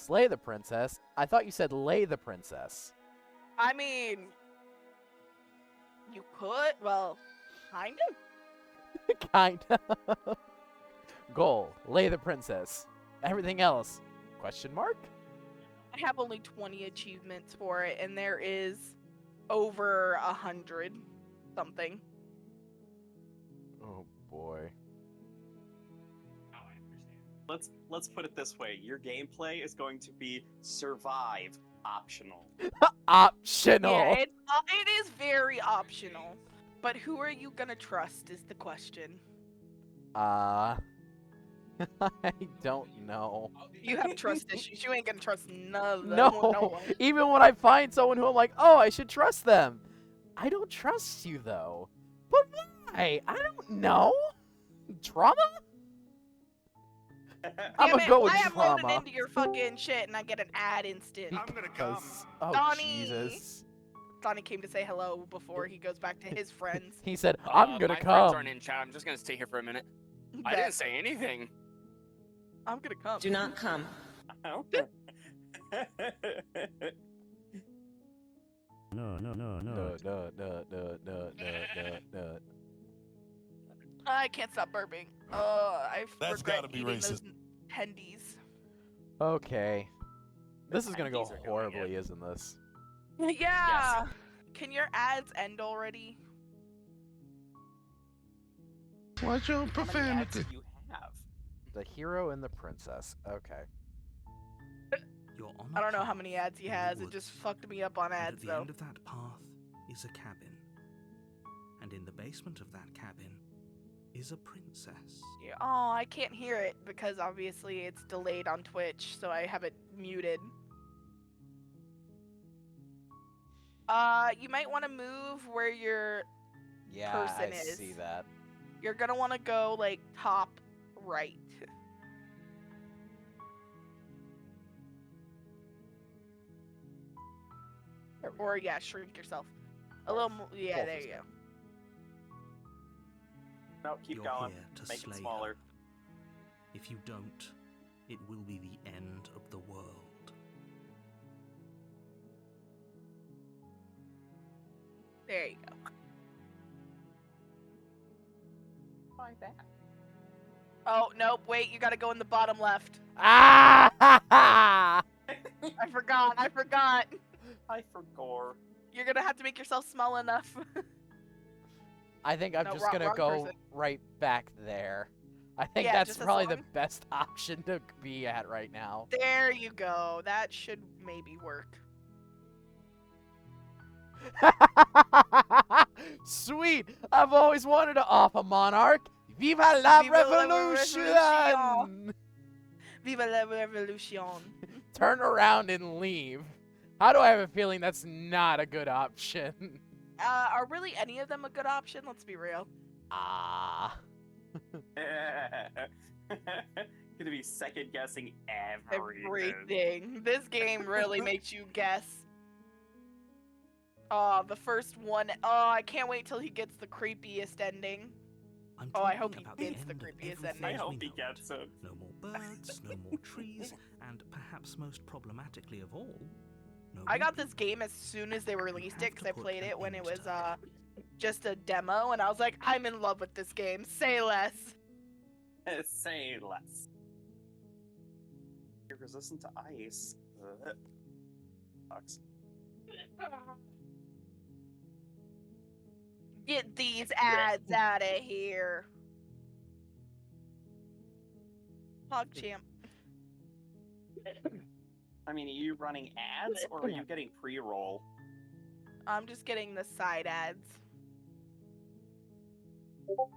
slay the princess. I thought you said lay the princess. I mean, you could. Well, kind of. Kind of. Goal, lay the princess. Everything else, question mark? I have only 20 achievements for it, and there is over 100 something. Oh boy. Oh, I understand. Let's put it this way: your gameplay is going to be survive optional. Optional. Yeah, it is very optional. But who are you gonna trust is the question. I don't know. You have trust issues. You ain't gonna trust none of them. No, No one. even when I find someone who I'm like, oh, I should trust them. I don't trust you though. But why? I don't know. Trauma? I'm gonna go with I am loading trauma. into your fucking shit and I get an ad instant. I'm gonna come. Because- Oh, Donnie. Jesus. Donnie came to say hello before he goes back to his friends. He said, I'm gonna my friends come. aren't in chat. I'm just gonna stay here for a minute. I Bet. didn't say anything. I'm gonna come. Do not come. Okay. No. No. I can't stop burping. I That's regret gotta be eating racist. those tendies. Okay. This is gonna go Penalties are going horribly, in. isn't this? Yeah. Can your ads end already? Watch your How many ads profanity. do you have? The hero and the princess. Okay. You're on I a don't know how path many ads he in the has. It woods, just fucked me up on and ads at the though. end of that path is a cabin. And in the basement of that cabin is a princess. Yeah. Oh, I can't hear it because obviously it's delayed on Twitch, so I have it muted. You might want to move where your Yeah, Person I is. see that. you're gonna want to go like top right. There we go. Or yeah, shrink yourself. A little more. Yeah, Both there is you good. go. No, keep You're going. here to Make slay it her. smaller. If you don't, it will be the end of the world. There you go. Why that? Oh nope, wait, you gotta go in the bottom left. Ah! I forgot. I forgot. You're gonna have to make yourself small enough. I think I'm No, just wrong- gonna wrong go person. right back there. I think Yeah, that's just as probably the long- best option to be at right now. There you go. That should maybe work. Sweet! I've always wanted to off a monarch. Viva la Viva la revolution! revolution! Viva la revolution. Turn around and leave. How do I have a feeling that's not a good option? Are really any of them a good option? Let's be real. Ah. Gonna be second guessing everything. Everything. This game really makes you guess. Oh, the first one. Oh, I can't wait till he gets the creepiest ending. I'm Oh, I talking hope he about the gets the end of creepiest everything ending. I as hope we he know gets it. No more birds, no more trees, and perhaps most problematically of all, no I more got this people. game as soon as they released it have because to I put played an it when it end was to that. just a demo, and I was like, I'm in love with this game. Say less. Say less. You're resistant to ice. Ugh. Sucks. Get these ads out of here. PogChamp. I mean, are you running ads or are you getting pre-roll? I'm just getting the side ads.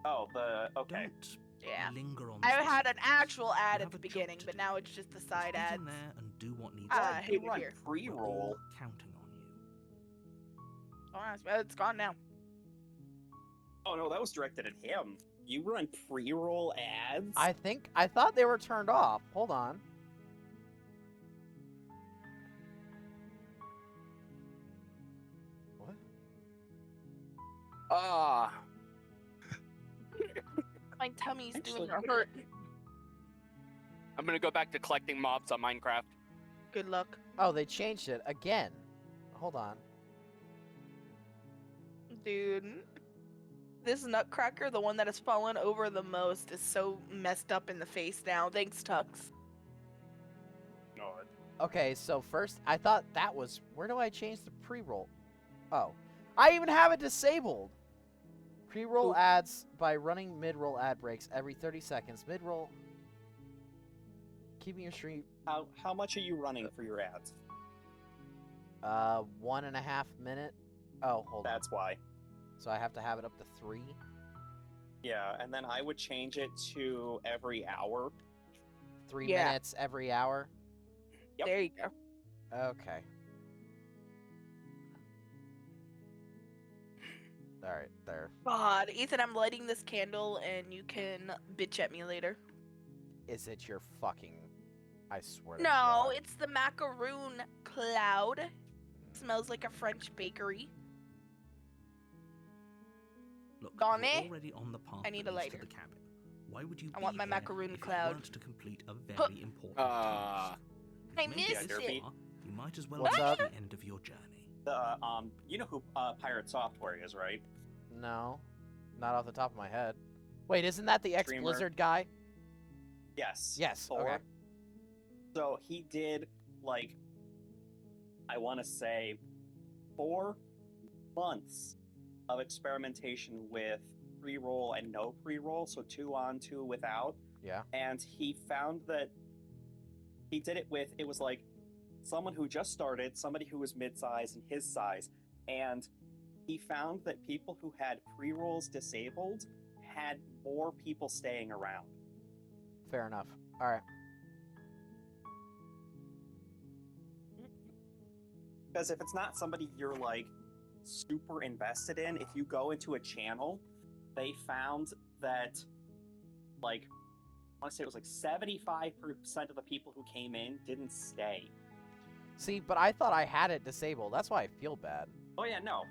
Oh, okay. Don't Yeah. linger on I this. had an actual ad You at have the a job beginning, to but do. now it's just the side Get ads. in there and do what needs Ah, to be hate You it done. run here. We're pre-roll. all counting on you. Oh, it's gone now. Oh no, that was directed at him. You run pre-roll ads? I thought they were turned off. Hold on. What? Ah. My tummy's doing Actually- a hurt. I'm gonna go back to collecting mobs on Minecraft. Good luck. Oh, they changed it again. Hold on. Dude. This Nutcracker, the one that has fallen over the most, is so messed up in the face now. Thanks, Tux. God. Okay, so first, I thought that was... Where do I change the pre-roll? Oh. I even have it disabled! Pre-roll Oop. ads by running mid-roll ad breaks every 30 seconds. Mid-roll... Keeping your stream... How much are you running for your ads? 1.5 minute. Oh, hold on. That's why. So I have to have it up to 3? Yeah, and then I would change it to every hour. 3 Yeah. minutes every hour? Yep. There you go. Okay. Alright, there. God, Ethan, I'm lighting this candle and you can bitch at me later. Is it your fucking... I swear to No, God. it's the macaroon cloud. Smells like a French bakery. Look, Gone, you're eh? already on the path I need that a leads to lighter. the cabin. Why would you I be want my here macaroon if you cloud. weren't to complete a Huh. very important Ah. task? I You've made missed this it. far, you might as well What's reach up? the end of your journey. The you know who Pirate Software is, right? No. Not off the top of my head. Wait, isn't that the Streamer. ex-Blizzard guy? Yes. Yes, Thor. okay. So he did like, I want to say, 4 months of experimentation with pre-roll and no pre-roll, so 2 on, 2 without. Yeah. And he found that he did it with, it was like someone who just started, somebody who was mid-size and his size, and he found that people who had pre-rolls disabled had more people staying around. Fair enough. Alright. Because if it's not somebody you're like super invested in, if you go into a channel, they found that like, I want to say it was like 75% of the people who came in didn't stay. See, but I thought I had it disabled. That's why I feel bad. Oh yeah, no.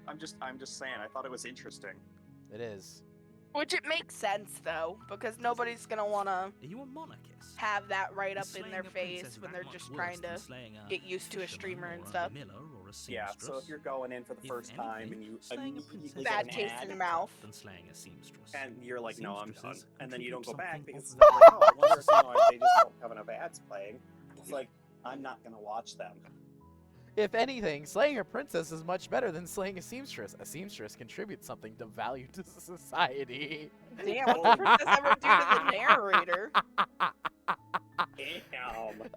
I'm just saying, I thought it was interesting. It is. Which it makes sense though, because nobody's gonna wanna Are you a monarchist? have that right up Is in slaying their a princess face when that they're much just worse trying than to slaying a get used to a fisherman streamer or and a stuff. miller or a Yeah, so if seamstress? you're going in for the If first time and anything, you slaying a immediately princess get Bad an is taste ad, in the mouth. than slaying a seamstress. and you're like, no, I'm done. Seamstresses And then you don't go contribute back because something it's of like, oh, I wonder if they just don't have enough ads playing. It's like, I'm not gonna watch them. If anything, slaying a princess is much better than slaying a seamstress. A seamstress contributes something of value to society. Damn, what the princess ever do to the narrator? Damn.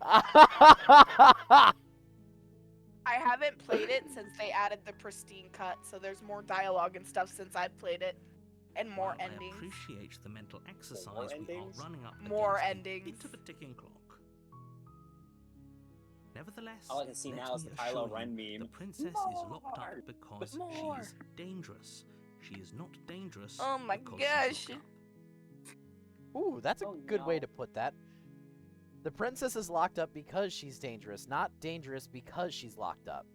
I haven't played it since they added the pristine cut, so there's more dialogue and stuff since I've played it, and more While endings. I appreciate the mental exercise we endings? are running up More against endings. a bit of a ticking clock. Nevertheless, All I can see let now is me the Kylo assure you, Ren the meme. princess is locked More! up because More! she's dangerous. She is not dangerous. Oh my because gosh. she's locked up. Ooh, that's a Oh, good way no. to put that. The princess is locked up because she's dangerous, not dangerous because she's locked up.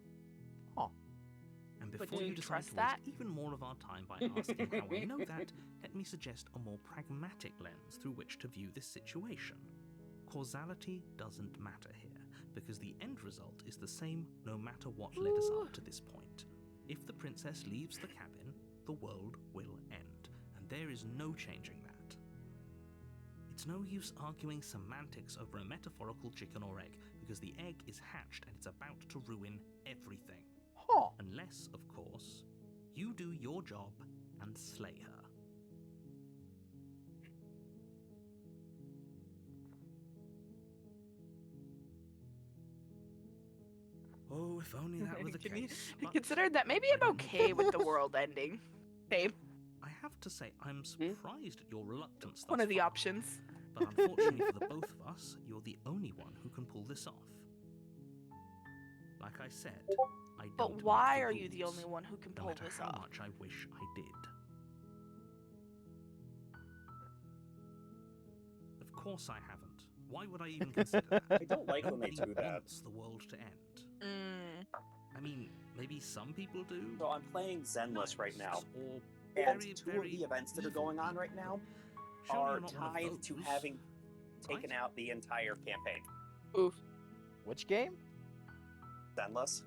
And But before do you you decide trust to that? waste even more of our time by asking how I know that, let me suggest a more pragmatic lens through which to view this situation. Causality doesn't matter here, because the end result is the same no matter what led us up to this point. If the princess leaves the cabin, the world will end, and there is no changing that. It's no use arguing semantics over a metaphorical chicken or egg, because the egg is hatched and it's about to ruin everything. Huh. Unless, of course, you do your job and slay her. Oh, if only that were the Can you- case. I but considered that maybe I I'm don't okay know. with the world ending. Okay, I have to say, I'm surprised at your reluctance. one thus of the far, options. But unfortunately for the both of us, you're the only one who can pull this off. Like I said, I don't But make why the are you the rules, only one who can no pull matter this how off? much I wish I did. Of course I haven't. Why would I even consider that? I don't like when they Nobody do that. wants the world to end. Mm. I mean, maybe some people do. So I'm playing Zenless right now, Or and very, 2 of very the events that are evil going on people. right now Surely are you're not one of tied to those, having taken right? out the entire campaign. Oof. Which game? Zenless.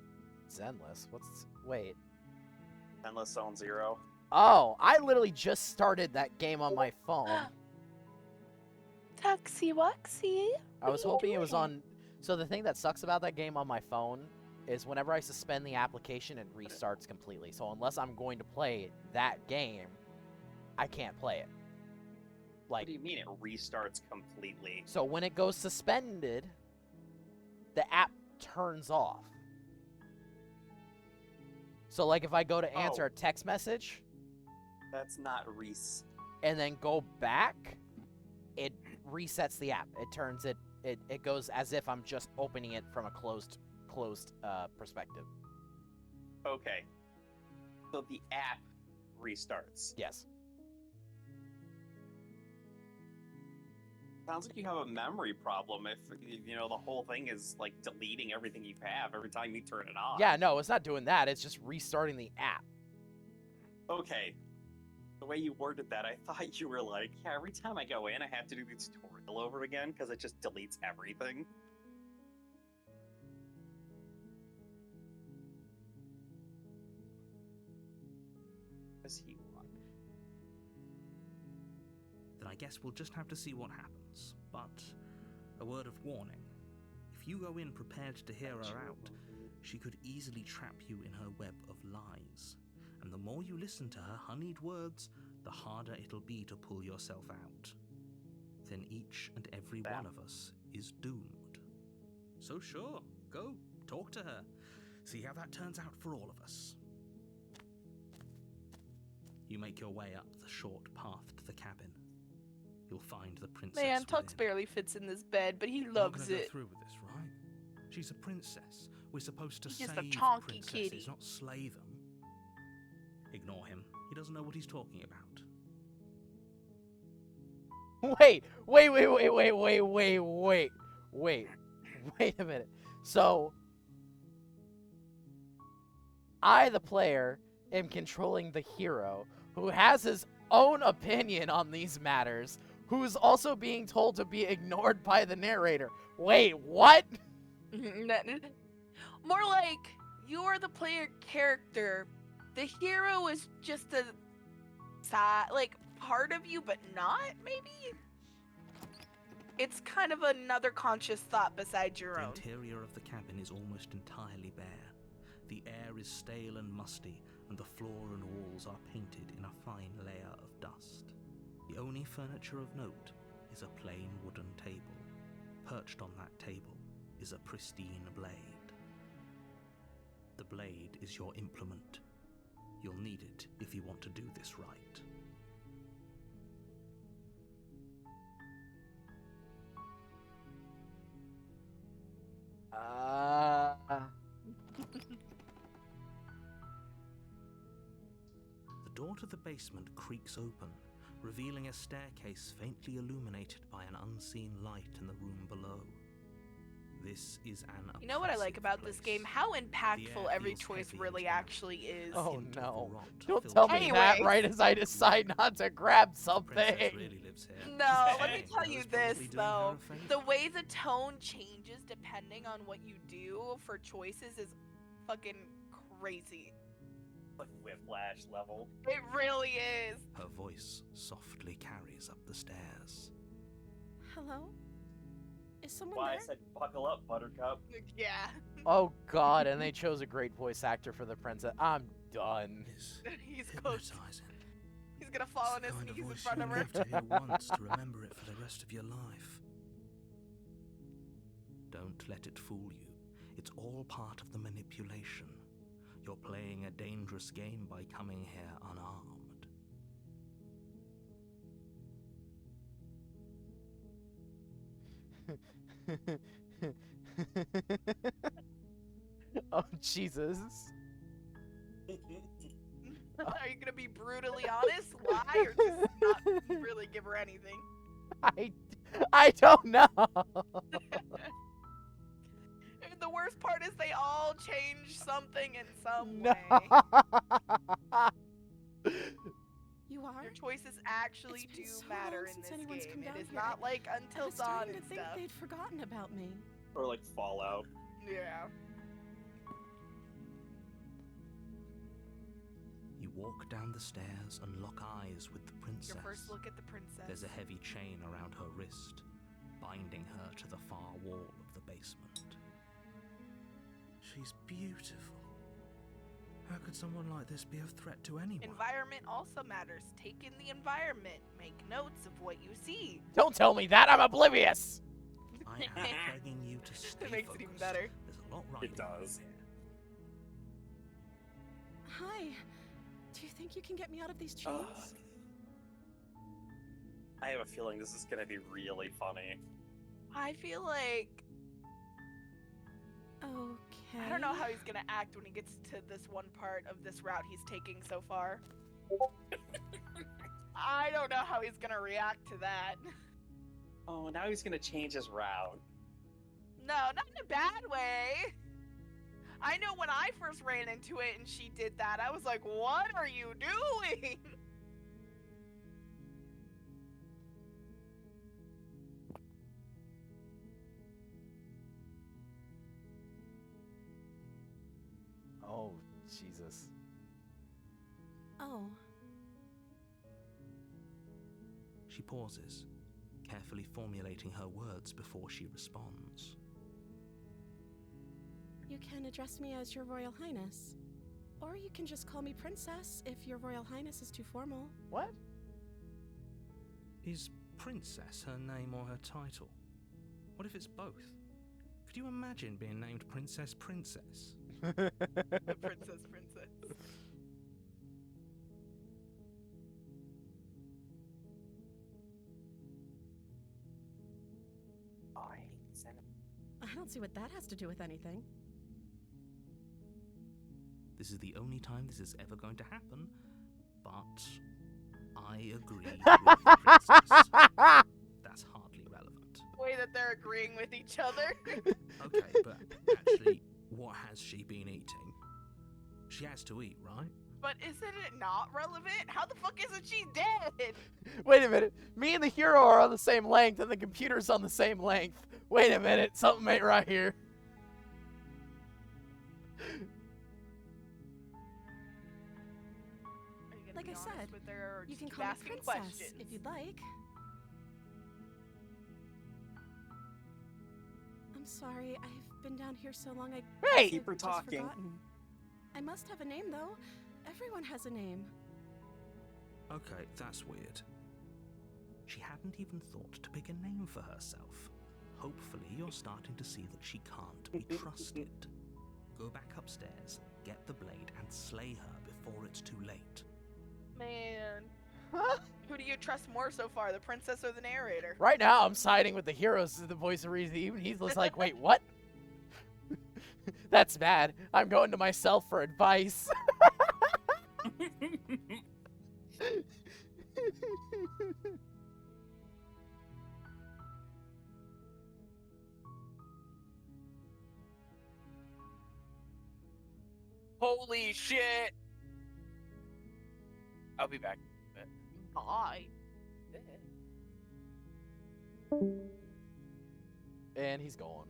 Zenless. Wait. Zenless Zone Zero. Oh, I literally just started that game on my phone. Tuxie Wuxie. I was hoping it was on. So the thing that sucks about that game on my phone is whenever I suspend the application, it restarts completely. So unless I'm going to play that game, I can't play it. What Like, do you mean it restarts completely? so when it goes suspended, the app turns off. So like if I go to answer Oh. a text message That's not res. and then go back, it resets the app. It turns it goes as if I'm just opening it from a closed perspective. Okay. So the app restarts. Yes. Sounds like you have a memory problem if you know the whole thing is like deleting everything you have every time you turn it on. Yeah, no, it's not doing that. It's just restarting the app. Okay. The way you worded that, I thought you were like, yeah, every time I go in, I have to do the tutorial over again because it just deletes everything. What does he want? Then I guess we'll just have to see what happens. But a word of warning. If you go in prepared to hear her out, she could easily trap you in her web of lies. And the more you listen to her honeyed words, the harder it'll be to pull yourself out. Then each and every one of us is doomed. So sure, go, talk to her. See how that turns out for all of us. You make your way up the short path to the cabin. You'll find the princess Man, Tux within. barely fits in this bed, but he We're not loves gonna go it. through with this, right? She's a princess. We're supposed to He's just save a chonky princesses, kitty. not slay them. Ignore him. He doesn't know what he's talking about. Wait a minute. So, I, the player, am controlling the hero, who has his own opinion on these matters, who is also being told to be ignored by the narrator. Wait, what? More like you're the player character. The hero is just a side, like part of you, but not maybe. It's kind of another conscious thought besides your The own. interior of the cabin is almost entirely bare. The air is stale and musty, and the floor and walls are painted in a fine layer of dust. The only furniture of note is a plain wooden table. Perched on that table is a pristine blade. The blade is your implement. You'll need it if you want to do this right. The door to the basement creaks open, revealing a staircase faintly illuminated by an unseen light in the room below. This is an You know what I like oppressive about this place. game? How The impactful air every feels choice heavy really and actually is. Oh, hint no. of rot Don't fills tell the me air. that Anyways. right as I decide not to grab The something. princess really lives here. No, let me Hey, tell I you was this probably doing her though. a favor. The way the tone changes depending on what you do for choices is fucking crazy. Like Whiplash level. It really is. Her voice softly carries up the stairs. Hello? Is someone Why I there? said buckle up, Buttercup. Yeah. Oh god, and they chose a great voice actor for the princess. I'm done. Is He's close. hypnotizing. He's gonna fall on It's his the kind of knees in voice front you of only her. have to hear once to remember it for the rest of your life. Don't let it fool you. It's all part of the manipulation. You're playing a dangerous game by coming here unarmed. Oh, Jesus. Are you gonna be brutally honest, lie, or just not really give her anything? I don't know. And the worst part is they all change something in some No. way. You are? Your choices actually It's been do so matter long in since this anyone's game. come It down is here. not like I Until was Dawn starting and to think stuff. they'd forgotten about me. Or like Fallout. Yeah. You walk down the stairs and lock eyes with the princess. Your first look at the princess. There's a heavy chain around her wrist, binding her to the far wall of the basement. She's beautiful. How could someone like this be a threat to anyone? Environment also matters. Take in the environment. Make notes of what you see. Don't tell me that. I'm oblivious. I am begging you to stay It makes it even focused. better. There's a lot right It does. here. Hi. Do you think you can get me out of these chains? I have a feeling this is gonna be really funny. I feel like Okay. I don't know how he's gonna act when he gets to this one part of this route he's taking so far. I don't know how he's gonna react to that. Oh, now he's gonna change his route. No, not in a bad way. I know when I first ran into it and she did that, I was like, what are you doing? Oh, Jesus. Oh. She pauses, carefully formulating her words before she responds. You can address me as Your Royal Highness. Or you can just call me Princess if Your Royal Highness is too formal. What? Is Princess her name or her title? What if it's both? Could you imagine being named Princess Princess? The princess. I don't see what that has to do with anything. This is the only time this is ever going to happen, but I agree with the princess. That's hardly relevant. Way that they're agreeing with each other. Okay, but actually, what has she been eating? She has to eat, right? But isn't it not relevant? How the fuck isn't she dead? Wait a minute. Me and the hero are on the same length, and the computer's on the same length. Wait a minute. Something ain't right here. Are you gonna Like be I honest said, with her or You just can keep call me asking Princess questions? if you'd like. I'm sorry, I've been down here so long I Hey! Keep her I've just talking. forgotten. I must have a name though. Everyone has a name. Okay, that's weird. She hadn't even thought to pick a name for herself. Hopefully, you're starting to see that she can't be trusted. Go back upstairs, get the blade, and slay her before it's too late. Man, Huh? who do you trust more so far, the princess or the narrator? Right now, I'm siding with the heroes as the voice of reason. Even he's just like, wait, what? That's bad. I'm going to myself for advice. Holy shit! I'll be back. Bye. And he's gone.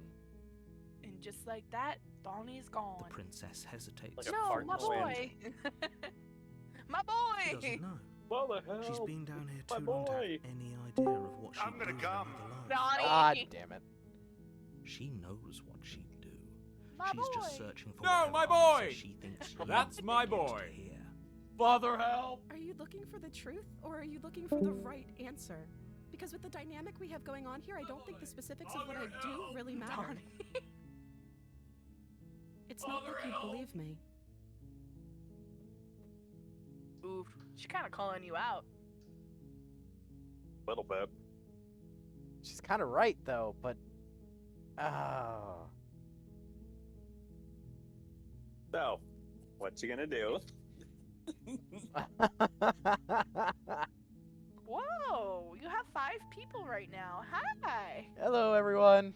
And just like that, Donnie's gone. The princess hesitates. Like a No, fart my in the wind. boy. My She boy. doesn't know. What the hell? She's been down here My too long to have boy. any idea of what she'd I'm gonna do come. when alone. Donnie. God damn it. She knows what she'd do. My She's just boy. searching for No, whatever my answer boy! she thinks you That's my want to boy. hear. Father, help! Are you looking for the truth or are you looking for the right answer? Because with the dynamic we have going on here, I don't think the specifics of what I do really matter. Donnie. It's not like you believe me. Oof, she kind of calling you out. Little bit. She's kind of right, though, but... Oh. So, what you gonna do? Whoa, you have 5 people right now. Hi. Hello, everyone.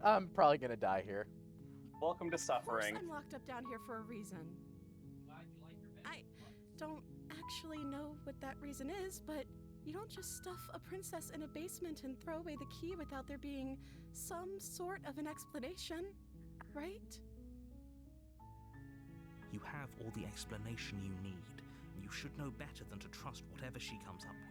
I'm probably gonna die here. Welcome to Of course suffering. I'm locked up down here for a reason. I don't actually know what that reason is, but You don't just stuff a princess in a basement and throw away the key without there being some sort of an explanation, right? You have all the explanation you need, and you should know better than to trust whatever she comes up with.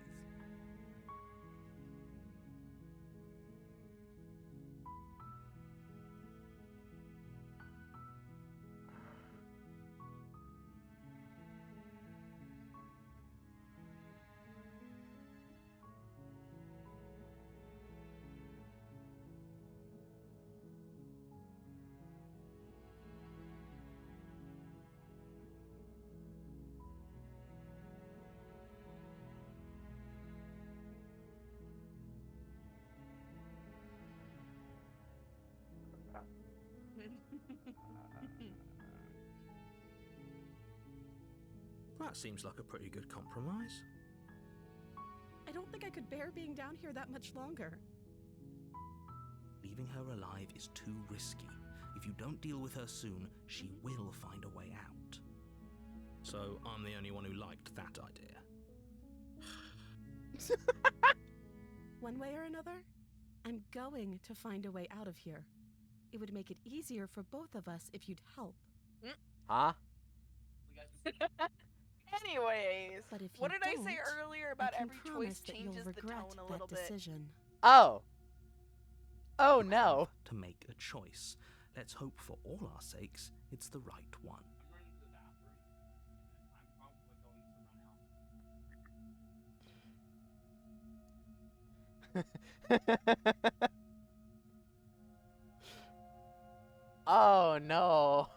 That seems like a pretty good compromise. I don't think I could bear being down here that much longer. Leaving her alive is too risky. If you don't deal with her soon, she will find a way out. So I'm the only one who liked that idea. One way or another, I'm going to find a way out of here. It would make it easier for both of us if you'd help. Huh? Anyways, But if what you did I say don't, earlier about I can every promise choice that you'll changes the regret tone a that little bit? decision. Oh. Oh You no. have to make a choice. Let's hope for all our sakes it's the right one. Oh no.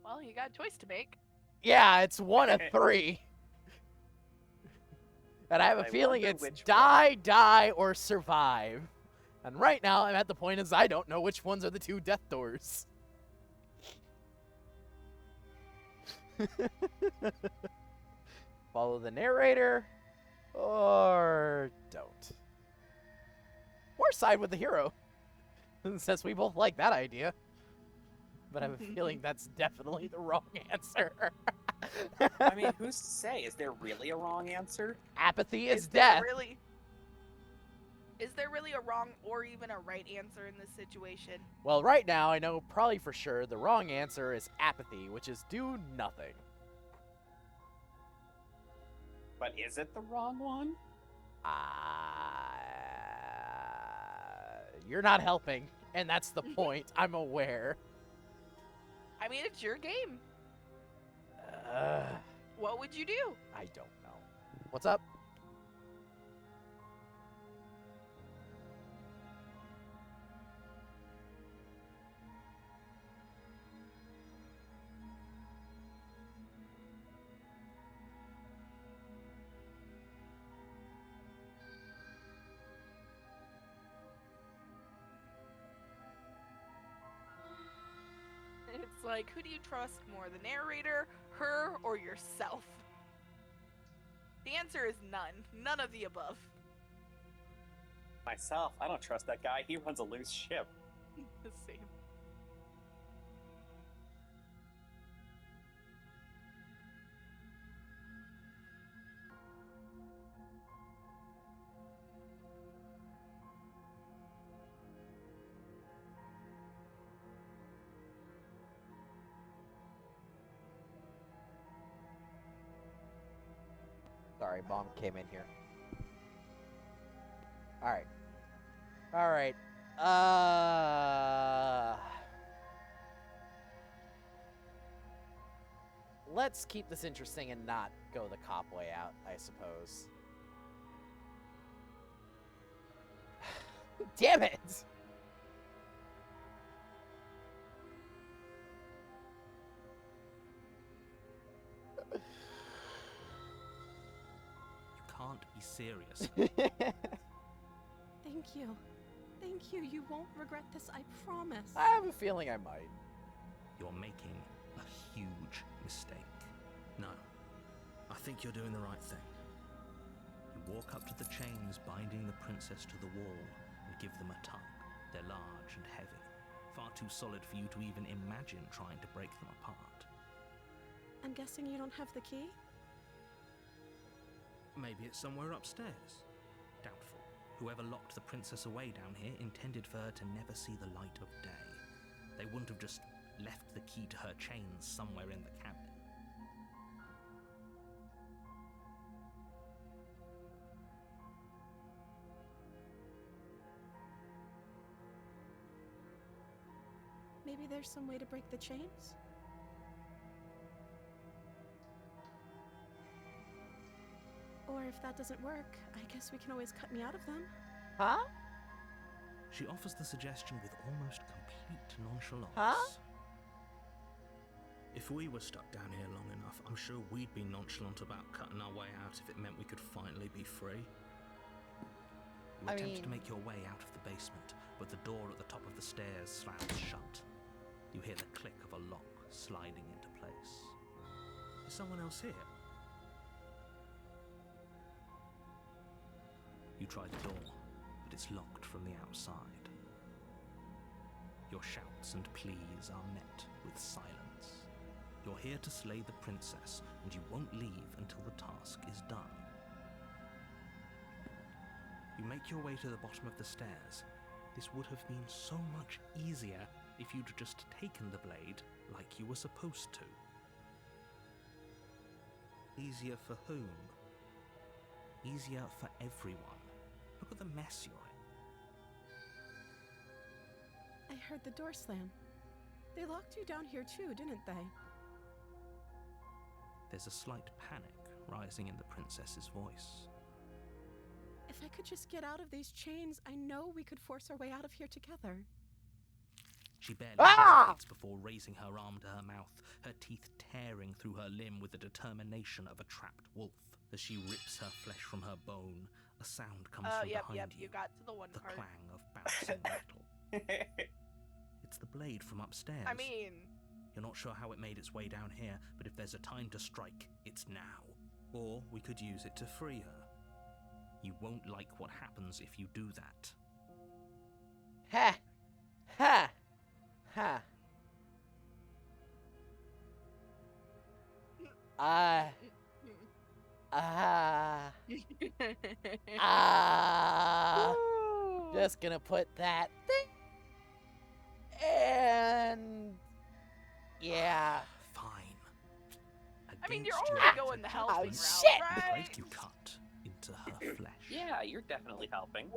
Well, you got a choice to make. Yeah, it's one of three. And I have a I feeling wonder it's which die, or survive. And right now, I'm at the point as I don't know which ones are the two death doors. Follow the narrator, or don't. Or side with the hero, since we both like that idea. But I have a feeling that's definitely the wrong answer. I mean, who's to say? Is there really a wrong answer? Apathy is there death. Is there really a wrong or even a right answer in this situation? Well, right now, I know probably for sure the wrong answer is apathy, which is do nothing. But is it the wrong one? You're not helping, and that's the point. I'm aware. I mean, it's your game. Uh, What would you do? I don't know. What's up? It's like, who do you trust more, the narrator, her, or yourself? The answer is none. None of the above. Myself, I don't trust that guy. He runs a loose ship. The same. Sorry, Mom came in here. Alright. Alright. Let's keep this interesting and not go the cop way out, I suppose. Damn it! You can't be serious. Thank you. Thank you. You won't regret this, I promise. I have a feeling I might. You're making a huge mistake. No, I think you're doing the right thing. You walk up to the chains binding the princess to the wall and give them a tug. They're large and heavy, far too solid for you to even imagine trying to break them apart. I'm guessing you don't have the key? Maybe it's somewhere upstairs. Doubtful. Whoever locked the princess away down here intended for her to never see the light of day. They wouldn't have just left the key to her chains somewhere in the cabin. Maybe there's some way to break the chains? Or if that doesn't work, I guess we can always cut me out of them. Huh? She offers the suggestion with almost complete nonchalance. Huh? If we were stuck down here long enough, I'm sure we'd be nonchalant about cutting our way out if it meant we could finally be free. You I attempt to mean- make your way out of the basement, but the door at the top of the stairs slams shut. You hear the click of a lock sliding into place. Is someone else here? You try the door, but it's locked from the outside. Your shouts and pleas are met with silence. You're here to slay the princess, and you won't leave until the task is done. You make your way to the bottom of the stairs. This would have been so much easier if you'd just taken the blade like you were supposed to. Easier for whom? Easier for everyone. Look at the mess you're in. I heard the door slam. They locked you down here too, didn't they? There's a slight panic rising in the princess's voice. If I could just get out of these chains, I know we could force our way out of here together. She barely Ah! hesitates before raising her arm to her mouth, her teeth tearing through her limb with the determination of a trapped wolf. As she rips her flesh from her bone, a sound comes from Yep, behind you. you got to the one The part. clang of bouncing metal. It's the blade from upstairs. I mean, You're not sure how it made its way down here, but if there's a time to strike, it's now. Or we could use it to free her. You won't like what happens if you do that. Ha! Ha! Ha! Just gonna put that thing. And yeah. Fine. I mean, you're Against already your going the better Helsing Oh, route, shit! The right? blade you cut into her flesh. Yeah, you're definitely helping.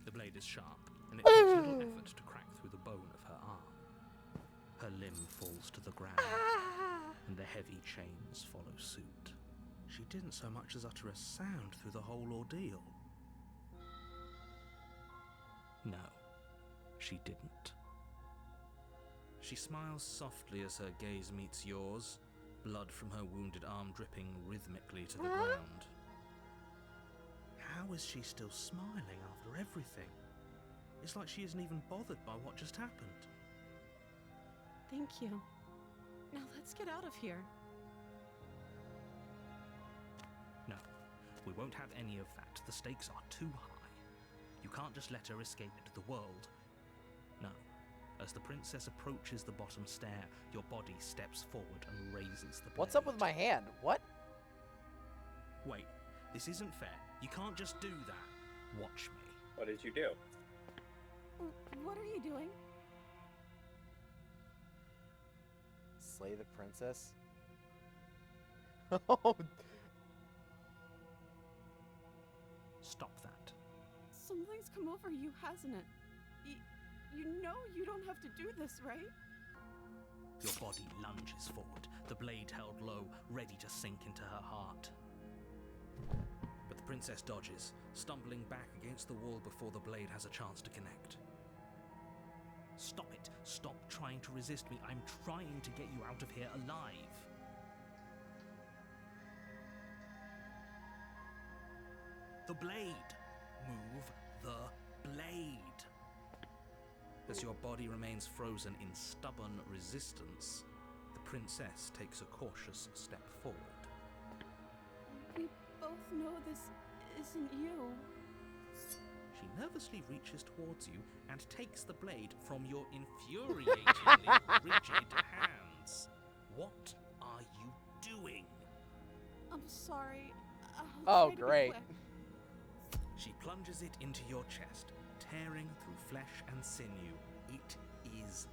The blade is sharp, and it takes little effort to crack through the bone of her arm. Her limb falls to the ground, and the heavy chains follow suit. She didn't so much as utter a sound through the whole ordeal. No, she didn't. She smiles softly as her gaze meets yours, blood from her wounded arm dripping rhythmically to the ground. How is she still smiling after everything? It's like she isn't even bothered by what just happened. Thank you. Now let's get out of here. No, we won't have any of that. The stakes are too high. You can't just let her escape into the world. No. As the princess approaches the bottom stair, your body steps forward and raises the blade. What's up with my hand? What? Wait, this isn't fair. You can't just do that. Watch me. What did you do? What are you doing? Slay the princess? Oh, Stop that. Something's come over you, hasn't it? You know you don't have to do this, right? Your body lunges forward, the blade held low, ready to sink into her heart. But the princess dodges, stumbling back against the wall before the blade has a chance to connect. Stop it. Stop trying to resist me. I'm trying to get you out of here alive. The blade. Move the blade. As your body remains frozen in stubborn resistance, the princess takes a cautious step forward. We both know this isn't you. She nervously reaches towards you and takes the blade from your infuriatingly rigid hands. What are you doing? I'm sorry. Oh, try to be great. quick. She plunges it into your chest, tearing through flesh and sinew. It is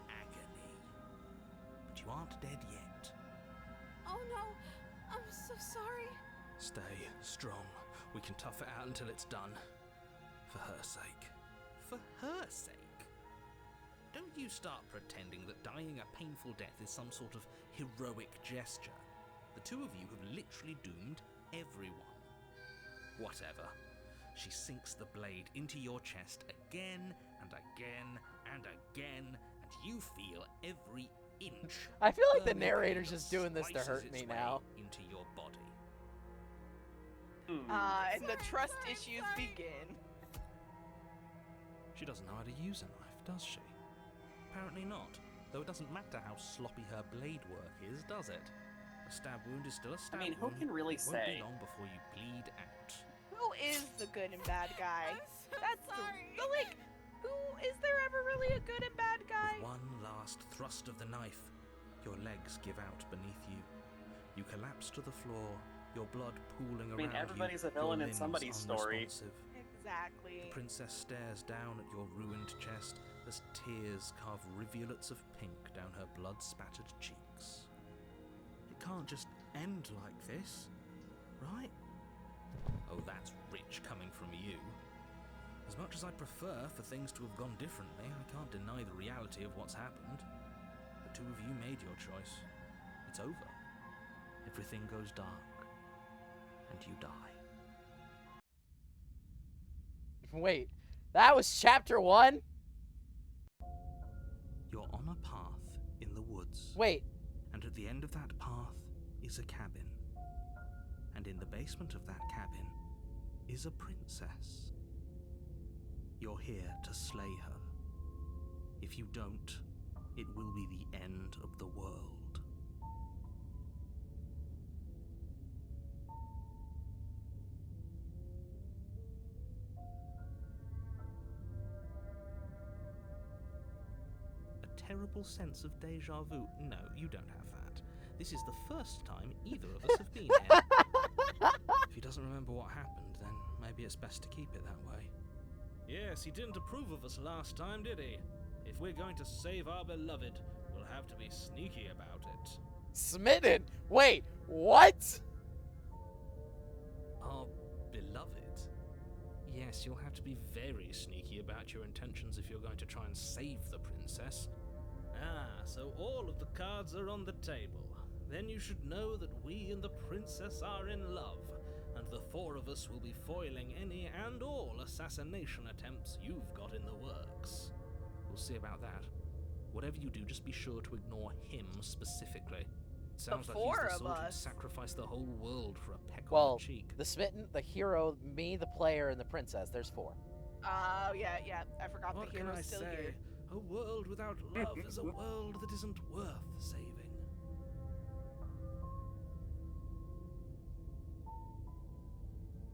agony. But you aren't dead yet. Oh no, I'm so sorry. Stay strong. We can tough it out until it's done. For her sake. For her sake? Don't you start pretending that dying a painful death is some sort of heroic gesture. The two of you have literally doomed everyone. Whatever. She sinks the blade into your chest again and again and again, and you feel every inch. I feel like the burning narrator's pain just doing this to slices hurt its me way now. into your body. And the Sorry, trust sorry, issues sorry. begin. She doesn't know how to use a knife, does she? Apparently not, though it doesn't matter how sloppy her blade work is, does it? A stab wound is still a stab I mean, who wound. can really It won't be say? long before you bleed out. Who is the good and bad guy? I'm so That's sorry. like, who is there ever really a good and bad guy? With one last thrust of the knife, your legs give out beneath you. You collapse to the floor, your blood pooling I mean, around everybody's you, a villain your in limbs somebody's story. unresponsive. Exactly. The princess stares down at your ruined chest as tears carve rivulets of pink down her blood-spattered cheeks. It can't just end like this, right? Oh, that's rich coming from you. As much as I'd prefer for things to have gone differently, I can't deny the reality of what's happened. The two of you made your choice. It's over. Everything goes dark. And you die. Wait, that was chapter 1? You're on a path in the woods. Wait, And at the end of that path is a cabin. And in the basement of that cabin is a princess. You're here to slay her. If you don't, it will be the end of the world. A terrible sense of deja vu. No, you don't have that. This is the first time either of us have been here. If he doesn't remember what happened, then maybe it's best to keep it that way. Yes, he didn't approve of us last time, did he? If we're going to save our beloved, we'll have to be sneaky about it. smitten. Wait, what? Our beloved? Yes, you'll have to be very sneaky about your intentions if you're going to try and save the princess. Ah, so all of the cards are on the table. Then you should know that we and the princess are in love, and the four of us will be foiling any and all assassination attempts you've got in the works. We'll see about that. Whatever you do, just be sure to ignore him specifically. It sounds like four he's of the sort who'd us. sacrifice the whole world for a peck on Well, the cheek. the smitten, the hero, me, the player, and the princess. There's 4. Oh, yeah. I forgot What the can hero's I still say? here. A world without love is a world that isn't worth saving.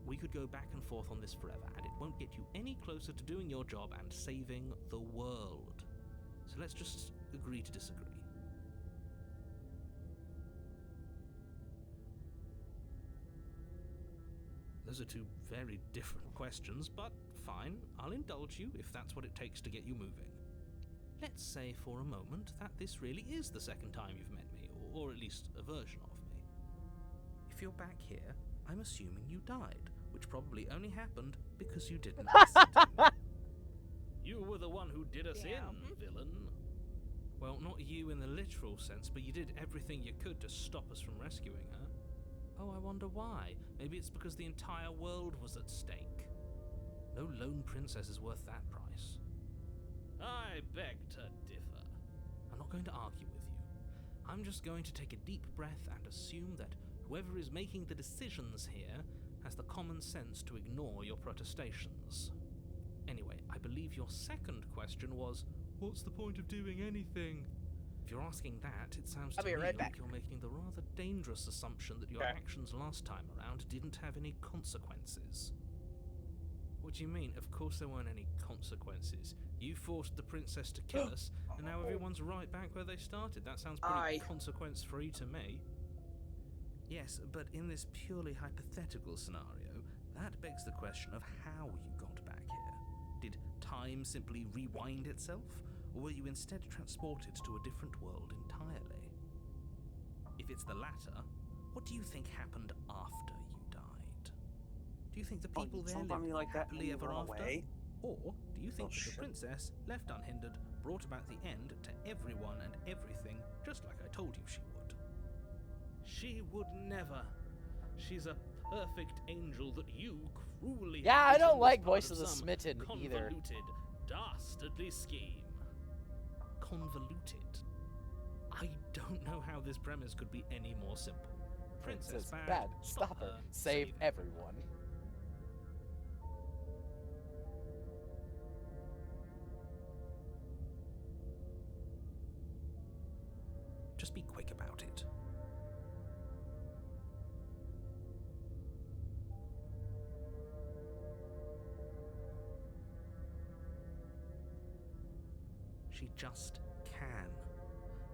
We could go back and forth on this forever, and it won't get you any closer to doing your job and saving the world. So let's just agree to disagree. Those are two very different questions, but fine, I'll indulge you if that's what it takes to get you moving. Let's say for a moment that this really is the second time you've met me, or at least a version of me. If you're back here, I'm assuming you died, which probably only happened because you didn't listen to me. You were the one who did us Damn. in, villain. Well, not you in the literal sense, but you did everything you could to stop us from rescuing her. Oh, I wonder why. Maybe it's because the entire world was at stake. No lone princess is worth that price. I beg to differ. I'm not going to argue with you. I'm just going to take a deep breath and assume that whoever is making the decisions here has the common sense to ignore your protestations. Anyway, I believe your second question was, what's the point of doing anything? If you're asking that, it sounds I'll to be me right like back. you're making the rather dangerous assumption that your Okay. actions last time around didn't have any consequences. What do you mean? Of course there weren't any consequences. You forced the princess to kill us, and now everyone's right back where they started. That sounds pretty consequence-free to me. Yes, but in this purely hypothetical scenario, that begs the question of how you got back here. Did time simply rewind itself, or were you instead transported to a different world entirely? If it's the latter, what do you think happened after you died? Do you think the people there Something lived like that and happily you ever run after? away? Or do you think that the shit. princess, left unhindered, brought about the end to everyone and everything, just like I told you she would? She would never. She's a perfect angel that you cruelly Yeah, I don't envisioned like as part Voice of the some Smitten either. convoluted, dastardly scheme. Convoluted. I don't know how this premise could be any more simple. Princess bad, Stop her. Save everyone. Just be quick about it. She just can.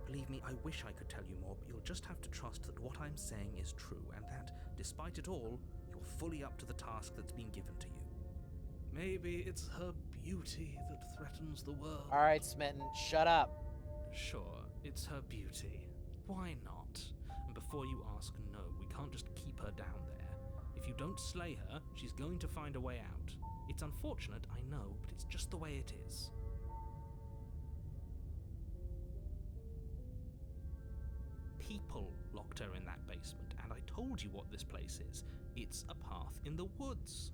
Believe me, I wish I could tell you more, but you'll just have to trust that what I'm saying is true, and that, despite it all, you're fully up to the task that's been given to you. Maybe it's her beauty that threatens the world. Alright, Smitten, shut up. Sure, it's her beauty. Why not? And before you ask, no, we can't just keep her down there. If you don't slay her, she's going to find a way out. It's unfortunate, I know, but it's just the way it is. People locked her in that basement, and I told you what this place is. It's a path in the woods.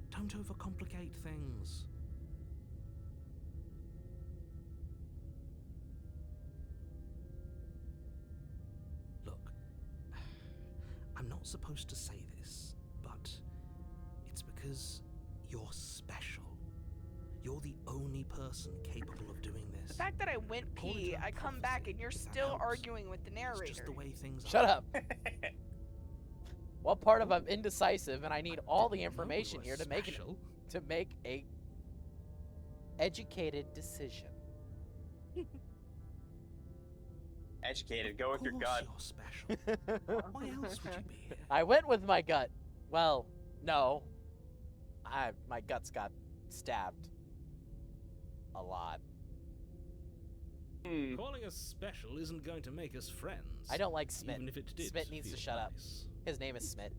Don't overcomplicate things. Look, I'm not supposed to say this, but it's because you're special. You're the only person capable of doing this. The fact that I went According pee, to I come back prophecy, and you're if that still helps, arguing with the It's narrator. just the way things Shut are. up. What part of I'm indecisive and I need all the Didn't know you information were here to make special. a educated decision. Educated, go with your Of gut. course you're special. Why else would you be here? I went with my gut. Well, no. My guts got stabbed. A lot. Calling us special isn't going to make us friends. I don't like Smith. Even if it did Smith needs to feel shut up. nice. His name is Smith.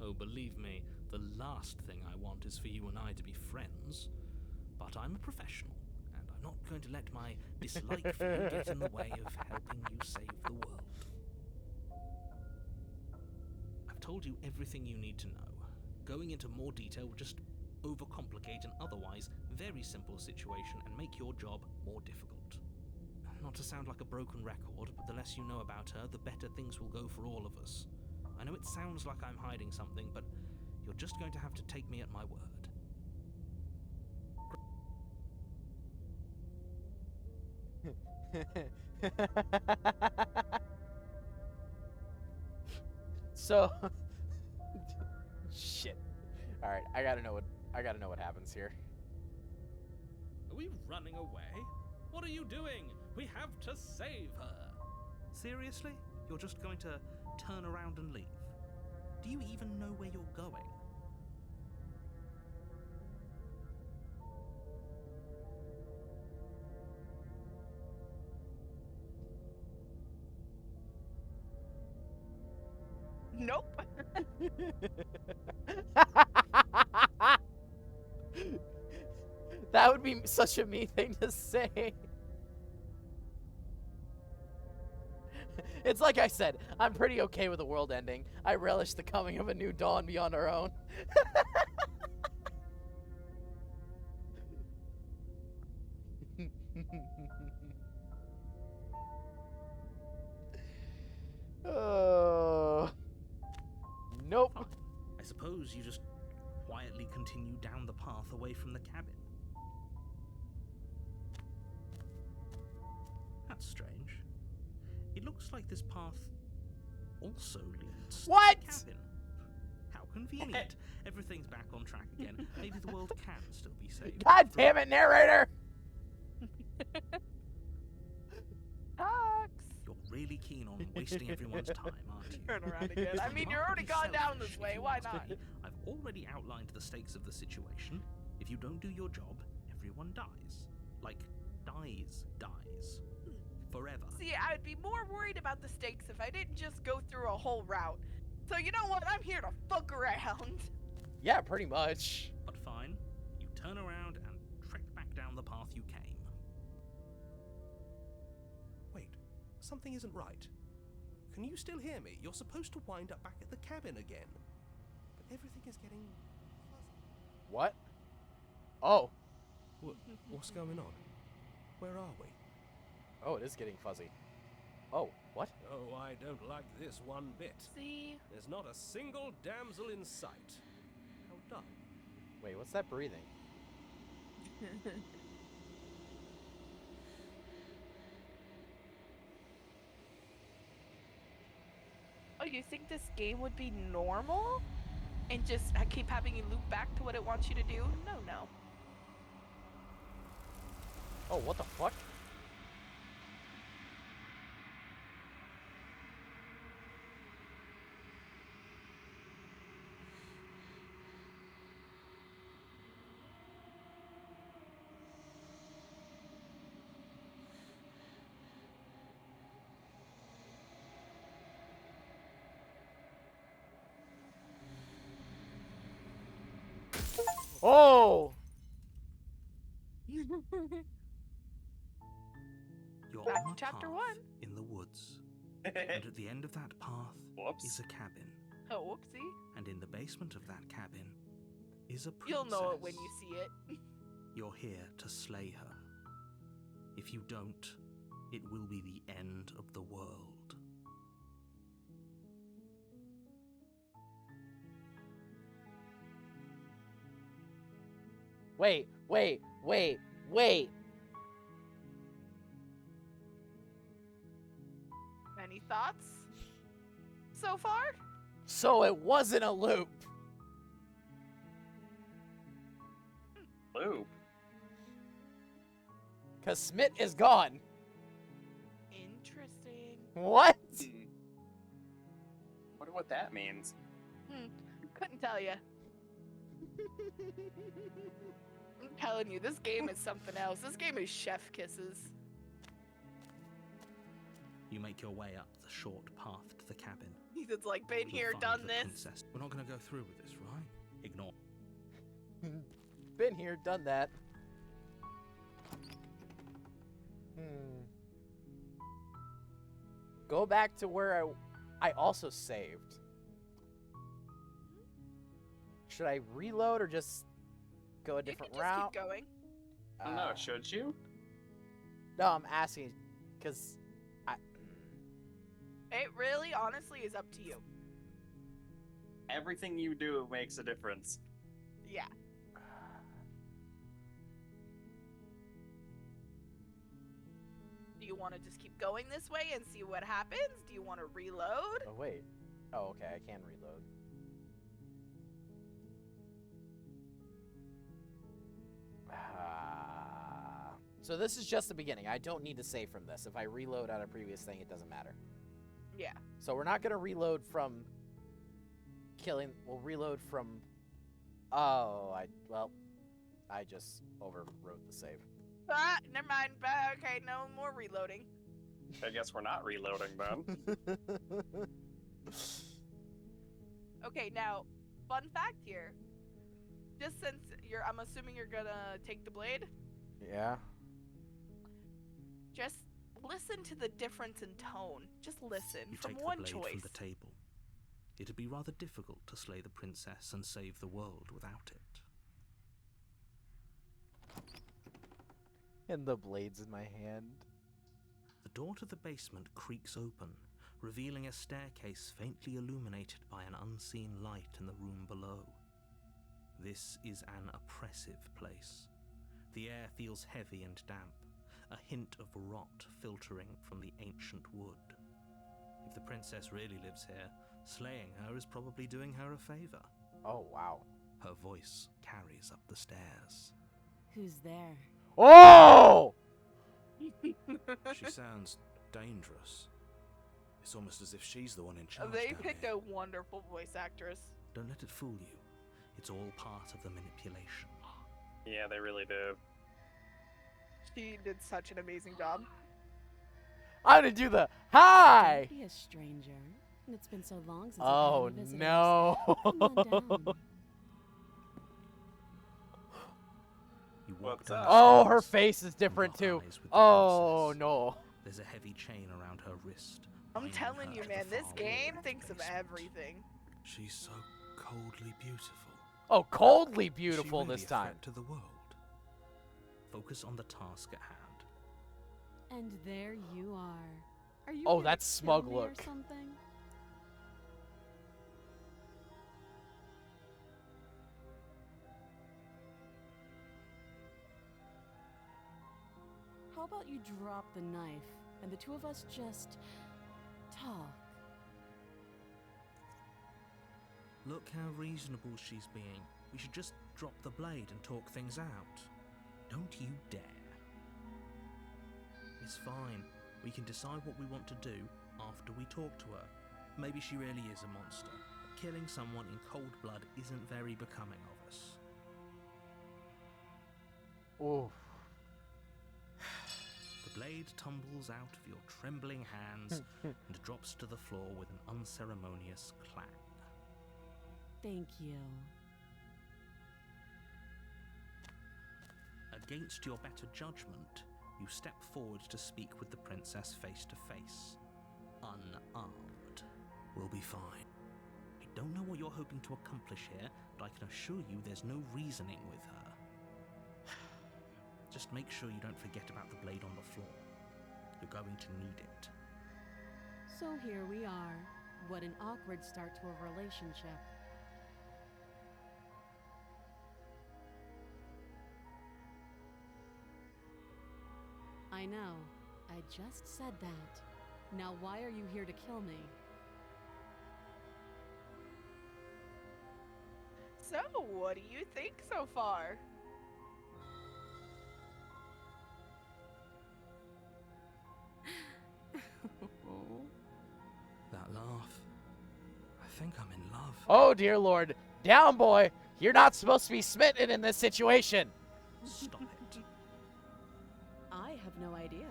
Oh, believe me, the last thing I want is for you and I to be friends. But I'm a professional, and I'm not going to let my dislike for you get in the way of helping you save the world. I've told you everything you need to know. Going into more detail will just overcomplicate an otherwise very simple situation and make your job more difficult. Not to sound like a broken record, but the less you know about her, the better things will go for all of us. I know it sounds like I'm hiding something, but you're just going to have to take me at my word. So shit. Alright, I gotta know what happens here. Are we running away? What are you doing? We have to save her. Seriously? You're just going to turn around and leave? Do you even know where you're going? Nope. That would be such a me thing to say. It's like I said, I'm pretty okay with the world ending. I relish the coming of a new dawn beyond our own. Oh. Nope. Fine. I suppose you just quietly continue down the path away from the cabin. That's strange. It looks like this path also leads What? to the cabin. How convenient. Everything's back on track again. Maybe the world can still be saved. God damn it, narrator! Talks. You're really really keen on wasting everyone's time, aren't you? Turn around again. I mean, you're already Remarkably gone down selfish, this if way. you Why ask not? me. I've already outlined the stakes of the situation. If you don't do your job, everyone dies. Like, dies. Forever. See, I'd be more worried about the stakes if I didn't just go through a whole route. So you know what? I'm here to fuck around. Yeah, pretty much. But fine, you turn around and trek back down the path you came. Wait, something isn't right. Can you still hear me? You're supposed to wind up back at the cabin again. But everything is getting fuzzy. What? Oh. What's going on? Where are we? Oh, it is getting fuzzy. Oh, what? Oh, I don't like this one bit. See? There's not a single damsel in sight. How dumb. Wait, what's that breathing? Oh, you think this game would be normal? And just keep having you loop back to what it wants you to do? No. Oh, what the fuck? Oh! You're Back on to a chapter path 1. in the woods. And at the end of that path Whoops. is a cabin. Oh, whoopsie. And in the basement of that cabin is a princess. You'll know it when you see it. You're here to slay her. If you don't, it will be the end of the world. Wait. Any thoughts so far? So it wasn't a loop. Loop. Cause Smith is gone. Interesting. What? Wonder what that means. Couldn't tell you. I'm telling you, this game is something else. This game is chef kisses. You make your way up the short path to the cabin. He's like, been You'll here, find done the this. princess. We're not going to go through with this, right? Ignore. Been here, done that. Go back to where I also saved. Should I reload or just go a different you can just route? keep going. I don't know, should you? No, I'm asking because It really, honestly, is up to you. Everything you do makes a difference. Yeah. Do you want to just keep going this way and see what happens? Do you want to reload? Oh wait. Oh okay, I can reload. So this is just the beginning. I don't need to save from this. If I reload on a previous thing, it doesn't matter. Yeah. So we're not gonna reload from killing. We'll reload from. Oh, I just overwrote the save. Ah, never mind. Okay, no more reloading. I guess we're not reloading then. Okay, now, fun fact here. Just since I'm assuming you're gonna take the blade, Yeah. just listen to the difference in tone. Just listen You from take one the blade choice. from the table. It'd be rather difficult to slay the princess and save the world without it. And the blade's in my hand. The door to the basement creaks open, revealing a staircase faintly illuminated by an unseen light in the room below. This is an oppressive place. The air feels heavy and damp, a hint of rot filtering from the ancient wood. If the princess really lives here, slaying her is probably doing her a favor. Oh wow. Her voice carries up the stairs. Who's there? Oh! She sounds dangerous. It's almost as if she's the one in charge. They down picked here. a wonderful voice actress. Don't let it fool you. It's all part of the manipulation. Yeah, they really do. She did such an amazing job. I'm gonna do the hi. Don't be a stranger. And it's been so long since Oh I've had any visitors. no. Come on down. You walk What's down up? the Oh, her stairs face is and different lock too. eyes with the Oh princess. no. There's a heavy chain around her wrist. I'm binding telling her you, to man, the this far wall game of the thinks of basement. everything. She's so coldly beautiful. Oh, coldly Is she beautiful really this a time. threat to the world. Focus on the task at hand. And there you are. Are you Oh, here to that kill smug me or look. something? How about you drop the knife and the two of us just talk? Look how reasonable she's being. We should just drop the blade and talk things out. Don't you dare. It's fine. We can decide what we want to do after we talk to her. Maybe she really is a monster. But killing someone in cold blood isn't very becoming of us. Oof. The blade tumbles out of your trembling hands and drops to the floor with an unceremonious clang. Thank you. Against your better judgment, you step forward to speak with the princess face to face. Unarmed. We'll be fine. I don't know what you're hoping to accomplish here, but I can assure you there's no reasoning with her. Just make sure you don't forget about the blade on the floor. You're going to need it. So here we are. What an awkward start to a relationship. I know. I just said that. Now why are you here to kill me? So, what do you think so far? That laugh. I think I'm in love. Oh dear lord. Down, boy. You're not supposed to be smitten in this situation. Stop it. I have no idea.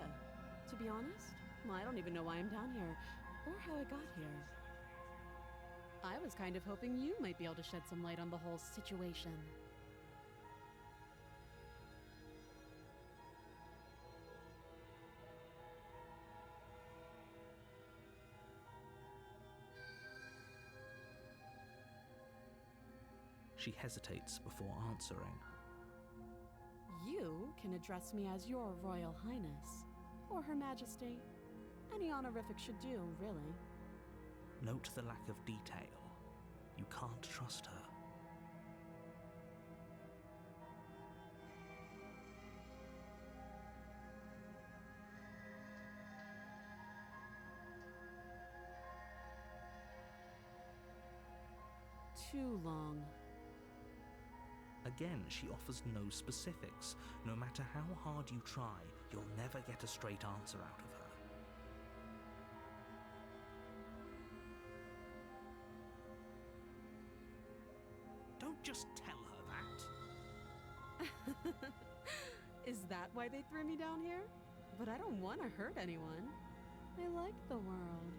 To be honest, I don't even know why I'm down here, or how I got here. I was kind of hoping you might be able to shed some light on the whole situation. She hesitates before answering. You can address me as your Royal Highness, or Her Majesty. Any honorific should do, really. Note the lack of detail. You can't trust her. Too long. Again, she offers no specifics. No matter how hard you try, you'll never get a straight answer out of her. Don't just tell her that. Is that why they threw me down here? But I don't want to hurt anyone. I like the world,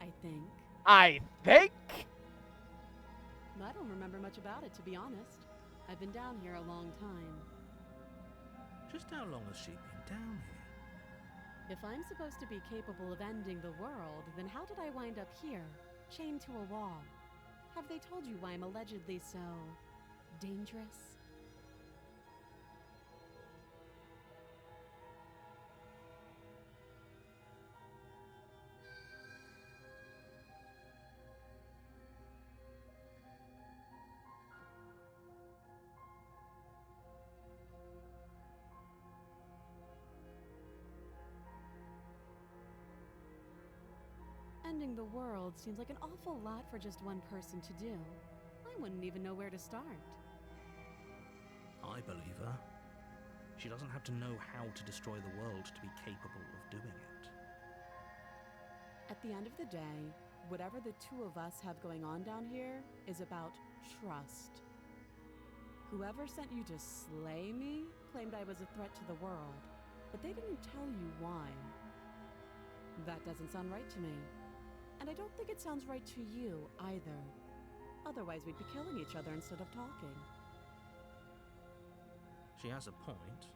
I think. I think. I don't remember much about it, to be honest. I've been down here a long time. Just how long has she been down here? If I'm supposed to be capable of ending the world, then how did I wind up here, chained to a wall? Have they told you why I'm allegedly so dangerous? Ending the world seems like an awful lot for just one person to do. I wouldn't even know where to start. I believe her. She doesn't have to know how to destroy the world to be capable of doing it. At the end of the day, whatever the two of us have going on down here is about trust. Whoever sent you to slay me claimed I was a threat to the world, but they didn't tell you why. That doesn't sound right to me. And I don't think it sounds right to you either. Otherwise, we'd be killing each other instead of talking. She has a point.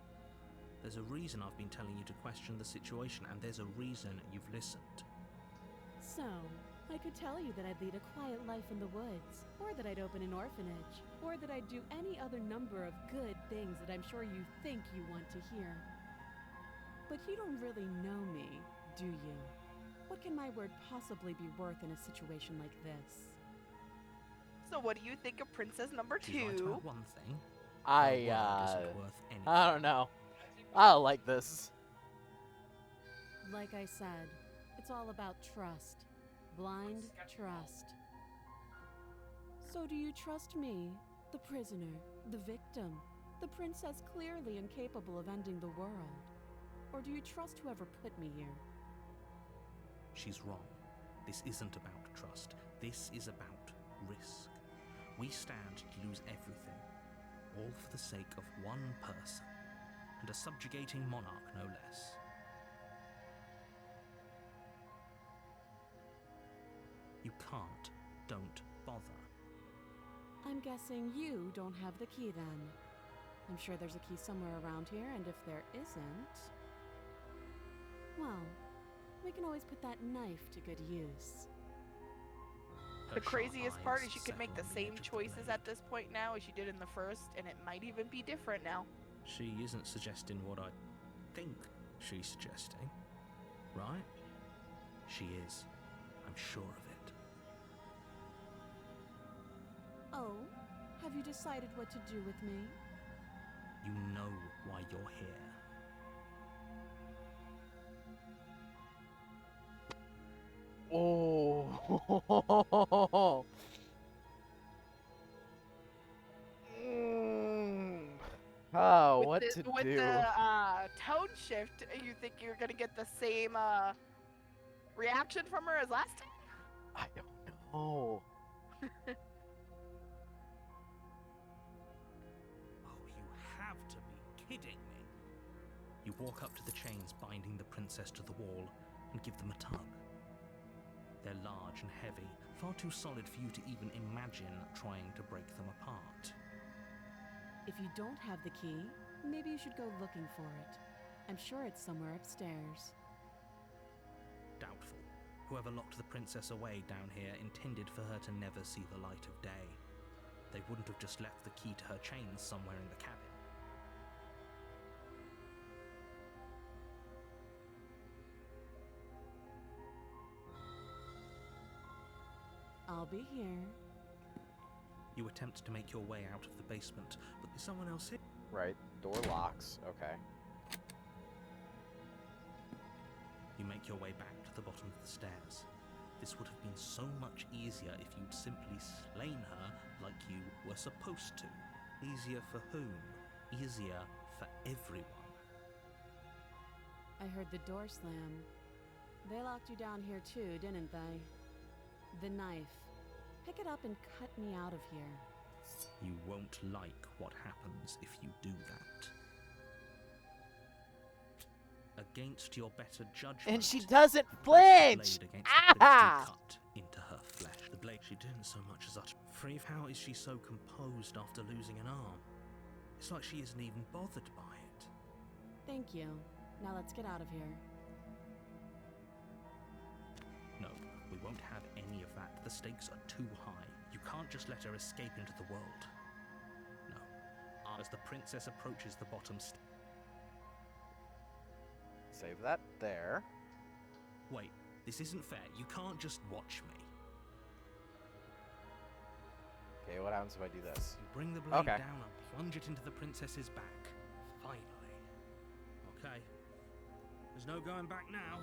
There's a reason I've been telling you to question the situation, and there's a reason you've listened. So, I could tell you that I'd lead a quiet life in the woods, or that I'd open an orphanage, or that I'd do any other number of good things that I'm sure you think you want to hear. But you don't really know me, do you? What can my word possibly be worth in a situation like this? So what do you think of princess number She's right 2? about one thing. I, Her word isn't worth anything. I don't know. I don't like this. Like I said, it's all about trust. Blind trust. So do you trust me, the prisoner, the victim, the princess clearly incapable of ending the world? Or do you trust whoever put me here? She's wrong. This isn't about trust. This is about risk. We stand to lose everything, all for the sake of one person, and a subjugating monarch no less. You can't. Don't bother. I'm guessing you don't have the key then. I'm sure there's a key somewhere around here, and if there isn't... well, we can always put that knife to good use. The Her sharp craziest part eyes is you could make settle the on same edge of the choices blade. at this point now as you did in the first, and it might even be different now. She isn't suggesting what I think she's suggesting, right? She is. I'm sure of it. Oh, have you decided what to do with me? You know why you're here. Oh. Mm. Oh, what to with do? the tone shift, you think you're gonna get the same reaction from her as last time? I don't know. Oh, you have to be kidding me. You walk up to the chains binding the princess to the wall and give them a tug. They're large and heavy, far too solid for you to even imagine trying to break them apart. If you don't have the key, maybe you should go looking for it. I'm sure it's somewhere upstairs. Doubtful. Whoever locked the princess away down here intended for her to never see the light of day. They wouldn't have just left the key to her chains somewhere in the cabin. I'll be here. You attempt to make your way out of the basement, but there's someone else here. Right, door locks. Okay. You make your way back to the bottom of the stairs. This would have been so much easier if you'd simply slain her like you were supposed to. Easier for whom? Easier for everyone. I heard the door slam. They locked you down here too, didn't they? The knife. Pick it up and cut me out of here. You won't like what happens if you do that. Against your better judgment. And she doesn't press the flinch. blade against the princely Ah! cut into her flesh. The blade she didn't so much as utter. Freve, how is she so composed after losing an arm? It's like she isn't even bothered by it. Thank you. Now let's get out of here. No, we won't have any of that. The stakes are too high. You can't just let her escape into the world. No. As the princess approaches the bottom step. Save that there. Wait, this isn't fair. You can't just watch me. Okay, what happens if I do this? You bring the blade Okay. down and plunge it into the princess's back. Finally. Okay. There's no going back now.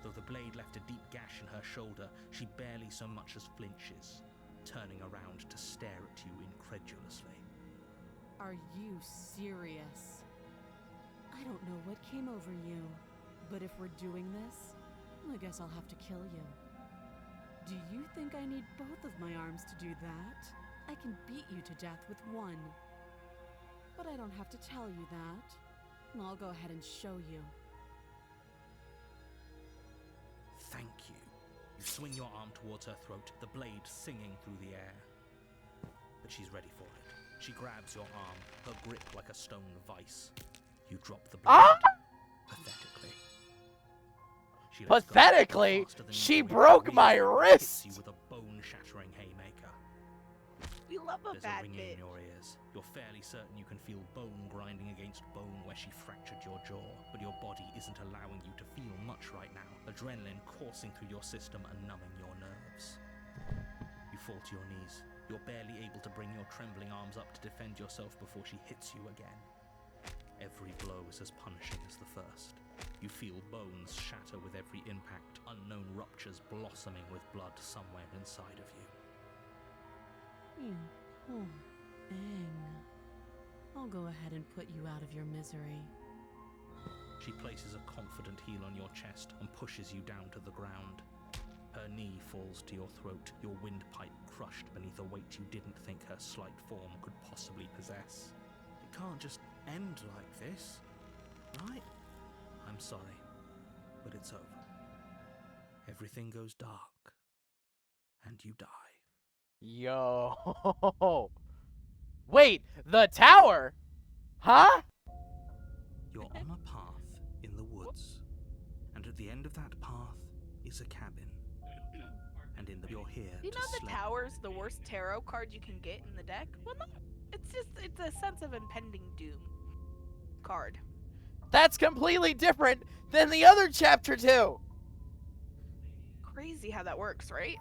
Though the blade left a deep gash in her shoulder, she barely so much as flinches, turning around to stare at you incredulously. Are you serious? I don't know what came over you, but if we're doing this, I guess I'll have to kill you. Do you think I need both of my arms to do that? I can beat you to death with one. But I don't have to tell you that. I'll go ahead and show you. Thank you. You swing your arm towards her throat, the blade singing through the air. But she's ready for it. She grabs your arm, her grip like a stone vice. You drop the blade. Ah! Pathetically. She lets go Pathetically? faster than you She can broke my reach and wrist! hits you with a bone-shattering haymaker. We love a There's bad ringing bit. in your ears. You're fairly certain you can feel bone grinding against bone where she fractured your jaw, but your body isn't allowing you to feel much right now. Adrenaline coursing through your system and numbing your nerves. You fall to your knees. You're barely able to bring your trembling arms up to defend yourself before she hits you again. Every blow is as punishing as the first. You feel bones shatter with every impact, unknown ruptures blossoming with blood somewhere inside of you. You poor thing. I'll go ahead and put you out of your misery. She places a confident heel on your chest and pushes you down to the ground. Her knee falls to your throat, your windpipe crushed beneath a weight you didn't think her slight form could possibly possess. It can't just end like this, right? I'm sorry, but it's over. Everything goes dark, and you die. Yo. Wait, the tower? Huh? You're on a path in the woods, and at the end of that path is a cabin. And you're here Do you to know the slay. tower's the worst tarot card you can get in the deck? Well, no. It's a sense of impending doom card. That's completely different than the other chapter 2. Crazy how that works, right?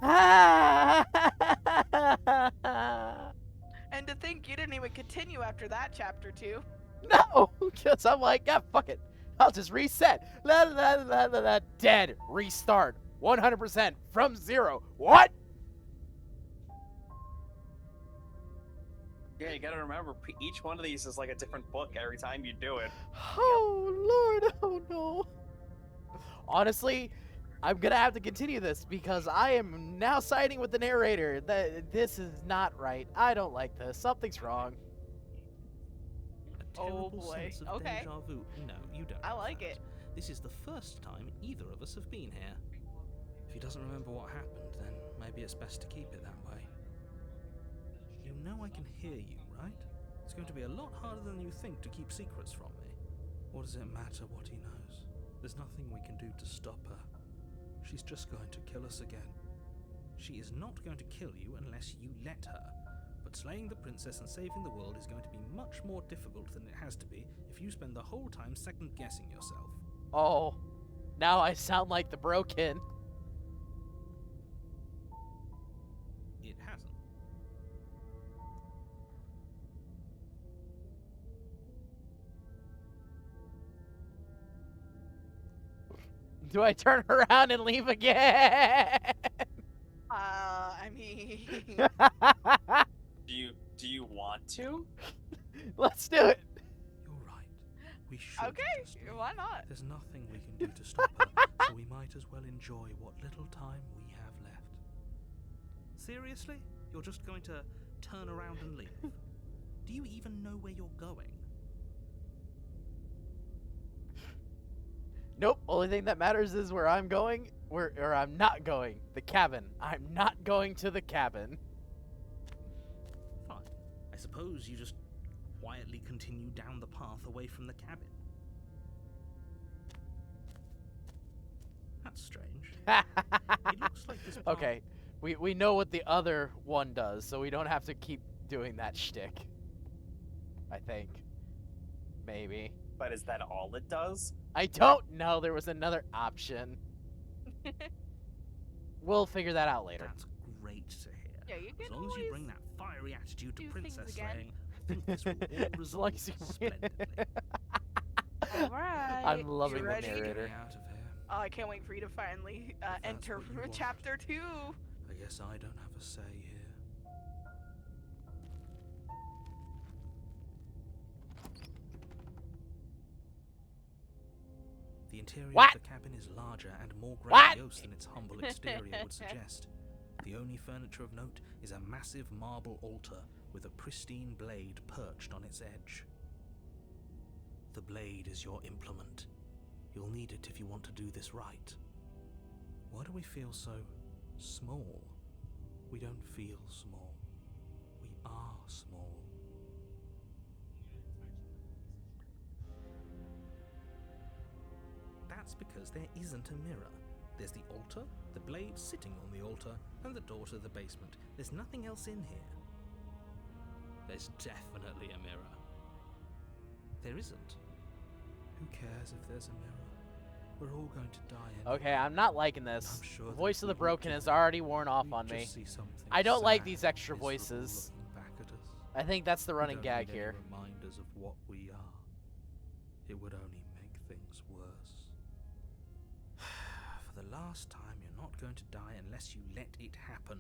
And to think you didn't even continue after that chapter 2. No, because I'm like, yeah, fuck it. I'll just reset. La la la la la. Dead. Restart. 100% from 0. What? Yeah, you gotta remember, each one of these is like a different book every time you do it. Oh, Lord. Oh, no. Honestly, I'm going to have to continue this because I am now siding with the narrator. This is not right. I don't like this. Something's wrong. A Oh, terrible boy. sense of Okay. deja vu. No, you don't. I have like that. it. This is the first time either of us have been here. If he doesn't remember what happened, then maybe it's best to keep it that way. You know I can hear you, right? It's going to be a lot harder than you think to keep secrets from me. What does it matter what he knows? There's nothing we can do to stop her. She's just going to kill us again. She is not going to kill you unless you let her. But slaying the princess and saving the world is going to be much more difficult than it has to be if you spend the whole time second-guessing yourself. Oh, now I sound like the broken. It hasn't. Do I turn around and leave again? I mean, Do you want to? Let's do it. You're right. We should okay, just leave. why not? There's nothing we can do to stop her, so we might as well enjoy what little time we have left. Seriously? You're just going to turn around and leave? Do you even know where you're going? Nope. Only thing that matters is where I'm going, or I'm not going. The cabin. I'm not going to the cabin. Fine. I suppose you just quietly continue down the path away from the cabin. That's strange. It looks like this path... Okay. We know what the other one does, so we don't have to keep doing that shtick. I think. Maybe. But is that all it does? I don't know. There was another option. We'll figure that out later. That's great to hear. Yeah, you As can long as you always bring that fiery attitude to do things princess again. slaying, I think this will all As resolve long as you- splendidly. Alright. I'm loving you the ready? narrator. Get me out of here. Oh, I can't wait for you to finally If that's enter what you want. chapter 2. I guess I don't have a say here. The interior What? of the cabin is larger and more What? grandiose than its humble exterior would suggest. The only furniture of note is a massive marble altar with a pristine blade perched on its edge. The blade is your implement. You'll need it if you want to do this right. Why do we feel so small? We don't feel small. We are small. That's because there isn't a mirror. There's the altar, the blade sitting on the altar, and the door to the basement. There's nothing else in here. There's definitely a mirror. There isn't. Who cares if there's a mirror? We're all going to die anyway. Okay, I'm not liking this. I'm sure The that voice of the if we broken look has at it, already worn off we'd on just me. see something I don't like sad these and extra miserable voices. looking back at us. I think that's the We running don't gag need any here. reminders of what we are. It would only make things worse. For the last time, you're not going to die unless you let it happen.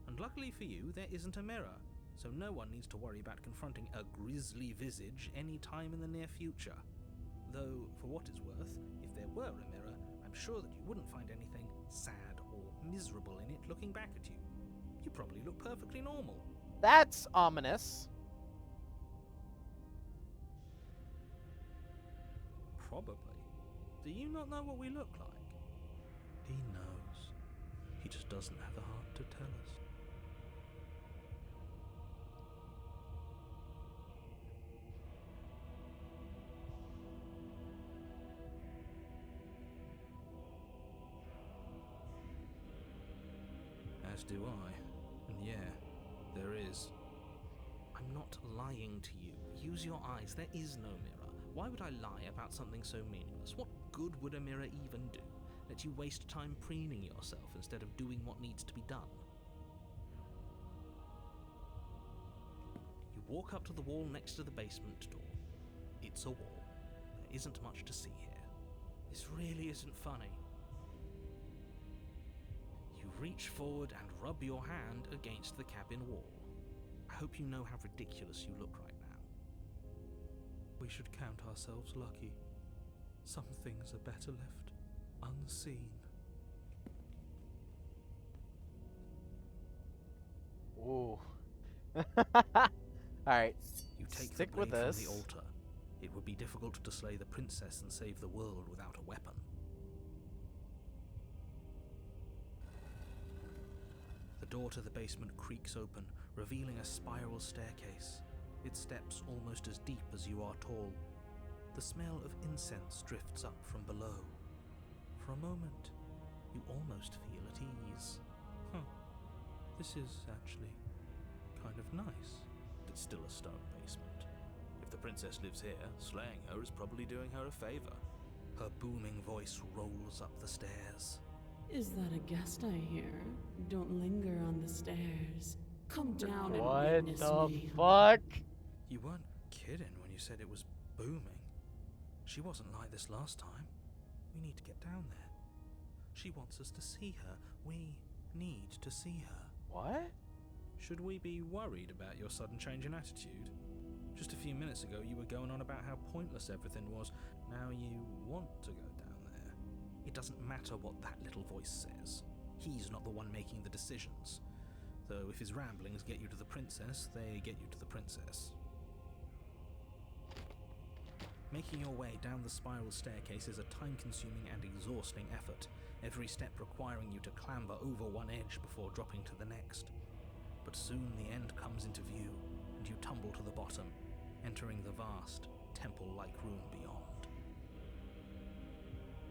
And luckily for you, there isn't a mirror, so no one needs to worry about confronting a grisly visage any time in the near future. Though, for what it's worth, if there were a mirror, I'm sure that you wouldn't find anything sad or miserable in it looking back at you. You probably look perfectly normal. That's ominous. Probably. Do you not know what we look like? He knows. He just doesn't have the heart to tell us. As do I. And yeah, there is. I'm not lying to you. Use your eyes. There is no mirror. Why would I lie about something so meaningless? What good would a mirror even do? Let you waste time preening yourself instead of doing what needs to be done. You walk up to the wall next to the basement door. It's a wall. There isn't much to see here. This really isn't funny. You reach forward and rub your hand against the cabin wall. I hope you know how ridiculous you look right now. We should count ourselves lucky. Some things are better left unseen. Ooh. Alright. You take Stick the with blade this. from the altar. It would be difficult to slay the princess and save the world without a weapon. The door to the basement creaks open, revealing a spiral staircase. Its steps almost as deep as you are tall. The smell of incense drifts up from below. For a moment, you almost feel at ease. This is actually kind of nice. It's still a stone basement. If the princess lives here, slaying her is probably doing her a favor. Her booming voice rolls up the stairs. Is that a guest I hear? Don't linger on the stairs. Come down and What witness the me. fuck? You weren't kidding when you said it was booming. She wasn't like this last time. We need to get down there. She wants us to see her. We need to see her. What? Should we be worried about your sudden change in attitude? Just a few minutes ago you were going on about how pointless everything was. Now you want to go down there. It doesn't matter what that little voice says. He's not the one making the decisions. Though if his ramblings get you to the princess, they get you to the princess. Making your way down the spiral staircase is a time-consuming and exhausting effort, every step requiring you to clamber over one edge before dropping to the next. But soon the end comes into view, and you tumble to the bottom, entering the vast, temple-like room beyond.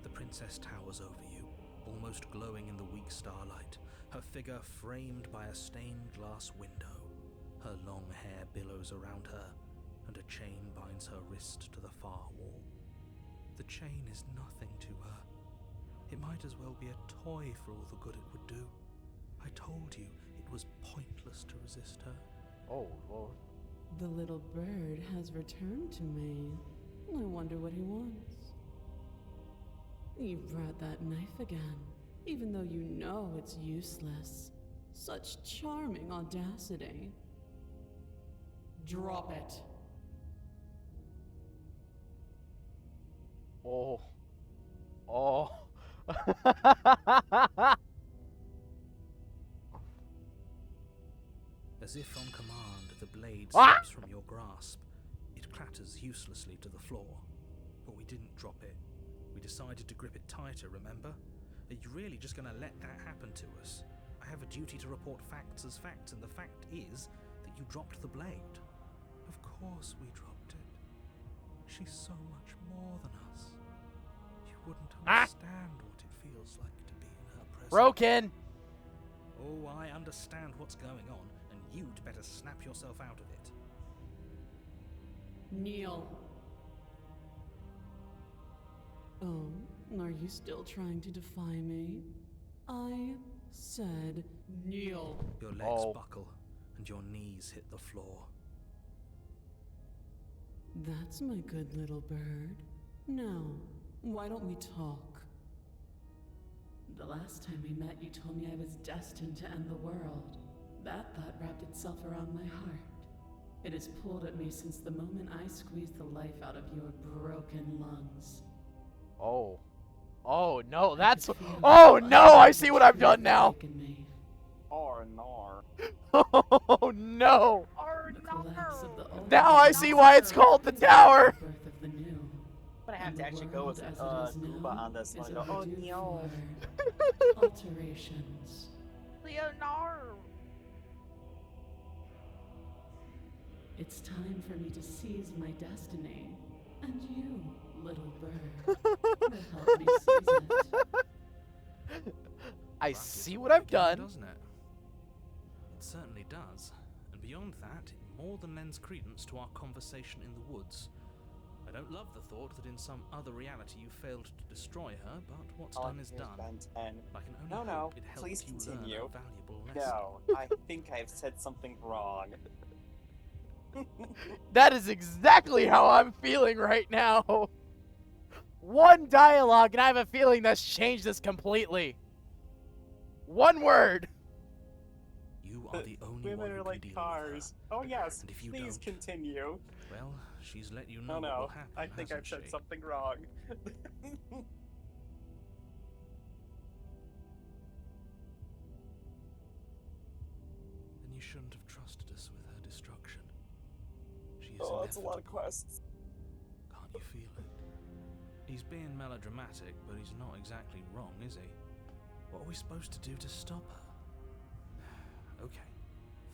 The princess towers over you, almost glowing in the weak starlight, her figure framed by a stained glass window. Her long hair billows around her, and a chain binds her wrist to the far wall. The chain is nothing to her. It might as well be a toy for all the good it would do. I told you it was pointless to resist her. Oh, Lord. The little bird has returned to me. I wonder what he wants. You brought that knife again, even though you know it's useless. Such charming audacity. Drop it. Oh. Oh. As if on command, the blade Ah! slips from your grasp. It clatters uselessly to the floor. But we didn't drop it. We decided to grip it tighter, remember? Are you really just going to let that happen to us? I have a duty to report facts as facts, and the fact is that you dropped the blade. Of course we dropped it. She's so much more than us. You wouldn't Ah! understand what it feels like to be in her presence. Broken. Oh, I understand what's going on, and you'd better snap yourself out of it. Kneel. Oh, are you still trying to defy me? I said kneel. Your legs Oh. buckle, and your knees hit the floor. That's my good little bird. Now, why don't we talk? The last time we met, you told me I was destined to end the world. That thought wrapped itself around my heart. It has pulled at me since the moment I squeezed the life out of your broken lungs. Oh. Oh no, I that's. could feel Oh the no, I fire see what I've done truth now. awaken me. Or nar. Oh no. Or The collapse of the old Now I and see the why it's new. called the tower. The birth of the new. I'm gonna have And to the actually go world with as it is Gooba now on this is one. Go, oh overdue no. for alterations. Leonardo. It's time for me to seize my destiny. And you, little bird, will help me seize it. I Right, see it's what I've beginning, done. Doesn't it? It certainly does. And beyond that, it more than lends credence to our conversation in the woods. I don't love the thought that in some other reality you failed to destroy her, but what's All I done can is do done. Ben 10. I can only No, no, hope it helped please you continue. learn a valuable lesson. No, I think I've said something wrong. That is exactly how I'm feeling right now. One dialogue, and I have a feeling that's changed this completely. One word. You are the only one Women who are can like deal cars. with Oh yes, And if you please don't- continue. her. Well, she's let you know No, what no, will happen, I think I've hasn't said she? something wrong. Then you shouldn't have trusted us with her destruction. She is Oh, that's a lot of inevitable. quests. Can't you feel it? He's being melodramatic, but he's not exactly wrong, is he? What are we supposed to do to stop her? Okay,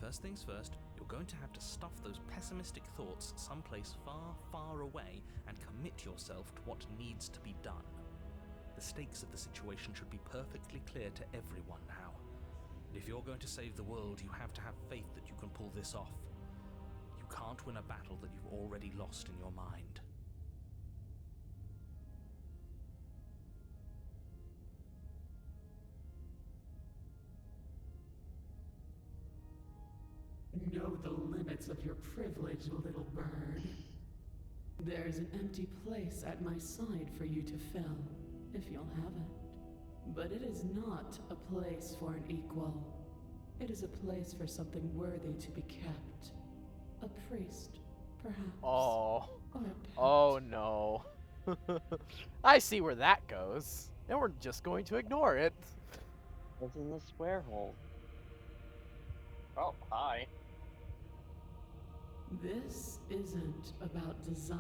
first things first, you're going to have to stuff those pessimistic thoughts someplace far, far away and commit yourself to what needs to be done. The stakes of the situation should be perfectly clear to everyone now. And if you're going to save the world, you have to have faith that you can pull this off. You can't win a battle that you've already lost in your mind. Know the limits of your privilege, little bird. There's an empty place at my side for you to fill, if you'll have it. But it is not a place for an equal. It is a place for something worthy to be kept. A priest, perhaps. Oh. Or a pet. Oh no. I see where that goes. And we're just going to ignore it. What's in the square hole? Oh, hi. This isn't about desire.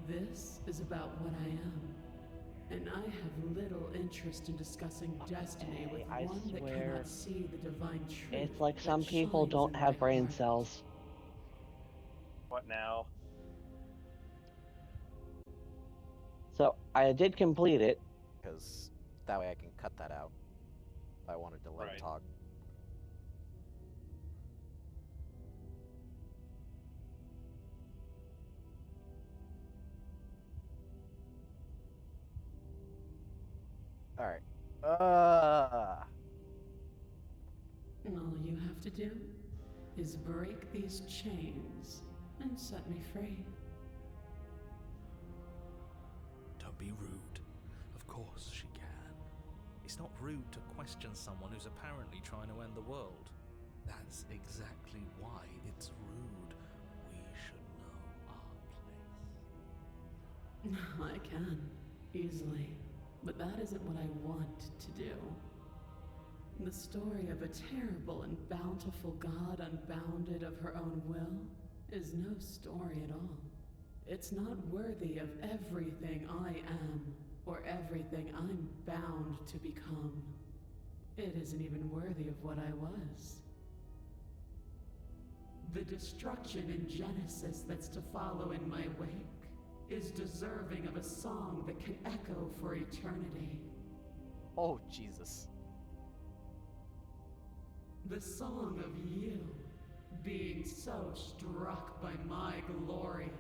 This is about what I am. And I have little interest in discussing destiny with I one that swear. cannot see the divine truth. It's like that some people shines don't in have my brain heart. cells. What now? So I did complete it. Because that way I can cut that out. If I wanted to let him Right. talk. Alright. And all you have to do is break these chains and set me free. Don't be rude. Of course she can. It's not rude to question someone who's apparently trying to end the world. That's exactly why it's rude. We should know our place. I can, easily. But that isn't what I want to do. The story of a terrible and bountiful god unbounded of her own will is no story at all. It's not worthy of everything I am, or everything I'm bound to become. It isn't even worthy of what I was. The destruction in Genesis that's to follow in my wake is deserving of a song that can echo for eternity. Oh, Jesus. The song of you, being so struck by my glory,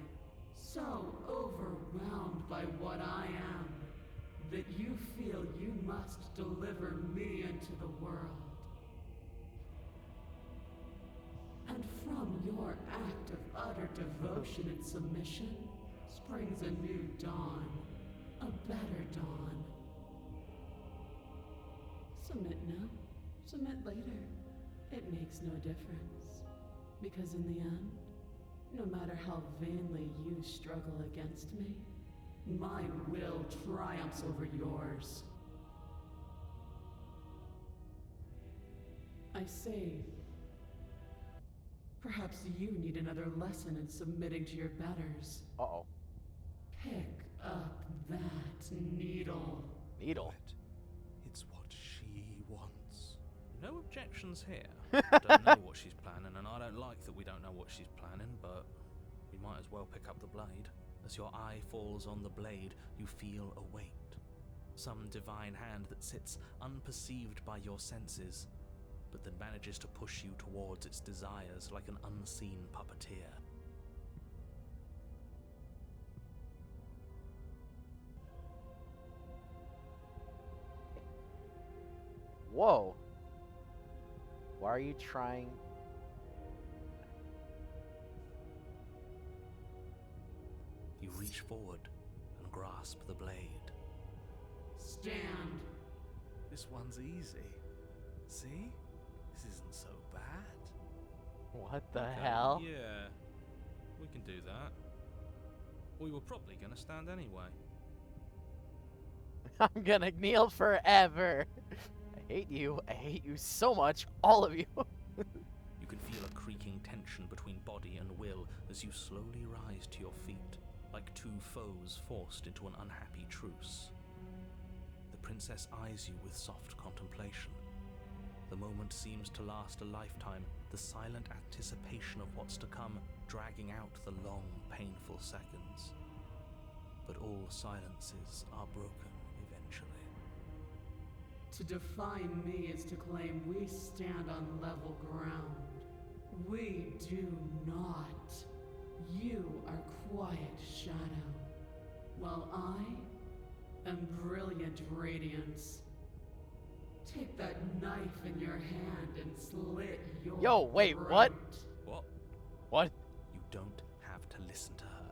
so overwhelmed by what I am, that you feel you must deliver me into the world. And from your act of utter devotion and submission springs a new dawn, a better dawn. Submit now, submit later. It makes no difference, because in the end, no matter how vainly you struggle against me, my will triumphs over yours. I say, perhaps you need another lesson in submitting to your betters. Uh-oh. Pick up that needle. Needle. It's what she wants. No objections here. Don't know what she's planning, and I don't like that we don't know what she's planning, but we might as well pick up the blade. As your eye falls on the blade, you feel a weight. Some divine hand that sits unperceived by your senses, but that manages to push you towards its desires like an unseen puppeteer. Whoa. Why are you trying? You reach forward and grasp the blade. Stand. This one's easy. See? This isn't so bad. What the Okay, hell? Yeah, we can do that. We were probably going to stand anyway. I'm gonna kneel forever. I hate you. I hate you so much. All of you. You can feel a creaking tension between body and will as you slowly rise to your feet, like two foes forced into an unhappy truce. The princess eyes you with soft contemplation. The moment seems to last a lifetime, the silent anticipation of what's to come dragging out the long, painful seconds. But all silences are broken eventually. To define me is to claim we stand on level ground. We do not. You are quiet shadow, while I am brilliant radiance. Take that knife in your hand and slit your Yo, wait, what? What? What? You don't have to listen to her.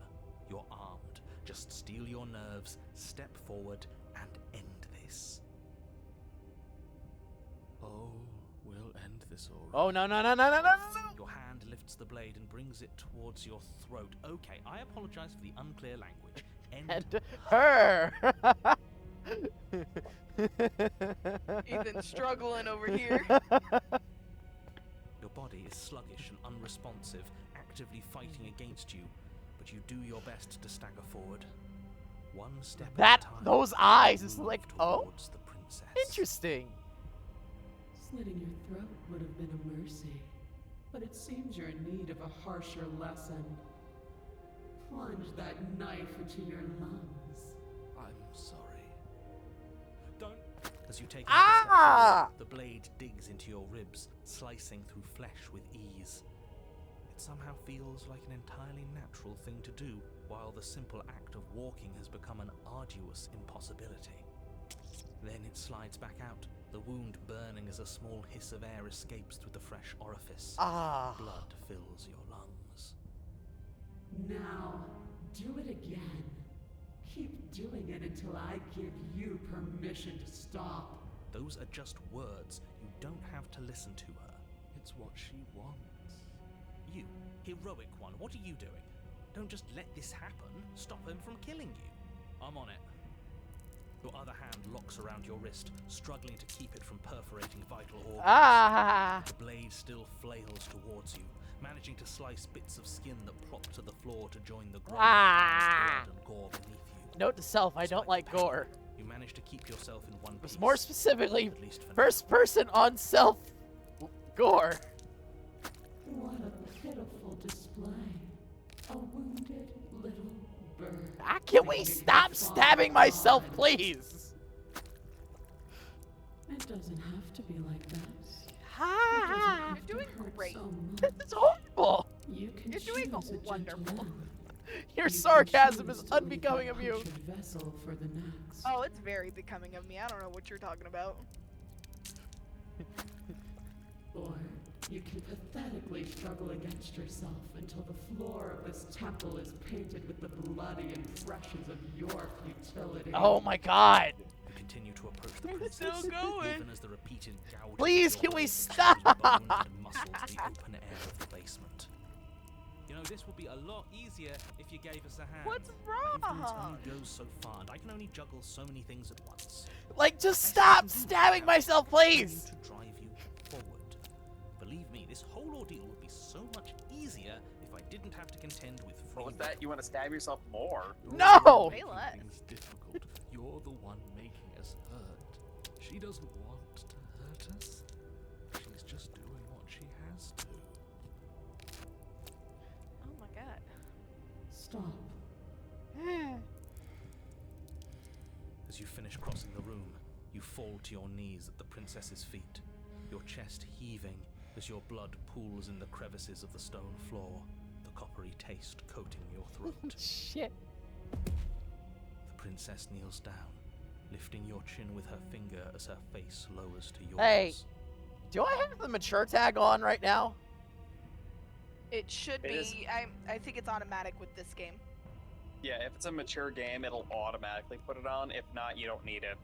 You're armed. Just steel your nerves, step forward, and end this. Oh, we'll end this all right. Oh, no, no, no, no, no, no, no. Your hand lifts the blade and brings it towards your throat. Okay, I apologize for the unclear language. And her. Ethan's struggling over here. Your body is sluggish and unresponsive, actively fighting against you, but you do your best to stagger forward. One step That, at a time. those eyes, you it's move like, oh, towards the princess. interesting. Slitting your throat would have been a mercy, but it seems you're in need of a harsher lesson. Plunge that knife into your lungs. I'm sorry. Don't. As you take Ah! another step forward, the blade digs into your ribs, slicing through flesh with ease. It somehow feels like an entirely natural thing to do, while the simple act of walking has become an arduous impossibility. Then it slides back out, the wound burning as a small hiss of air escapes through the fresh orifice. Ah. Blood fills your lungs. Now, do it again. Keep doing it until I give you permission to stop. Those are just words. You don't have to listen to her. It's what she wants. You, heroic one, what are you doing? Don't just let this happen. Stop him from killing you. I'm on it. Your other hand locks around your wrist, struggling to keep it from perforating vital organs. Ah! The blade still flails towards you, managing to slice bits of skin that plop to the floor to join the grey Ah! blood and gore beneath you. Note to self, I don't like gore. You manage to keep yourself in one piece. More specifically, at least for first person on self gore. What a pitiful display. A wounded little bird. Ah, can we stop stabbing myself, please? It doesn't have to be like this. Ah, You're doing great. this is horrible. You can You're doing choose a wonderful. gentle end. Your You can sarcasm choose is to leave unbecoming a of you. punctured vessel for the next. Oh, it's very becoming of me. I don't know what you're talking about. Or you can pathetically struggle against yourself until the floor of this temple is painted with the bloody impressions of your futility. Oh my god. You continue to approach the It's princess, still going. even as the repeated gouges Please, of your can we blade stop? expose bone and muscle to the open air of the basement. You know, this would be a lot easier if you gave us a hand. What's Influence wrong? only goes so far, and I can only juggle so many things at once. Like, just stop stabbing myself, please. To drive you forward. Believe me, this whole ordeal would be so much easier if I didn't have to contend with free What was that? You want to stab yourself more? No! Way less. Things difficult. You're the one making us hurt. She doesn't want to hurt us. She's just doing what she has to. Oh my god. Stop. As you finish crossing the room, you fall to your knees at the princess's feet, your chest heaving as your blood pools in the crevices of the stone floor, the coppery taste coating your throat. Shit. The princess kneels down, lifting your chin with her finger as her face lowers to yours. Hey. Do I have the mature tag on right now? It should It is. be. I think it's automatic with this game. Yeah, if it's a mature game, it'll automatically put it on. If not, you don't need it.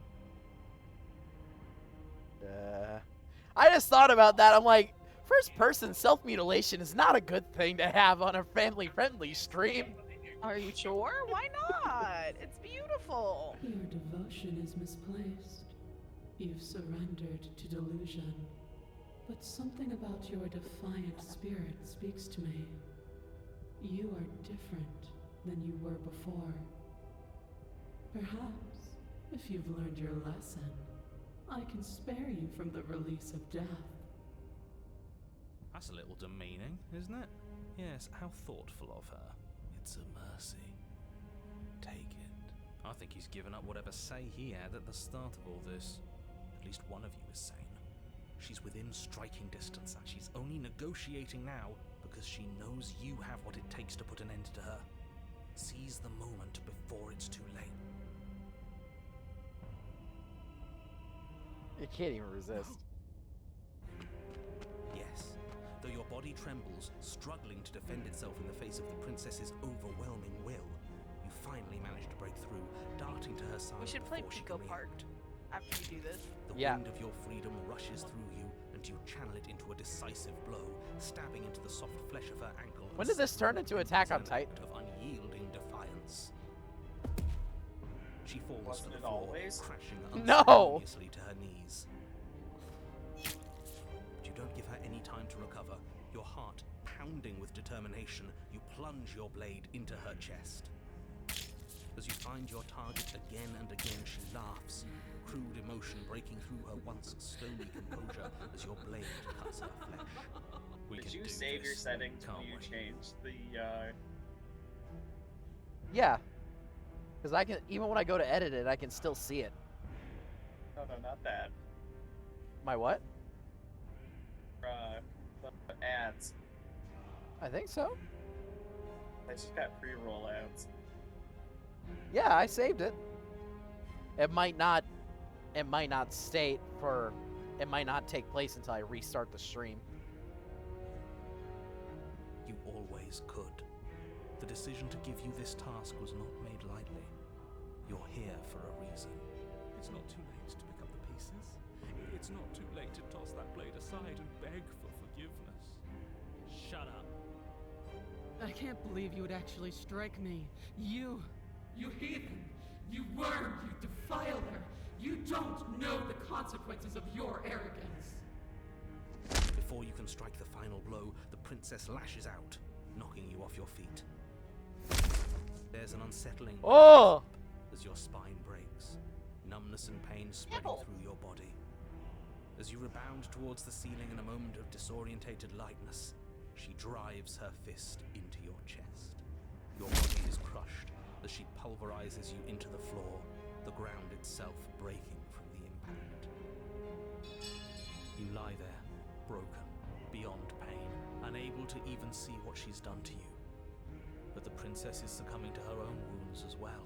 I just thought about that. I'm like, first person self-mutilation is not a good thing to have on a family-friendly stream. Are you sure? Why not? It's beautiful. Your devotion is misplaced. You've surrendered to delusion. But something about your defiant spirit speaks to me. You are different than you were before. Perhaps, if you've learned your lesson, I can spare you from the release of death. That's a little demeaning, isn't it? Yes, how thoughtful of her. It's a mercy. Take it. I think he's given up whatever say he had at the start of all this. At least one of you is sane. She's within striking distance, and she's only negotiating now because she knows you have what it takes to put an end to her. Seize the moment before it's too late. You can't even resist. Yes. Though your body trembles, struggling to defend itself in the face of the princess's overwhelming will, you finally manage to break through, darting to her side We should play before she Pico can Park react. after you do this. The Yeah. wind of your freedom rushes through you, and you channel it into a decisive blow, stabbing into the soft flesh of her ankle. When did this turn into Attack on Titan? Of unyielding defiance. She falls Wasn't to the it floor, always? crashing No! unceremoniously to her knees. But you don't give her any time to recover. Your heart pounding with determination, you plunge your blade into her chest. As you find your target again and again, she laughs, crude emotion breaking through her once stony composure as your blade cuts her flesh. We Did can you do save your this, settings can't when you we? changed the, Yeah. Because I can, even when I go to edit it, I can still see it. No, not that. My what? The ads. I think so. They just got pre-roll ads. Yeah, I saved it. It might not state for, it might not take place until I restart the stream. You always could. The decision to give you this task was not made lightly. You're here for a reason. It's not too late to pick up the pieces. It's not too late to toss that blade aside and beg for forgiveness. Shut up. I can't believe you would actually strike me. You You heathen! You worm! You defiler! consequences of your arrogance. Before you can strike the final blow, the princess lashes out, knocking you off your feet. There's an unsettling Oh! as your spine breaks, numbness and pain spreading through your body. As you rebound towards the ceiling in a moment of disorientated lightness, she drives her fist into your chest. Your body is crushed as she pulverizes you into the floor, the ground itself breaking from the impact. You lie there, broken, beyond pain, unable to even see what she's done to you. But the princess is succumbing to her own wounds as well.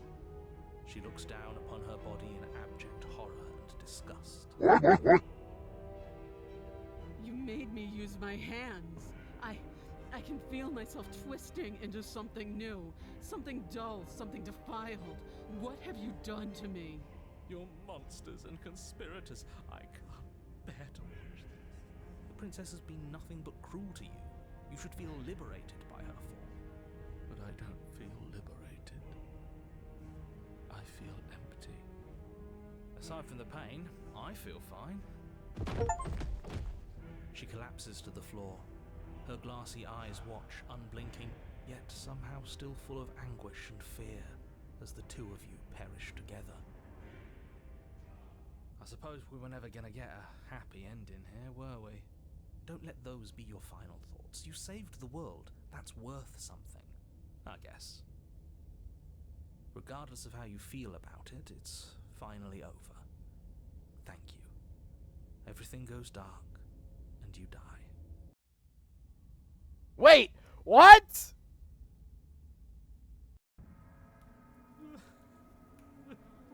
She looks down upon her body in abject horror and disgust. You made me use my hands. I can feel myself twisting into something new, something dull, something defiled. What have you done to me? You're monsters and conspirators. I can't bear to watch this. The princess has been nothing but cruel to you. You should feel liberated by her fall. But I don't feel liberated. I feel empty. Aside from the pain, I feel fine. She collapses to the floor. Her glassy eyes watch, unblinking, yet somehow still full of anguish and fear, as the two of you perish together. I suppose we were never gonna get a happy ending here, were we? Don't let those be your final thoughts. You saved the world. That's worth something, I guess. Regardless of how you feel about it, it's finally over. Thank you. Everything goes dark, and you die. Wait, what?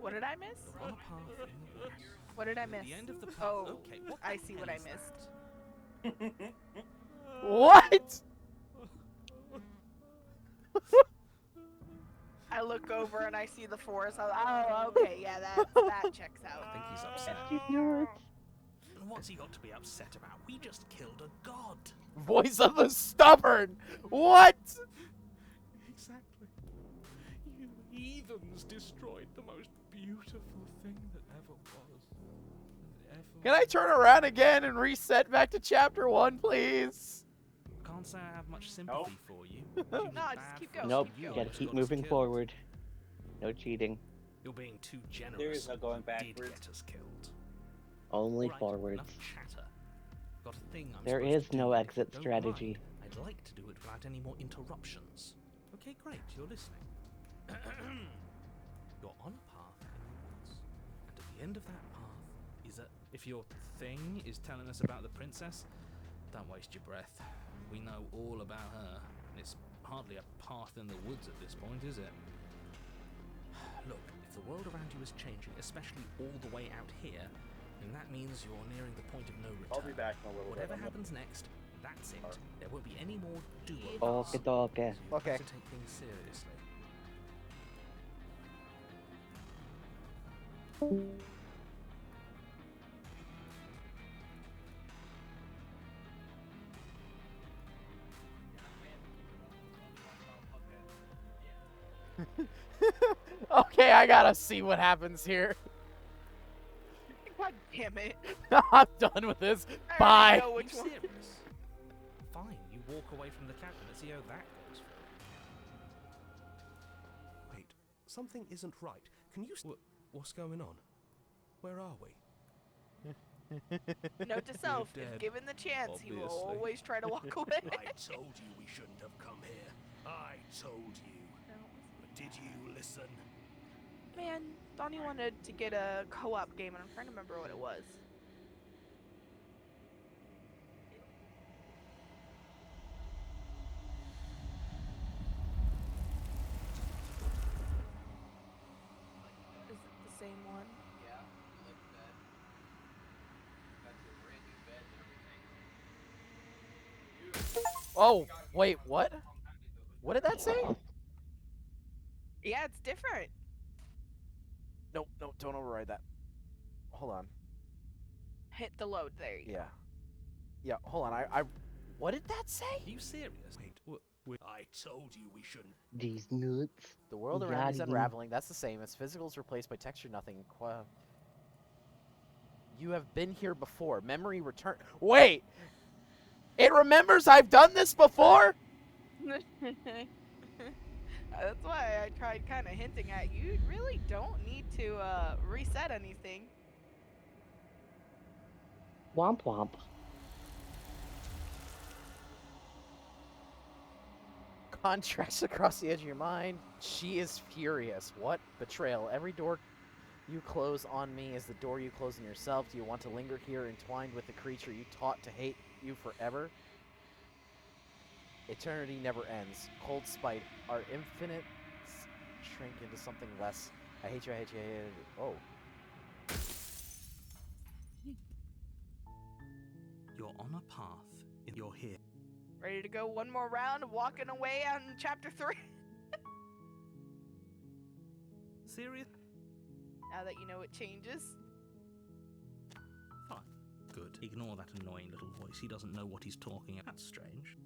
What did I miss? You're on a path in the woods. What did I miss? At the end of the path. Oh, Okay, what I the see hell what I is that? missed. What? I look over and I see the forest. Oh, okay, yeah, that checks out. I think he's upset. Nerds. What's he got to be upset about? We just killed a god. Voice of the stubborn. What? Exactly. You heathens destroyed the most beautiful thing that ever was. And ever Can I turn around again and reset back to chapter 1, please? Can't say I have much sympathy for you. She was No, just bad keep for going. Nope, you. you You gotta just keep got us moving killed. forward. No cheating. You're being too generous. There is no going Did backwards. get us killed. Only Right, forwards. enough chatter. Got a thing I'm There supposed is to no do, and if you exit don't strategy. mind, I'd like to do it without any more interruptions. Okay, great, you're listening. You're on a path in the woods, and at the end of that path is a... If your thing is telling us about the princess, don't waste your breath. We know all about her, and it's hardly a path in the woods at this point, is it? Look, if the world around you is changing, especially all the way out here, then that means you're nearing the point of no return. I'll be back in a little Whatever bit. happens next, that's it. There won't be any more do-overs. Okay, okay. You have Okay. to take things seriously. Okay, I gotta see what happens here. God damn it. I'm done with this. I Bye. already know Are which you one. serious? Fine, you walk away from the cabin and see how that goes. Wait, something isn't right. Can you... What's going on? Where are we? Note to self, if dead, given the chance, he will obviously. always try to walk away. I told you we shouldn't have come here. I told you. But did you listen? Man, Donnie wanted to get a co-op game, and I'm trying to remember what it was. Is it the same one? Oh, wait, what? What did that say? Yeah, it's different. Nope, nope, don't override that. Hold on. Hit the load there. You go. Yeah. Yeah, hold on. What did that say? Are you serious? Wait, I told you we shouldn't. These nuts. The world around is Yachting. unraveling. That's the same. As physicals replaced by texture nothing. You have been here before. Memory return. Wait! It remembers I've done this before? That's why I tried kind of hinting at you really don't need to reset anything. Womp womp. Contrast across the edge of your mind. She is furious. What? Betrayal. Every door you close on me is the door you close on yourself. Do you want to linger here entwined with the creature you taught to hate you forever? Eternity never ends. Cold spite. Our infinite shrink into something less. I hate you, I hate you, I hate you. Oh. You're on a path. You're here. Ready to go one more round, walking away on chapter 3? Serious? Now that you know it changes. Fine. Good. Ignore that annoying little voice. He doesn't know what he's talking about. That's strange.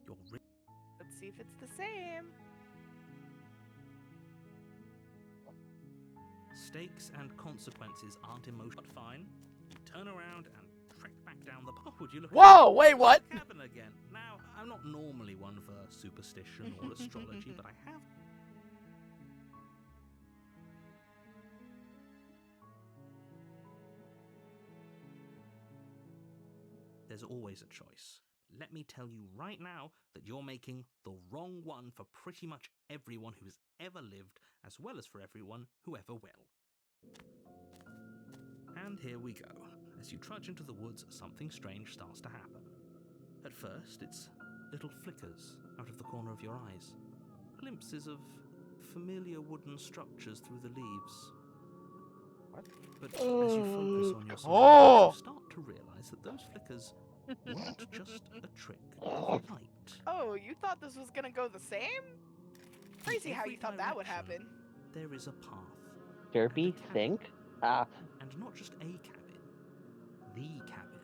You're Let's see if it's the same. Stakes and consequences aren't emotional, but fine. You turn around and trek back down the path. Would you look? Whoa! Wait, what? Cabin again. Now, I'm not normally one for superstition or astrology, but I have. There's always a choice. Let me tell you right now that you're making the wrong one for pretty much everyone who's ever lived, as well as for everyone who ever will. And here we go. As you trudge into the woods, something strange starts to happen. At first, it's little flickers out of the corner of your eyes. Glimpses of familiar wooden structures through the leaves. What? But as you focus on your Oh! surroundings, you start to realize that those flickers weren't just a trick of light. Oh, you thought this was gonna go the same? Crazy how you thought that would happen. There is a path. Derpy, think? Ah. And not just a cabin. The cabin.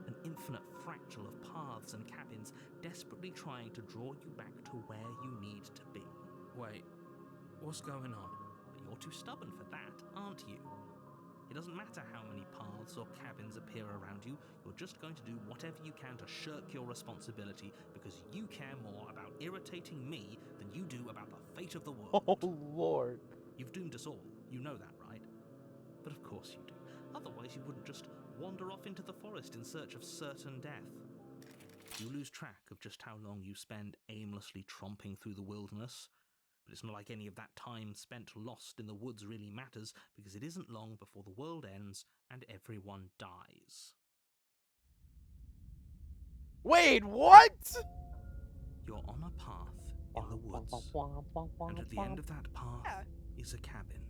An infinite fractal of paths and cabins desperately trying to draw you back to where you need to be. Wait, what's going on? But you're too stubborn for that, aren't you? It doesn't matter how many paths or cabins appear around you, you're just going to do whatever you can to shirk your responsibility because you care more about irritating me than you do about the fate of the world. Oh, Lord. You've doomed us all, you know that, right? But of course you do. Otherwise you wouldn't just wander off into the forest in search of certain death. You lose track of just how long you spend aimlessly tromping through the wilderness. But it's not like any of that time spent lost in the woods really matters, because it isn't long before the world ends and everyone dies. Wait, what? You're on a path in the woods, and at the end of that path is a cabin.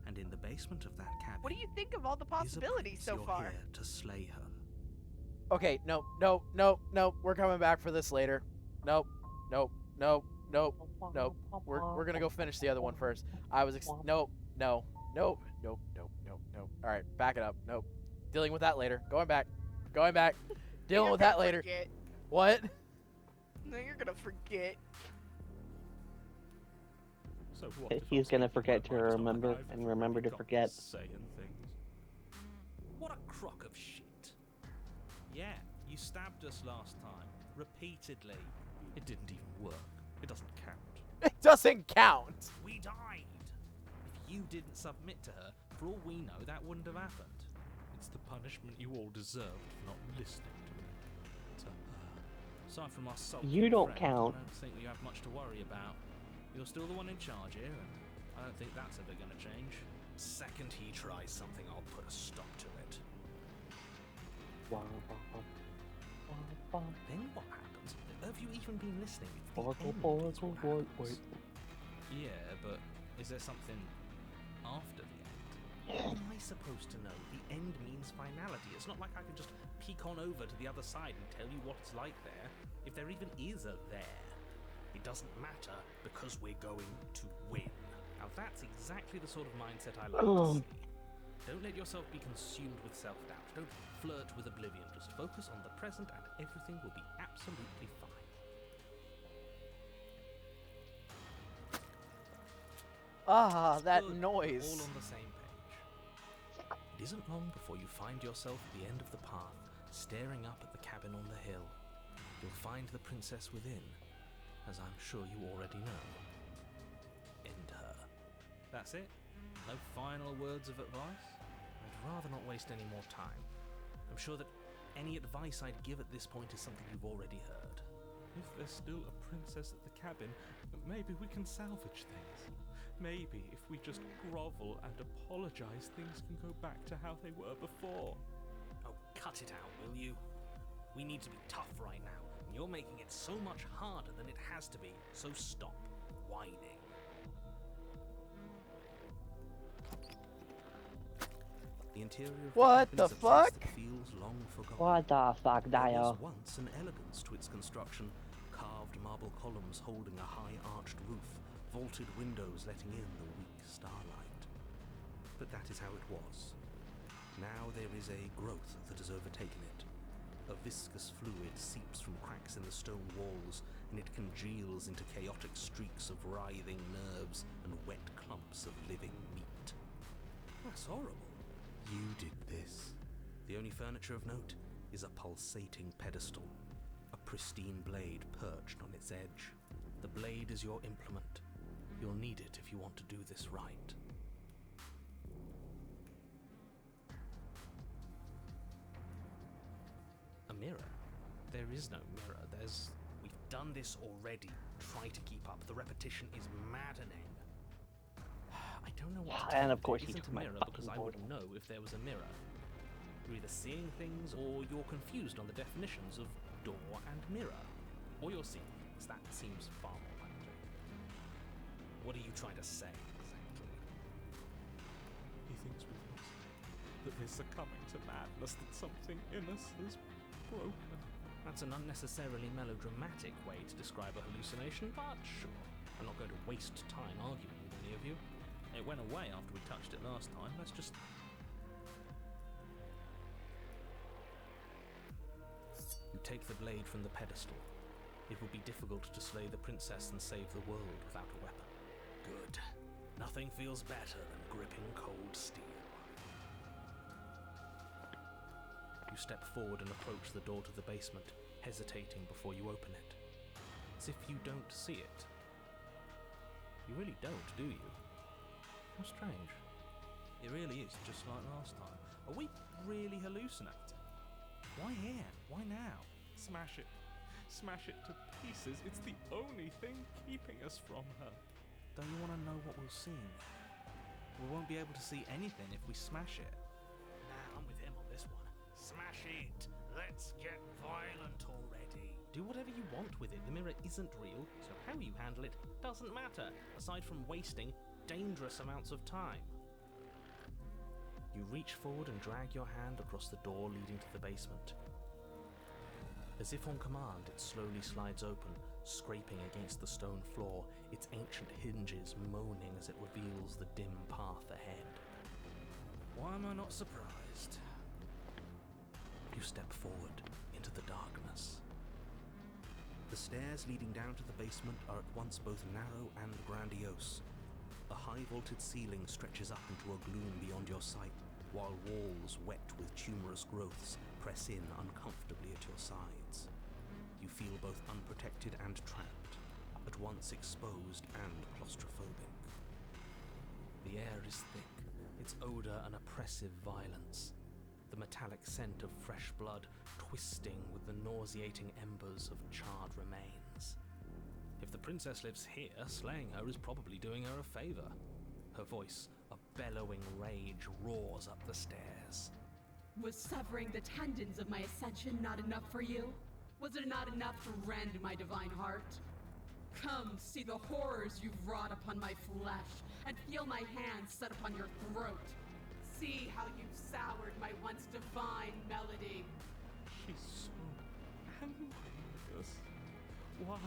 And in the basement of that cabin, What do you think of all the is a possibilities prince so you're far? here to slay her. Okay, no. We're coming back for this later. Nope. We're gonna go finish the other one first. I was no. All right, back it up. Nope. Dealing with that later. Going back. Dealing with that later. Forget. What? No, you're gonna forget. So what if He's I gonna speak forget to my mind on remember the knife and remember to got forget. Saying things. What a crock of shit. Yeah, you stabbed us last time. Repeatedly. It didn't even work. It doesn't count. It doesn't count. We died. If you didn't submit to her, for all we know, that wouldn't have happened. It's the punishment you all deserved for not listening to her. Aside from our sulking You don't friend, count. I don't think we have much to worry about. You're still the one in charge here, and I don't think that's ever going to change. Second he tries something, I'll put a stop to it. Then what happens? Have you even been listening? It's the Boy, end boy, is what boy, happens. Yeah, but is there something after the end? How am I supposed to know? The end means finality. It's not like I can just peek on over to the other side and tell you what it's like there, if there even is a there. It doesn't matter because we're going to win. Now that's exactly the sort of mindset I like to see. Don't let yourself be consumed with self-doubt. Don't flirt with oblivion. Just focus on the present and everything will be absolutely fine. Ah, that Good, noise. All on the same page. It isn't long before you find yourself at the end of the path, staring up at the cabin on the hill. You'll find the princess within, as I'm sure you already know. End her. That's it? No final words of advice? I'd rather not waste any more time. I'm sure that any advice I'd give at this point is something you've already heard. If there's still a princess at the cabin, maybe we can salvage things. Maybe if we just grovel and apologize, things can go back to how they were before. Oh, cut it out, will you? We need to be tough right now, and you're making it so much harder than it has to be, so stop whining. The interior of What cabin the is a place fuck? that feels long forgotten. What the fuck, There Dio? was once an elegance to its construction, carved marble columns holding a high arched roof, vaulted windows letting in the weak starlight. But that is how it was. Now there is a growth that has overtaken it. A viscous fluid seeps from cracks in the stone walls, and it congeals into chaotic streaks of writhing nerves and wet clumps of living meat. That's horrible. You did this. The only furniture of note is a pulsating pedestal, a pristine blade perched on its edge. The blade is your implement. You'll need it if you want to do this right. A mirror? There is no mirror. We've done this already. Try to keep up. The repetition is maddening. I don't know what to tell And you. of course There he isn't took a my mirror fucking because I portal. would know if there was a mirror. You're either seeing things or you're confused on the definitions of door and mirror. Or you're seeing things. That seems far more likely. What are you trying to say exactly? He thinks we've lost, that we're succumbing to madness, that something in us is broken. That's an unnecessarily melodramatic way to describe a hallucination, but sure. I'm not going to waste time arguing with any of you. It went away after we touched it last time. Let's just... You take the blade from the pedestal. It will be difficult to slay the princess and save the world without a weapon. Good. Nothing feels better than gripping cold steel. You step forward and approach the door to the basement, hesitating before you open it. As if you don't see it. You really don't, do you? How strange. It really is just like last time. Are we really hallucinating? Why here? Why now? Smash it. Smash it to pieces. It's the only thing keeping us from her. Don't you want to know what we'll see? We won't be able to see anything if we smash it. Nah, I'm with him on this one. Smash it! Let's get violent already. Do whatever you want with it. The mirror isn't real, so how you handle it doesn't matter, aside from wasting dangerous amounts of time. You reach forward and drag your hand across the door leading to the basement. As if on command, it slowly slides open, scraping against the stone floor, its ancient hinges moaning as it reveals the dim path ahead. Why am I not surprised? You step forward into the darkness. The stairs leading down to the basement are at once both narrow and grandiose. A high vaulted ceiling stretches up into a gloom beyond your sight, while walls wet with tumorous growths press in uncomfortably at your sides. You feel both unprotected and trapped, at once exposed and claustrophobic. The air is thick, its odor an oppressive violence, the metallic scent of fresh blood twisting with the nauseating embers of charred remains. If the princess lives here, slaying her is probably doing her a favor. Her voice, a bellowing rage, roars up the stairs. Was severing the tendons of my ascension not enough for you? Was it not enough to rend my divine heart? Come, see the horrors you've wrought upon my flesh, and feel my hands set upon your throat. See how you've soured my once divine melody. She's so angry with us. Why?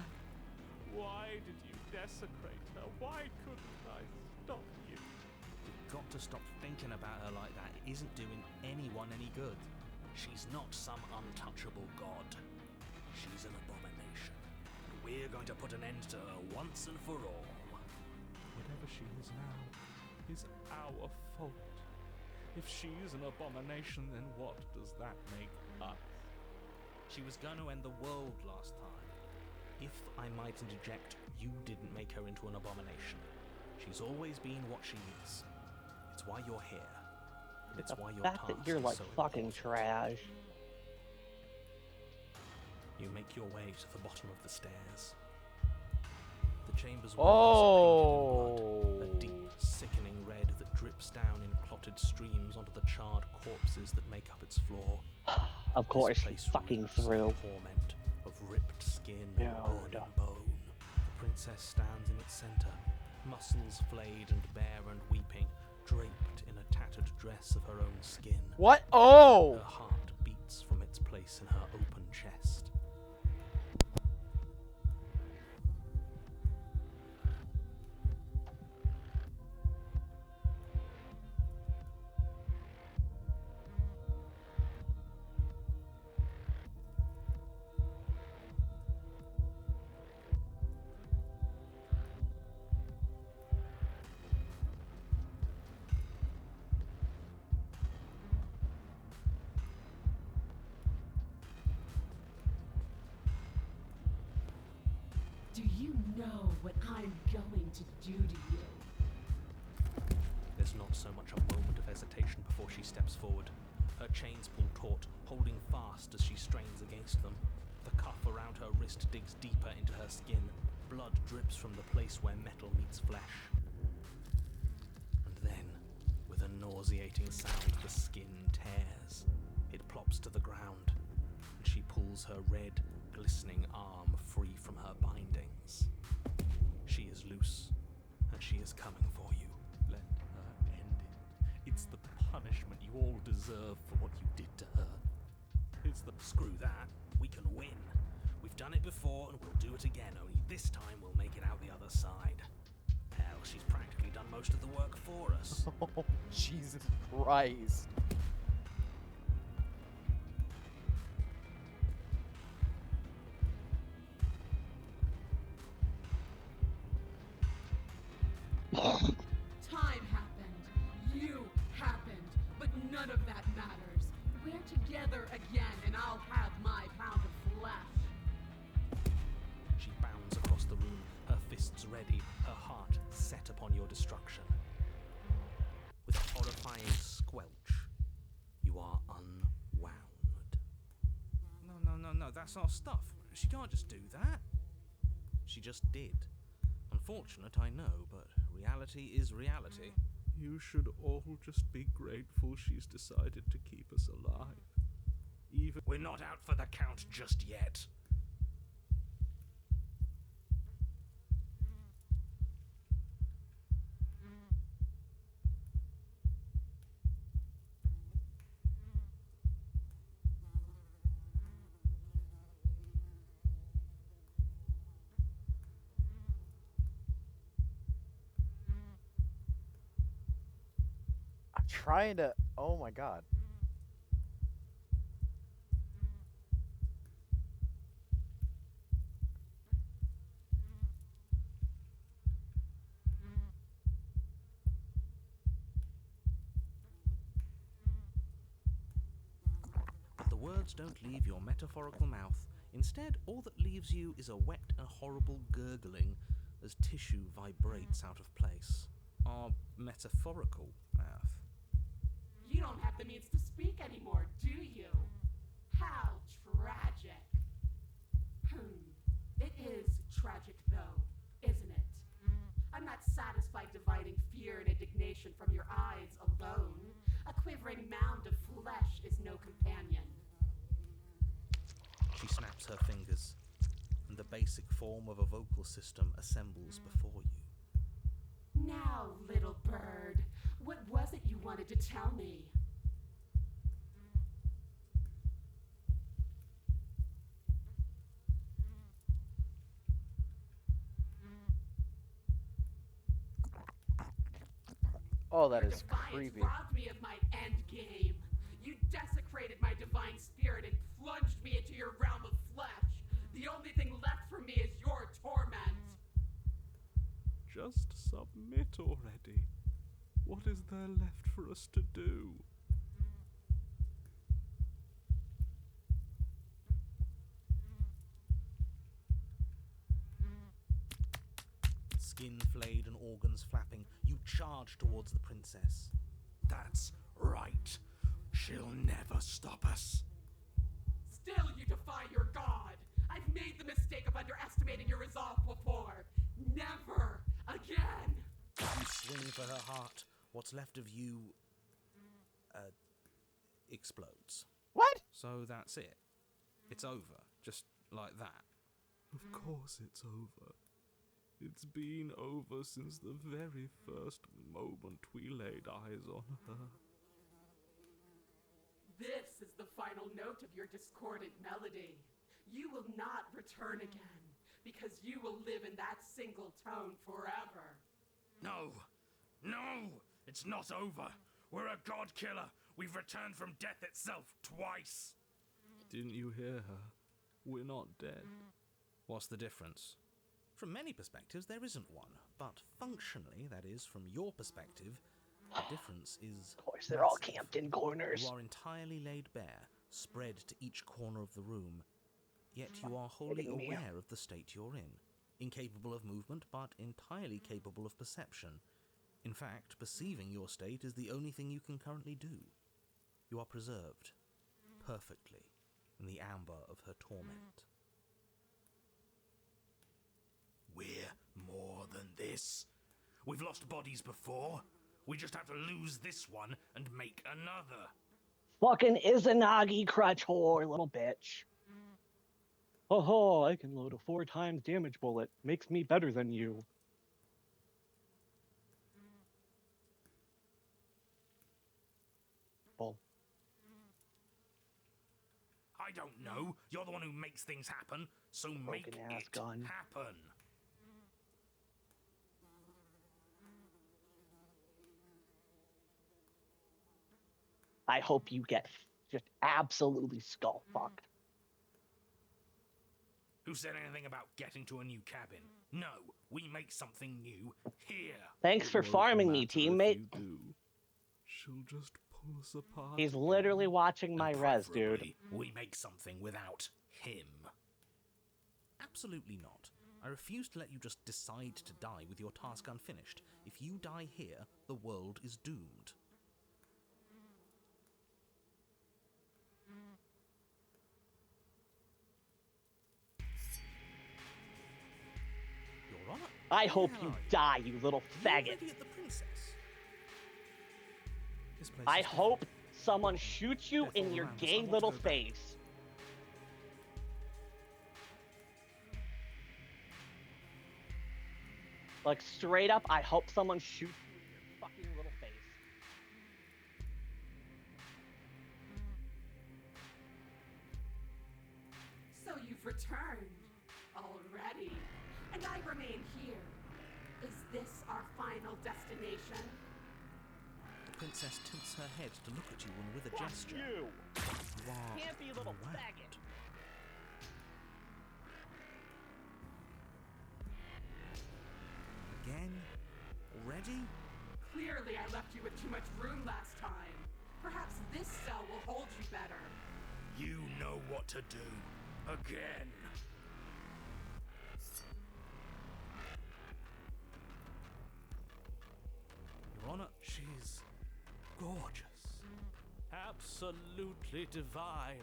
Why did you desecrate her? Why couldn't I stop you? You've got to stop thinking about her like that. It isn't doing anyone any good. She's not some untouchable god. She's an abomination. We're going to put an end to her once and for all. Whatever she is now, is our fault. If she's an abomination, then what does that make us? She was going to end the world last time. If I might interject, you didn't make her into an abomination. She's always been what she is. It's why you're here. It's why your fact that task you're is like so fucking important. trash. You make your way to the bottom of the stairs. The chamber's Oh. walls are painted in blood, a deep, sickening red that drips down in clotted streams onto the charred corpses that make up its floor. Of course, This she's place fucking reeks of through. torment, of ripped skin and burning bone. The princess stands in its center, muscles flayed and bare and weeping, draped in a tattered dress of her own skin. What? Oh! Her heart beats from its place in her open chest. Do you know what I'm going to do to you? There's not so much a moment of hesitation before she steps forward. Her chains pull taut, holding fast as she strains against them. The cuff around her wrist digs deeper into her skin. Blood drips from the place where metal meets flesh. And then, with a nauseating sound, the skin tears. It plops to the ground, and she pulls her red, glistening arm free from her bindings. She is loose, and she is coming for you. Let her end it. It's the punishment you all deserve for what you did to her. It's the... Screw that. We can win. We've done it before, and we'll do it again, only this time we'll make it out the other side. Hell, she's practically done most of the work for us. Oh, Jesus Christ. Time happened. You happened. But none of that matters. We're together again, and I'll have my pound of flesh. She bounds across the room, her fists ready, her heart set upon your destruction. With a horrifying squelch, you are unwound. No, that's our stuff. She can't just do that. She just did. Unfortunate, I know, but reality is reality. You should all just be grateful she's decided to keep us alive. Even... We're not out for the count just yet. I'm trying to... Oh my god. But the words don't leave your metaphorical mouth. Instead, all that leaves you is a wet and horrible gurgling as tissue vibrates out of place. Our metaphorical mouth. You don't have the means to speak anymore, do you? How tragic. It is tragic, though, isn't it? I'm not satisfied dividing fear and indignation from your eyes alone. A quivering mound of flesh is no companion. She snaps her fingers, and the basic form of a vocal system assembles before you. Now, little bird, what was it you wanted to tell me? Oh, that Your is defiance creepy. robbed me of my end game. You desecrated my divine spirit and plunged me into your realm of flesh. The only thing left for me is your torment. Just submit already. What is there left for us to do? Skin flayed and organs flapping, you charge towards the princess. That's right. She'll never stop us. Still, you defy your god! I've made the mistake of underestimating your resolve before. Never again! You swing for her heart. What's left of you explodes. What? So that's it. It's over, just like that. Of course it's over. It's been over since the very first moment we laid eyes on her. This is the final note of your discordant melody. You will not return again, because you will live in that single tone forever. No! No! It's not over! We're a god killer! We've returned from death itself twice! Didn't you hear her? We're not dead. What's the difference? From many perspectives, there isn't one. But functionally, that is, from your perspective, the difference is... Of course, they're all massive. camped in corners. You are entirely laid bare, spread to each corner of the room. Yet you are wholly Kidding me. aware of the state you're in. Incapable of movement, but entirely capable of perception. In fact, perceiving your state is the only thing you can currently do. You are preserved, perfectly, in the amber of her torment. We're more than this. We've lost bodies before. We just have to lose this one and make another. Fucking Izanagi crutch whore, little bitch. Oh, I can load a 4 times damage bullet. Makes me better than you. Bull. I don't know. You're the one who makes things happen, so make Broken ass it gun. happen. I hope you get just absolutely skull fucked. Who said anything about getting to a new cabin? No, we make something new here. Thanks for It won't farming me, matter if teammate. you do. She'll just pull us apart. He's again. literally watching my And res, dude. preferably, we make something without him. Absolutely not. I refuse to let you just decide to die with your task unfinished. If you die here, the world is doomed. Your Honor? I hope Where you are die, you little You faggot. already at the princess? This place I is hope different. someone shoots you Death in all your around us. I gay want to little go back. face. Like, straight up, I hope someone shoots you in your fucking little face. So you've returned already, and I remain here. Is this our final destination? The princess tilts her head to look at you and with a Fuck gesture. you! You are Campy little unwound. faggot. Again? Already? Clearly, I left you with too much room last time. Perhaps this cell will hold you better. You know what to do. Again. Your Honor, She's gorgeous. Absolutely divine.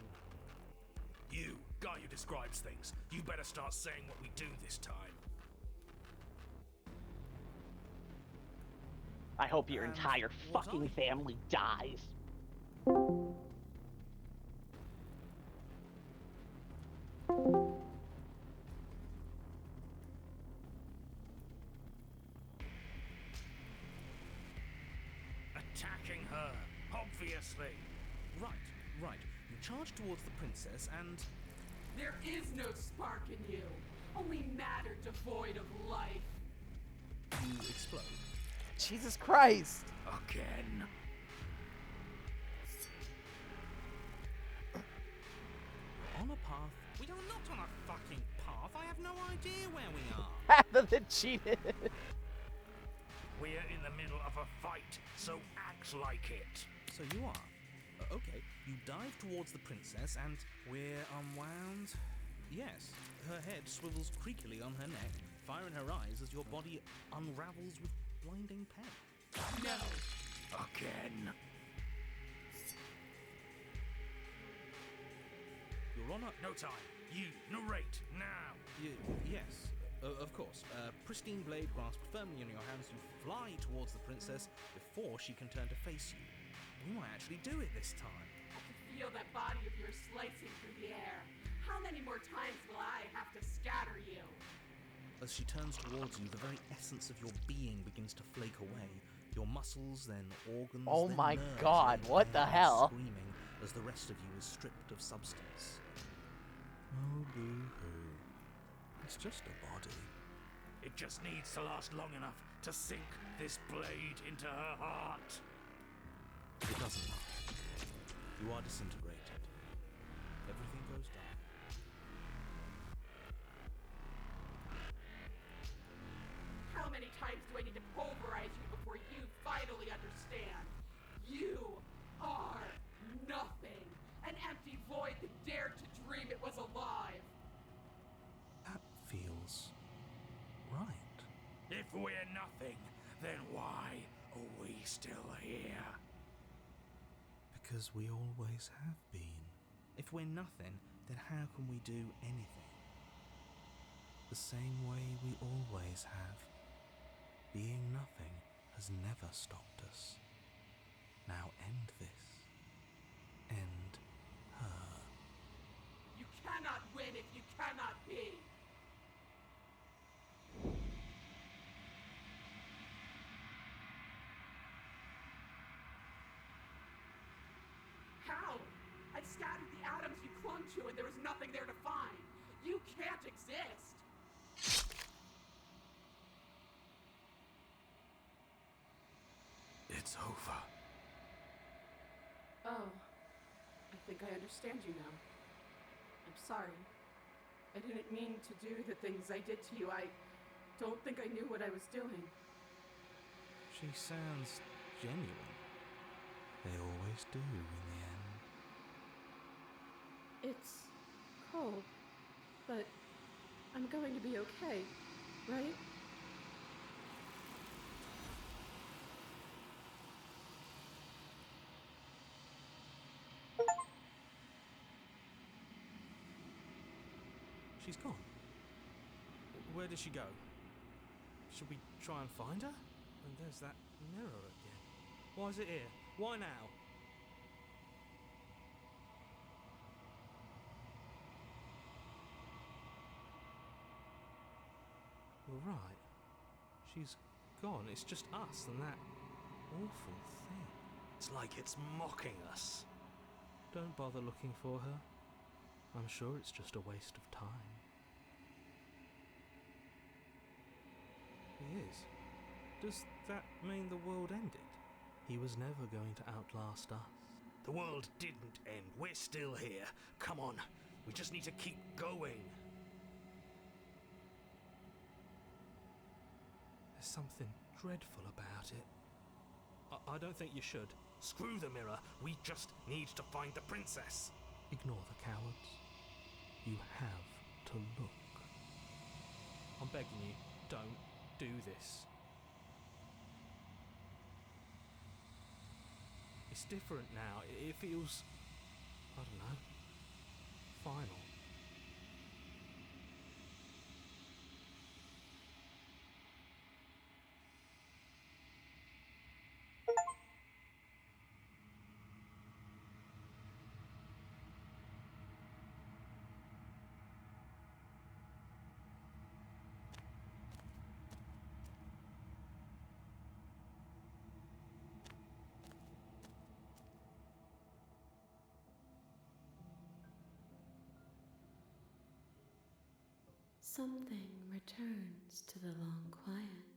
You, guy who describes things, you better start saying what we do this time. I hope your And entire what fucking I- family dies. Attacking her, obviously. right, right. You charge towards the princess and... There is no spark in you, only matter devoid of life. you explode. Jesus Christ! Again. On a path. We are not on a fucking path. I have no idea where we are. Path of the cheated. We're in the middle of a fight, so act like it. So you are. Okay, you dive towards the princess and we're unwound? Yes, her head swivels creakily on her neck, fire in her eyes as your body unravels with blinding pain. No! Again. Your Honor... No time. You, narrate, now! Yes, of course. Pristine blade grasped firmly in your hands, you fly towards the princess before she can turn to face you. We might actually do it this time. I can feel that body of yours slicing through the air. How many more times will I have to scatter you? As she turns towards you, the very essence of your being begins to flake away. Your muscles, then organs, Oh then my nerves God, lay what the bare, hell? Screaming as the rest of you is stripped of substance. Oh, boo-hoo. It's just a body. It just needs to last long enough to sink this blade into her heart. It doesn't matter. You are disintegrated. Everything goes dark. How many times do I need to pulverize you before you finally understand? You are nothing. An empty void that dared to dream it was alive. That feels right. If we're nothing, then why are we still here? Because we always have been. If we're nothing, then how can we do anything? The same way we always have. Being nothing has never stopped us. Now end this. End her. You cannot win if you cannot be. How? I scattered the atoms you clung to and there was nothing there to find. You can't exist. It's over. Oh, I think I understand you now. I'm sorry. I didn't mean to do the things I did to you. I don't think I knew what I was doing. She sounds genuine. They always do in the end. It's cold, but I'm going to be okay, right? She's gone. Where did she go? Should we try and find her? And there's that mirror again. Why is it here? Why now? You're right. She's gone. It's just us and that awful thing. It's like it's mocking us. Don't bother looking for her. I'm sure it's just a waste of time. It is. Does that mean the world ended? He was never going to outlast us. The world didn't end. We're still here. Come on. We just need to keep going. There's something dreadful about it. I don't think you should. Screw the mirror. We just need to find the princess. Ignore the cowards. You have to look. I'm begging you, don't do this. It's different now. It feels, I don't know, final. Something returns to the long quiet.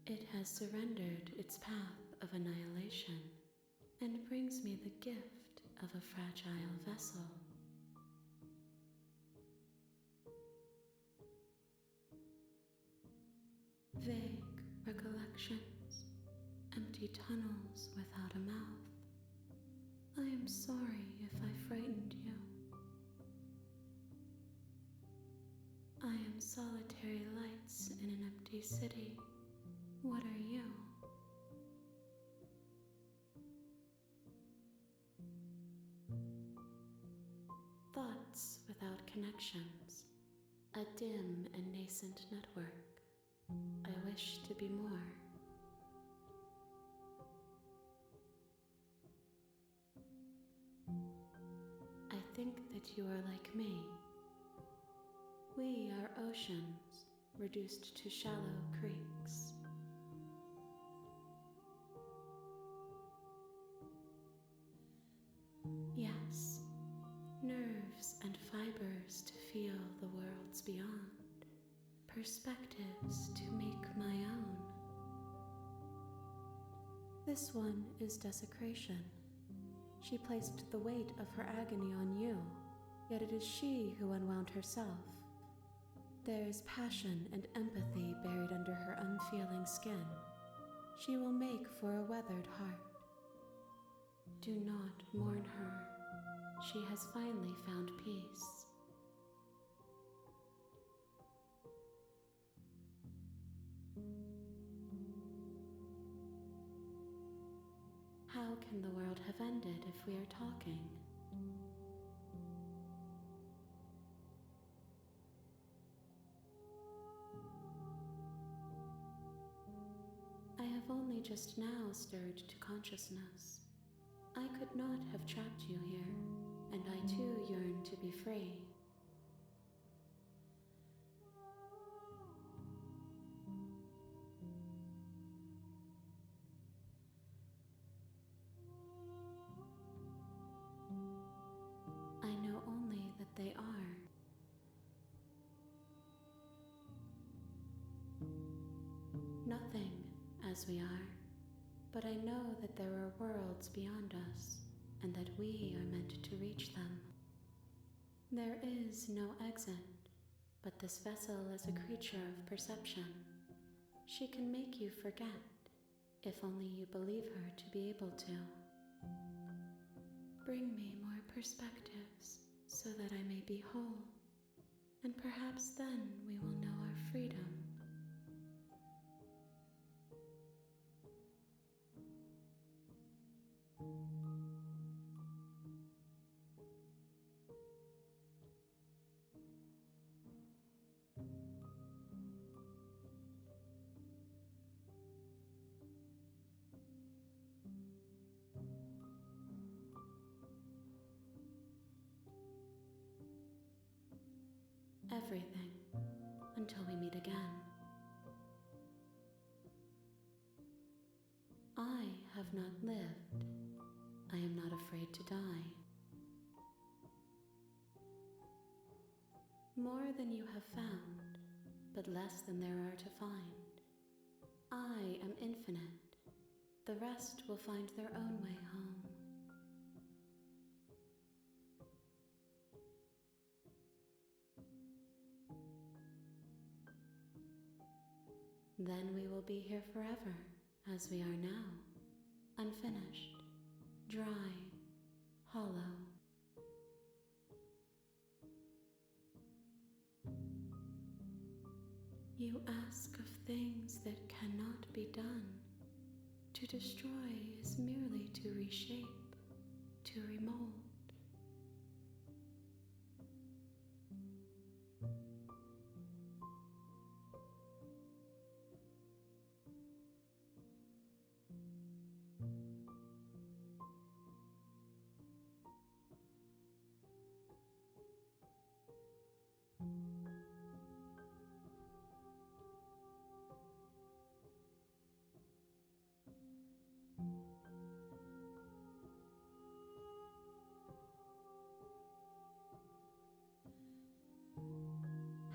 It has surrendered its path of annihilation and brings me the gift of a fragile vessel. Vague recollections directions, empty tunnels without a mouth. I am sorry if I frightened you. I am solitary lights in an empty city. What are you? Thoughts without connections. A dim and nascent network. I wish to be more. I think that you are like me. We are oceans, reduced to shallow creeks. Yes, nerves and fibers to feel the worlds beyond, perspectives to make my own. This one is desecration. She placed the weight of her agony on you, yet it is she who unwound herself. There is passion and empathy buried under her unfeeling skin. She will make for a weathered heart. Do not mourn her. She has finally found peace. How can the world have ended if we are talking? I have only just now stirred to consciousness. I could not have trapped you here, and I too yearn to be free. I know only that they are. Nothing as we are, but I know that there are worlds beyond us, and that we are meant to reach them. There is no exit, but this vessel is a creature of perception. She can make you forget, if only you believe her to be able to. Bring me more perspectives, so that I may be whole, and perhaps then we will know our freedom. Everything, until we meet again. I have not lived. I am not afraid to die. More than you have found, but less than there are to find. I am infinite. The rest will find their own way home. Then we will be here forever, as we are now, unfinished, dry, hollow. You ask of things that cannot be done. To destroy is merely to reshape, to remold.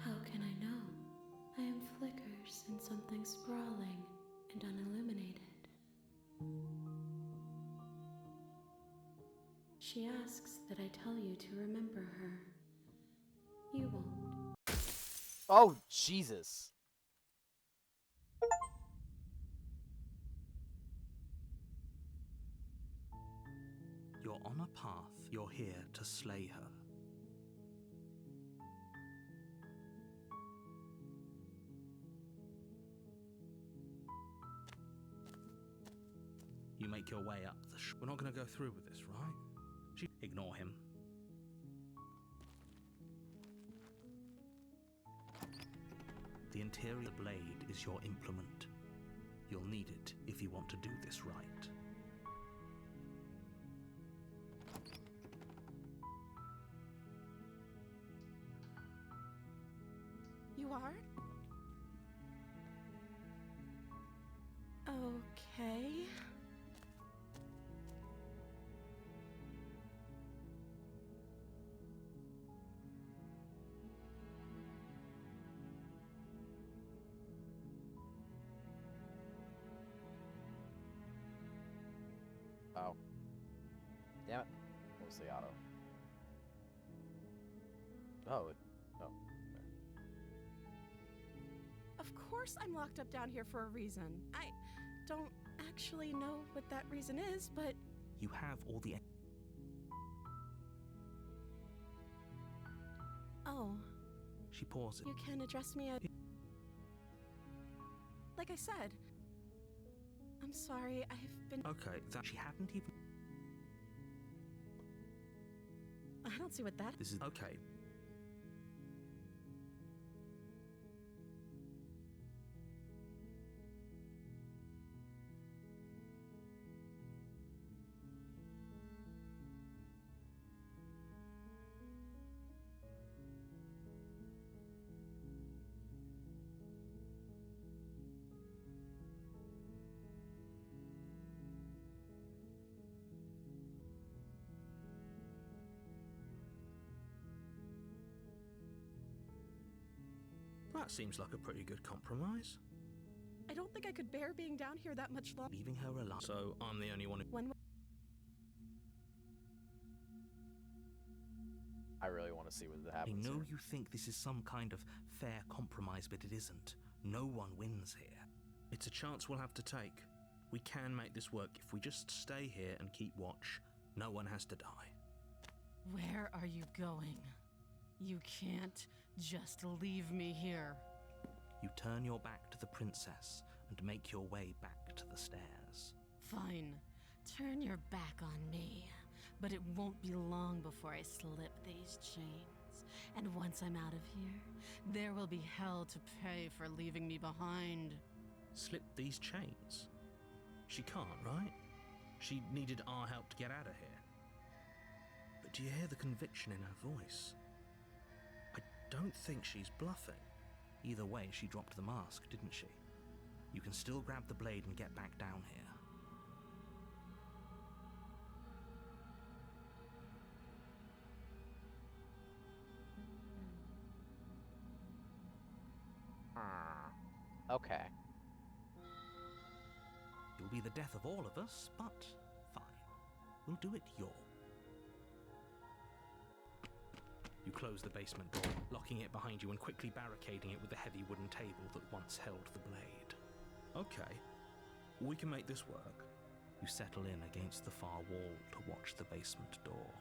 How can I know? I am flickers in something sprawling and unilluminated. She asks that I tell you to remember her. You won't. Oh, Jesus. on a path, you're here to slay her. You make your way up the We're not going to go through with this, right? Ignore him. The interior blade is your implement. You'll need it if you want to do this right. You are? Okay. Oh. Damn it. What was the auto? Oh, oh. There. Of course I'm locked up down here for a reason. I don't actually know what that reason is, but... You have all the... Oh. She pauses. You can address me as... Like I said, I'm sorry, I've been... Okay, that she hadn't even... I don't see what that... This is... Okay. That seems like a pretty good compromise. I don't think I could bear being down here that much longer. Leaving her alive. So I'm the only one who... When... I really want to see what I happens know here. you think this is some kind of fair compromise, but it isn't. No one wins here. It's a chance we'll have to take. We can make this work if we just stay here and keep watch. No one has to die. Where are you going? You can't just leave me here. You turn your back to the princess and make your way back to the stairs. Fine. Turn your back on me. But it won't be long before I slip these chains. And once I'm out of here, there will be hell to pay for leaving me behind. Slip these chains? She can't, right? She needed our help to get out of here. But do you hear the conviction in her voice? I don't think she's bluffing. Either way, she dropped the mask, didn't she? You can still grab the blade and get back down here. Okay. You'll be the death of all of us, but fine. We'll do it your. You close the basement door, locking it behind you and quickly barricading it with the heavy wooden table that once held the blade. Okay, we can make this work. You settle in against the far wall to watch the basement door.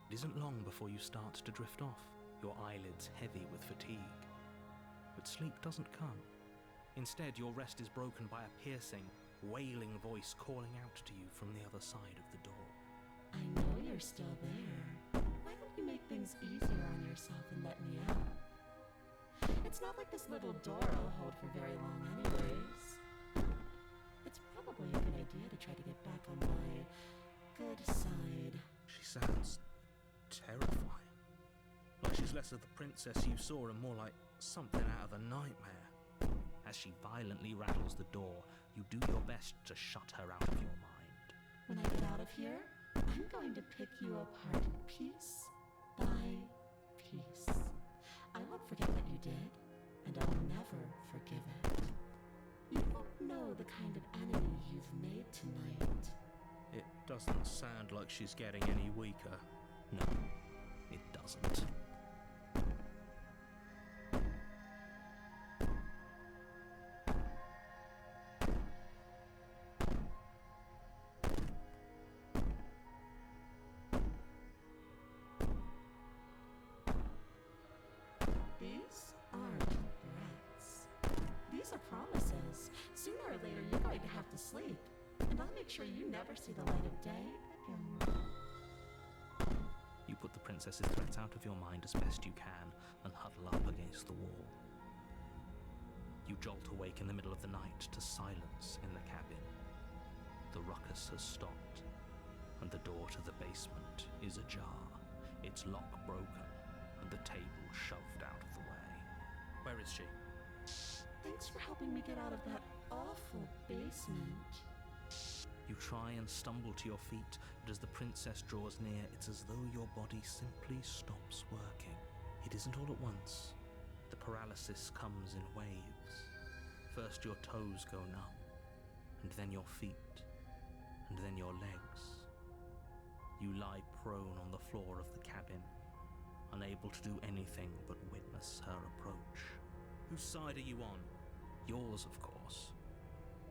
It isn't long before you start to drift off, your eyelids heavy with fatigue. But sleep doesn't come. Instead, your rest is broken by a piercing, wailing voice calling out to you from the other side of the door. I know you're still there. Why don't you make things easier on yourself and let me out? It's not like this little door I'll hold for very long anyways. It's probably a good idea to try to get back on my good side. She sounds terrifying. Like she's less of the princess you saw and more like something out of a nightmare. As she violently rattles the door, you do your best to shut her out of your mind. When I get out of here, I'm going to pick you apart piece by piece. I won't forget what you did, and I'll never forgive it. You won't know the kind of enemy you've made tonight. It doesn't sound like she's getting any weaker. No, it doesn't. sleep, and I'll make sure you never see the light of day again. You put the princess's threats out of your mind as best you can and huddle up against the wall. You jolt awake in the middle of the night to silence in the cabin. The ruckus has stopped, and the door to the basement is ajar, its lock broken, and the table shoved out of the way. Where is she? Thanks for helping me get out of that awful basement. You try and stumble to your feet, but as the princess draws near, it's as though your body simply stops working. It isn't all at once. The paralysis comes in waves. First your toes go numb, and then your feet, and then your legs. You lie prone on the floor of the cabin, unable to do anything but witness her approach. Whose side are you on? Yours, of course.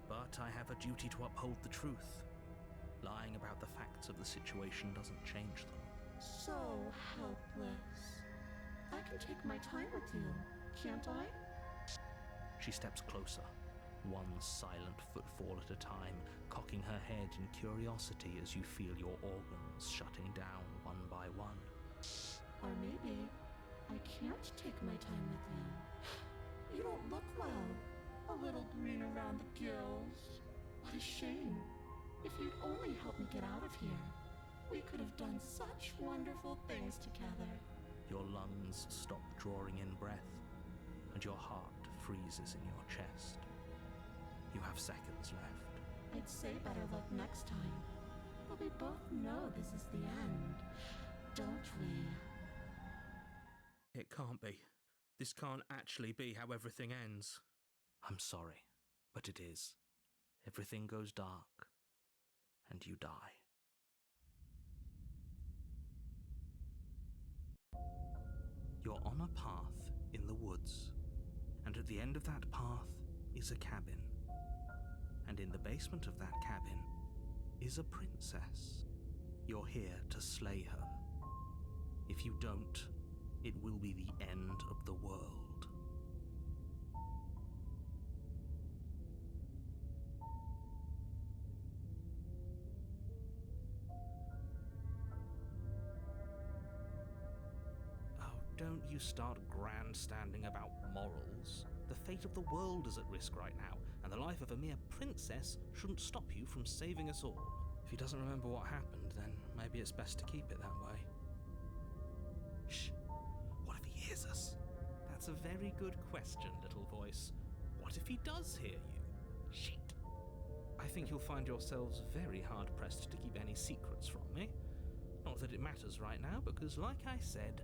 But I have a duty to uphold the truth. Lying about the facts of the situation doesn't change them. So helpless. I can take my time with you, can't I? She steps closer, one silent footfall at a time, cocking her head in curiosity as you feel your organs shutting down one by one. Or maybe I can't take my time with you. You don't look well. A little green around the gills. What a shame. If you'd only helped me get out of here, we could have done such wonderful things together. Your lungs stop drawing in breath, and your heart freezes in your chest. You have seconds left. I'd say better luck next time. But we both know this is the end, don't we? It can't be. This can't actually be how everything ends. I'm sorry, but it is. Everything goes dark, and you die. You're on a path in the woods, and at the end of that path is a cabin. And in the basement of that cabin is a princess. You're here to slay her. If you don't, it will be the end of the world. Don't you start grandstanding about morals. The fate of the world is at risk right now, and the life of a mere princess shouldn't stop you from saving us all. If he doesn't remember what happened, then maybe it's best to keep it that way. Shh. What if he hears us? That's a very good question, little voice. What if he does hear you? Shit. I think you'll find yourselves very hard-pressed to keep any secrets from me. Not that it matters right now, because like I said,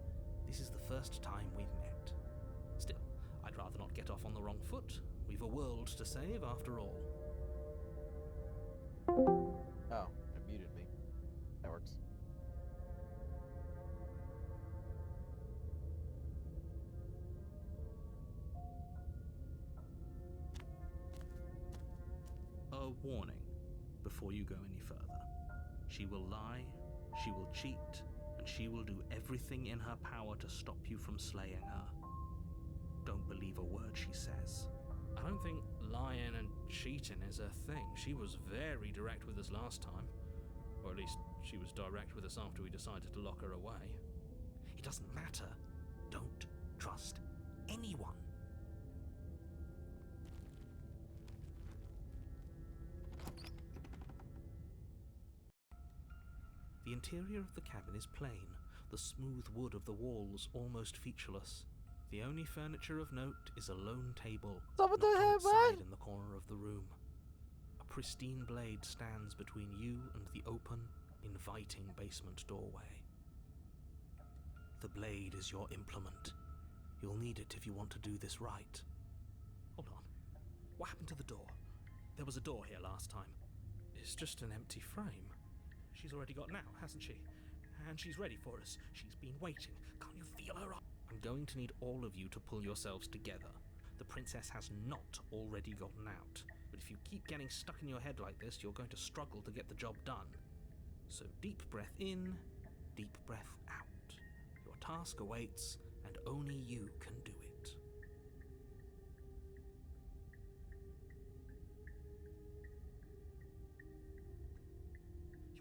this is the first time we've met. Still, I'd rather not get off on the wrong foot. We've a world to save after all. Oh, it muted me. That works. A warning before you go any further. She will lie, she will cheat, and she will do everything in her power to stop you from slaying her. Don't believe a word she says. I don't think lying and cheating is a thing. She was very direct with us last time. Or at least she was direct with us after we decided to lock her away. It doesn't matter. Don't trust anyone. The interior of the cabin is plain, the smooth wood of the walls almost featureless. The only furniture of note is a lone table knocked on its side in the corner of the room. A pristine blade stands between you and the open, inviting basement doorway. The blade is your implement. You'll need it if you want to do this right. Hold on. What happened to the door? There was a door here last time. It's just an empty frame. She's already got out, hasn't she? And she's ready for us. She's been waiting. Can't you feel her up? I'm going to need all of you to pull yourselves together. The princess has not already gotten out. But if you keep getting stuck in your head like this, you're going to struggle to get the job done. So deep breath in, deep breath out. Your task awaits, and only you can do it.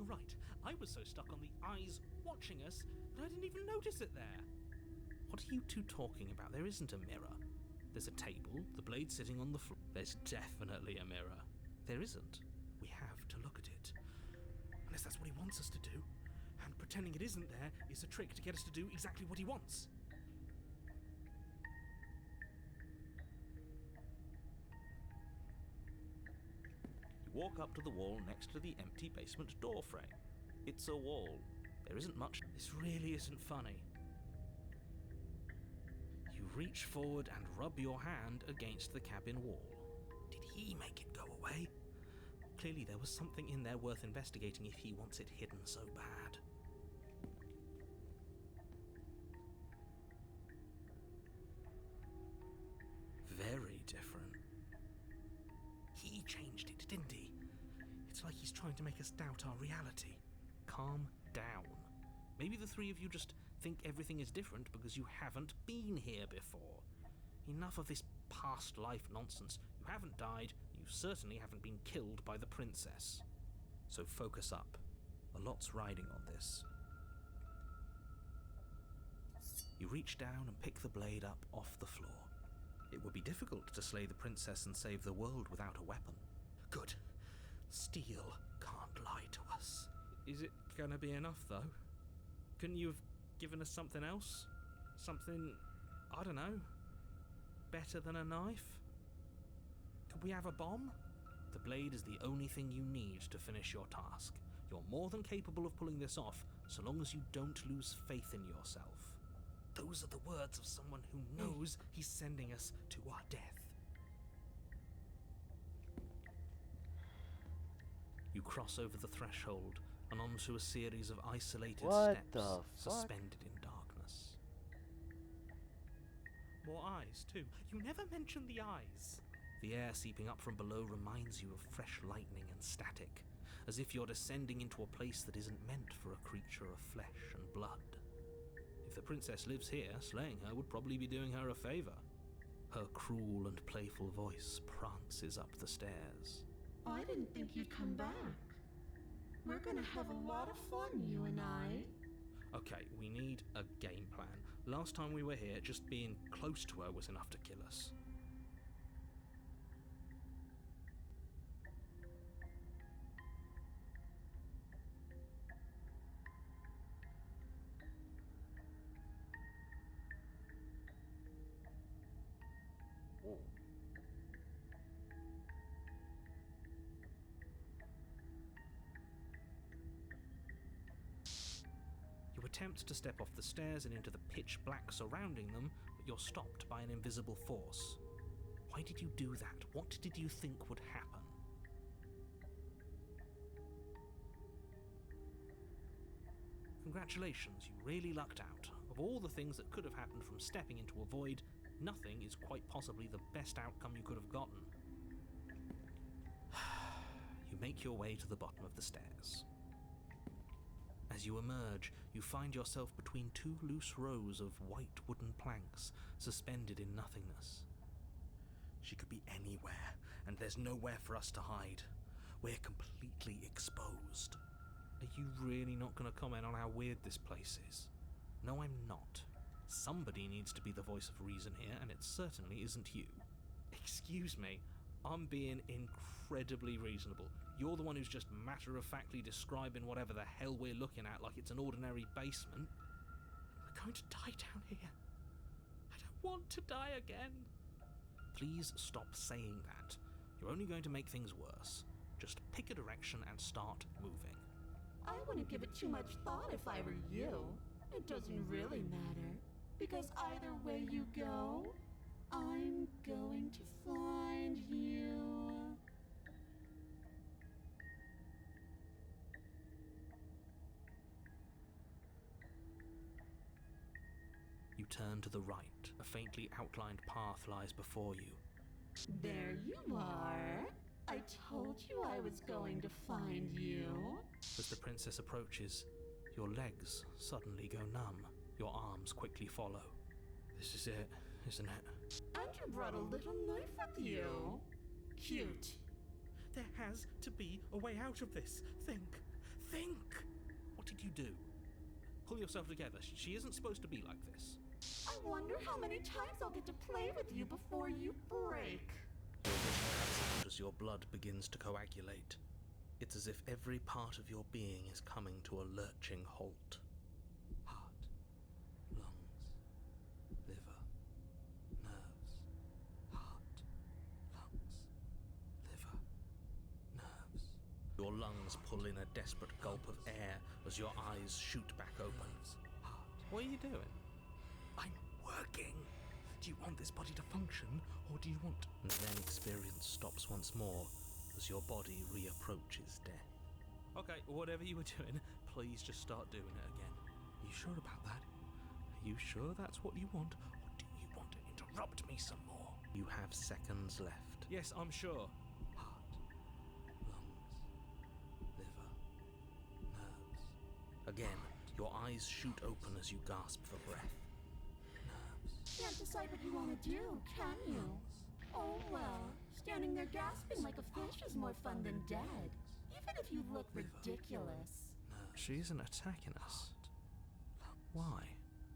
You're right. I was so stuck on the eyes watching us that I didn't even notice it there. What are you two talking about? There isn't a mirror. There's a table, the blade sitting on the floor. There's definitely a mirror. There isn't. We have to look at it. Unless that's what he wants us to do. And pretending it isn't there is a trick to get us to do exactly what he wants. You walk up to the wall next to the empty basement door frame. It's a wall. There isn't much. This really isn't funny. You reach forward and rub your hand against the cabin wall. Did he make it go away? Clearly there was something in there worth investigating if he wants it hidden so bad. Very different. He changed it, didn't he? It's like he's trying to make us doubt our reality. Calm down. Maybe the three of you just think everything is different because you haven't been here before. Enough of this past life nonsense. You haven't died, you certainly haven't been killed by the princess. So focus up. A lot's riding on this. You reach down and pick the blade up off the floor. It would be difficult to slay the princess and save the world without a weapon. Good. Steel can't lie to us. Is it gonna be enough, though? Couldn't you have given us something else? Something, I don't know, better than a knife? Could we have a bomb? The blade is the only thing you need to finish your task. You're more than capable of pulling this off, so long as you don't lose faith in yourself. Those are the words of someone who knows he's sending us to our death. You cross over the threshold and onto a series of isolated What steps the fuck? suspended in darkness. More eyes, too. You never mention the eyes. The air seeping up from below reminds you of fresh lightning and static, as if you're descending into a place that isn't meant for a creature of flesh and blood. If the princess lives here, slaying her would probably be doing her a favor. Her cruel and playful voice prances up the stairs. I didn't think you'd come back. We're gonna have a lot of fun, you and I. Okay, we need a game plan. Last time we were here, just being close to her was enough to kill us. You attempt to step off the stairs and into the pitch black surrounding them, but you're stopped by an invisible force. Why did you do that? What did you think would happen? Congratulations, you really lucked out. Of all the things that could have happened from stepping into a void, nothing is quite possibly the best outcome you could have gotten. You make your way to the bottom of the stairs. As you emerge, you find yourself between two loose rows of white wooden planks, suspended in nothingness. She could be anywhere, and there's nowhere for us to hide. We're completely exposed. Are you really not going to comment on how weird this place is? No, I'm not. Somebody needs to be the voice of reason here, and it certainly isn't you. Excuse me, I'm being incredibly reasonable. You're the one who's just matter-of-factly describing whatever the hell we're looking at like it's an ordinary basement. We're going to die down here. I don't want to die again. Please stop saying that. You're only going to make things worse. Just pick a direction and start moving. I wouldn't give it too much thought if I were you. It doesn't really matter, because either way you go, I'm going to find you. You turn to the right. A faintly outlined path lies before you. There you are. I told you I was going to find you. As the princess approaches, your legs suddenly go numb. Your arms quickly follow. This is it, isn't it? And you brought a little knife with you. Cute. There has to be a way out of this. think? What did you do? Pull yourself together. She isn't supposed to be like this. I wonder how many times I'll get to play with you before you break. Your vision cuts out as your blood begins to coagulate. It's as if every part of your being is coming to a lurching halt. Heart, lungs, liver, nerves. Heart, lungs, liver, nerves. Your lungs pull in a desperate gulp of air as your eyes shoot back open. Heart. What are you doing? I'm working. Do you want this body to function, or do you want... And then experience stops once more as your body reapproaches death. Okay, whatever you were doing, please just start doing it again. Are you sure about that? Are you sure that's what you want, or do you want to interrupt me some more? You have seconds left. Yes, I'm sure. Heart, lungs, liver, nerves. Again, your eyes shoot open as you gasp for breath. Can't decide what you want to do, can you? Oh well, standing there gasping like a fish is more fun than dead, even if you look ridiculous. She isn't attacking us. Why?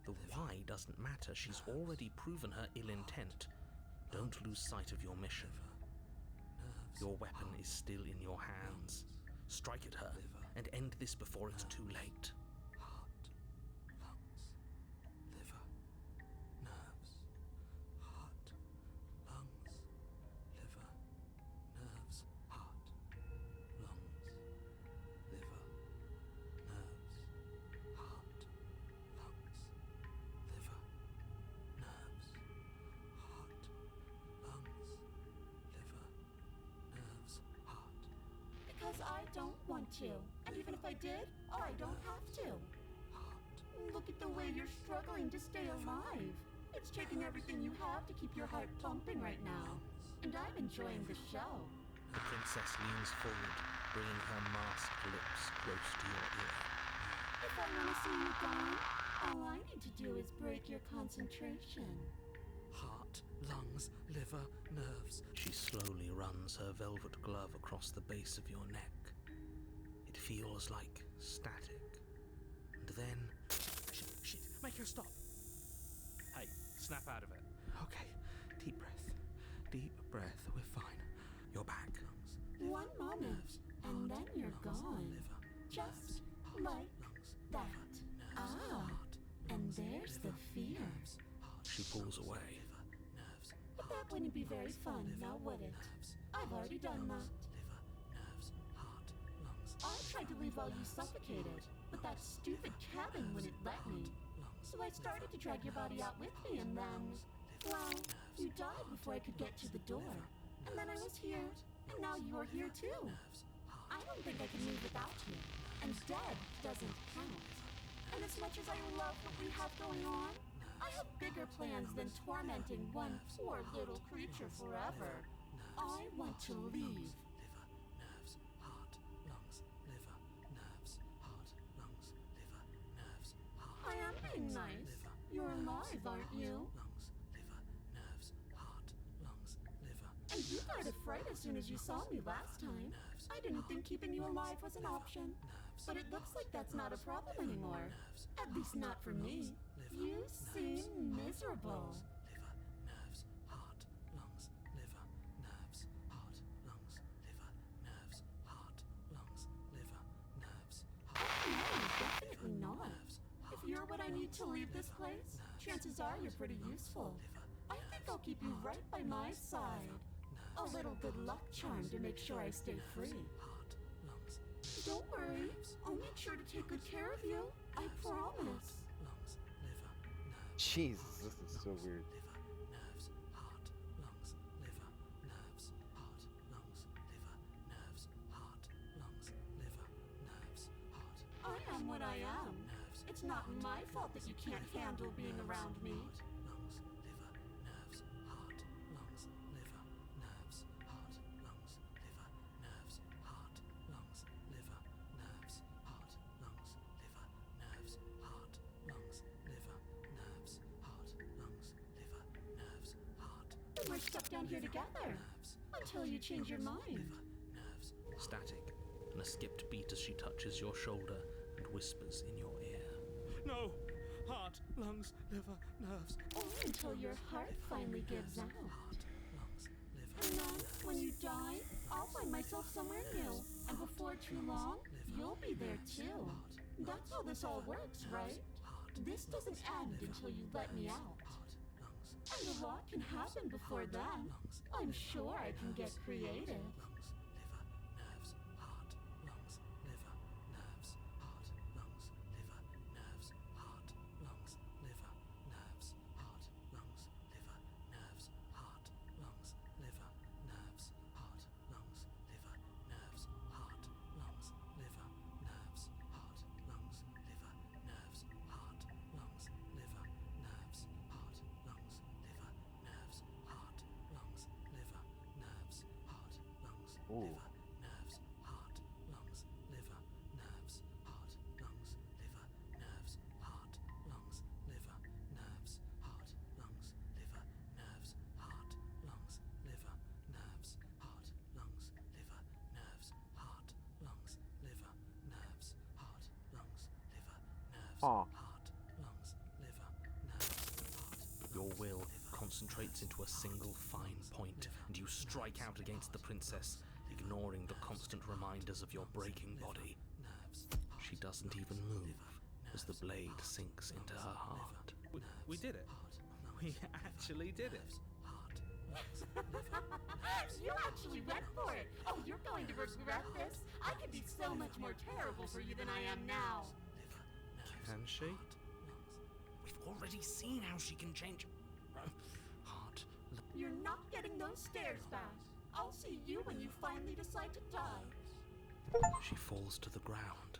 The why doesn't matter. She's already proven her ill intent. Don't lose sight of your mission. Your weapon is still in your hands. Strike at her and end this before it's too late. Because I don't want to. And even if I did, I don't have to. Look at the way you're struggling to stay alive. It's taking everything you have to keep your heart pumping right now. And I'm enjoying the show. The princess leans forward, bringing her masked lips close to your ear. If I want to see you gone, all I need to do is break your concentration. Heart, lungs, liver, nerves. She slowly runs her velvet glove across the base of your neck. It feels like static. And then... Shit, make her stop. Hey, snap out of it. Okay, deep breath. Deep breath, we're fine. You're back. One moment, and then you're gone. Just like that. Ah, and there's the fear. She pulls away. But that wouldn't be very fun, now would it? I've already done that. I tried to leave while you suffocated, but that stupid cabin wouldn't let me. So I started to drag your body out with me, and then... well, you died before I could get to the door. And then I was here, and now you're here too. I don't think I can leave without you. And dead doesn't count. And as much as I love what we have going on, I have bigger plans than tormenting one poor little creature forever. I want to leave. I am being nice. You're alive, aren't you? And you got a fright as soon as you saw me last time. I didn't think keeping you alive was an option. But it looks like that's not a problem anymore. At least not for me. You seem miserable. No, definitely not. If you're what I need to leave this place, chances are you're pretty useful. I think I'll keep you right by my side. A little good luck charm to make sure I stay free. Don't worry, I'll make sure to take good care of you. I promise. Jesus, this is so weird. I am what I am. It's not my fault that you can't handle being around me. We're stuck down here together until you change your mind. Static, and a a skipped beat as she touches your shoulder and whispers in your ear. No! Heart, lungs, liver, nerves. Or until your heart finally gives out. Heart, lungs, liver, And then, nerves, when you die, I'll find myself somewhere new. And before too long, you'll be there too. That's how this all works, right? This doesn't end until you let me out. And a lot can happen before then. I'm sure I can get creative. lungs, liver, nerves, heart, lungs, liver, nerves, heart, lungs, liver, nerves, heart, lungs, liver, nerves, heart, lungs, liver, nerves, heart, lungs, liver, nerves, heart, lungs, liver, nerves, heart, lungs, liver, nerves, heart, lungs, liver, nerves, heart, lungs, liver, nerves, heart, lungs, liver, nerves, heart, lungs, liver, nerves, heart, lungs, Ooh. liver, nerves, heart, lungs, liver, nerves, heart, lungs, liver, nerves, heart, lungs, liver, nerves, heart, lungs, liver, nerves, heart, lungs, liver, nerves, heart, lungs, liver, nerves, heart, lungs, liver, nerves, heart, lungs, liver, nerves, Aw. heart, lungs, liver, nerves, heart. Your will concentrates into a single fine point, and you strike out against the princess, ignoring the constant reminders of your breaking body. She doesn't even move as the blade sinks into her heart. We did it. We actually did it. You actually went for it. Oh, you're going to regret this. I could be so much more terrible for you than I am now. Can she? We've already seen how she can change. Heart. You're not getting those stairs back. I'll see you when you finally decide to die. She falls to the ground,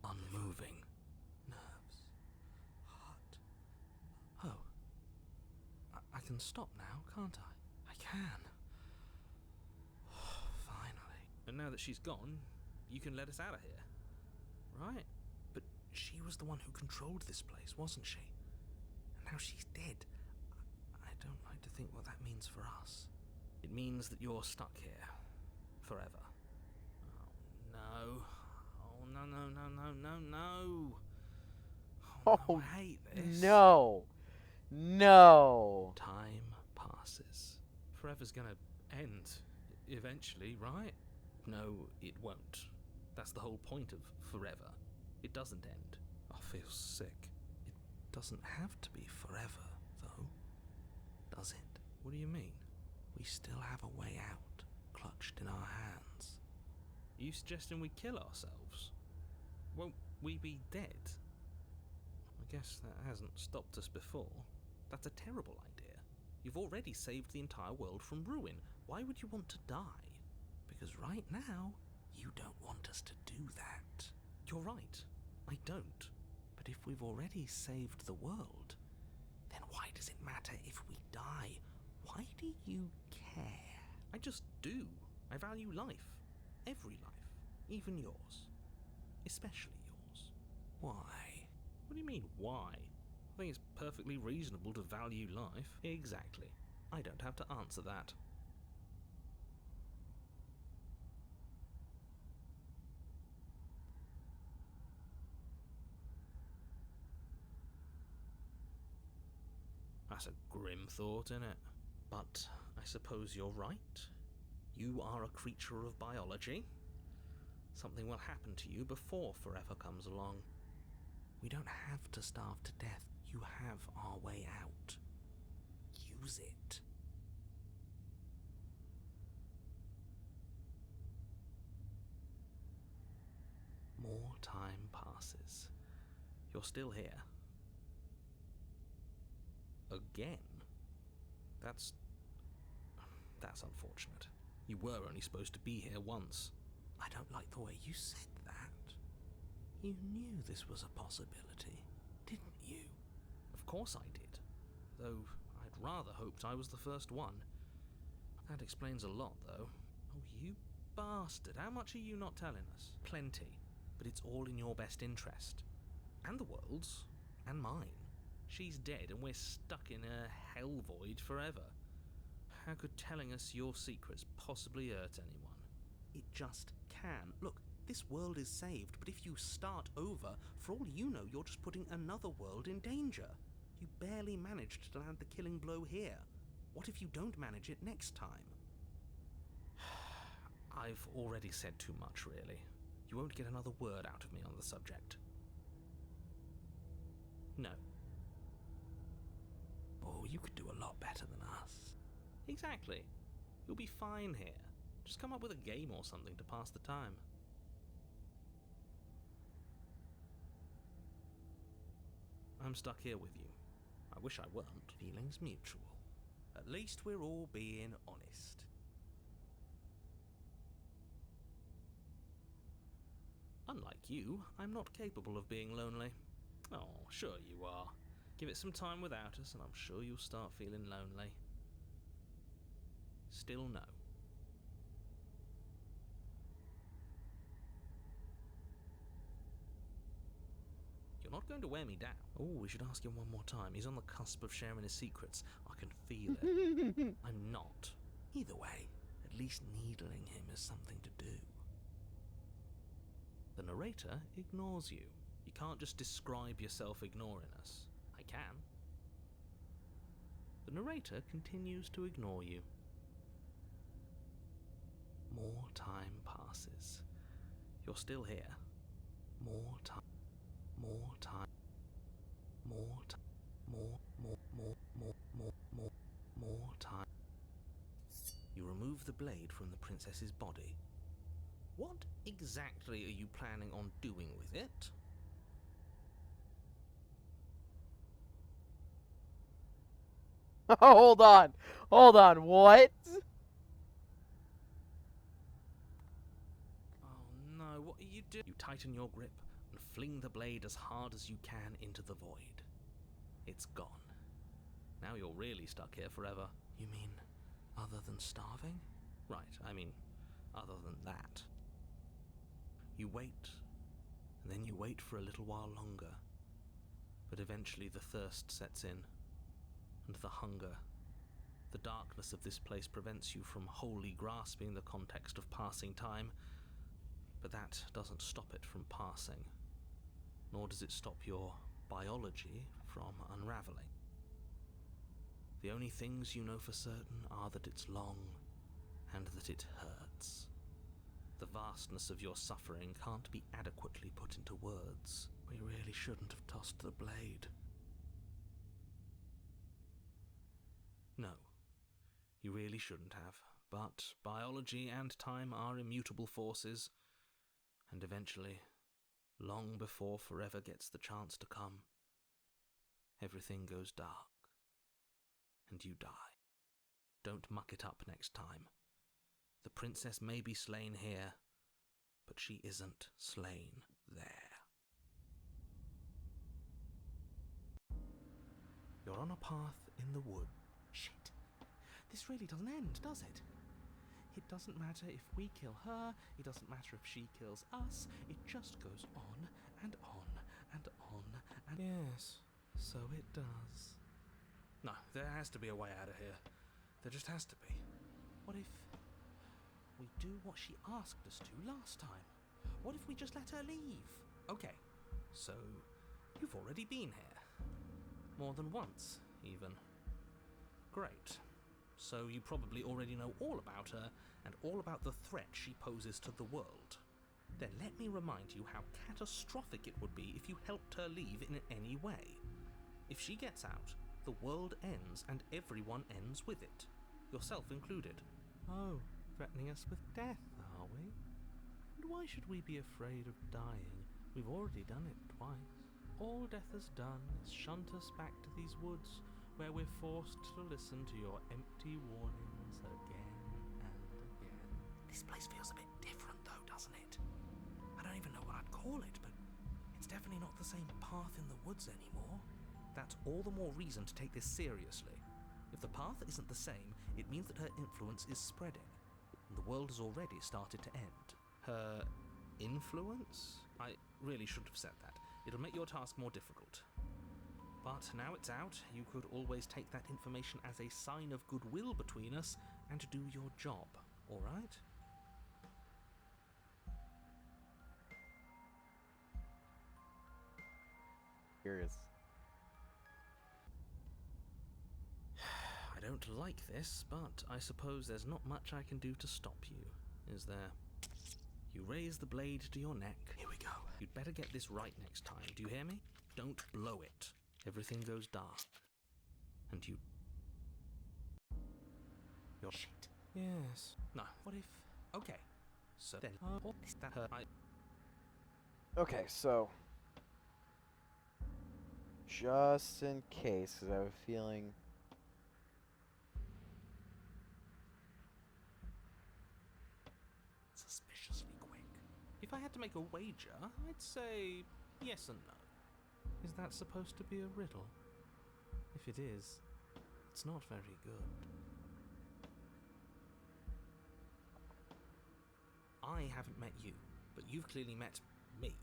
unmoving. Nerves. Heart. Oh. I can stop now, can't I? I can. Finally. And now that she's gone, you can let us out of here. Right? But she was the one who controlled this place, wasn't she? And now she's dead. I don't like to think what that means for us. It means that you're stuck here. Forever. Oh, no. Oh, no, no, no, no, no, no. Oh, no, I hate this. No. No. Time passes. Forever's gonna end. Eventually, right? No, it won't. That's the whole point of forever. It doesn't end. I feel sick. It doesn't have to be forever, though. Does it? What do you mean? We still have a way out, clutched in our hands. Are you suggesting we kill ourselves? Won't we be dead? I guess that hasn't stopped us before. That's a terrible idea. You've already saved the entire world from ruin. Why would you want to die? Because right now, you don't want us to do that. You're right. I don't. But if we've already saved the world, then why does it matter if we die? Why do you care? I just do. I value life. Every life. Even yours. Especially yours. Why? What do you mean, why? I think it's perfectly reasonable to value life. Exactly. I don't have to answer that. That's a grim thought, innit? But I suppose you're right. You are a creature of biology. Something will happen to you before forever comes along. We don't have to starve to death. You have our way out. Use it. More time passes. You're still here. Again? That's unfortunate. You were only supposed to be here once. I don't like the way you said that. You knew this was a possibility, didn't you? Of course I did. Though I'd rather hoped I was the first one. That explains a lot, though. Oh, you bastard. How much are you not telling us? Plenty. But it's all in your best interest. And the world's. And mine. She's dead and we're stuck in a hell void forever. How could telling us your secrets possibly hurt anyone? It just can. Look, This world is saved, but if you start over, for all you know, you're just putting another world in danger. You barely managed to land the killing blow here. What if you don't manage it next time? I've already said too much, really. You won't get another word out of me on the subject. No. Oh, you could do a lot better than us. Exactly. You'll be fine here. Just come up with a game or something to pass the time. I'm stuck here with you. I wish I weren't. Feelings mutual. At least we're all being honest. Unlike you, I'm not capable of being lonely. Oh, sure you are. Give it some time without us and I'm sure you'll start feeling lonely. Still no. You're not going to wear me down. Oh, we should ask him one more time. He's on the cusp of sharing his secrets. I can feel it. I'm not. Either way, at least needling him is something to do. The narrator ignores you. You can't just describe yourself ignoring us. I can. The narrator continues to ignore you. More time passes. You're still here. More time. More time. More time. More time. You remove the blade from the princess's body. What exactly are you planning on doing with it? Hold on, what? Oh no, what are you doing? You tighten your grip and fling the blade as hard as you can into the void. It's gone. Now you're really stuck here forever. You mean, other than starving? Right, I mean, other than that. You wait, and then you wait for a little while longer. But eventually the thirst sets in, and the hunger. The darkness of this place prevents you from wholly grasping the context of passing time, but that doesn't stop it from passing, nor does it stop your biology from unraveling. The only things you know for certain are that it's long and that it hurts. The vastness of your suffering can't be adequately put into words. We really shouldn't have tossed the blade. No, you really shouldn't have, but biology and time are immutable forces, and eventually, long before forever gets the chance to come, everything goes dark, and you die. Don't muck it up next time. The princess may be slain here, but she isn't slain there. You're on a path in the wood. Shit. This really doesn't end, does it? It doesn't matter if we kill her, it doesn't matter if she kills us, it just goes on and on and on and... Yes, so it does. No, there has to be a way out of here. There just has to be. What if we do what she asked us to last time? What if we just let her leave? Okay, so you've already been here. More than once, even. Great. So you probably already know all about her and all about the threat she poses to the world. Then let me remind you how catastrophic it would be if you helped her leave in any way. If she gets out, the world ends and everyone ends with it. Yourself included. Oh, threatening us with death, are we? And why should we be afraid of dying? We've already done it twice. All death has done is shunt us back to these woods, where we're forced to listen to your empty warnings again and again. This place feels a bit different though, doesn't it? I don't even know what I'd call it, but it's definitely not the same path in the woods anymore. That's all the more reason to take this seriously. If the path isn't the same, it means that her influence is spreading, and the world has already started to end. Her influence? I really shouldn't have said that. It'll make your task more difficult. But now it's out, you could always take that information as a sign of goodwill between us and do your job, alright? curious. I don't like this, but I suppose there's not much I can do to stop you, is there? You raise the blade to your neck. Here we go. You'd better get this right next time, do you hear me? Don't blow it. Everything goes dark. And you... You're shit. Yes. No. What if... Okay. So then... that hurt. Okay, so... just in case, because I have a feeling... Suspiciously quick. If I had to make a wager, I'd say yes and no. Is that supposed to be a riddle? If it is, it's not very good. I haven't met you, but you've clearly met me.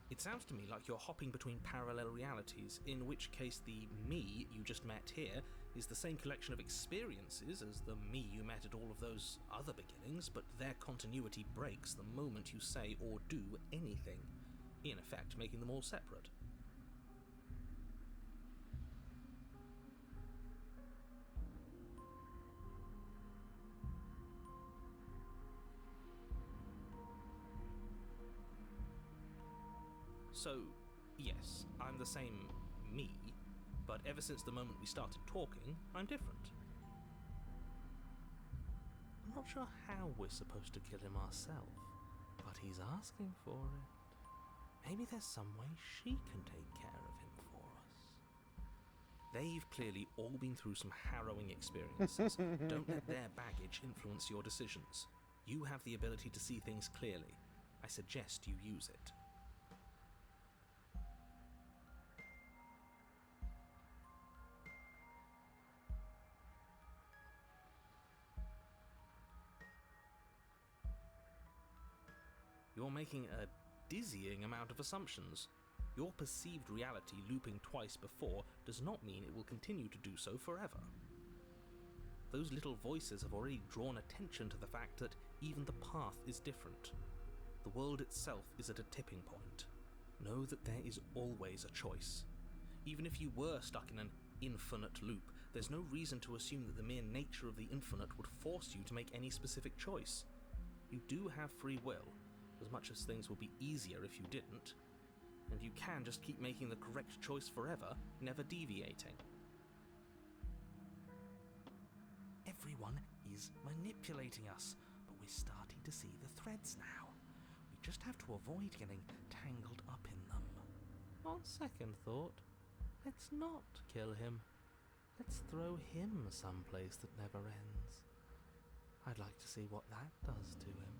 It sounds to me like you're hopping between parallel realities, in which case the me you just met here is the same collection of experiences as the me you met at all of those other beginnings, but their continuity breaks the moment you say or do anything, in effect making them all separate. So, yes, I'm the same me, but ever since the moment we started talking, I'm different. I'm not sure how we're supposed to kill him ourselves, but he's asking for it. Maybe there's some way she can take care of him for us. They've clearly all been through some harrowing experiences. Don't let their baggage influence your decisions. You have the ability to see things clearly. I suggest you use it. You're making a dizzying amount of assumptions. Your perceived reality looping twice before does not mean it will continue to do so forever. Those little voices have already drawn attention to the fact that even the path is different. The world itself is at a tipping point. Know that there is always a choice. Even if you were stuck in an infinite loop, there's no reason to assume that the mere nature of the infinite would force you to make any specific choice. You do have free will, as much as things would be easier if you didn't. And you can just keep making the correct choice forever, never deviating. Everyone is manipulating us, but we're starting to see the threads now. We just have to avoid getting tangled up in them. On second thought, let's not kill him. Let's throw him someplace that never ends. I'd like to see what that does to him.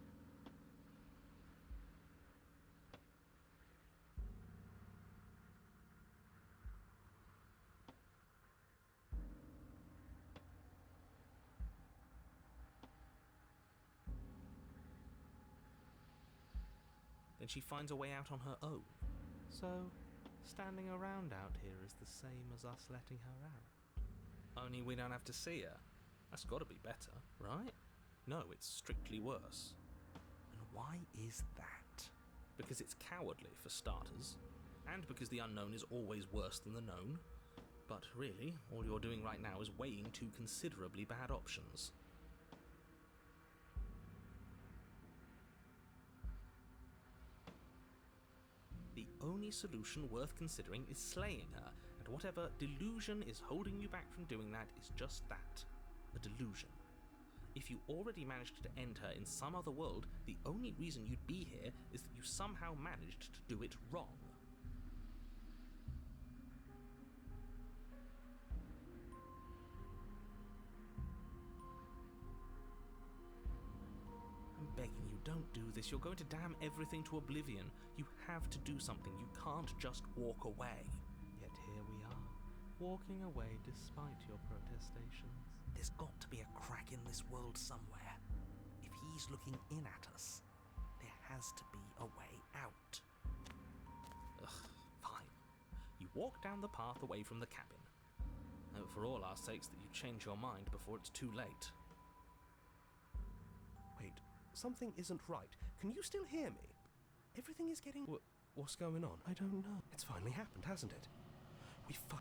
Then she finds a way out on her own. So, standing around out here is the same as us letting her out. Only we don't have to see her. That's gotta be better, right? No, it's strictly worse. And why is that? Because it's cowardly, for starters. And because the unknown is always worse than the known. But really, all you're doing right now is weighing two considerably bad options. The only solution worth considering is slaying her, and whatever delusion is holding you back from doing that is just that, a delusion. If you already managed to end her in some other world, the only reason you'd be here is that you somehow managed to do it wrong. I'm begging you, don't do this. You're going to damn everything to oblivion. You have to do something. You can't just walk away. Yet here we are, walking away despite your protestations. There's got to be a crack in this world somewhere. If he's looking in at us, there has to be a way out. Ugh, fine. You walk down the path away from the cabin. Hope for all our sakes that you change your mind before it's too late. Wait, something isn't right. Can you still hear me? Everything is getting... What's going on? I don't know. It's finally happened, hasn't it? We fu-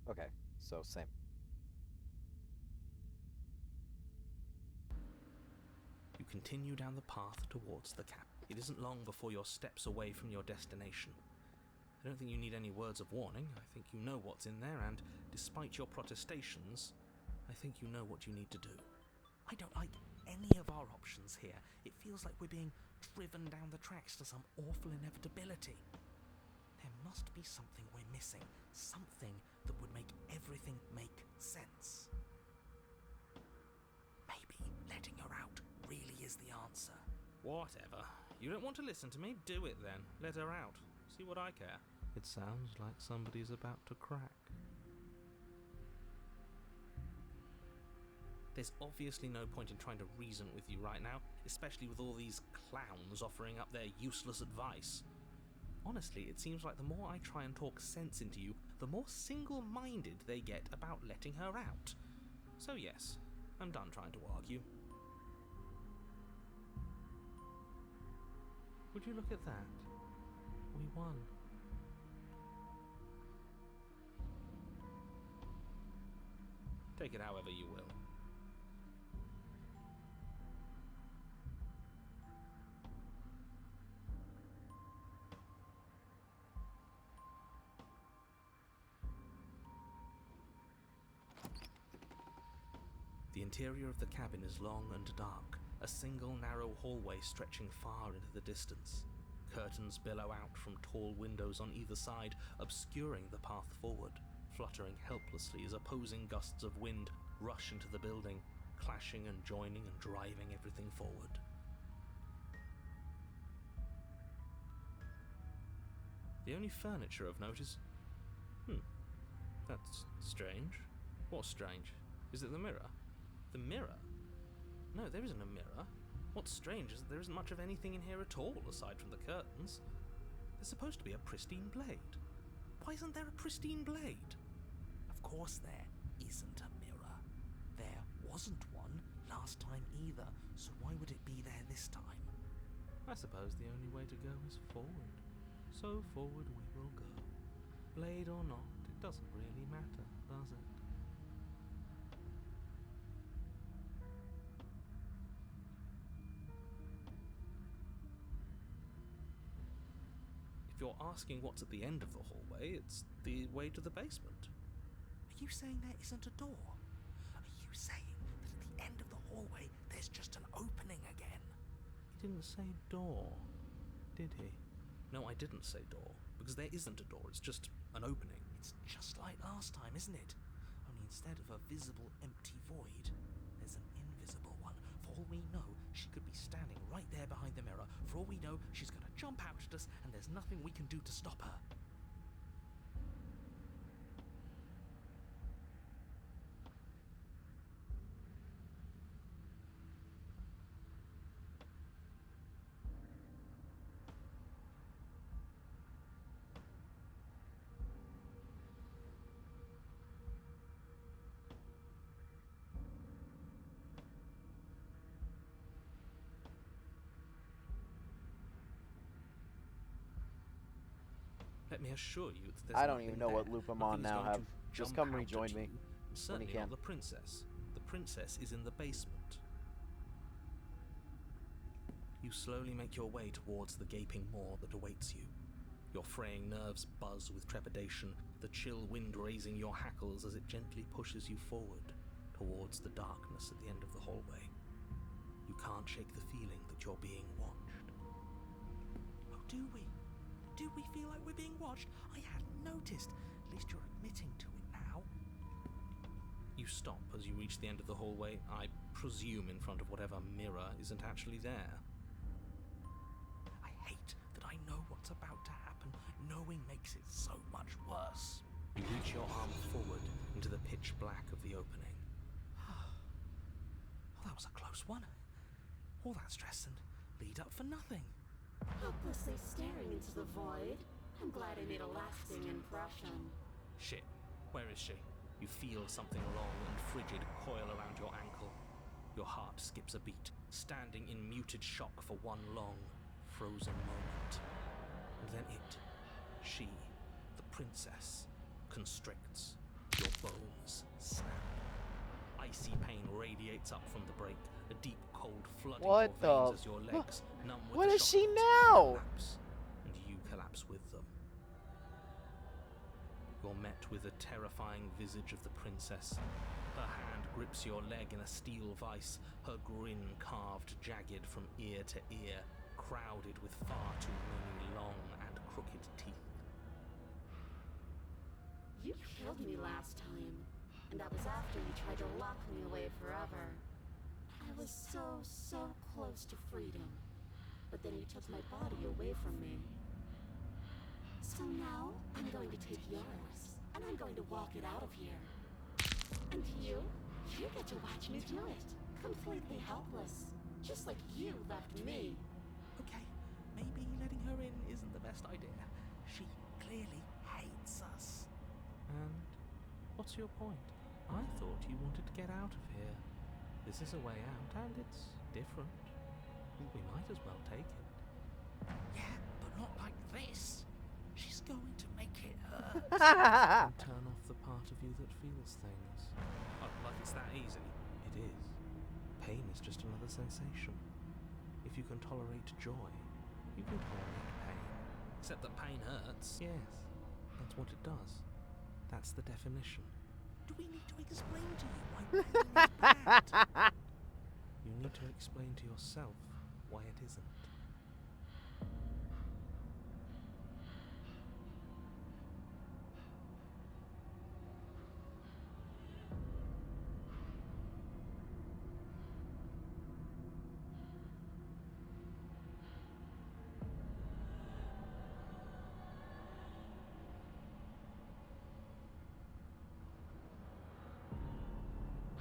Okay, so same. You continue down the path towards the cap. It isn't long before you're steps away from your destination. I don't think you need any words of warning. I think you know what's in there, and despite your protestations, I think you know what you need to do. I don't like any of our options here. It feels like we're being driven down the tracks to some awful inevitability. There must be something we're missing. Something that would make everything make sense. Maybe letting her out really is the answer. Whatever. You don't want to listen to me? Do it then. Let her out. See what I care. It sounds like somebody's about to crack. There's obviously no point in trying to reason with you right now, especially with all these clowns offering up their useless advice. Honestly, it seems like the more I try and talk sense into you, the more single-minded they get about letting her out. So yes, I'm done trying to argue. Would you look at that? We won. Take it however you will. The interior of the cabin is long and dark, a single narrow hallway stretching far into the distance. Curtains billow out from tall windows on either side, obscuring the path forward, fluttering helplessly as opposing gusts of wind rush into the building, clashing and joining and driving everything forward. The only furniture of note is... that's strange. What's strange? Is it the mirror? The mirror? No, there isn't a mirror. What's strange is that there isn't much of anything in here at all, aside from the curtains. There's supposed to be a pristine blade. Why isn't there a pristine blade? Of course there isn't a mirror. There wasn't one last time either, so why would it be there this time? I suppose the only way to go is forward. So forward we will go. Blade or not, it doesn't really matter, does it? If you're asking what's at the end of the hallway, it's the way to the basement. Are you saying there isn't a door? Are you saying that at the end of the hallway there's just an opening again? He didn't say door, did he? No, I didn't say door, because there isn't a door, it's just an opening. It's just like last time, isn't it? Only instead of a visible empty void, there's an invisible one. For all we know, she could be standing right there behind the mirror. For all we know, she's going to jump out at us, and there's nothing we can do to stop her. Let me assure you that there's I don't nothing even know there. what loop I'm on Nothing's now, going Have. to Just jump come out rejoin at me you, and when certainly you can. not the princess. The princess is in the basement. You slowly make your way towards the gaping maw that awaits you. Your fraying nerves buzz with trepidation, the chill wind raising your hackles as it gently pushes you forward towards the darkness at the end of the hallway. You can't shake the feeling that you're being watched. Oh, do we? Do we feel like we're being watched? I hadn't noticed. At least you're admitting to it now. You stop as you reach the end of the hallway, I presume in front of whatever mirror isn't actually there. I hate that I know what's about to happen. Knowing makes it so much worse. You reach your arm forward into the pitch black of the opening. Oh, that was a close one. All that stress and lead up for nothing. Helplessly staring into the void. I'm glad I made a lasting impression. Shit, where is she? You feel something long and frigid coil around your ankle. Your heart skips a beat, standing in muted shock for one long, frozen moment. And then she, the princess, constricts. Your bones snap. Icy pain radiates up from the break, a deep cold flooding What your veins the as your legs, numb with What the is shock, she now? collapse, and you collapse with them. You're met with a terrifying visage of the princess. Her hand grips your leg in a steel vice, her grin carved jagged from ear to ear, crowded with far too many long and crooked teeth. You killed me last time, and that was after you tried to lock me away forever. I was so close to freedom, but then you took my body away from me. So now, I'm going to take yours, and I'm going to walk it out of here. And you get to watch me do it, completely helpless, just like you left me. Okay, maybe letting her in isn't the best idea. She clearly hates us. And what's your point? I thought you wanted to get out of here. This is a way out, and it's different. We might as well take it. Yeah, but not like this. She's going to make it hurt. And turn off the part of you that feels things. Oh, like it's that easy? It is. Pain is just another sensation. If you can tolerate joy, you can tolerate pain. Except that pain hurts. Yes, that's what it does. That's the definition. Do we need to explain to you why pain is bad? You need to explain to yourself why it isn't.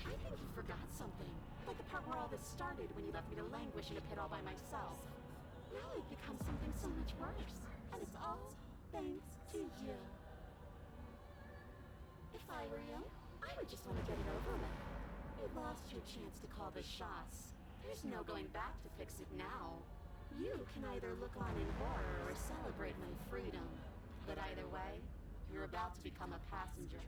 I think you forgot something. Like the part where all this started when you left me to languish in a pit all by myself. Now I've become something so much worse. And it's all thanks to you. If I were you, I would just want to get it over with. You lost your chance to call the shots. There's no going back to fix it now. You can either look on in horror or celebrate my freedom. But either way, you're about to become a passenger.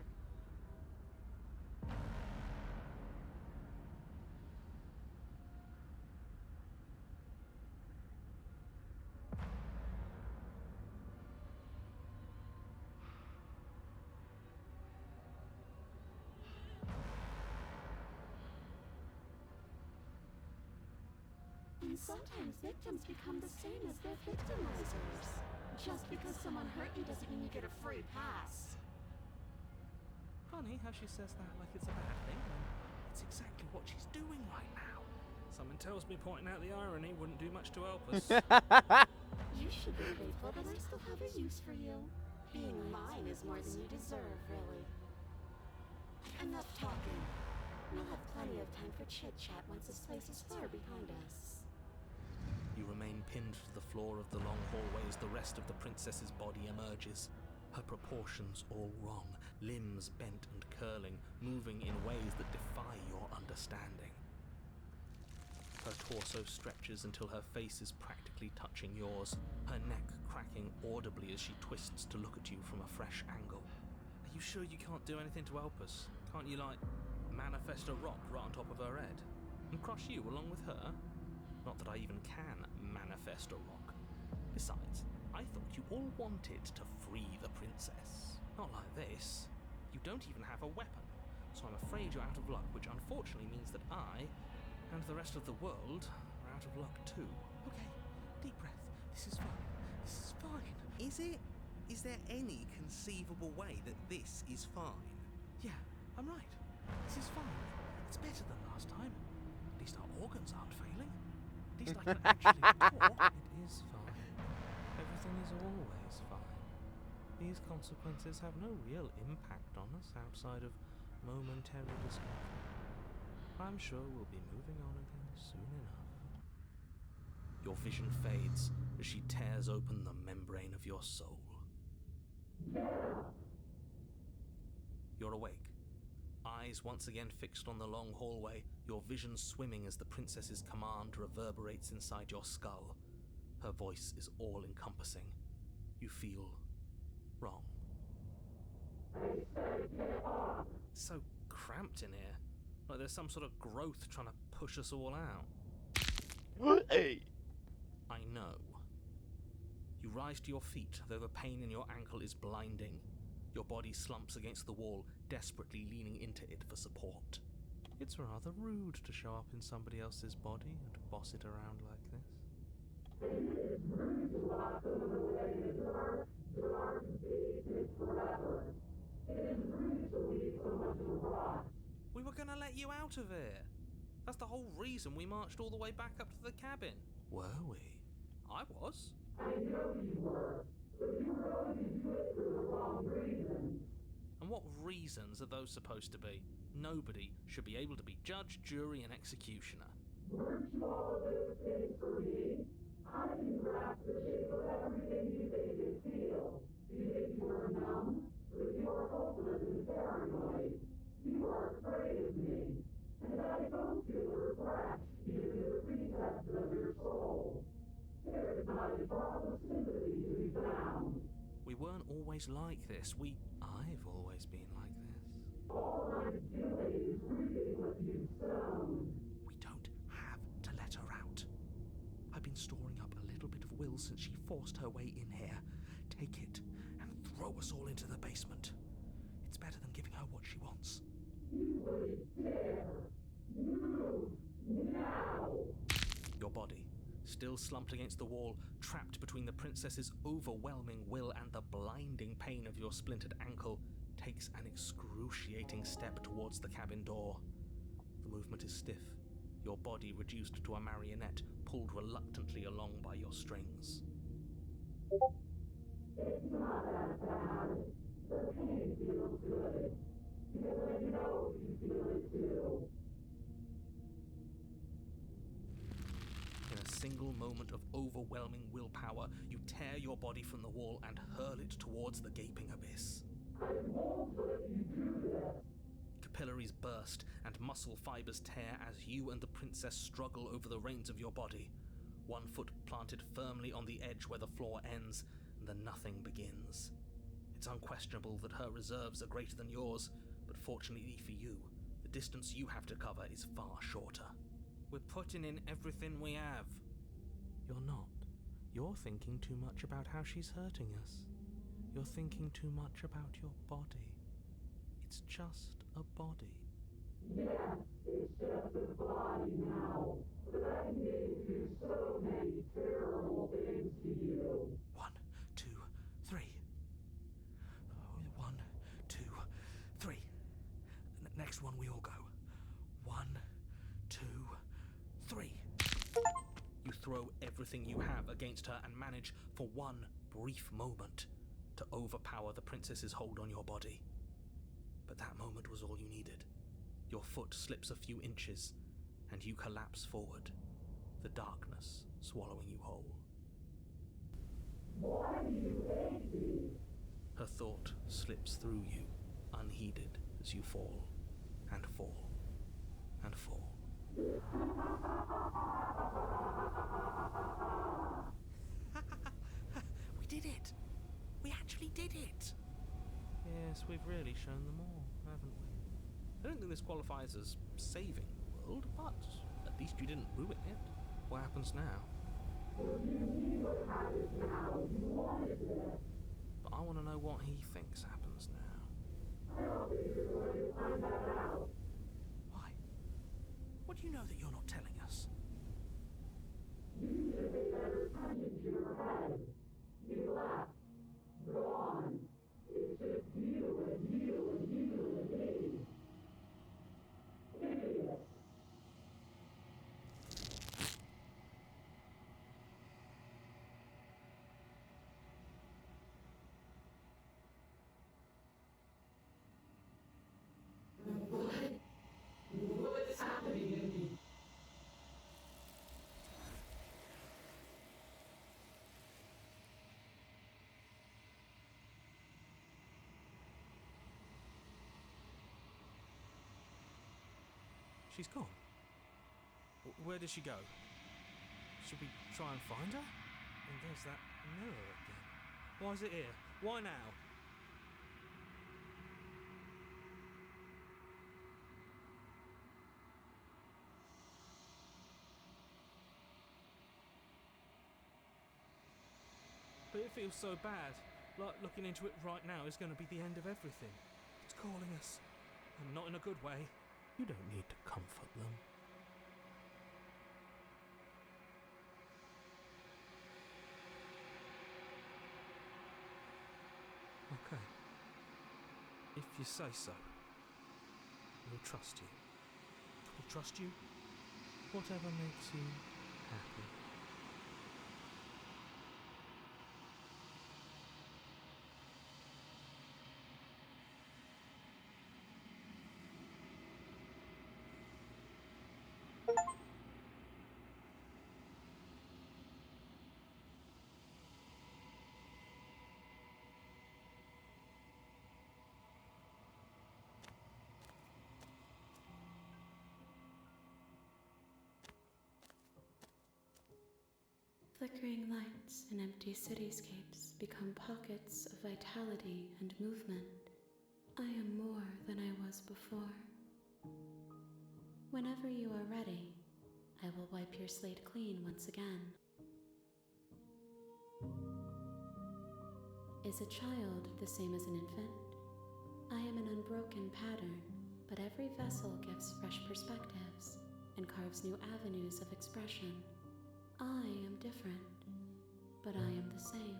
And sometimes victims become the same as their victimizers. Just because someone hurt you doesn't mean you get a free pass. Funny how she says that like it's a bad thing, when it's exactly what she's doing right now. Something tells me pointing out the irony wouldn't do much to help us. You should be grateful that I still have a use for you. Being mine is more than you deserve, really. Enough talking. We'll have plenty of time for chit-chat once this place is far behind us. You remain pinned to the floor of the long hallway as the rest of the princess's body emerges. Her proportions all wrong, limbs bent and curling, moving in ways that defy your understanding. Her torso stretches until her face is practically touching yours, her neck cracking audibly as she twists to look at you from a fresh angle. Are you sure you can't do anything to help us? Can't you, like, manifest a rock right on top of her head? And crush you along with her? Not that I even can manifest a rock. Besides, I thought you all wanted to free the princess. Not like this. You don't even have a weapon, so I'm afraid you're out of luck, which unfortunately means that I, and the rest of the world, are out of luck too. Okay, deep breath. This is fine. This is fine. Is it? Is there any conceivable way that this is fine? Yeah, I'm right. This is fine. It's better than last time. At least our organs aren't failing. At least I can actually talk. It is fine. Everything is always fine. These consequences have no real impact on us outside of momentary discomfort. I'm sure we'll be moving on again soon enough. Your vision fades as she tears open the membrane of your soul. You're awake, eyes once again fixed on the long hallway, your vision swimming as the princess's command reverberates inside your skull. Her voice is all-encompassing. You feel wrong. It's so cramped in here, like there's some sort of growth trying to push us all out. Hey! I know. You rise to your feet, though the pain in your ankle is blinding. Your body slumps against the wall, desperately leaning into it for support. It's rather rude to show up in somebody else's body and boss it around like this. We were gonna let you out of here. That's the whole reason we marched all the way back up to the cabin. Were we? I was. I know you were, but you were only doing it for the wrong reasons. And what reasons are those supposed to be? Nobody should be able to be judge, jury, and executioner. Weren't you all of those things for me? I can grasp the shape of everything you think and feel. You think you were numb, but you are hopeless and paranoid. You are afraid of me, and I don't feel regret, even in the recesses of your soul. There is not a drop of sympathy to be found. We weren't always like this. I've always been like this. All I'm doing is reaping what you've sown. We don't have to let her out. I've been storing up a little bit of will since she forced her way in here. Take it and throw us all into the basement. It's better than giving her what she wants. You wouldn't dare. Move now. Your body, still slumped against the wall, trapped between the princess's overwhelming will and the blinding pain of your splintered ankle, takes an excruciating step towards the cabin door. The movement is stiff, your body reduced to a marionette, pulled reluctantly along by your strings. It's not that bad. The pain feels good. Because I know you feel it too. In a single moment of overwhelming willpower, you tear your body from the wall and hurl it towards the gaping abyss. I won't let you do this. Capillaries burst and muscle fibers tear as you and the princess struggle over the reins of your body. One foot planted firmly on the edge where the floor ends, and the nothing begins. It's unquestionable that her reserves are greater than yours, but fortunately for you, the distance you have to cover is far shorter. We're putting in everything we have. You're not. You're thinking too much about how she's hurting us. You're thinking too much about your body. It's just a body. Yes, it's just a body now, but I need to do so many terrible things to you. 1, 2, 3. 1, 2, 3. Next one we all go. 1, 2, 3. You throw everything you have against her and manage, for one brief moment, to overpower the princess's hold on your body. But that moment was all you needed. Your foot slips a few inches, and you collapse forward, the darkness swallowing you whole. Why do you hate me? Her thought slips through you, unheeded, as you fall, and fall, and fall. We did it! We actually did it! Yes, we've really shown them all, haven't we? I don't think this qualifies as saving the world, but at least you didn't ruin it. What happens now? But I want to know what he thinks happens now. Why? What do you know that you're not telling us? You should pay better attention to your head. You left. Go on. It's just you and you and you and me. Idiot. She's gone. Where did she go? Should we try and find her? And there's that mirror again. Why is it here? Why now? But it feels so bad. Like looking into it right now is going to be the end of everything. It's calling us. And not in a good way. You don't need to comfort them. Okay. If you say so, we'll trust you. We'll trust you. Whatever makes you happy. Flickering lights in empty cityscapes become pockets of vitality and movement. I am more than I was before. Whenever you are ready, I will wipe your slate clean once again. Is a child the same as an infant? I am an unbroken pattern, but every vessel gives fresh perspectives and carves new avenues of expression. I am different, but I am the same.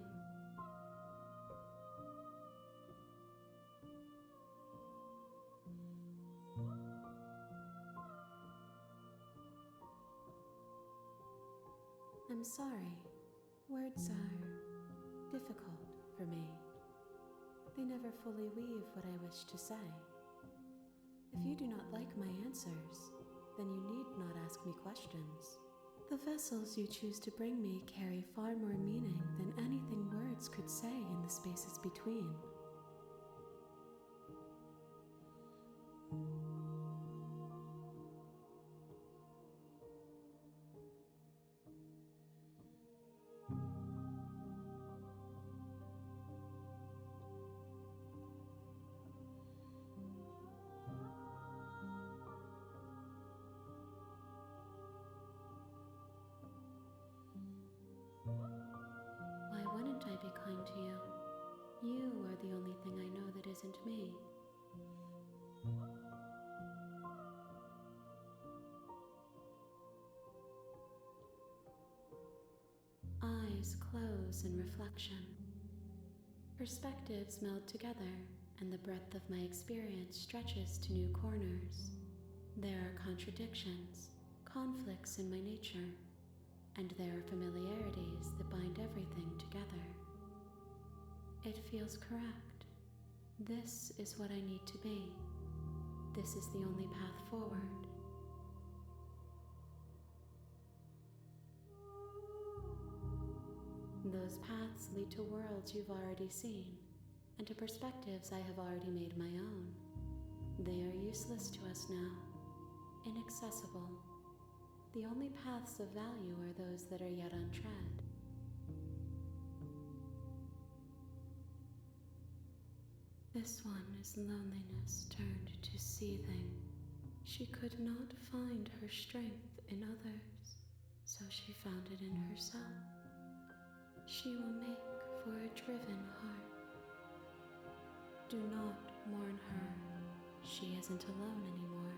I'm sorry. Words are difficult for me. They never fully weave what I wish to say. If you do not like my answers, then you need not ask me questions. The vessels you choose to bring me carry far more meaning than anything words could say in the spaces between. Why wouldn't I be kind to you? You are the only thing I know that isn't me. Eyes close in reflection. Perspectives meld together, and the breadth of my experience stretches to new corners. There are contradictions, conflicts in my nature, and there are familiarities that bind everything together. It feels correct. This is what I need to be. This is the only path forward. Those paths lead to worlds you've already seen, and to perspectives I have already made my own. They are useless to us now, inaccessible. The only paths of value are those that are yet untread. This one is loneliness turned to seething. She could not find her strength in others, so she found it in herself. She will make for a driven heart. Do not mourn her. She isn't alone anymore.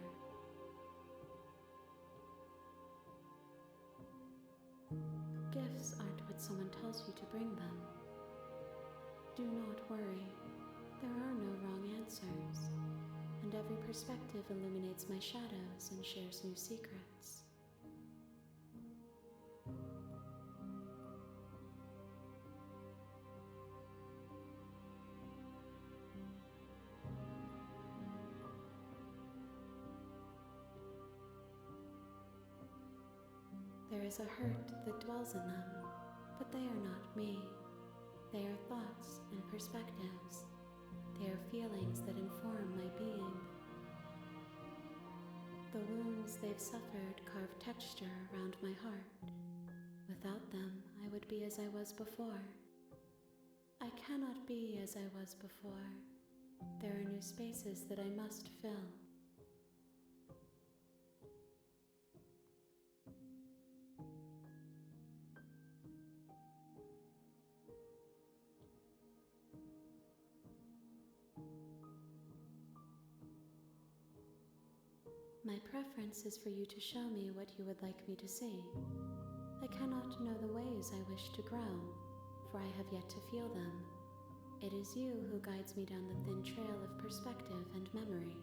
Gifts aren't what someone tells you to bring them. Do not worry. There are no wrong answers, and every perspective illuminates my shadows and shares new secrets. There is a hurt that dwells in them, but they are not me. They are thoughts and perspectives. They are feelings that inform my being. The wounds they've suffered carve texture around my heart. Without them, I would be as I was before. I cannot be as I was before. There are new spaces that I must fill. My preference is for you to show me what you would like me to see. I cannot know the ways I wish to grow, for I have yet to feel them. It is you who guides me down the thin trail of perspective and memory.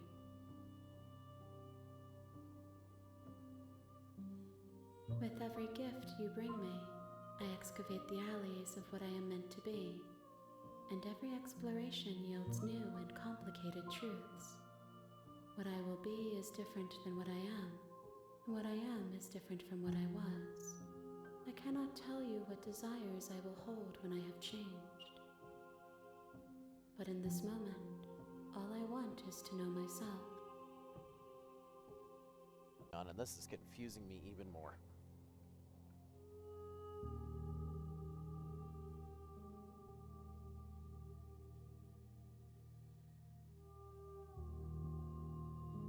With every gift you bring me, I excavate the alleys of what I am meant to be, and every exploration yields new and complicated truths. What I will be is different than what I am, and what I am is different from what I was. I cannot tell you what desires I will hold when I have changed. But in this moment, all I want is to know myself. And this is confusing me even more.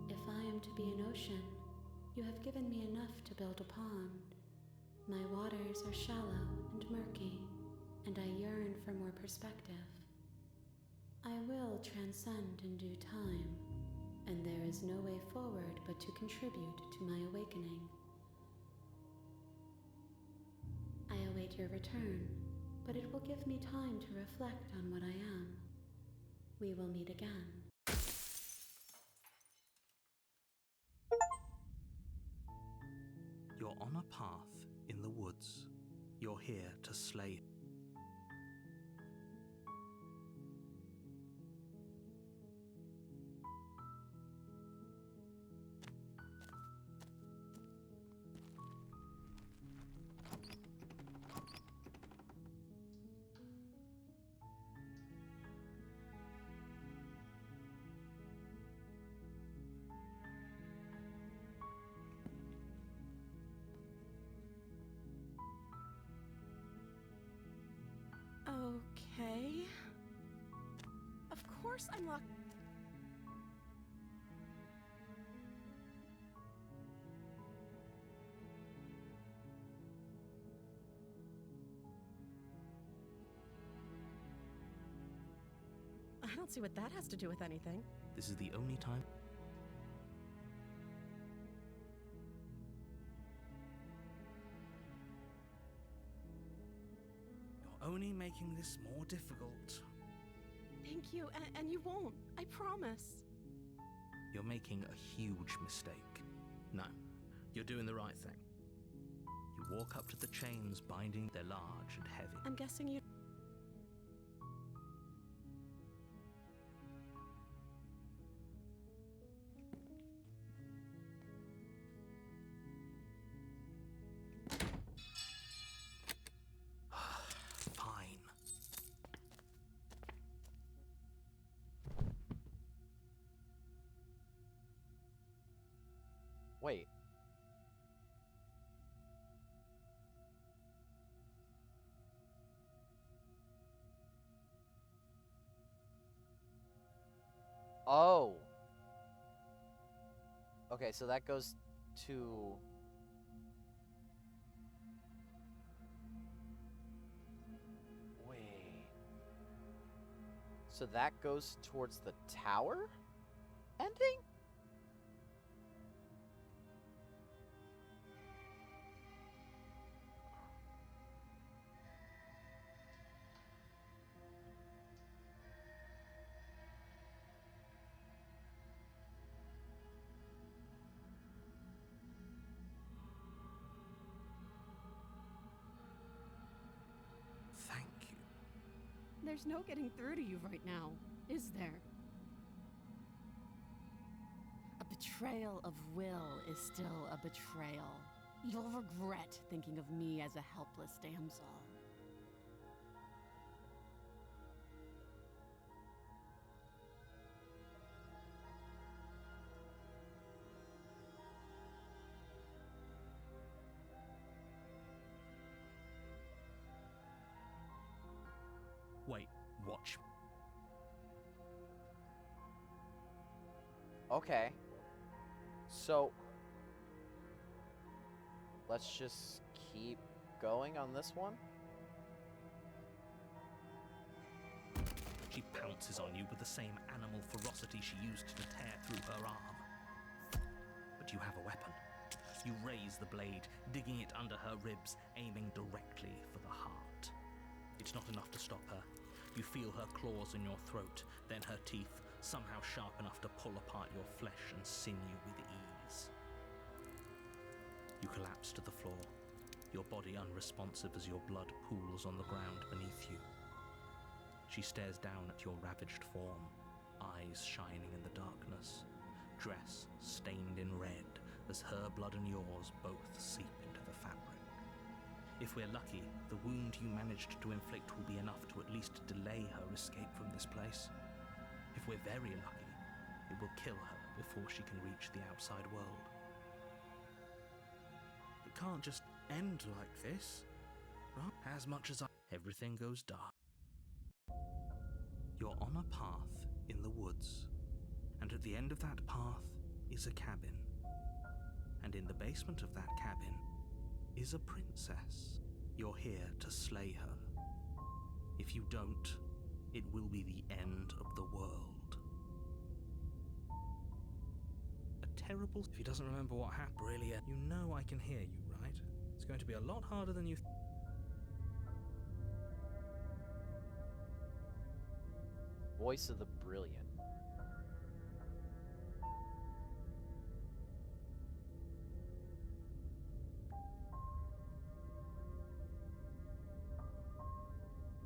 If I am to be an ocean, you have given me enough to build a pond. My waters are shallow and murky, and I yearn for more perspective. I will transcend in due time, and there is no way forward but to contribute to my awakening. I await your return, but it will give me time to reflect on what I am. We will meet again. You're on a path in the woods. You're here to slay. Okay. Of course I'm locked. I don't see what that has to do with anything. This is the only time. You're only making this more difficult. Thank you, and you won't. I promise. You're making a huge mistake. No, you're doing the right thing. You walk up to the chains binding. They're large and heavy. I'm guessing you... Fine. Wait. Oh. Okay, so that goes to... Wait. So that goes towards the tower ending? Thank you. There's no getting through to you right now, is there? A betrayal of will is still a betrayal. You'll regret thinking of me as a helpless damsel. Okay. So let's just keep going on this one. She pounces on you with the same animal ferocity she used to tear through her arm. But you have a weapon. You raise the blade, digging it under her ribs, aiming directly for the heart. It's not enough to stop her. You feel her claws in your throat, then her teeth, somehow sharp enough to pull apart your flesh and sinew with ease. You collapse to the floor, your body unresponsive as your blood pools on the ground beneath you. She stares down at your ravaged form, eyes shining in the darkness, dress stained in red as her blood and yours both seep into the fabric. If we're lucky, the wound you managed to inflict will be enough to at least delay her escape from this place. If we're very lucky, it will kill her before she can reach the outside world. It can't just end like this, right? As much as everything goes dark. You're on a path in the woods, and at the end of that path is a cabin. And in the basement of that cabin is a princess. You're here to slay her. If you don't, it will be the end of the world. A terrible... If he doesn't remember what happened, brilliant. You know I can hear you, right? It's going to be a lot harder than you... Voice of the Brilliant.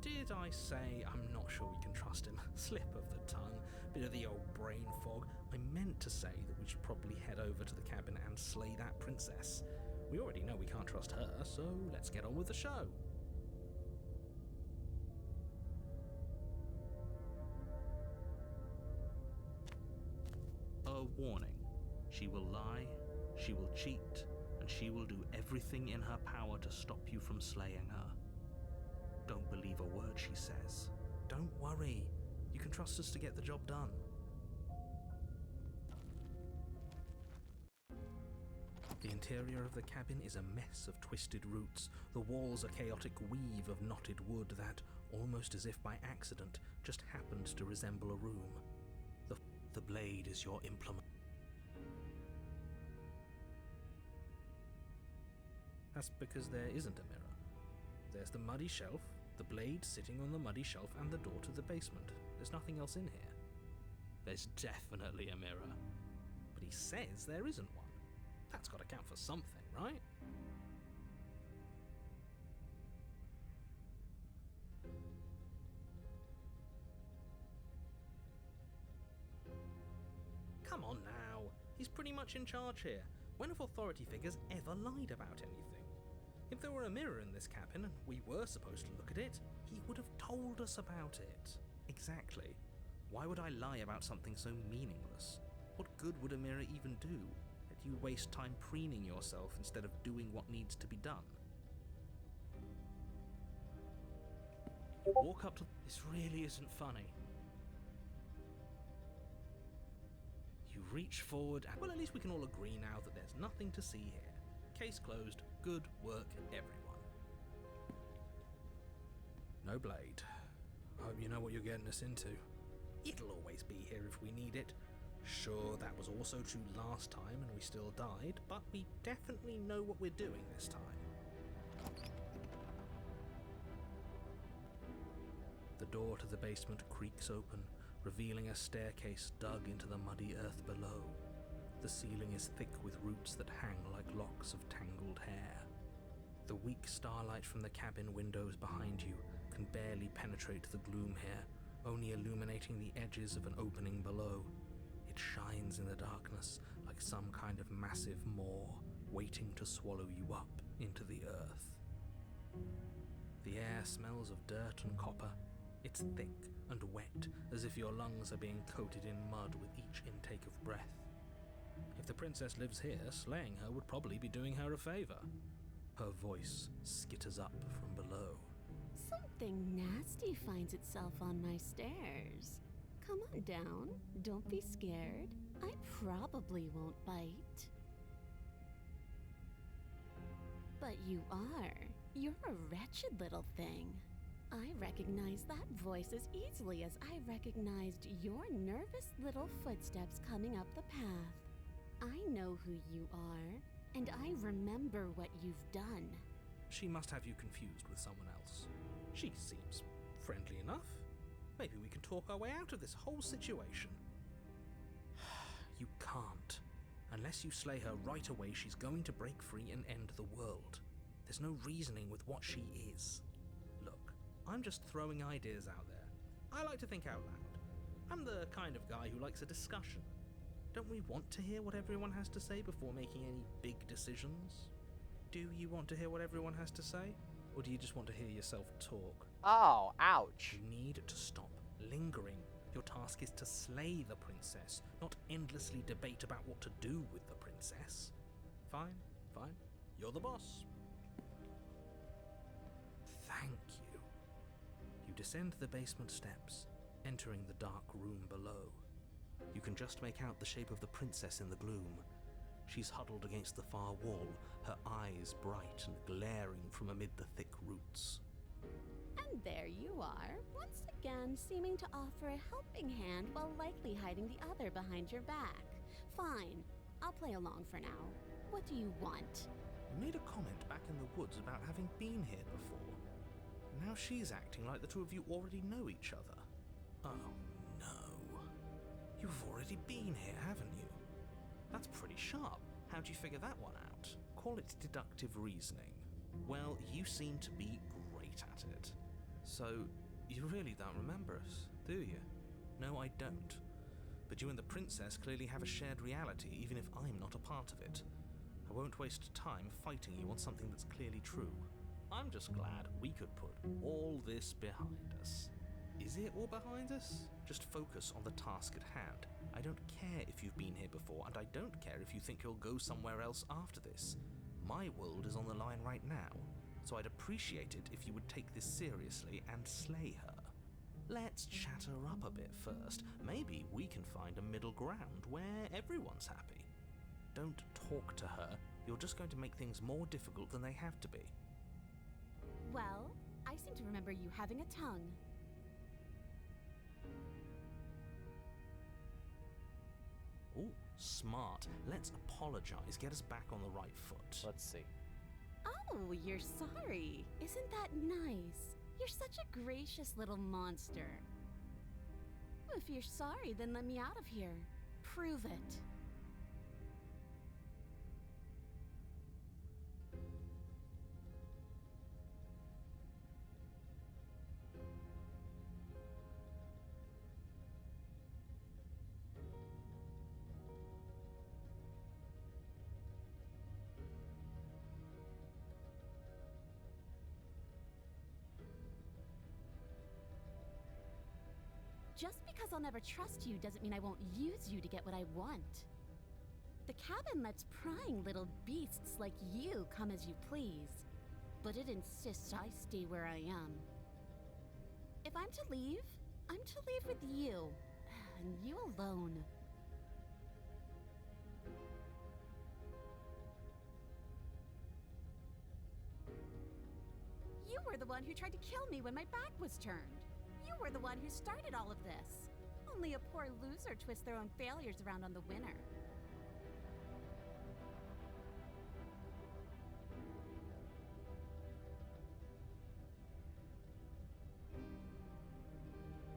Did I say I'm not sure we can trust him? Slip of the tongue, bit of the old brain fog. I meant to say that we should probably head over to the cabin and slay that princess. We already know we can't trust her, so let's get on with the show. A warning. She will lie, she will cheat, and she will do everything in her power to stop you from slaying her. Don't believe a word she says. Don't worry. You can trust us to get the job done. The interior of the cabin is a mess of twisted roots. The walls a chaotic weave of knotted wood that, almost as if by accident, just happened to resemble a room. The blade is your implement. That's because there isn't a mirror. There's the muddy shelf, the blade sitting on the muddy shelf, and the door to the basement. There's nothing else in here. There's definitely a mirror. But he says there isn't one. That's got to count for something, right? Come on now. He's pretty much in charge here. When have authority figures ever lied about anything? If there were a mirror in this cabin and we were supposed to look at it, he would have told us about it. Exactly. Why would I lie about something so meaningless? What good would a mirror even do? That you waste time preening yourself instead of doing what needs to be done. You walk up to... This really isn't funny. You reach forward and... Well, at least we can all agree now that there's nothing to see here. Case closed. Good work, everyone. No blade. I hope you know what you're getting us into. It'll always be here if we need it. Sure, that was also true last time and we still died, but we definitely know what we're doing this time. The door to the basement creaks open, revealing a staircase dug into the muddy earth below. The ceiling is thick with roots that hang like locks of tangled hair. The weak starlight from the cabin windows behind you can barely penetrate the gloom here, only illuminating the edges of an opening below. It shines in the darkness like some kind of massive maw waiting to swallow you up into the earth. The air smells of dirt and copper. It's thick and wet, as if your lungs are being coated in mud with each intake of breath. If the princess lives here, slaying her would probably be doing her a favor. Her voice skitters up from below. Something nasty finds itself on my stairs. Come on down. Don't be scared. I probably won't bite. But you are. You're a wretched little thing. I recognize that voice as easily as I recognized your nervous little footsteps coming up the path. I know who you are, and I remember what you've done. She must have you confused with someone else. She seems friendly enough. Maybe we can talk our way out of this whole situation. You can't. Unless you slay her right away, she's going to break free and end the world. There's no reasoning with what she is. Look, I'm just throwing ideas out there. I like to think out loud. I'm the kind of guy who likes a discussion. Don't we want to hear what everyone has to say before making any big decisions? Do you want to hear what everyone has to say? Or do you just want to hear yourself talk? Oh, ouch. You need to stop lingering. Your task is to slay the princess, not endlessly debate about what to do with the princess. Fine, fine. You're the boss. Thank you. You descend the basement steps, entering the dark room below. You can just make out the shape of the princess in the gloom. She's huddled against the far wall, her eyes bright and glaring from amid the thick roots. And there you are, once again seeming to offer a helping hand while likely hiding the other behind your back. Fine, I'll play along for now. What do you want? You made a comment back in the woods about having been here before. Now she's acting like the two of you already know each other. Oh no. You've already been here, haven't you? That's pretty sharp. How'd you figure that one out? Call it deductive reasoning. Well, you seem to be great at it. So, you really don't remember us, do you? No, I don't. But you and the princess clearly have a shared reality, even if I'm not a part of it. I won't waste time fighting you on something that's clearly true. I'm just glad we could put all this behind us. Is it all behind us? Just focus on the task at hand. I don't care if you've been here before, and I don't care if you think you'll go somewhere else after this. My world is on the line right now, so I'd appreciate it if you would take this seriously and slay her. Let's chat her up a bit first. Maybe we can find a middle ground where everyone's happy. Don't talk to her. You're just going to make things more difficult than they have to be. Well, I seem to remember you having a tongue. Ooh, smart. Let's apologize, get us back on the right foot. Let's see. Oh, you're sorry. Isn't that nice? You're such a gracious little monster. If you're sorry, then let me out of here. Prove it. Just because I'll never trust you doesn't mean I won't use you to get what I want. The cabin lets prying little beasts like you come as you please, but it insists I stay where I am. If I'm to leave, I'm to leave with you, and you alone. You were the one who tried to kill me when my back was turned. You were the one who started all of this. Only a poor loser twists their own failures around on the winner.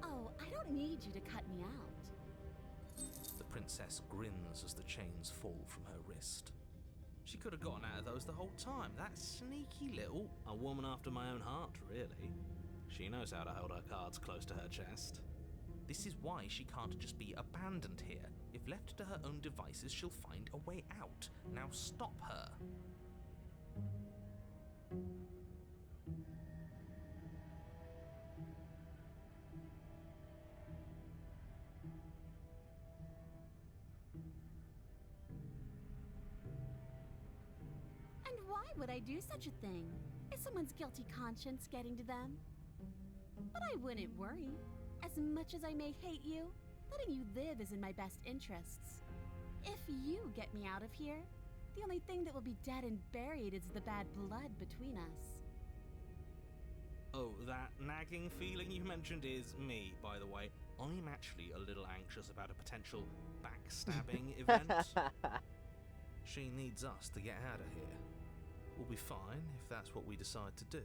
Oh, I don't need you to cut me out. The princess grins as the chains fall from her wrist. She could have gotten out of those the whole time. That sneaky little... A woman after my own heart, really. She knows how to hold her cards close to her chest. This is why she can't just be abandoned here. If left to her own devices, she'll find a way out. Now stop her. And why would I do such a thing? Is someone's guilty conscience getting to them? But I wouldn't worry. As much as I may hate you, letting you live is in my best interests. If you get me out of here, the only thing that will be dead and buried is the bad blood between us. Oh, that nagging feeling you mentioned is me, by the way. I'm actually a little anxious about a potential backstabbing event. She needs us to get out of here. We'll be fine if that's what we decide to do.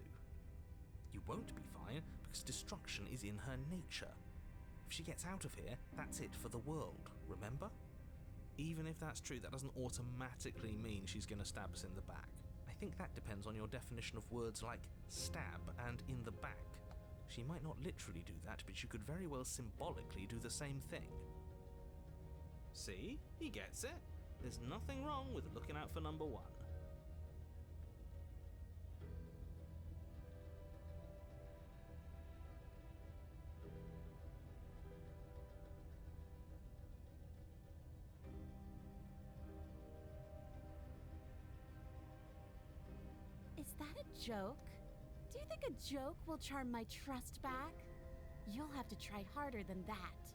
You won't be fine because destruction is in her nature. If she gets out of here, that's it for the world, remember? Even if that's true, that doesn't automatically mean she's going to stab us in the back. I think that depends on your definition of words like stab and in the back. She might not literally do that, but she could very well symbolically do the same thing. See? He gets it. There's nothing wrong with looking out for number one. Is that a joke? Do you think a joke will charm my trust back? You'll have to try harder than that.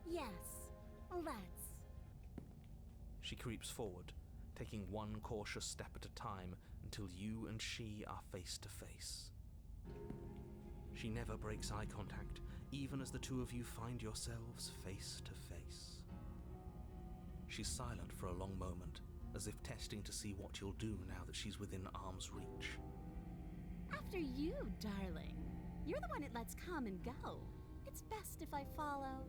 Yes, let's. She creeps forward, taking one cautious step at a time until you and she are face to face. She never breaks eye contact, even as the two of you find yourselves face to face. She's silent for a long moment, as if testing to see what you'll do now that she's within arm's reach. After you, darling. You're the one it lets come and go. It's best if I follow.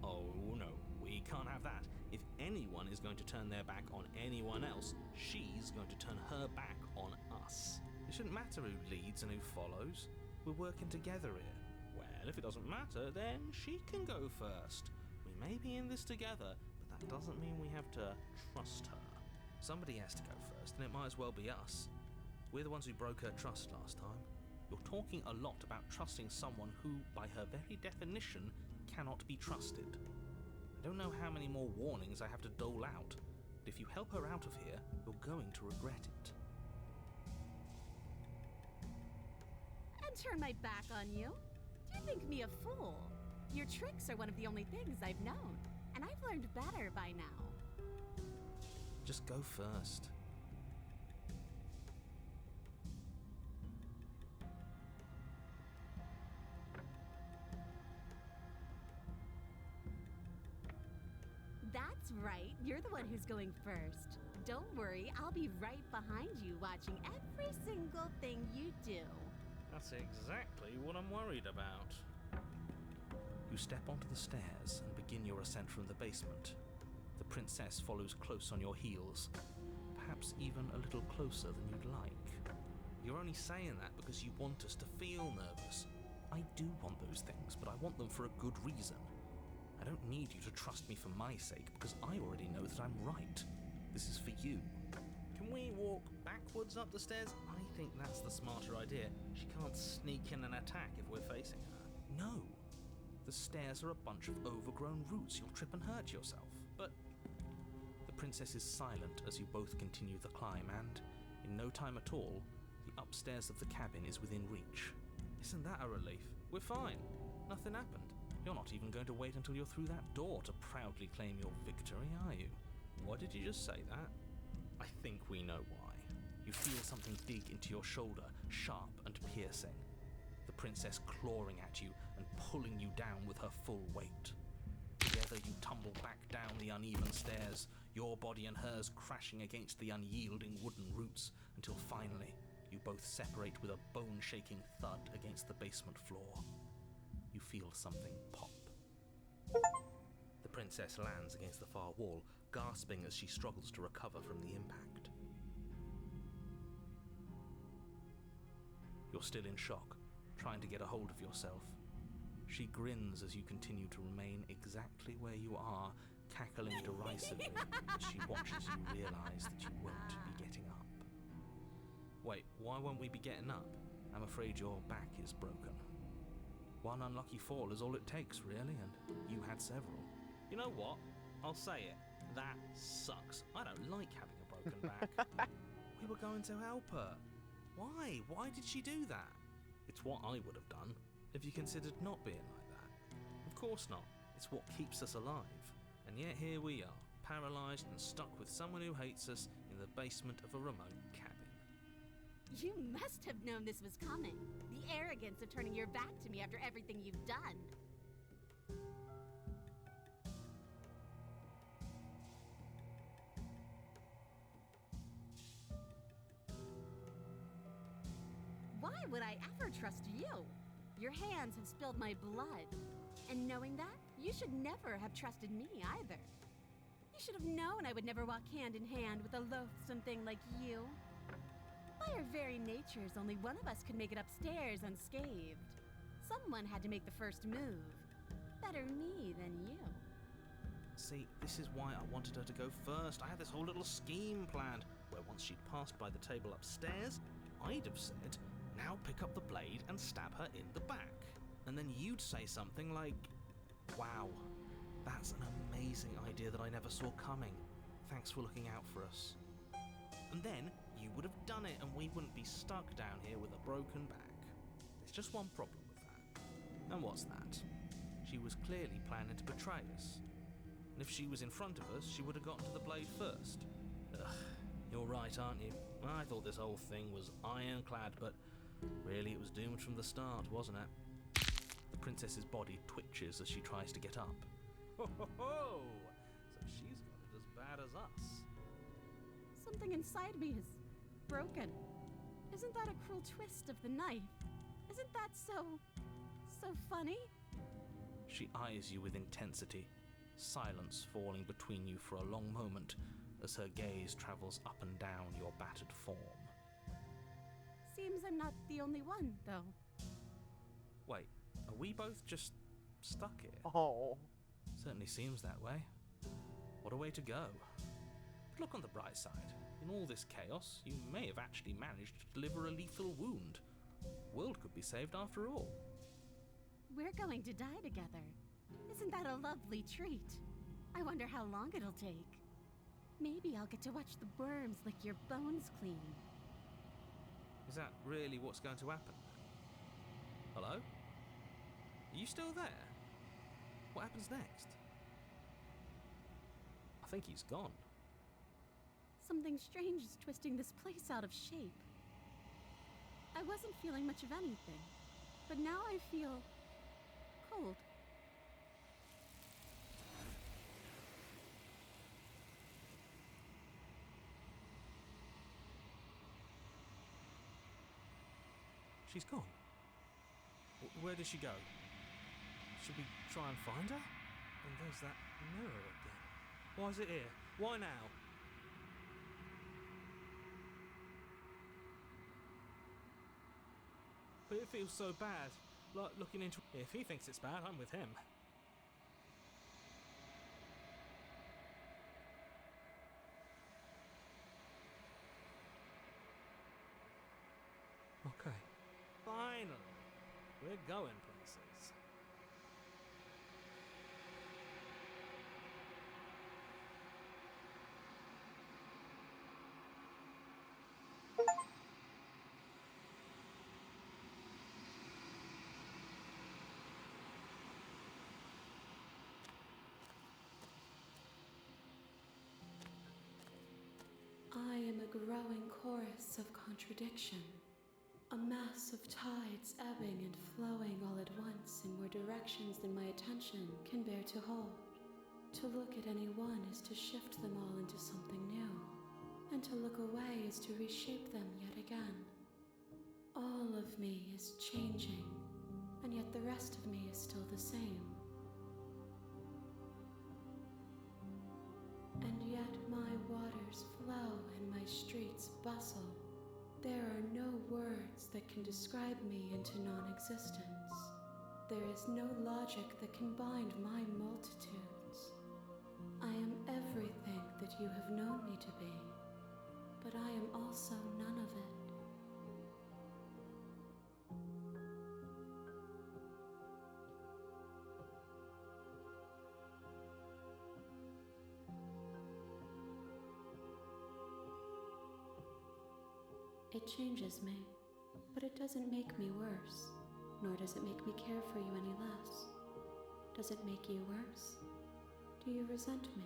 Oh no, we can't have that. If anyone is going to turn their back on anyone else, she's going to turn her back on us. It shouldn't matter who leads and who follows. We're working together here. Well, if it doesn't matter, then she can go first. We may be in this together, but that doesn't mean we have to trust her. Somebody has to go first, and it might as well be us. We're the ones who broke her trust last time. You're talking a lot about trusting someone who, by her very definition, cannot be trusted. I don't know how many more warnings I have to dole out, but if you help her out of here, you're going to regret it. And turn my back on you? Do you think me a fool? Your tricks are one of the only things I've known, and I've learned better by now. Just go first. That's right, you're the one who's going first. Don't worry, I'll be right behind you watching every single thing you do. That's exactly what I'm worried about. You step onto the stairs and begin your ascent from the basement. The princess follows close on your heels, perhaps even a little closer than you'd like. You're only saying that because you want us to feel nervous. I do want those things, but I want them for a good reason. I don't need you to trust me for my sake, because I already know that I'm right. This is for you. Can we walk backwards up the stairs? I think that's the smarter idea. She can't sneak in and attack if we're facing her. No. The stairs are a bunch of overgrown roots. You'll trip and hurt yourself. But the princess is silent as you both continue the climb, and in no time at all, the upstairs of the cabin is within reach. Isn't that a relief? We're fine. Nothing happened. You're not even going to wait until you're through that door to proudly claim your victory, are you? Why did you just say that? I think we know why. You feel something dig into your shoulder, sharp and piercing. The princess clawing at you and pulling you down with her full weight. Together you tumble back down the uneven stairs, your body and hers crashing against the unyielding wooden roots, until finally you both separate with a bone-shaking thud against the basement floor. You feel something pop. The princess lands against the far wall, gasping as she struggles to recover from the impact. You're still in shock, trying to get a hold of yourself. She grins as you continue to remain exactly where you are, cackling derisively as she watches you realize that you won't be getting up. Wait, why won't we be getting up? I'm afraid your back is broken. One unlucky fall is all it takes, really, and you had several. You know what? I'll say it. That sucks. I don't like having a broken back. We were going to help her. Why? Why did she do that? It's what I would have done if you considered not being like that. Of course not. It's what keeps us alive. And yet here we are, paralysed and stuck with someone who hates us in the basement of a remote cabin. You must have known this was coming. The arrogance of turning your back to me after everything you've done. Why would I ever trust you? Your hands have spilled my blood. And knowing that, you should never have trusted me either. You should have known I would never walk hand in hand with a loathsome thing like you. By our very natures, only one of us could make it upstairs unscathed. Someone had to make the first move. Better me than you. See, this is why I wanted her to go first. I had this whole little scheme planned, where once she'd passed by the table upstairs, I'd have said, now pick up the blade and stab her in the back. And then you'd say something like, wow, that's an amazing idea that I never saw coming. Thanks for looking out for us. And then you would have done it and we wouldn't be stuck down here with a broken back. There's just one problem with that. And what's that? She was clearly planning to betray us. And if she was in front of us, she would have gotten to the blade first. Ugh, you're right, aren't you? I thought this whole thing was ironclad, but really it was doomed from the start, wasn't it? The princess's body twitches as she tries to get up. Ho ho ho! So she's got it as bad as us. Something inside me is broken. Isn't that a cruel twist of the knife? Isn't that so funny? She eyes you with intensity, silence falling between you for a long moment as her gaze travels up and down your battered form. Seems I'm not the only one, though. Wait, are we both just stuck here? Oh. Certainly seems that way. What a way to go. But look on the bright side. In all this chaos, you may have actually managed to deliver a lethal wound. World could be saved after all. We're going to die together. Isn't that a lovely treat? I wonder how long it'll take. Maybe I'll get to watch the worms lick your bones clean. Is that really what's going to happen? Hello? Are you still there? What happens next? I think he's gone. Something strange is twisting this place out of shape. I wasn't feeling much of anything, but now I feel cold. She's gone. Where did she go? Should we try and find her? And there's that mirror again. Why is it here? Why now? But it feels so bad. Like looking into... If he thinks it's bad, I'm with him. Okay. Finally. We're going places. I am a growing chorus of contradiction, a mass of tides ebbing and flowing all at once in more directions than my attention can bear to hold. To look at any one is to shift them all into something new, and to look away is to reshape them yet again. All of me is changing, and yet the rest of me is still the same. And yet my waters flow and my streets bustle. There are no words that can describe me into non-existence. There is no logic that can bind my multitudes. I am everything that you have known me to be, but I am also none of it. It changes me, but it doesn't make me worse, nor does it make me care for you any less. Does it make you worse? Do you resent me?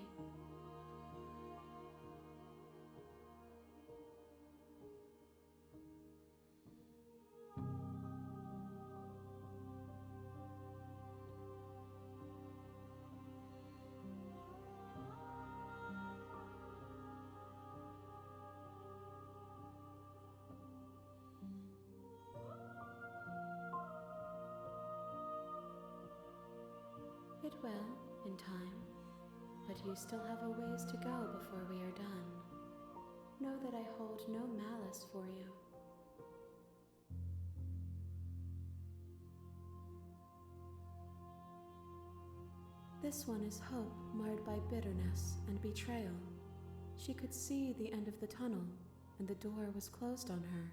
It will, in time, but you still have a ways to go before we are done. Know that I hold no malice for you. This one is hope marred by bitterness and betrayal. She could see the end of the tunnel, and the door was closed on her.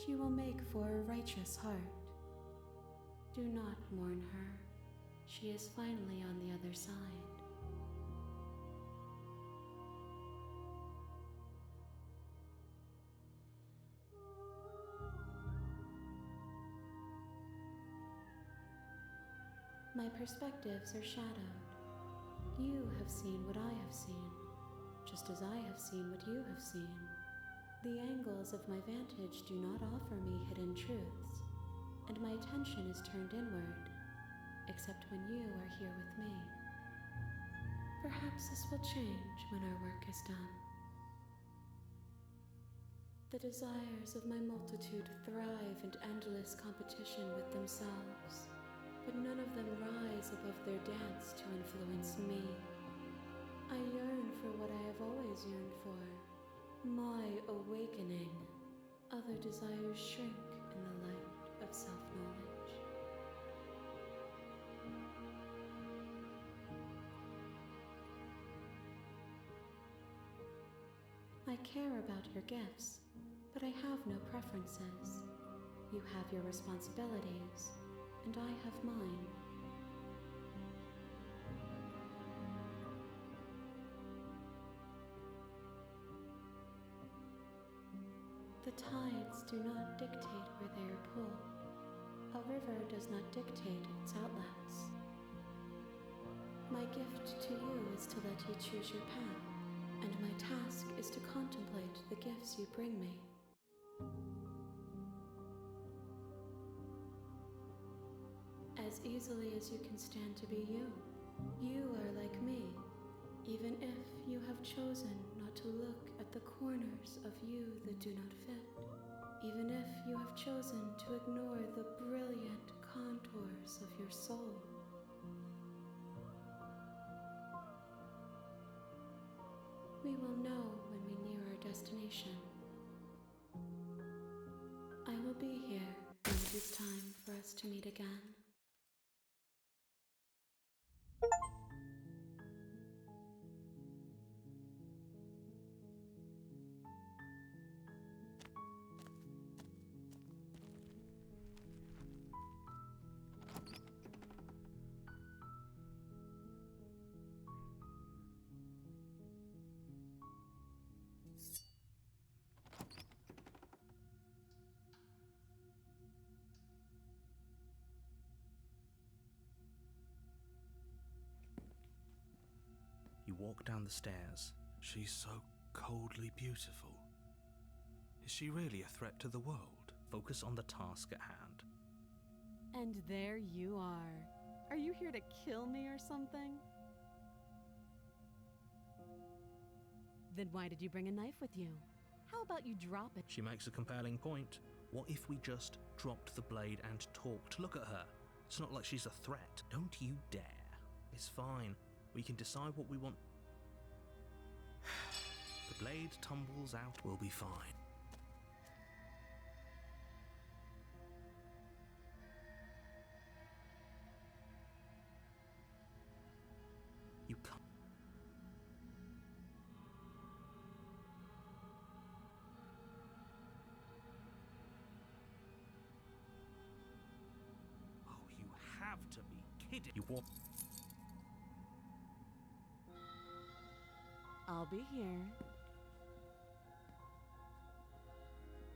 She will make for a righteous heart. Do not mourn her. She is finally on the other side. My perspectives are shadowed. You have seen what I have seen, just as I have seen what you have seen. The angles of my vantage do not offer me hidden truths, and my attention is turned inward, except when you are here with me. Perhaps this will change when our work is done. The desires of my multitude thrive in endless competition with themselves, but none of them rise above their dance to influence me. I yearn for what I have always yearned for, my awakening. Other desires shrink in the light of self-knowledge. I care about your gifts, but I have no preferences. You have your responsibilities, and I have mine. The tides do not dictate where they are pulled. A river does not dictate its outlets. My gift to you is to let you choose your path, and my task is to contemplate the gifts you bring me. As easily as you can stand to be you, you are like me, even if you have chosen not to look at the corners of you that do not fit, even if you have chosen to ignore the brilliant contours of your soul. We will know when we near our destination. I will be here when it is time for us to meet again. You walk down the stairs. She's so coldly beautiful. Is she really a threat to the world? Focus on the task at hand. And there you are. Are you here to kill me or something? Then why did you bring a knife with you? How about you drop it? She makes a compelling point. What if we just dropped the blade and talked? Look at her. It's not like she's a threat. Don't you dare. It's fine. We can decide what we want. The blade tumbles out. We'll be fine. You can't. Oh, you have to be kidding. You walk. I'll be here.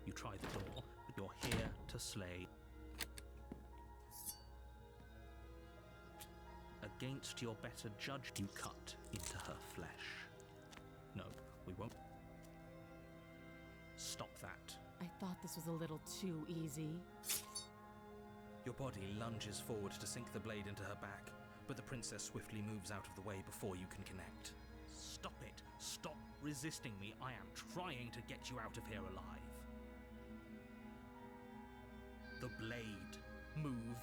You try the door, but you're here to slay. Against your better judge, you cut into her flesh. No, we won't. Stop that. I thought this was a little too easy. Your body lunges forward to sink the blade into her back, but the princess swiftly moves out of the way before you can connect. Stop it. Stop resisting me. I am trying to get you out of here alive. The blade. Move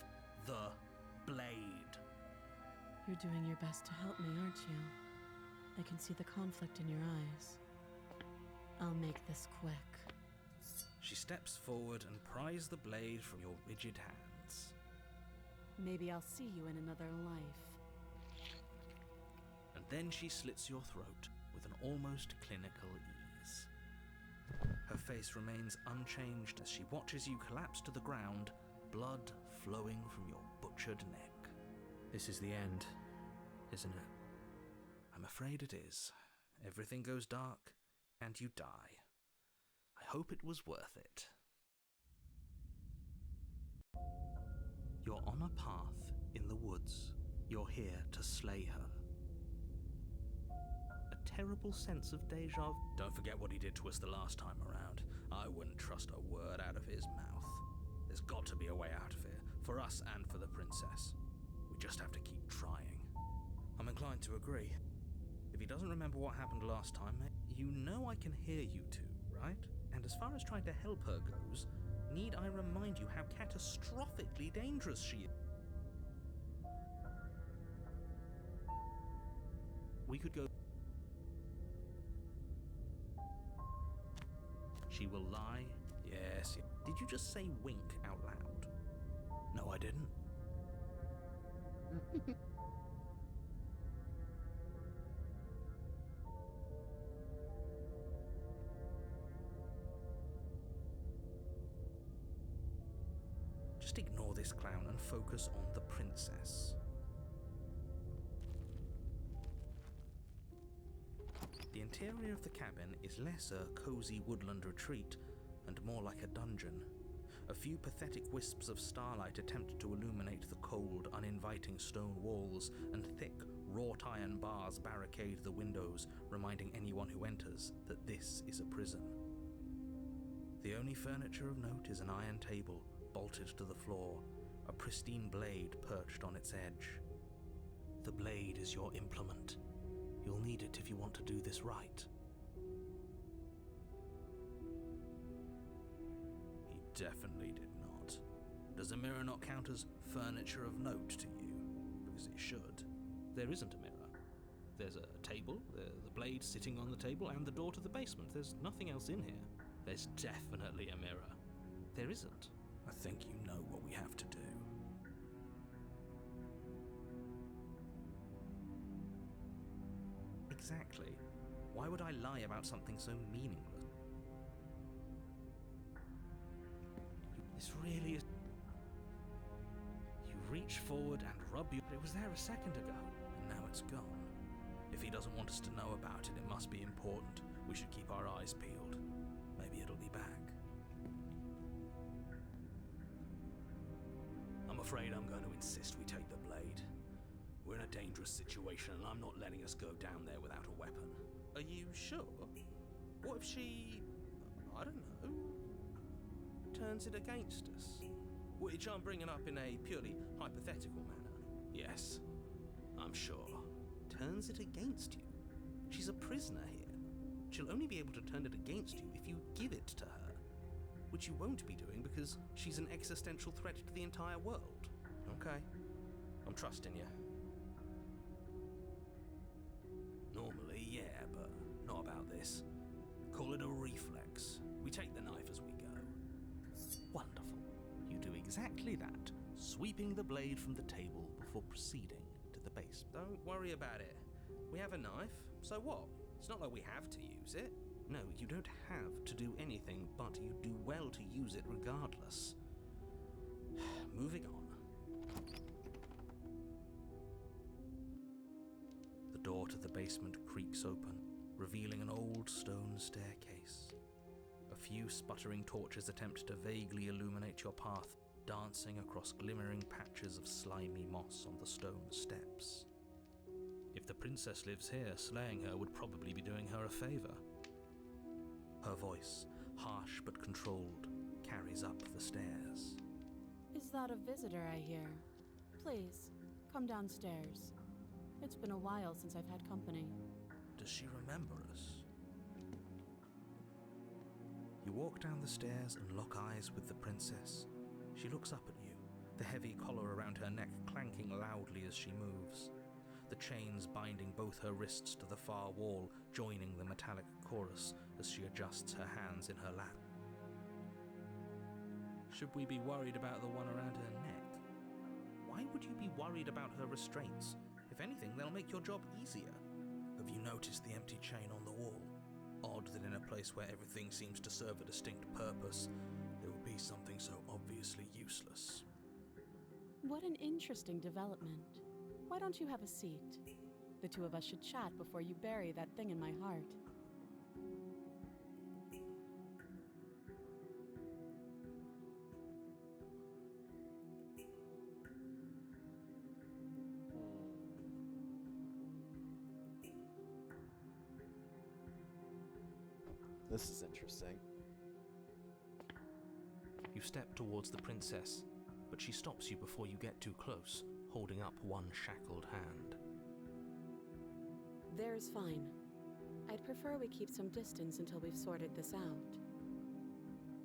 the blade. You're doing your best to help me, aren't you? I can see the conflict in your eyes. I'll make this quick. She steps forward and pries the blade from your rigid hands. Maybe I'll see you in another life. And then she slits your throat with an almost clinical ease. Her face remains unchanged as she watches you collapse to the ground, blood flowing from your butchered neck. This is the end, isn't it? I'm afraid it is. Everything goes dark, and you die. I hope it was worth it. You're on a path in the woods. You're here to slay her. A terrible sense of deja vu. Don't forget what he did to us the last time around. I wouldn't trust a word out of his mouth. There's got to be a way out of here, for us and for the princess. We just have to keep trying. I'm inclined to agree. If he doesn't remember what happened last time, you know I can hear you two, right? And as far as trying to help her goes, need I remind you how catastrophically dangerous she is? We could go... She will lie. Yes. Did you just say wink out loud? No, I didn't. Just ignore this clown and focus on the princess. The interior of the cabin is less a cozy woodland retreat and more like a dungeon. A few pathetic wisps of starlight attempt to illuminate the cold, uninviting stone walls, and thick, wrought iron bars barricade the windows, reminding anyone who enters that this is a prison. The only furniture of note is an iron table, bolted to the floor, a pristine blade perched on its edge. The blade is your implement. You'll need it if you want to do this right. He definitely did not. Does a mirror not count as furniture of note to you? Because it should. There isn't a mirror. There's a table, the blade sitting on the table, and the door to the basement. There's nothing else in here. There's definitely a mirror. There isn't. I think you know what we have to do. Exactly. Why would I lie about something so meaningless? This really is... You reach forward and rub you... But it was there a second ago, and now it's gone. If he doesn't want us to know about it, it must be important. We should keep our eyes peeled. Maybe it'll be back. I'm afraid I'm going to insist we take the blade. We're in a dangerous situation, and I'm not letting us go down there without a weapon. Are you sure? What if she... I don't know... turns it against us? Which I'm bringing up in a purely hypothetical manner. Yes, I'm sure. Turns it against you? She's a prisoner here. She'll only be able to turn it against you if you give it to her. Which you won't be doing because she's an existential threat to the entire world. Okay, I'm trusting you. Normally, yeah, but not about this. Call it a reflex. We take the knife as we go. Wonderful. You do exactly that, sweeping the blade from the table before proceeding to the base. Don't worry about it. We have a knife, so what? It's not like we have to use it. No, you don't have to do anything, but you do well to use it regardless. Moving on. The door to the basement creaks open, revealing an old stone staircase. A few sputtering torches attempt to vaguely illuminate your path, dancing across glimmering patches of slimy moss on the stone steps. If the princess lives here, slaying her would probably be doing her a favor. Her voice, harsh but controlled, carries up the stairs. Is that a visitor I hear? Please, come downstairs. It's been a while since I've had company. Does she remember us? You walk down the stairs and lock eyes with the princess. She looks up at you, the heavy collar around her neck clanking loudly as she moves. The chains binding both her wrists to the far wall, joining the metallic chorus as she adjusts her hands in her lap. Should we be worried about the one around her neck? Why would you be worried about her restraints? If anything, they'll make your job easier. Have you noticed the empty chain on the wall? Odd that in a place where everything seems to serve a distinct purpose, there would be something so obviously useless. What an interesting development. Why don't you have a seat? The two of us should chat before you bury that thing in my heart. This is interesting. You step towards the princess, but she stops you before you get too close, holding up one shackled hand. There's fine. I'd prefer we keep some distance until we've sorted this out.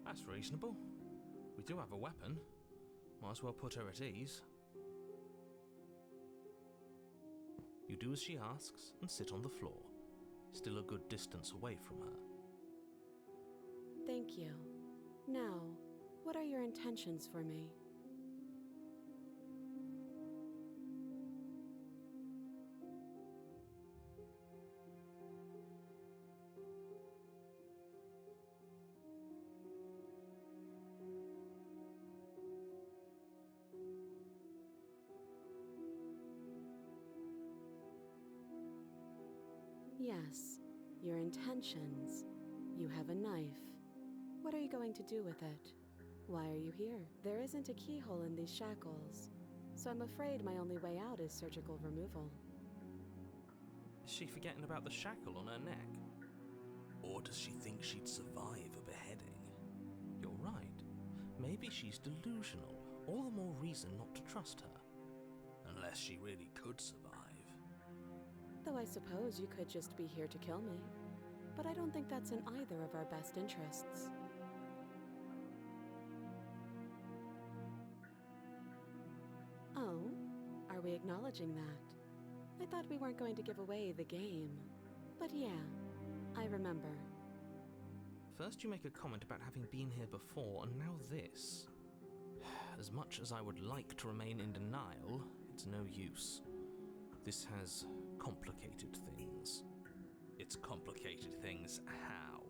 That's reasonable. We do have a weapon. Might as well put her at ease. You do as she asks and sit on the floor, still a good distance away from her. Thank you. Now, what are your intentions for me? Yes, your intentions. You have a knife. What are you going to do with it? Why are you here? There isn't a keyhole in these shackles, so I'm afraid my only way out is surgical removal. Is she forgetting about the shackle on her neck? Or does she think she'd survive a beheading? You're right. Maybe she's delusional. All the more reason not to trust her. Unless she really could survive. Though I suppose you could just be here to kill me. But I don't think that's in either of our best interests. Oh, are we acknowledging that? I thought we weren't going to give away the game. But yeah, I remember. First you make a comment about having been here before, and now this. As much as I would like to remain in denial, it's no use. This has complicated things. It's complicated things how?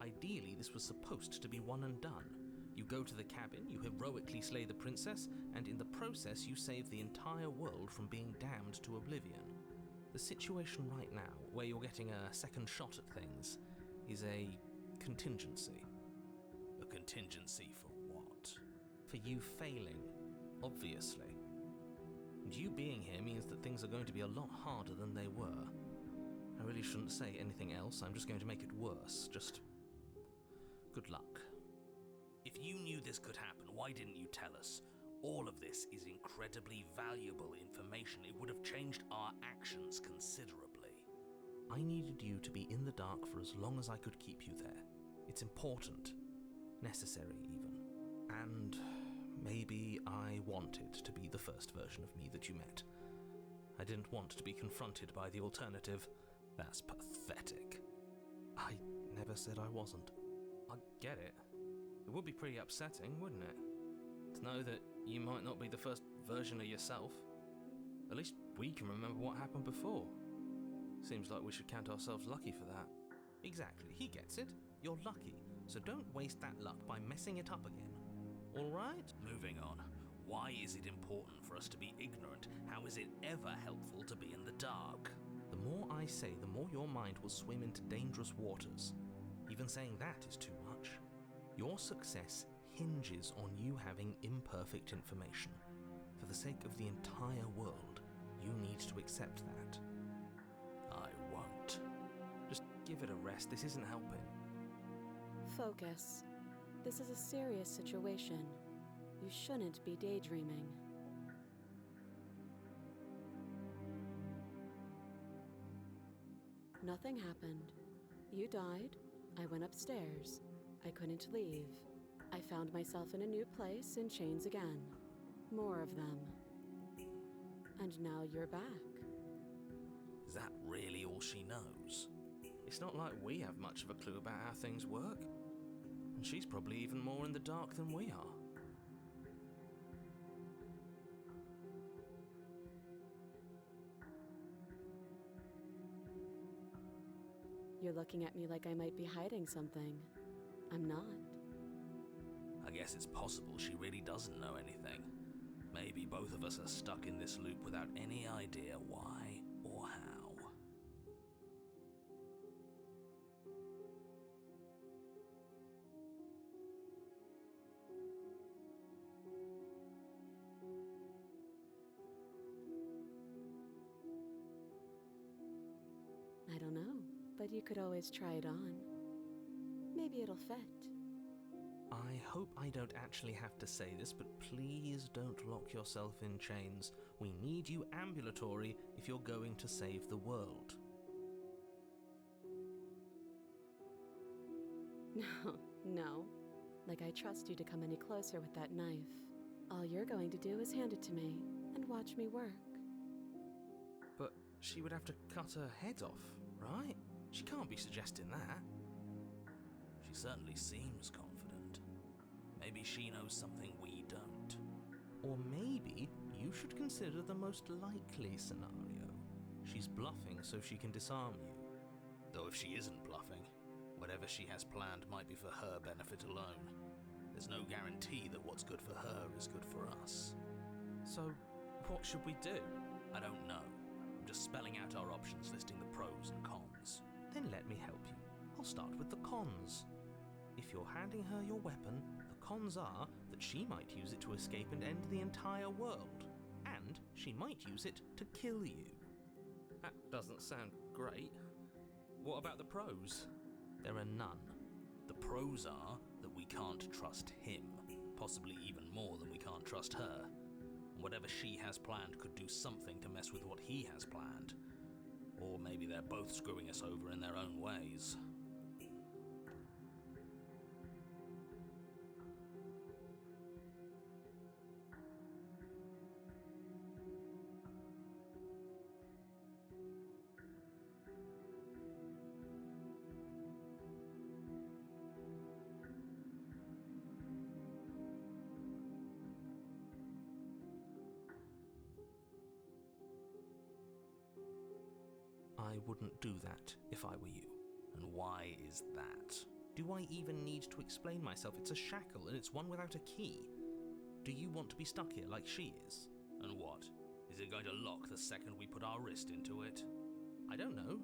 Ideally, this was supposed to be one and done. You go to the cabin, you heroically slay the princess, and in the process you save the entire world from being damned to oblivion. The situation right now, where you're getting a second shot at things, is a contingency. A contingency for what? For you failing, obviously. And you being here means that things are going to be a lot harder than they were. I really shouldn't say anything else, I'm just going to make it worse. Just good luck. If you knew this could happen, why didn't you tell us? All of this is incredibly valuable information. It would have changed our actions considerably. I needed you to be in the dark for as long as I could keep you there. It's important. Necessary, even. And maybe I wanted to be the first version of me that you met. I didn't want to be confronted by the alternative. That's pathetic. I never said I wasn't. I get it. It would be pretty upsetting, wouldn't it? To know that you might not be the first version of yourself. At least we can remember what happened before. Seems like we should count ourselves lucky for that. Exactly, he gets it. You're lucky, so don't waste that luck by messing it up again. Alright? Moving on. Why is it important for us to be ignorant? How is it ever helpful to be in the dark? The more I say, the more your mind will swim into dangerous waters. Even saying that is too much. Your success hinges on you having imperfect information. For the sake of the entire world, you need to accept that. Give it a rest. This isn't helping. Focus. This is a serious situation. You shouldn't be daydreaming. Nothing happened. You died. I went upstairs. I couldn't leave. I found myself in a new place in chains again. More of them. And now you're back. Is that really all she knows? It's not like we have much of a clue about how things work. And she's probably even more in the dark than we are. You're looking at me like I might be hiding something. I'm not. I guess it's possible she really doesn't know anything. Maybe both of us are stuck in this loop without any idea why or how. I don't know, but you could always try it on. Maybe it'll fit. I hope I don't actually have to say this, but please don't lock yourself in chains. We need you ambulatory if you're going to save the world. No. Like I trust you to come any closer with that knife. All you're going to do is hand it to me and watch me work. But she would have to cut her head off, right? She can't be suggesting that. She certainly seems confident. Maybe she knows something we don't. Or maybe you should consider the most likely scenario. She's bluffing so she can disarm you. Though if she isn't bluffing, whatever she has planned might be for her benefit alone. There's no guarantee that what's good for her is good for us. So, what should we do? I don't know. I'm just spelling out our options, listing the pros and cons. Then let me help you. I'll start with the cons. If you're handing her your weapon, the cons are that she might use it to escape and end the entire world. And she might use it to kill you. That doesn't sound great. What about the pros? There are none. The pros are that we can't trust him, possibly even more than we can't trust her. Whatever she has planned could do something to mess with what he has planned. Or maybe they're both screwing us over in their own ways. I wouldn't do that if I were you. And why is that? Do I even need to explain myself? It's a shackle and it's one without a key. Do you want to be stuck here like she is? And what? Is it going to lock the second we put our wrist into it? I don't know.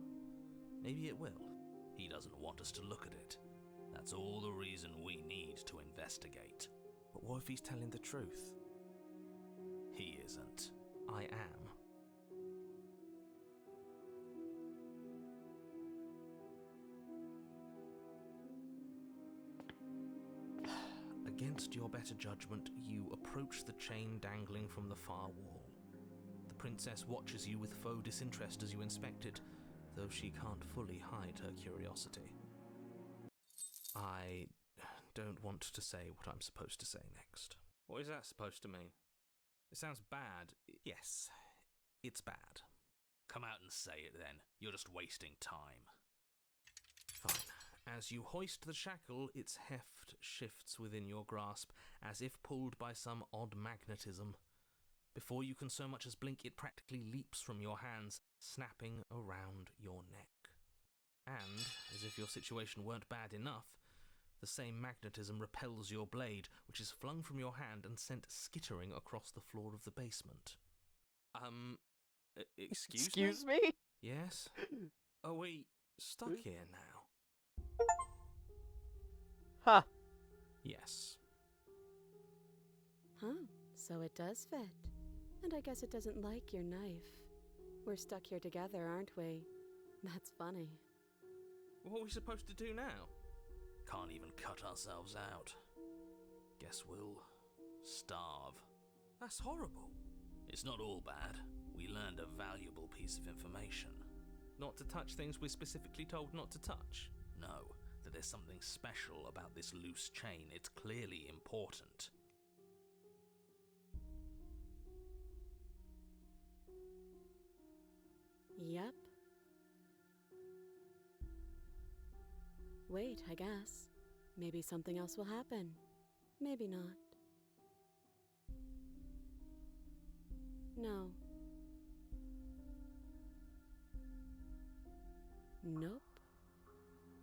Maybe it will. He doesn't want us to look at it. That's all the reason we need to investigate. But what if he's telling the truth? He isn't. I am. Against your better judgment, you approach the chain dangling from the far wall. The princess watches you with faux disinterest as you inspect it, though she can't fully hide her curiosity. I don't want to say what I'm supposed to say next. What is that supposed to mean? It sounds bad. Yes, it's bad. Come out and say it then. You're just wasting time. Fine. As you hoist the shackle, its heft shifts within your grasp, as if pulled by some odd magnetism. Before you can so much as blink, it practically leaps from your hands, snapping around your neck. And, as if your situation weren't bad enough, the same magnetism repels your blade, which is flung from your hand and sent skittering across the floor of the basement. Excuse me? Yes? Are we stuck here now? Huh. Yes. Huh, so it does fit. And I guess it doesn't like your knife. We're stuck here together, aren't we? That's funny. What are we supposed to do now? Can't even cut ourselves out. Guess we'll starve. That's horrible. It's not all bad. We learned a valuable piece of information. Not to touch things we're specifically told not to touch. No, that there's something special about this loose chain. It's clearly important. Yep. Wait, I guess. Maybe something else will happen. Maybe not. No. Nope.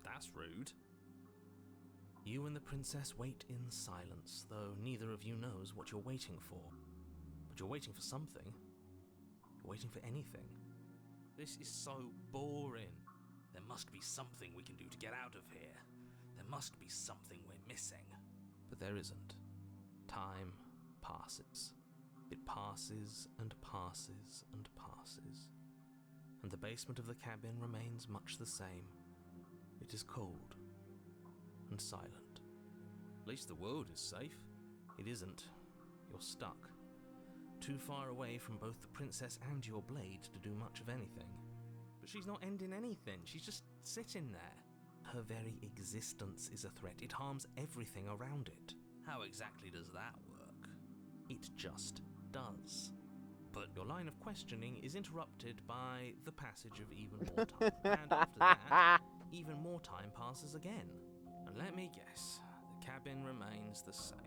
That's rude. You and the princess wait in silence, though neither of you knows what you're waiting for. But you're waiting for something. You're waiting for anything. This is so boring. There must be something we can do to get out of here. There must be something we're missing. But there isn't. Time passes. It passes and passes and passes. And the basement of the cabin remains much the same. It is cold and silent. At least the world is safe. It isn't. You're stuck. Too far away from both the princess and your blade to do much of anything. But she's not ending anything. She's just sitting there. Her very existence is a threat. It harms everything around it. How exactly does that work? It just does. But your line of questioning is interrupted by the passage of even more time. And after that, even more time passes again. And let me guess, the cabin remains the same.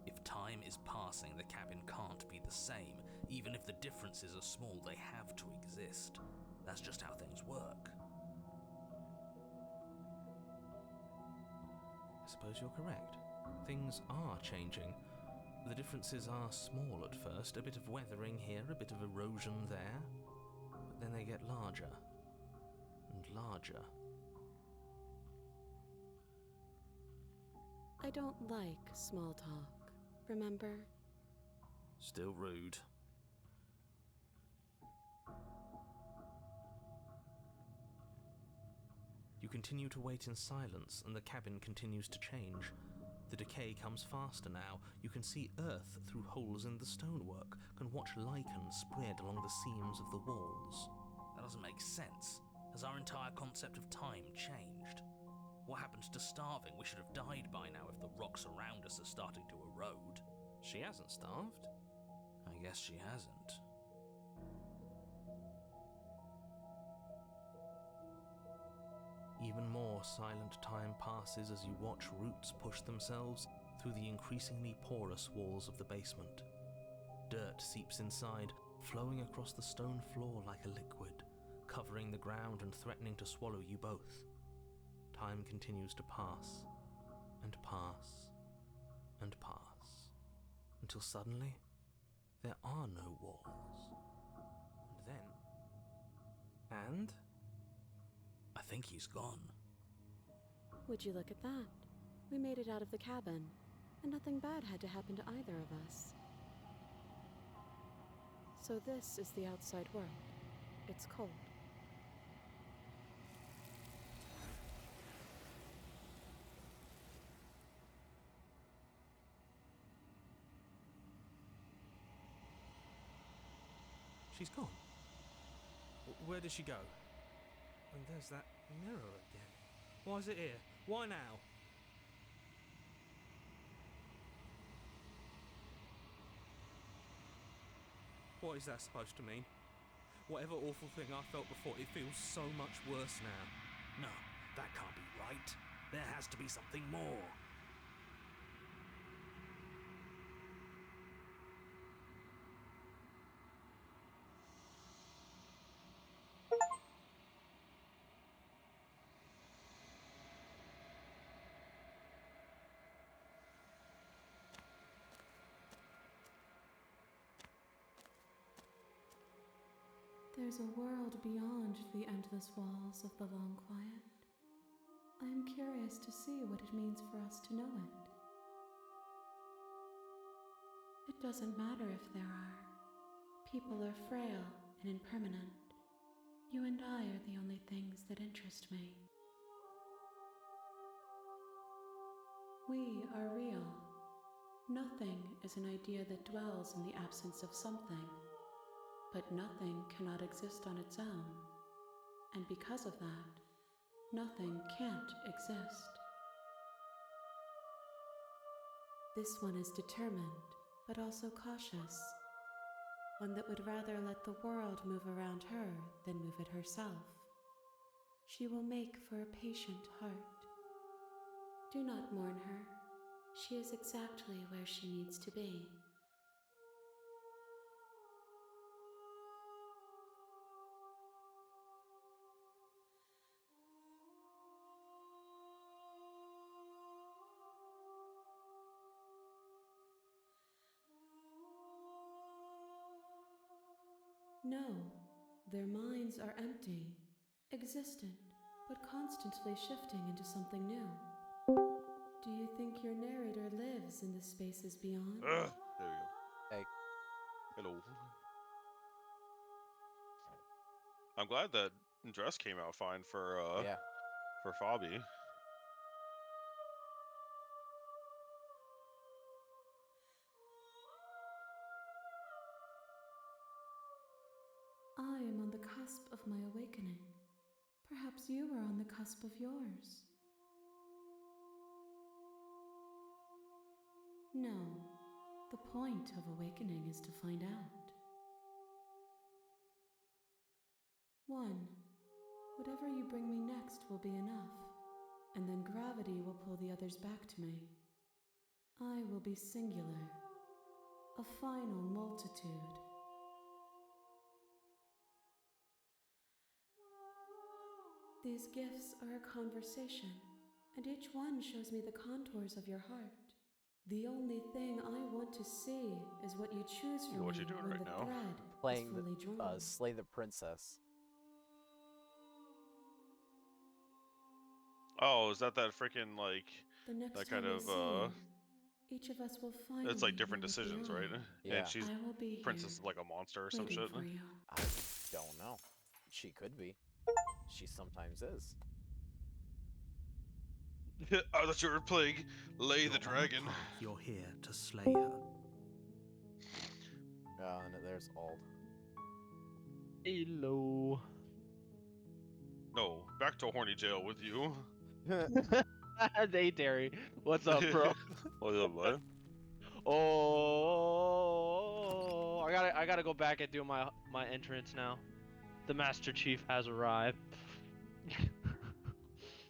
If time is passing, the cabin can't be the same. Even if the differences are small, they have to exist. That's just how things work. I suppose you're correct. Things are changing. The differences are small at first, a bit of weathering here, a bit of erosion there, but then they get larger and larger. I don't like small talk, remember? Still rude. You continue to wait in silence, and the cabin continues to change. The decay comes faster now. You can see earth through holes in the stonework, can watch lichen spread along the seams of the walls. That doesn't make sense. Has our entire concept of time changed? What happens to starving? We should have died by now if the rocks around us are starting to erode. She hasn't starved. I guess she hasn't. Even more silent time passes as you watch roots push themselves through the increasingly porous walls of the basement. Dirt seeps inside, flowing across the stone floor like a liquid, covering the ground and threatening to swallow you both. Time continues to pass, and pass, and pass, until suddenly there are no walls. And then... And? I think he's gone. Would you look at that? We made it out of the cabin, and nothing bad had to happen to either of us. So this is the outside world. It's cold. She's gone. Where did she go? And there's that mirror again. Why is it here? Why now? What is that supposed to mean? Whatever awful thing I felt before, it feels so much worse now. No, that can't be right. There has to be something more. There's a world beyond the endless walls of the long quiet. I am curious to see what it means for us to know it. It doesn't matter if there are. People are frail and impermanent. You and I are the only things that interest me. We are real. Nothing is an idea that dwells in the absence of something. But nothing cannot exist on its own. And because of that, nothing can't exist. This one is determined, but also cautious. One that would rather let the world move around her than move it herself. She will make for a patient heart. Do not mourn her. She is exactly where she needs to be. No, their minds are empty, existent, but constantly shifting into something new. Do you think your narrator lives in the spaces beyond? There we go. Hey. Hello. I'm glad that dress came out fine for Yeah. for Fabi. I am on the cusp of my awakening. Perhaps you are on the cusp of yours. No, the point of awakening is to find out. 1. Whatever you bring me next will be enough, and then gravity will pull the others back to me. I will be singular, a final multitude. These gifts are a conversation, and each one shows me the contours of your heart. The only thing I want to see is what you choose from What me you doing when right the now? thread Playing is fully drawn. Slay the Princess. Oh, is that freaking like The next that time kind we of see you, each of us will finally it's like different know what we decisions, are. right? Yeah. And she's I will be princess here, is like a monster or some waiting shit. for you. I don't know. She could be. She sometimes is. I thought you were playing Lay You're the on Dragon. path, you're here to slay her. And there's Ald. Hello. No, back to horny jail with you. Hey, Terry. What's up, bro? What's up, bud? Oh, I gotta go back and do my entrance now. The Master Chief has arrived.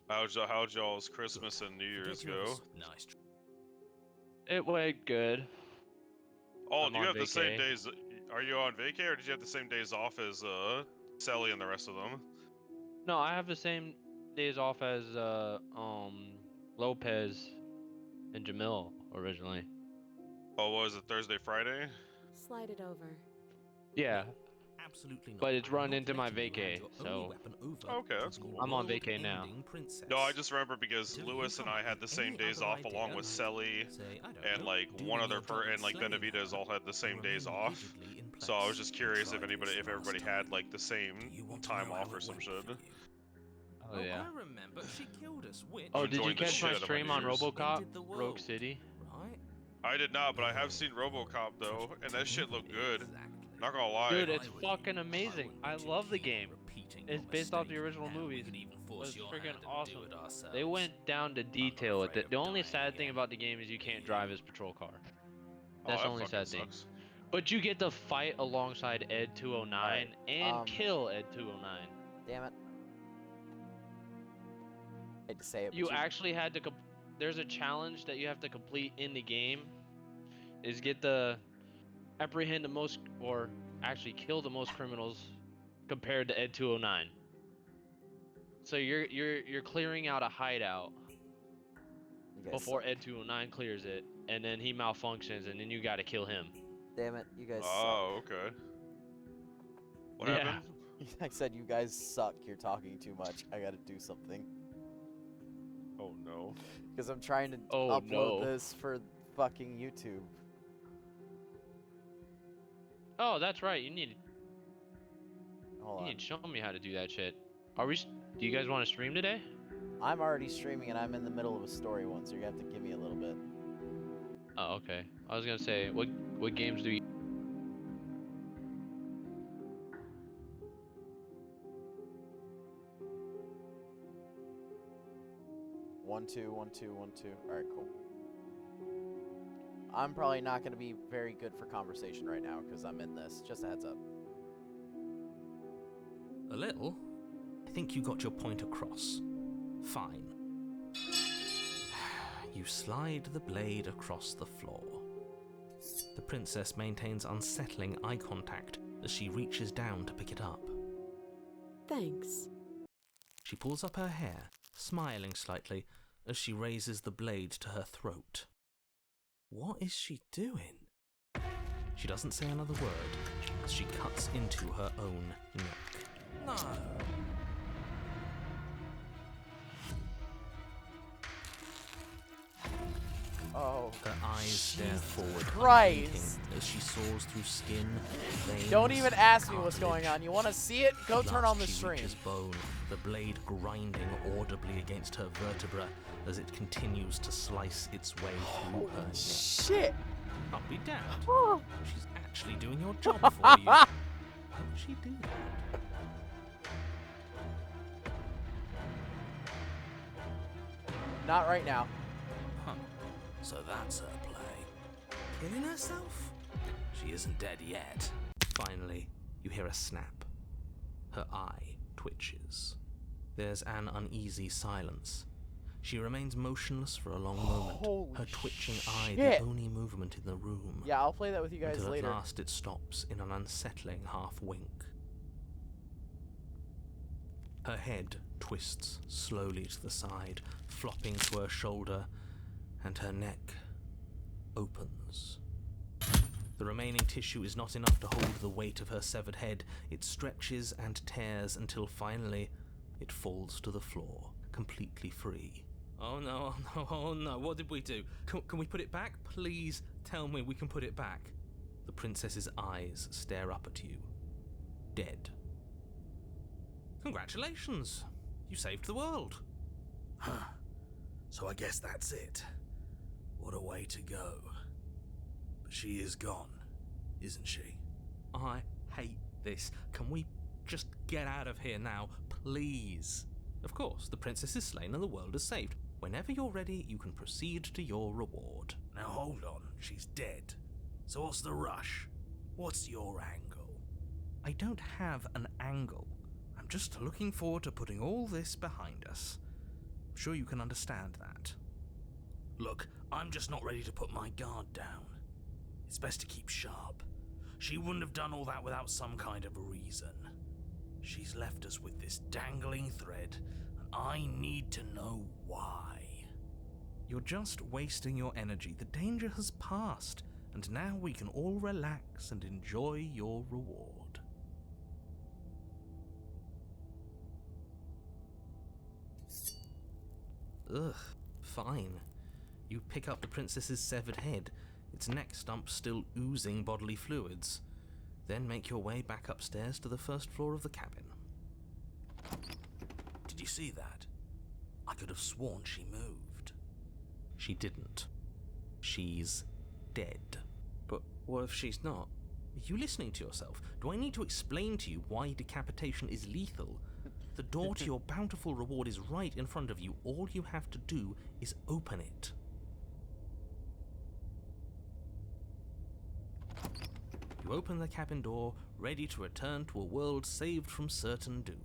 How'd y'all's Christmas and New Year's go? Nice. It went good. Oh, I'm do you on have the same vacay. days? Are you on vacay, or did you have the same days off as Sally and the rest of them? No, I have the same days off as Lopez and Jamil originally. Oh, what was it, Thursday, Friday? Slide it over. Yeah, Absolutely not. but it's I'm run not into my letting you hand vacay, your so only weapon over Okay, to that's the cool. I'm on vacay now. world-ending princess. No, I just remember because Until you Lewis and come I up had the with same any days other off along idea, with like, Selly say, I don't and know, like doing one other your job and like slaying Benavides her, all had the same or days remain off. rigidly in So I was place. just You curious if tried this everybody last had time. like the Do same you want to time know off how or it some went shit. for you? Oh yeah. I remember she killed a switch. Oh, I'm did you enjoying the catch my shit out of my stream on New Year's. RoboCop, Ended the Rogue world, City? right? I did not, but I have No, seen no. RoboCop though, Trust and me, that shit looked good. Exactly. Not gonna lie. Dude, If it's I were fucking you, I amazing. wouldn't I be too love the keen on game. repeating It's your based off the mistake. original Hell, we movies. could even It force was your freaking hand and awesome. do it ourselves. They went down to not detail with afraid it. of The only dying sad thing again. about the game is you can't drive his patrol car. Oh, That's the that only fucking sad thing. sucks. But you get to fight alongside Ed 209 Alright, and kill Ed 209. Damn it. Hate to say it, but You actually had to. There's a challenge that you have to complete in the game. Is get the apprehend the most, or actually kill the most criminals compared to Ed 209. So you're clearing out a hideout you guys before suck. Ed 209 clears it, and then he malfunctions, and then you got to kill him. Damn it, you guys Oh, okay. What Yeah. happened? suck. I said you guys suck. You're talking too much. I gotta do something. Oh no. Because I'm trying to Oh, upload no. this for fucking YouTube. Oh, that's right. You need Hold you on. need to show me how to do that shit. Are we? Do you guys want to stream today? I'm already streaming and I'm in the middle of a story one, so you have to give me a little bit. Oh, okay. I was gonna say, what games do you? 1, 2, 1, 2, 1, 2. All right, cool. I'm probably not going to be very good for conversation right now because I'm in this. Just a heads up. A little? I think you got your point across. Fine. You slide the blade across the floor. The princess maintains unsettling eye contact as she reaches down to pick it up. Thanks. She pulls up her hair, smiling slightly as she raises the blade to her throat. What is she doing? She doesn't say another word as she cuts into her own neck. No! Oh, her eyes stare forward, Christ. as she soars through skin, veins, Don't even ask me cartilage. what's going on. You want to see it? Go turn on the She stream. reaches bone, the blade grinding audibly against her vertebra as it continues to slice its way through her neck. Shit! I'll be damned. She's actually doing your job for you. Why would she do that? Not right now. Huh. So that's her play. Killing herself? She isn't dead yet. Finally, you hear a snap. Her eye twitches. There's an uneasy silence. She remains motionless for a long moment, Holy her twitching eye shit. the only movement in the room. Yeah, I'll play that with you guys until later. at last it stops in an unsettling half wink. Her head twists slowly to the side, flopping to her shoulder, and her neck opens. The remaining tissue is not enough to hold the weight of her severed head. It stretches and tears until finally it falls to the floor, completely free. Oh no, oh no, oh no, what did we do? Can we put it back? Please tell me we can put it back. The princess's eyes stare up at you. Dead. Congratulations! You saved the world. Huh. So I guess that's it. What a way to go. But she is gone, isn't she? I hate this. Can we just get out of here now, please? Of course, the princess is slain and the world is saved. Whenever you're ready, you can proceed to your reward. Now hold on, she's dead. So what's the rush? What's your angle? I don't have an angle. I'm just looking forward to putting all this behind us. I'm sure you can understand that. Look, I'm just not ready to put my guard down. It's best to keep sharp. She wouldn't have done all that without some kind of reason. She's left us with this dangling thread, and I need to know why. You're just wasting your energy. The danger has passed, and now we can all relax and enjoy your reward. Ugh, fine. You pick up the princess's severed head, its neck stump still oozing bodily fluids. Then make your way back upstairs to the first floor of the cabin. Did you see that? I could have sworn she moved. She didn't. She's dead. But what if she's not? Are you listening to yourself? Do I need to explain to you why decapitation is lethal? The door to your bountiful reward is right in front of you. All you have to do is open it. You open the cabin door, ready to return to a world saved from certain doom.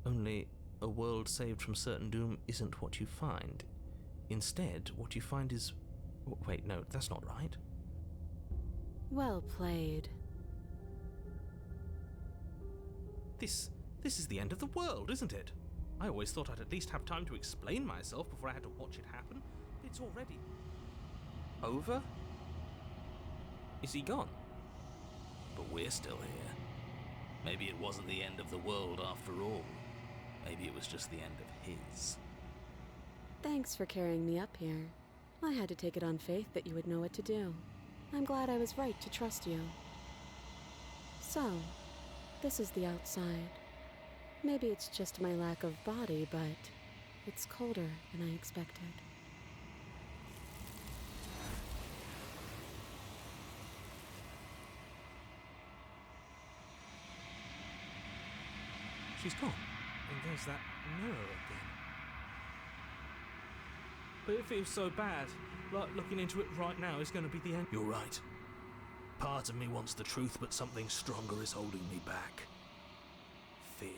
Only, a world saved from certain doom isn't what you find. Instead, what you find is... Wait, no, that's not right. Well played. This is the end of the world, isn't it? I always thought I'd at least have time to explain myself before I had to watch it happen. It's already... over? Is he gone? But we're still here. Maybe it wasn't the end of the world after all. Maybe it was just the end of his. Thanks for carrying me up here. I had to take it on faith that you would know what to do. I'm glad I was right to trust you. So, this is the outside. Maybe it's just my lack of body, but it's colder than I expected. She's gone. And there's that mirror again. But it feels so bad. Like looking into it right now is going to be the end. You're right. Part of me wants the truth, but something stronger is holding me back. Fear.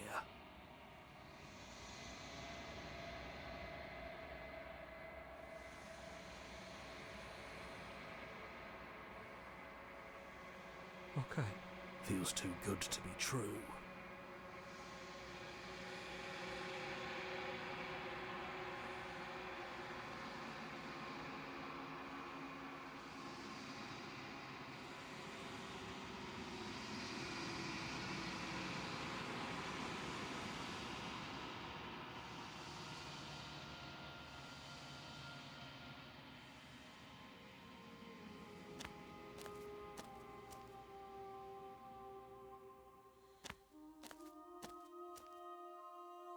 Okay. Feels too good to be true.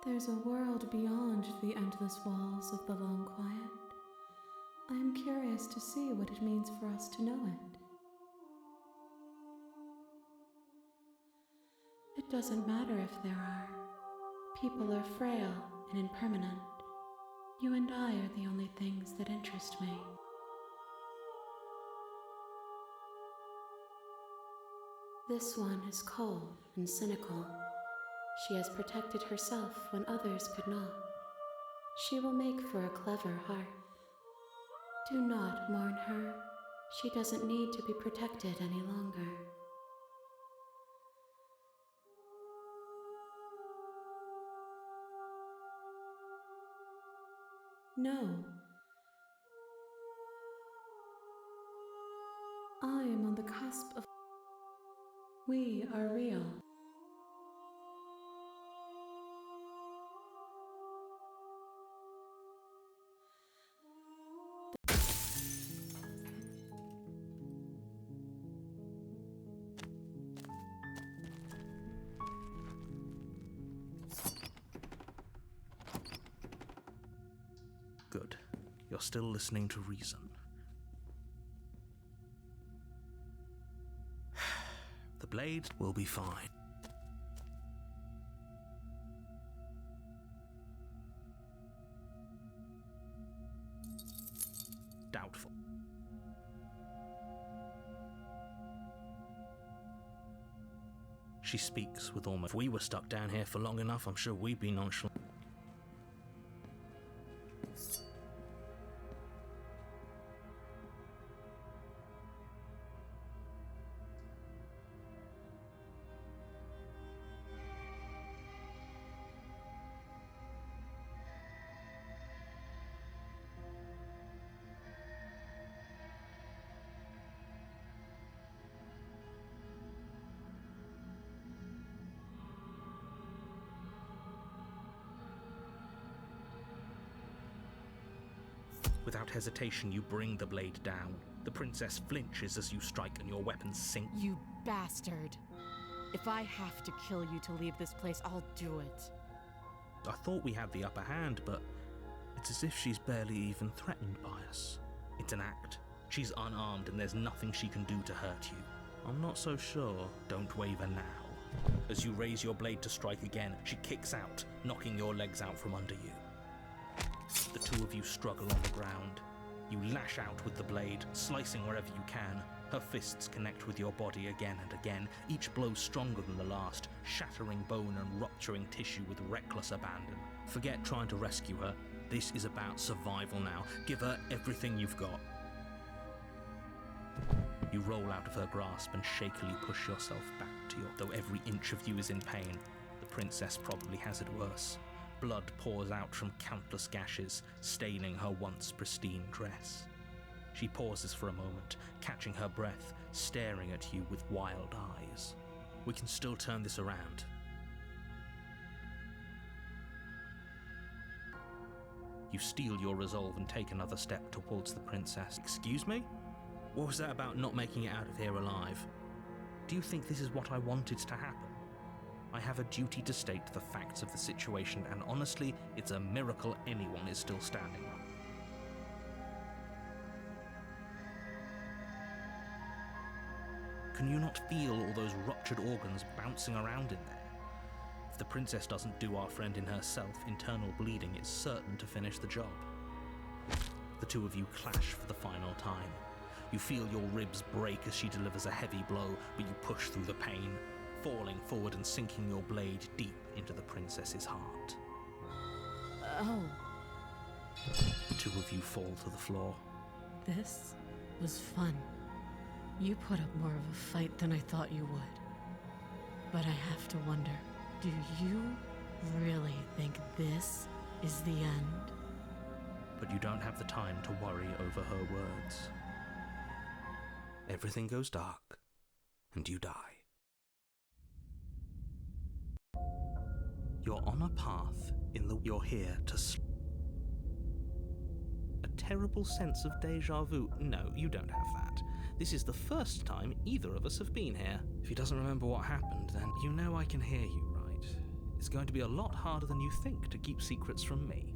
There's a world beyond the endless walls of the long quiet. I am curious to see what it means for us to know it. It doesn't matter if there are. People are frail and impermanent. You and I are the only things that interest me. This one is cold and cynical. She has protected herself when others could not. She will make for a clever heart. Do not mourn her. She doesn't need to be protected any longer. No. I am on the cusp of... We are real. Good. You're still listening to reason. The blade will be fine. Doubtful. She speaks with almost... If we were stuck down here for long enough, I'm sure we'd be nonchalant. Without hesitation, you bring the blade down. The princess flinches as you strike and your weapons sink. You bastard. If I have to kill you to leave this place, I'll do it. I thought we had the upper hand, but it's as if she's barely even threatened by us. It's an act. She's unarmed and there's nothing she can do to hurt you. I'm not so sure. Don't waver now. As you raise your blade to strike again, she kicks out, knocking your legs out from under you. The two of you struggle on the ground. You lash out with the blade, slicing wherever you can. Her fists connect with your body again and again, each blow stronger than the last, shattering bone and rupturing tissue with reckless abandon. Forget trying to rescue her. This is about survival now. Give her everything you've got. You roll out of her grasp and shakily push yourself back to your... Though every inch of you is in pain, the princess probably has it worse. Blood pours out from countless gashes, staining her once pristine dress. She pauses for a moment, catching her breath, staring at you with wild eyes. We can still turn this around. You steel your resolve and take another step towards the princess. Excuse me? What was that about not making it out of here alive? Do you think this is what I wanted to happen? I have a duty to state the facts of the situation, and honestly, it's a miracle anyone is still standing. Can you not feel all those ruptured organs bouncing around in there? If the princess doesn't do our friend in herself, internal bleeding is certain to finish the job. The two of you clash for the final time. You feel your ribs break as she delivers a heavy blow, but you push through the pain, falling forward and sinking your blade deep into the princess's heart. Oh. The two of you fall to the floor. This was fun. You put up more of a fight than I thought you would. But I have to wonder, do you really think this is the end? But you don't have the time to worry over her words. Everything goes dark, and you die. You're on a path you're here to A terrible sense of deja vu. No, you don't have that. This is the first time either of us have been here. If he doesn't remember what happened, then you know I can hear you, right? It's going to be a lot harder than you think to keep secrets from me.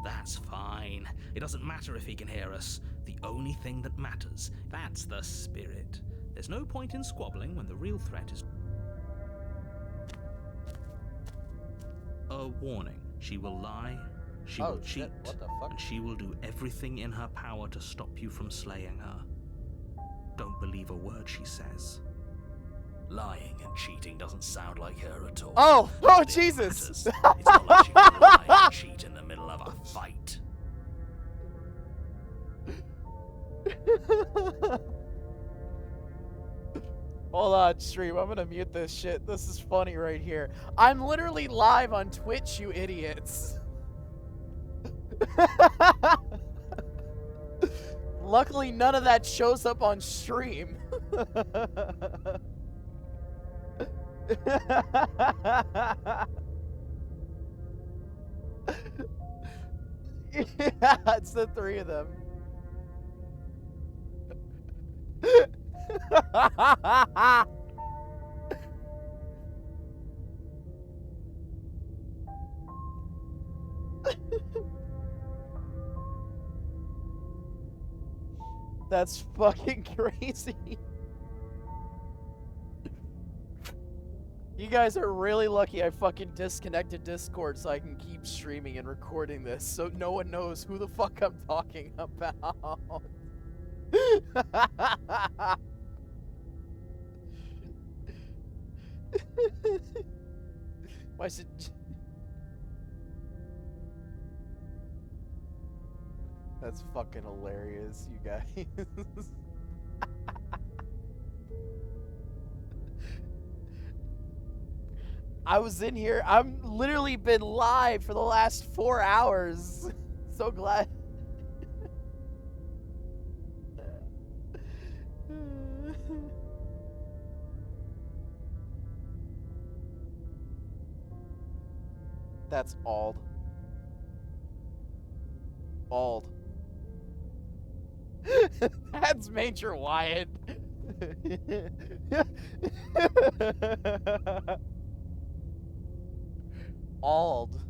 That's fine. It doesn't matter if he can hear us. The only thing that matters, that's the spirit. There's no point in squabbling when the real threat is... A warning. She will lie, she will cheat, shit. What the fuck? and she will do everything in her power to stop you from slaying her. Don't believe a word she says. Lying and cheating doesn't sound like her at all. Oh! Oh, But it Jesus! matters. It's not like she can lie and cheat in the middle of a fight. Hold on, stream. I'm gonna mute this shit. This is funny right here. I'm literally live on Twitch, you idiots. Luckily, none of that shows up on stream. Yeah, it's the three of them. That's fucking crazy. You guys are really lucky I fucking disconnected Discord so I can keep streaming and recording this so no one knows who the fuck I'm talking about. Why should... That's fucking hilarious, you guys. I was in here. I've literally been live for the last 4 hours. So glad. That's Ald. Ald. That's Major Wyatt. Ald.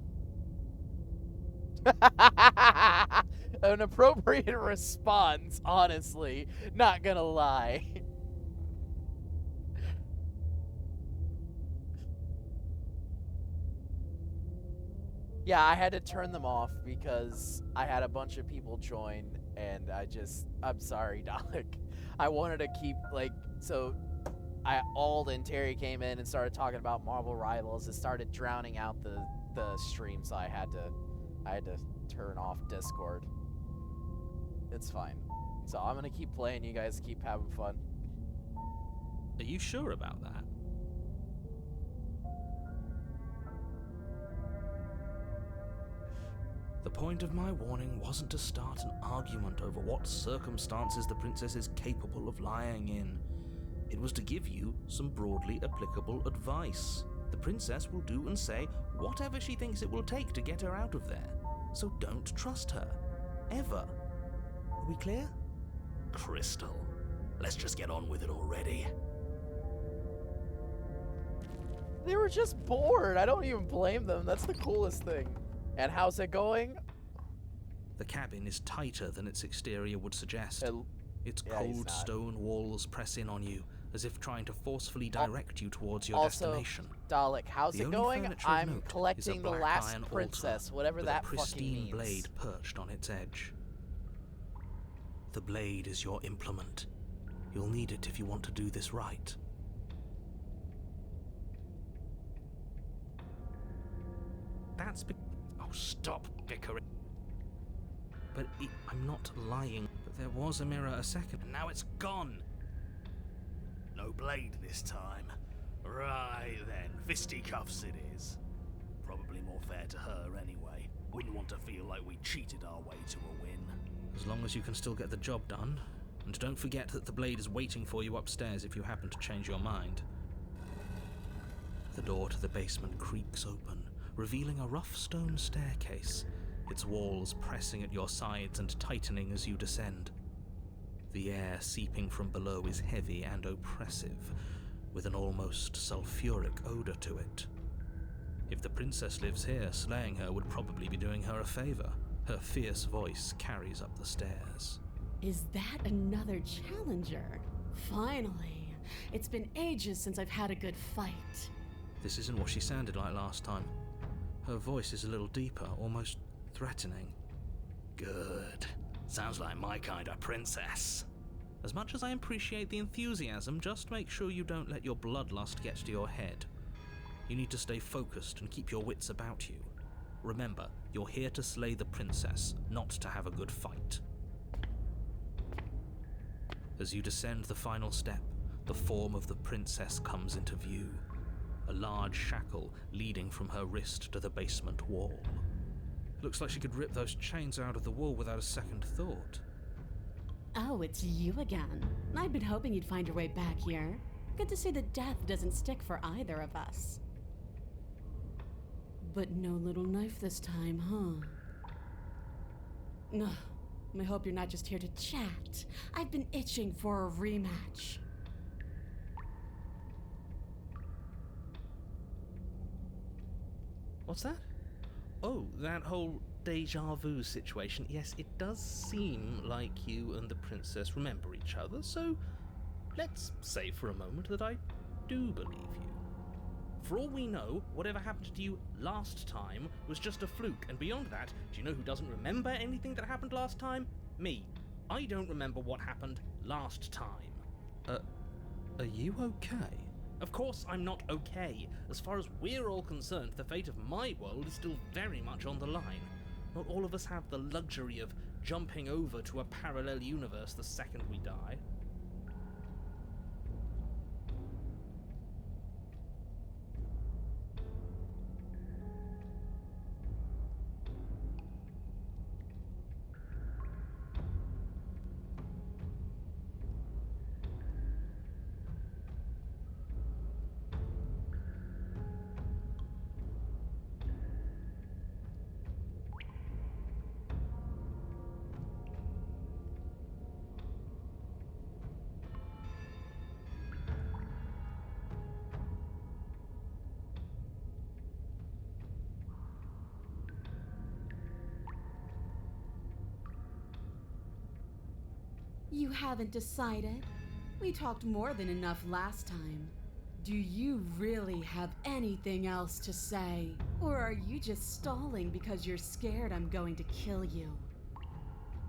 An appropriate response, honestly. Not gonna lie. Yeah, I had to turn them off because I had a bunch of people join and I'm sorry, Dalek. I wanted to keep, Ald and Terry came in and started talking about Marvel Rivals. It started drowning out the stream, so I had to turn off Discord. It's fine. So I'm gonna keep playing, you guys keep having fun. Are you sure about that? The point of my warning wasn't to start an argument over what circumstances the princess is capable of lying in. It was to give you some broadly applicable advice. The princess will do and say whatever she thinks it will take to get her out of there. So don't trust her. Ever. Are we clear? Crystal, let's just get on with it already. They were just bored. I don't even blame them. That's the coolest thing. And how's it going? The cabin is tighter than its exterior would suggest. Its yeah, he's cold not. stone walls press in on you, as if trying to forcefully direct you towards your Also, destination. Dalek, how's The it only going? furniture of I'm note is a collecting the black last iron altar princess, whatever with that a fucking pristine means. blade perched on its edge. The blade is your implement. You'll need it if you want to do this right. That's oh, stop bickering. But I'm not lying. But there was a mirror a second, and now it's gone. No blade this time. Right then, fisticuffs it is. Probably more fair to her anyway. Wouldn't want to feel like we cheated our way to a win. As long as you can still get the job done. And don't forget that the blade is waiting for you upstairs if you happen to change your mind. The door to the basement creaks open, revealing a rough stone staircase, its walls pressing at your sides and tightening as you descend. The air seeping from below is heavy and oppressive, with an almost sulfuric odor to it. If the princess lives here, slaying her would probably be doing her a favor. Her fierce voice carries up the stairs. Is that another challenger? Finally. It's been ages since I've had a good fight. This isn't what she sounded like last time. Her voice is a little deeper, almost threatening. Good. Sounds like my kind of princess. As much as I appreciate the enthusiasm, just make sure you don't let your bloodlust get to your head. You need to stay focused and keep your wits about you. Remember, you're here to slay the princess, not to have a good fight. As you descend the final step, the form of the princess comes into view. A large shackle leading from her wrist to the basement wall. Looks like she could rip those chains out of the wall without a second thought. Oh, it's you again. I'd been hoping you'd find your way back here. Good to see that death doesn't stick for either of us. But no little knife this time, huh? Ugh, I hope you're not just here to chat. I've been itching for a rematch. What's that? Oh, that whole deja vu situation. Yes, it does seem like you and the princess remember each other, so let's say for a moment that I do believe you. For all we know, whatever happened to you last time was just a fluke, and beyond that, do you know who doesn't remember anything that happened last time? Me. I don't remember what happened last time. Are you okay? Of course I'm not okay. As far as we're all concerned, the fate of my world is still very much on the line. Not all of us have the luxury of jumping over to a parallel universe the second we die. You haven't decided? We talked more than enough last time. Do you really have anything else to say? Or are you just stalling because you're scared I'm going to kill you?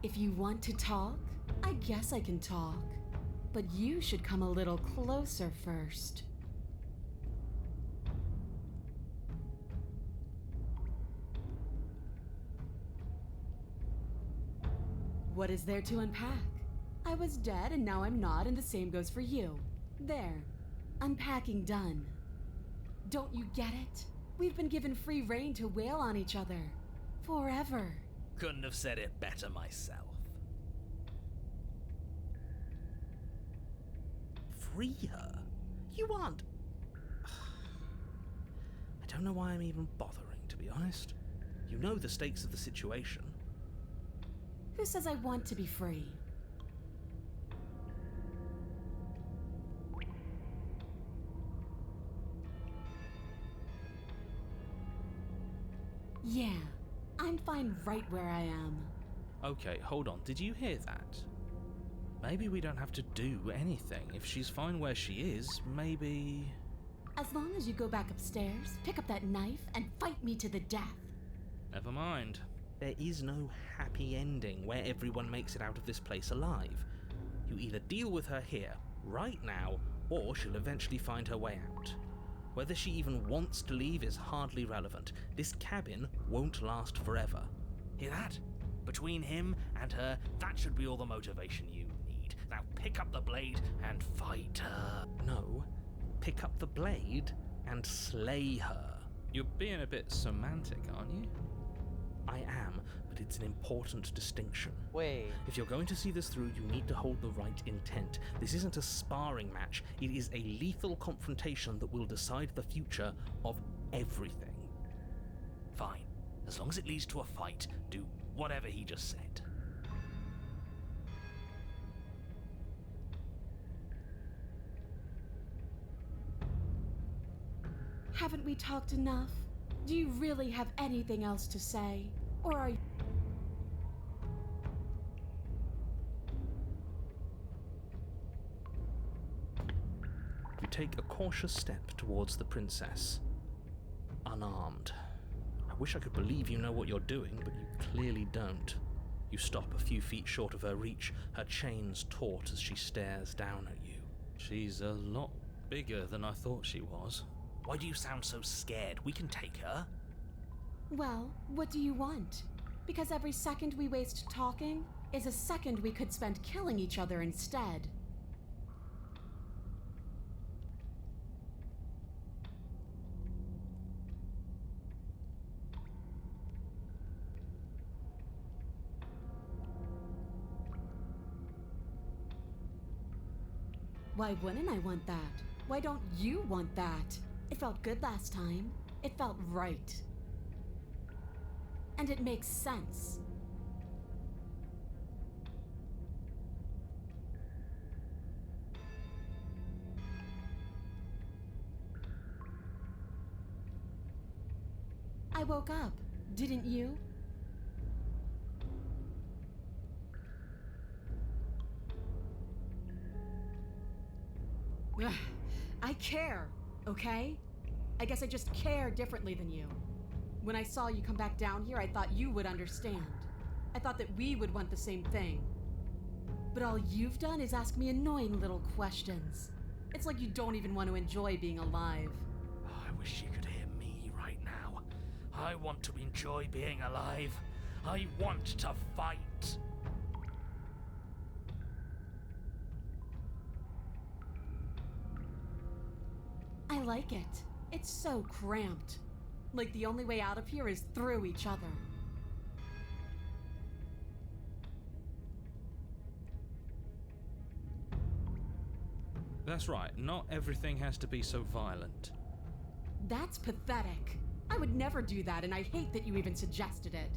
If you want to talk, I guess I can talk. But you should come a little closer first. What is there to unpack? I was dead and now I'm not, and the same goes for you. There. Unpacking done. Don't you get it? We've been given free rein to wail on each other. Forever. Couldn't have said it better myself. Free her? You aren't... I don't know why I'm even bothering, to be honest. You know the stakes of the situation. Who says I want to be free? Yeah, I'm fine right where I am. Okay, hold on. Did you hear that? Maybe we don't have to do anything. If she's fine where she is, maybe... As long as you go back upstairs, pick up that knife, and fight me to the death. Never mind. There is no happy ending where everyone makes it out of this place alive. You either deal with her here, right now, or she'll eventually find her way out. Whether she even wants to leave is hardly relevant. This cabin won't last forever. Hear that? Between him and her, that should be all the motivation you need. Now pick up the blade and fight her. No, pick up the blade and slay her. You're being a bit semantic, aren't you? I am, but it's an important distinction. Wait. If you're going to see this through, you need to hold the right intent. This isn't a sparring match. It is a lethal confrontation that will decide the future of everything. Fine. As long as it leads to a fight, do whatever he just said. Haven't we talked enough? Do you really have anything else to say? Or are you... You take a cautious step towards the princess, unarmed. I wish I could believe you know what you're doing, but you clearly don't. You stop a few feet short of her reach, her chains taut as she stares down at you. She's a lot bigger than I thought she was. Why do you sound so scared? We can take her. Well, what do you want? Because every second we waste talking is a second we could spend killing each other instead. Why wouldn't I want that? Why don't you want that? It felt good last time. It felt right. And it makes sense. I woke up, didn't you? Ugh, I care, okay? I guess I just care differently than you. When I saw you come back down here, I thought you would understand. I thought that we would want the same thing. But all you've done is ask me annoying little questions. It's like you don't even want to enjoy being alive. I wish you could hear me right now. I want to enjoy being alive. I want to fight. I like it. It's so cramped. Like the only way out of here is through each other. That's right, not everything has to be so violent. That's pathetic. I would never do that, and I hate that you even suggested it.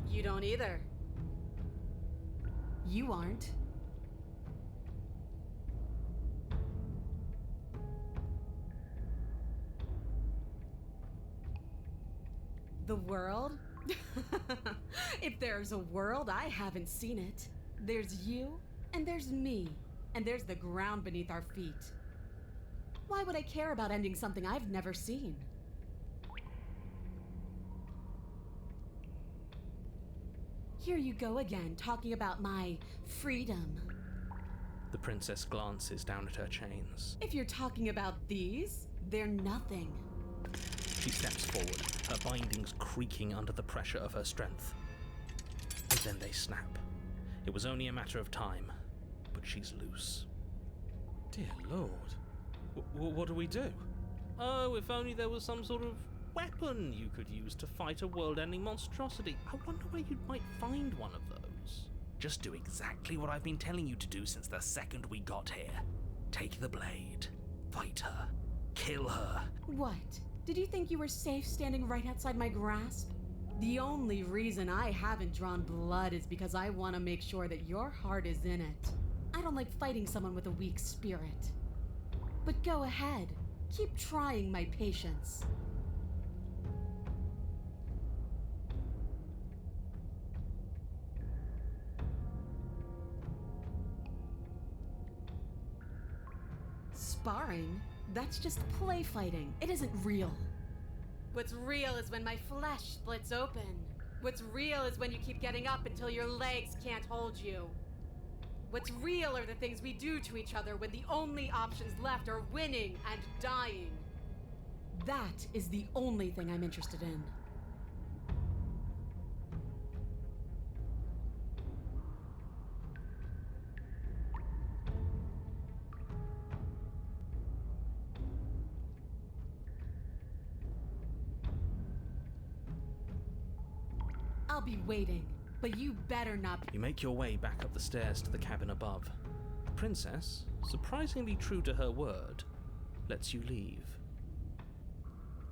You don't either. You aren't. The world? If there's a world, I haven't seen it. There's you, and there's me, and there's the ground beneath our feet. Why would I care about ending something I've never seen? Here you go again, talking about my freedom. The princess glances down at her chains. If you're talking about these, they're nothing. She steps forward, her bindings creaking under the pressure of her strength. And then they snap. It was only a matter of time, but she's loose. Dear Lord, what do we do? Oh, if only there was some sort of weapon you could use to fight a world-ending monstrosity. I wonder where you might find one of those. Just do exactly what I've been telling you to do since the second we got here. Take the blade. Fight her. Kill her. What? Did you think you were safe standing right outside my grasp? The only reason I haven't drawn blood is because I want to make sure that your heart is in it. I don't like fighting someone with a weak spirit. But go ahead. Keep trying my patience. Sparring? That's just play fighting. It isn't real. What's real is when my flesh splits open. What's real is when you keep getting up until your legs can't hold you. What's real are the things we do to each other when the only options left are winning and dying. That is the only thing I'm interested in. I'll be waiting, but you better not. You make your way back up the stairs to the cabin above. The princess, surprisingly true to her word, lets you leave.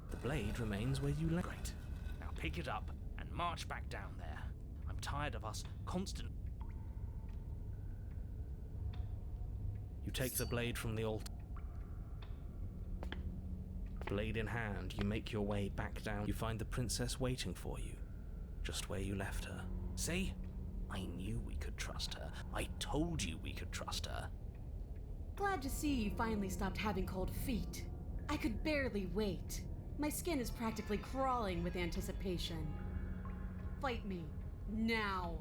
The blade remains where you left. Great. Now pick it up and march back down there. I'm tired of us constant. You take the blade from the altar. Blade in hand, you make your way back down. You find the princess waiting for you, just where you left her. See? I knew we could trust her. I told you we could trust her. Glad to see you finally stopped having cold feet. I could barely wait. My skin is practically crawling with anticipation. Fight me. Now.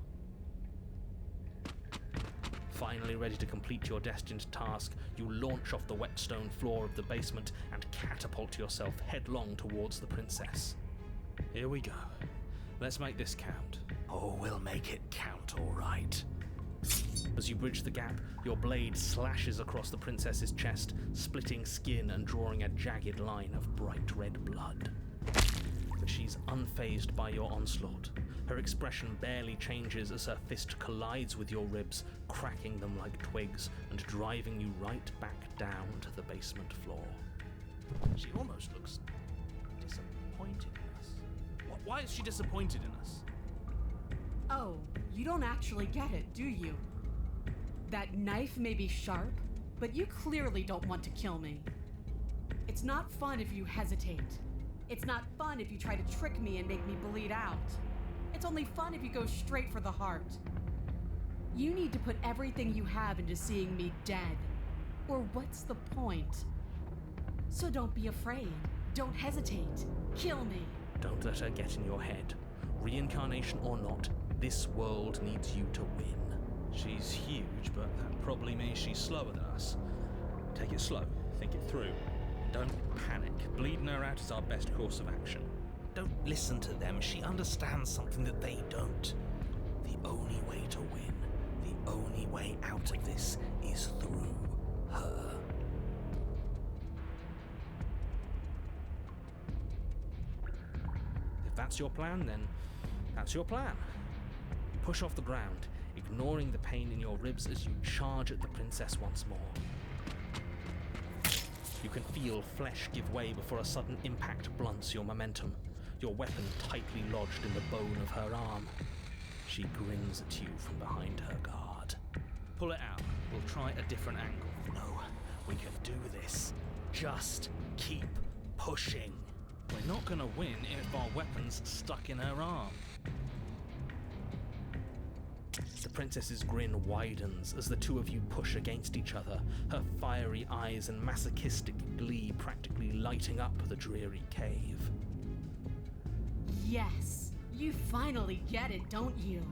Finally ready to complete your destined task, you launch off the wet stone floor of the basement and catapult yourself headlong towards the princess. Here we go. Let's make this count. Oh, we'll make it count, all right. As you bridge the gap, your blade slashes across the princess's chest, splitting skin and drawing a jagged line of bright red blood. But she's unfazed by your onslaught. Her expression barely changes as her fist collides with your ribs, cracking them like twigs and driving you right back down to the basement floor. She almost looks disappointed in us. Why is she disappointed in us? Oh, you don't actually get it, do you? That knife may be sharp, but you clearly don't want to kill me. It's not fun if you hesitate. It's not fun if you try to trick me and make me bleed out. It's only fun if you go straight for the heart. You need to put everything you have into seeing me dead. Or what's the point? So don't be afraid. Don't hesitate. Kill me. Don't let her get in your head. Reincarnation or not, this world needs you to win. She's huge, but that probably means she's slower than us. Take it slow, think it through. Don't panic. Bleeding her out is our best course of action. Don't listen to them. She understands something that they don't. The only way to win, the only way out of this is through her. If that's your plan, then that's your plan. You push off the ground, ignoring the pain in your ribs as you charge at the princess once more. You can feel flesh give way before a sudden impact blunts your momentum, your weapon tightly lodged in the bone of her arm. She grins at you from behind her guard. Pull it out. We'll try a different angle. No, we can do this. Just keep pushing. We're not gonna win if our weapon's stuck in her arm. The princess's grin widens as the two of you push against each other, her fiery eyes and masochistic glee practically lighting up the dreary cave. Yes, you finally get it, don't you?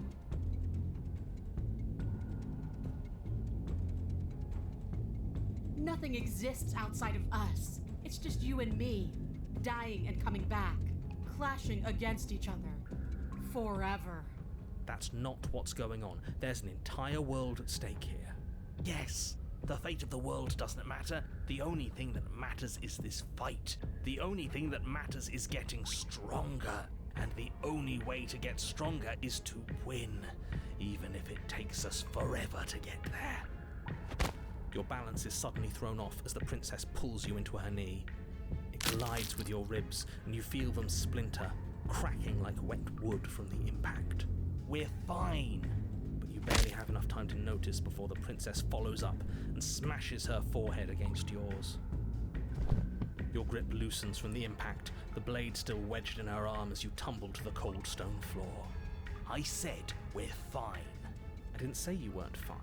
Nothing exists outside of us. It's just you and me, dying and coming back, clashing against each other. Forever. That's not what's going on. There's an entire world at stake here. Yes, the fate of the world doesn't matter. The only thing that matters is this fight. The only thing that matters is getting stronger. And the only way to get stronger is to win, even if it takes us forever to get there. Your balance is suddenly thrown off as the princess pulls you into her knee. It collides with your ribs, and you feel them splinter, cracking like wet wood from the impact. We're fine. But you barely have enough time to notice before the princess follows up and smashes her forehead against yours. Your grip loosens from the impact, the blade still wedged in her arm as you tumble to the cold stone floor. I said we're fine. I didn't say you weren't fine.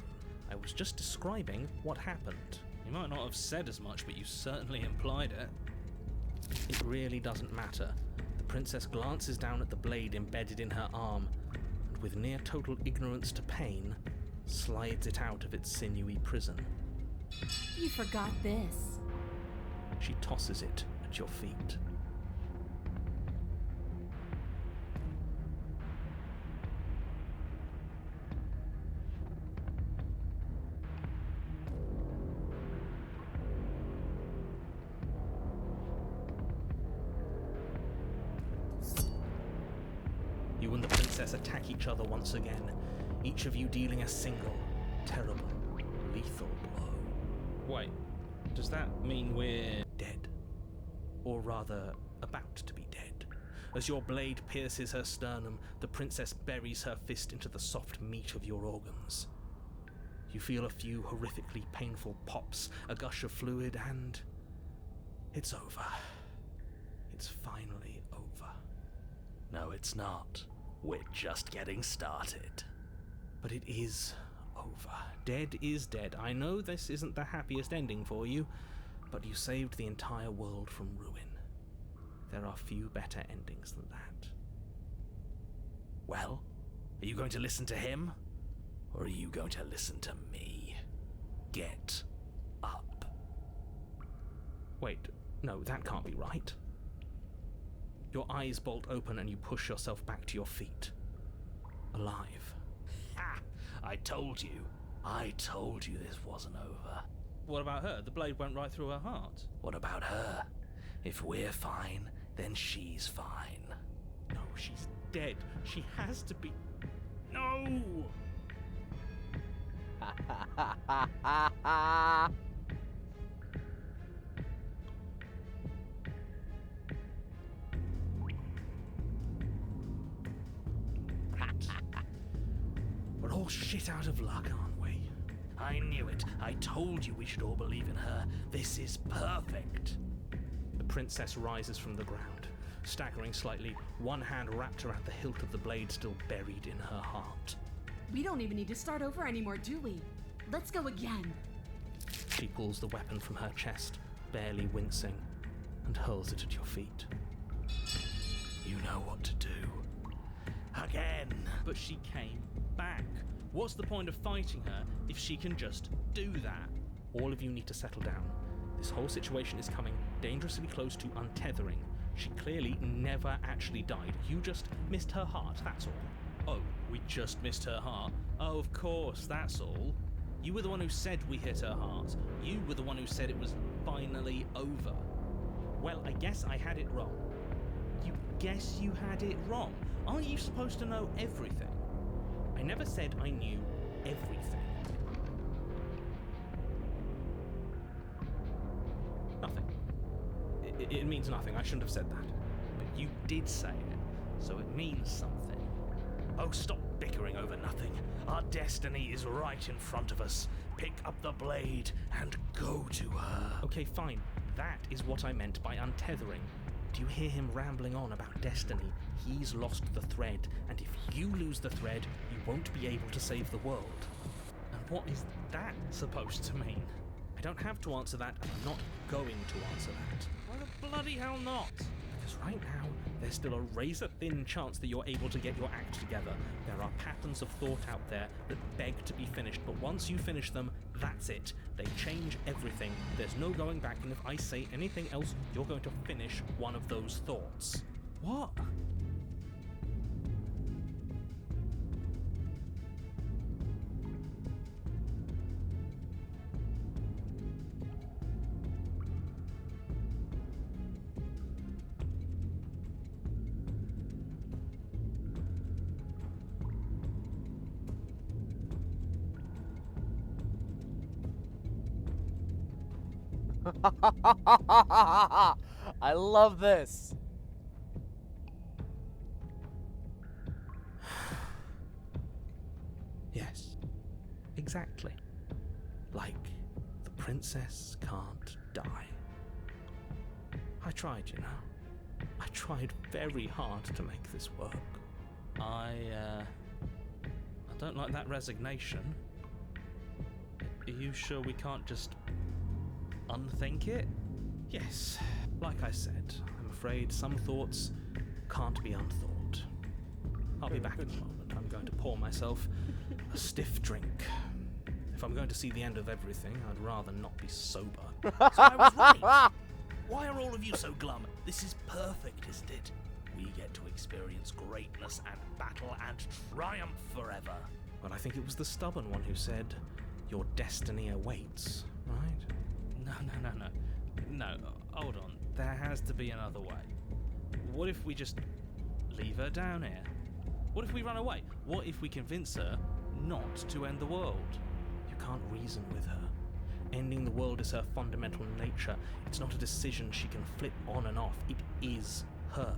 I was just describing what happened. You might not have said as much, but you certainly implied it. It really doesn't matter. The princess glances down at the blade embedded in her arm, and with near total ignorance to pain, slides it out of its sinewy prison. You forgot this. She tosses it at your feet. You and the princess attack each other once again, each of you dealing a single, terrible, lethal blow. Wait, does that mean we're dead? Or rather, about to be dead. As your blade pierces her sternum, the princess buries her fist into the soft meat of your organs. You feel a few horrifically painful pops, a gush of fluid, and it's over. It's finally over. No, it's not. We're just getting started. But it is over. Dead is dead. I know this isn't the happiest ending for you, but you saved the entire world from ruin. There are few better endings than that. Well, are you going to listen to him? Or are you going to listen to me? Get up. Wait, no, that can't be right. Your eyes bolt open and you push yourself back to your feet. Alive. Ha! I told you this wasn't over. What about her? The blade went right through her heart. What about her? If we're fine, then she's fine. No, she's dead. She has to be. No! We're all shit out of luck, aren't we? I knew it. I told you we should all believe in her. This is perfect. The princess rises from the ground, staggering slightly, one hand wrapped around the hilt of the blade still buried in her heart. We don't even need to start over anymore, do we? Let's go again. She pulls the weapon from her chest, barely wincing, and hurls it at your feet. You know what to do. Again! But she came back. What's the point of fighting her if she can just do that? All of you need to settle down. This whole situation is coming dangerously close to untethering. She clearly never actually died. You just missed her heart, that's all. Oh, we just missed her heart? Oh, of course, that's all. You were the one who said we hit her heart. You were the one who said it was finally over. Well, I guess I had it wrong. You guess you had it wrong? Aren't you supposed to know everything? I never said I knew everything. Nothing. It means nothing. I shouldn't have said that. But you did say it, so it means something. Oh, stop bickering over nothing. Our destiny is right in front of us. Pick up the blade and go to her. Okay, fine. That is what I meant by untethering. Do you hear him rambling on about destiny? He's lost the thread, and if you lose the thread, you won't be able to save the world. And what is that supposed to mean? I don't have to answer that, and I'm not going to answer that. Why the bloody hell not? Because right now, there's still a razor-thin chance that you're able to get your act together. There are patterns of thought out there that beg to be finished, but once you finish them, that's it. They change everything. There's no going back, and if I say anything else, you're going to finish one of those thoughts. What? I love this. Yes, exactly. Like the princess can't die. I tried, you know. I tried very hard to make this work. I don't like that resignation. Are you sure we can't just unthink it? Yes, like I said, I'm afraid some thoughts can't be unthought. I'll be back in a moment. I'm going to pour myself a stiff drink. If I'm going to see the end of everything, I'd rather not be sober. So I was right. Why are all of you so glum? This is perfect, isn't it? We get to experience greatness and battle and triumph forever. Well, I think it was the stubborn one who said, your destiny awaits, right? No, hold on. There has to be another way. What if we just leave her down here? What if we run away? What if we convince her not to end the world? You can't reason with her. Ending the world is her fundamental nature. It's not a decision she can flip on and off. It is her.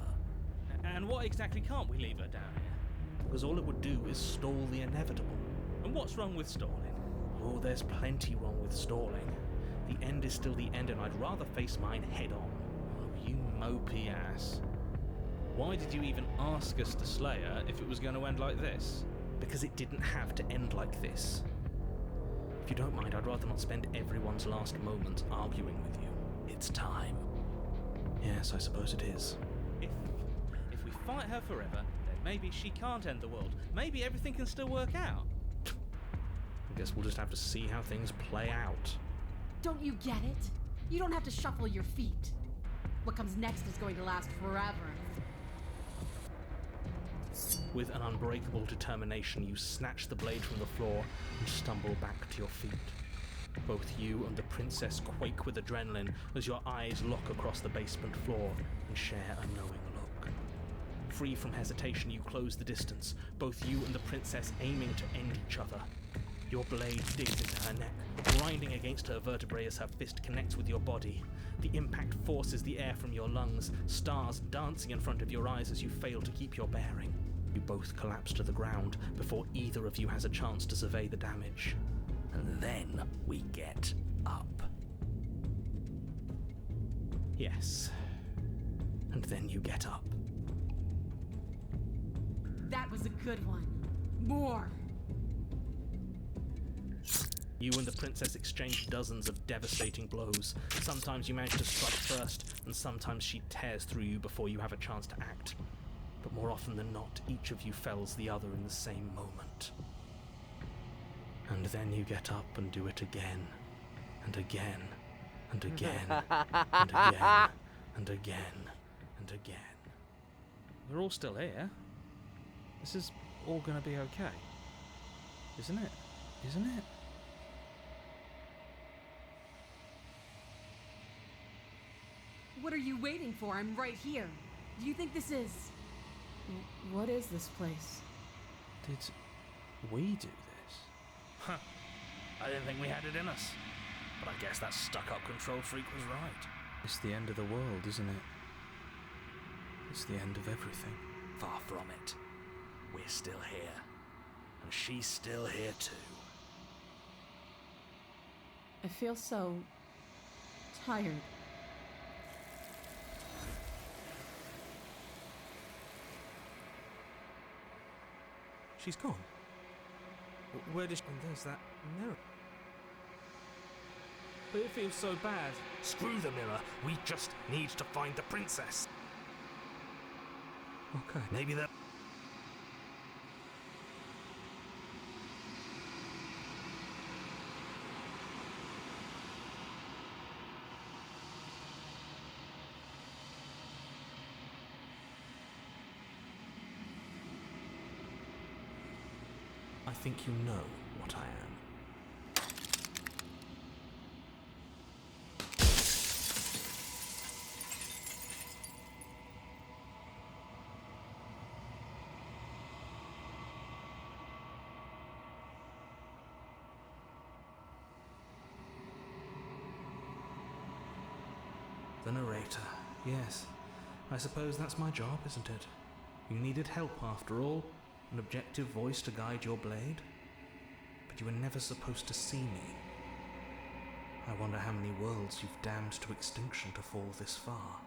And what exactly can't we leave her down here? Because all it would do is stall the inevitable. And what's wrong with stalling? Oh, there's plenty wrong with stalling. The end is still the end, and I'd rather face mine head on. Oh, you mopey ass. Why did you even ask us to slay her if it was going to end like this? Because it didn't have to end like this. If you don't mind, I'd rather not spend everyone's last moments arguing with you. It's time. Yes, I suppose it is. If we fight her forever, then maybe she can't end the world. Maybe everything can still work out. I guess we'll just have to see how things play out. Don't you get it? You don't have to shuffle your feet. What comes next is going to last forever. With an unbreakable determination, you snatch the blade from the floor and stumble back to your feet. Both you and the princess quake with adrenaline as your eyes lock across the basement floor and share a knowing look. Free from hesitation, you close the distance, both you and the princess aiming to end each other. Your blade digs into her neck, grinding against her vertebrae as her fist connects with your body. The impact forces the air from your lungs, stars dancing in front of your eyes as you fail to keep your bearing. You both collapse to the ground before either of you has a chance to survey the damage. And then we get up. Yes. And then you get up. That was a good one. More! You and the princess exchange dozens of devastating blows. Sometimes you manage to strike first, and sometimes she tears through you before you have a chance to act. But more often than not, each of you fells the other in the same moment. And then you get up and do it again, and again, and again, and again, and again, and again. We're all still here. This is all gonna be okay. Isn't it? Isn't it? What are you waiting for? I'm right here. Do you think this is... What is this place? Did we do this? Huh. I didn't think we had it in us. But I guess that stuck-up control freak was right. It's the end of the world, isn't it? It's the end of everything. Far from it. We're still here. And she's still here too. I feel so... tired. She's gone. Where did she... And there's that mirror. But it feels so bad. Screw the mirror. We just need to find the princess. Okay. Maybe that... I think you know what I am. The narrator. Yes. I suppose that's my job, isn't it? You needed help after all. An objective voice to guide your blade? But you were never supposed to see me. I wonder how many worlds you've damned to extinction to fall this far.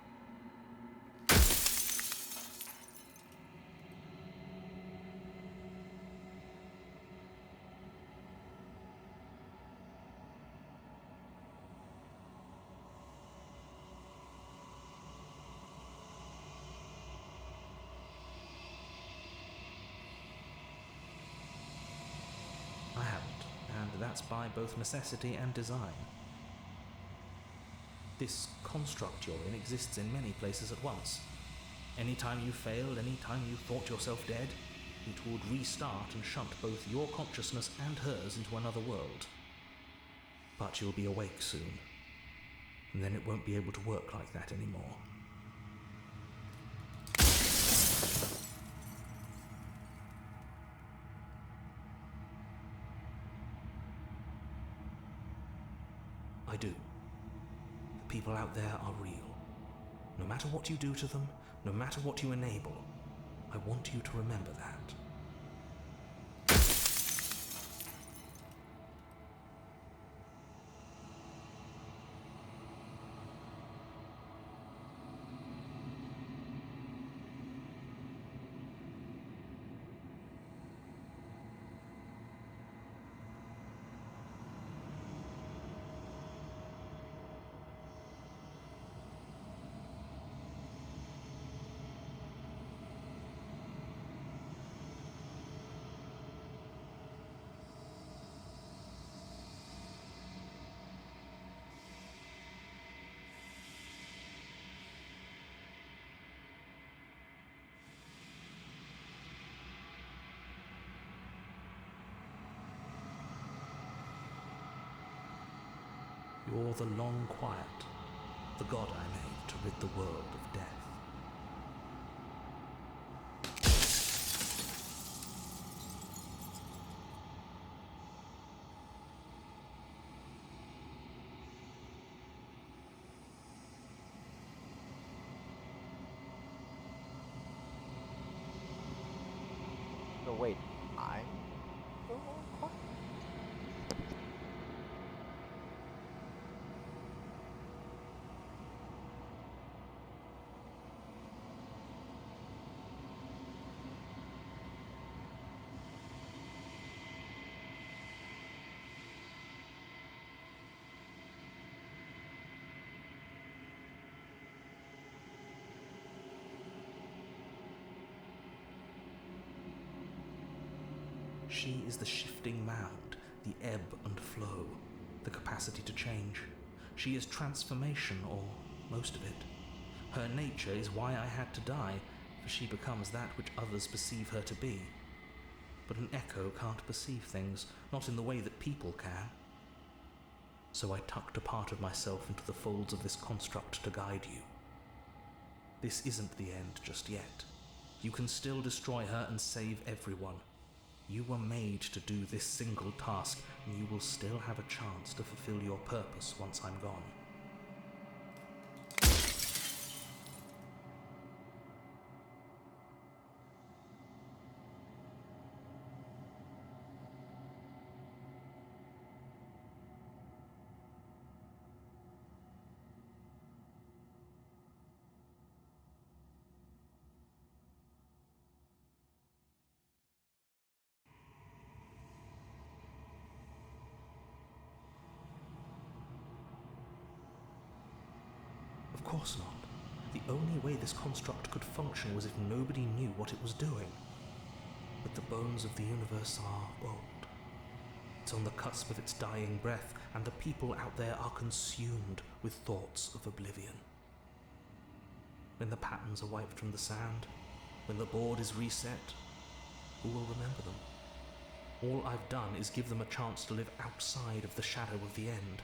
that's by both necessity and design. This construct you're in exists in many places at once. Anytime you failed, anytime you thought yourself dead, it would restart and shunt both your consciousness and hers into another world. But you'll be awake soon, and then it won't be able to work like that anymore. I do. The people out there are real. No matter what you do to them, no matter what you enable, I want you to remember that. You're the long quiet, the god I made to rid the world of death. No, wait, I'm the long quiet? She is the shifting mound, the ebb and flow, the capacity to change. She is transformation, or most of it. Her nature is why I had to die, for she becomes that which others perceive her to be. But an echo can't perceive things, not in the way that people can. So I tucked a part of myself into the folds of this construct to guide you. This isn't the end just yet. You can still destroy her and save everyone. You were made to do this single task, and you will still have a chance to fulfill your purpose once I'm gone. Of course not. The only way this construct could function was if nobody knew what it was doing. But the bones of the universe are old. It's on the cusp of its dying breath, and the people out there are consumed with thoughts of oblivion. When the patterns are wiped from the sand, when the board is reset, who will remember them? All I've done is give them a chance to live outside of the shadow of the end.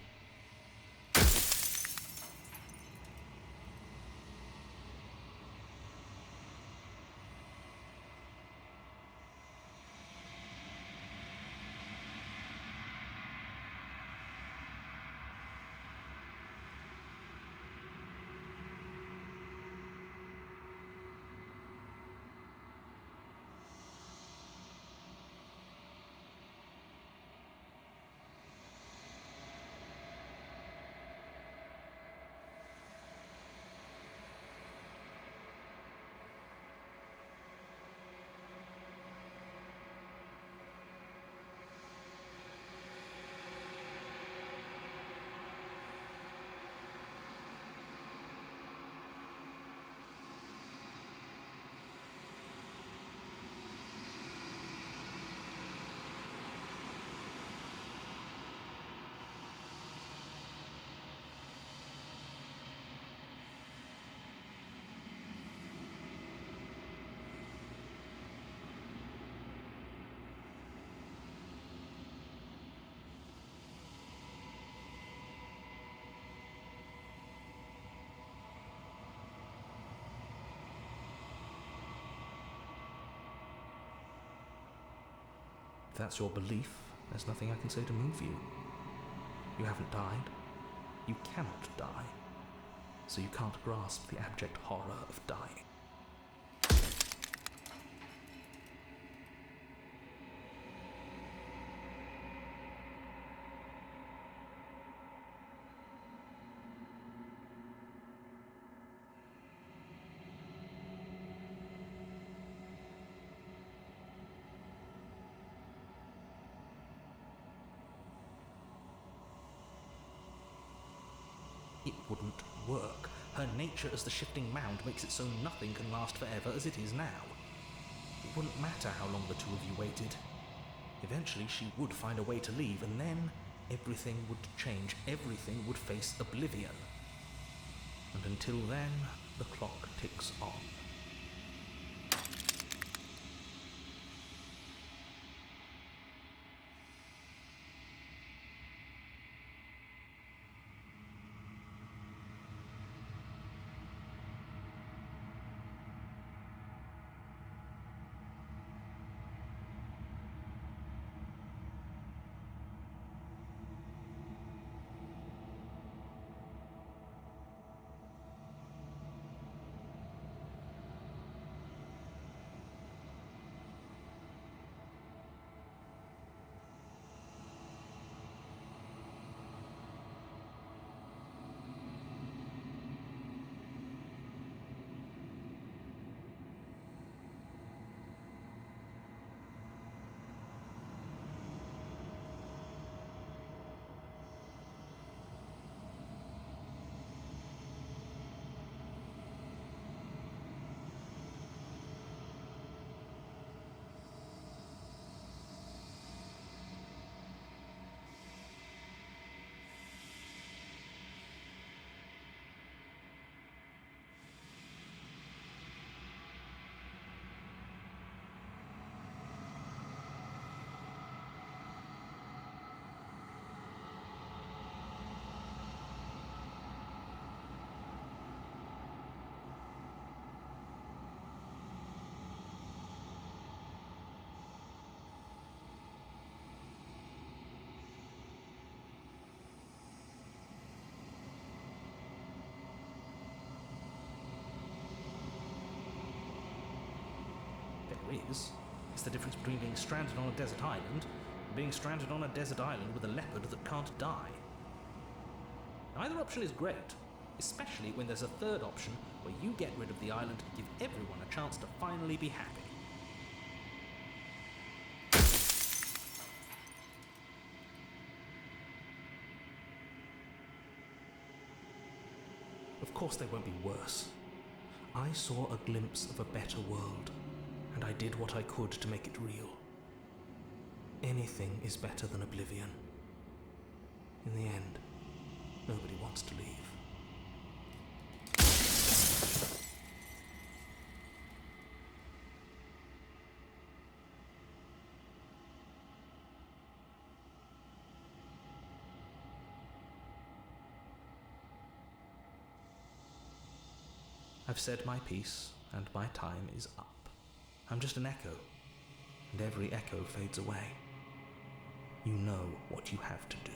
If that's your belief, there's nothing I can say to move you. You haven't died. You cannot die. So you can't grasp the abject horror of dying. It wouldn't work. Her nature as the shifting mound makes it so nothing can last forever as it is now. It wouldn't matter how long the two of you waited. Eventually she would find a way to leave, and then everything would change. Everything would face oblivion. And until then, the clock ticks on. It's the difference between being stranded on a desert island and being stranded on a desert island with a leopard that can't die. Either option is great, especially when there's a third option where you get rid of the island and give everyone a chance to finally be happy. Of course they won't be worse. I saw a glimpse of a better world, and I did what I could to make it real. Anything is better than oblivion. In the end, nobody wants to leave. I've said my piece, and my time is up. I'm just an echo, and every echo fades away. You know what you have to do.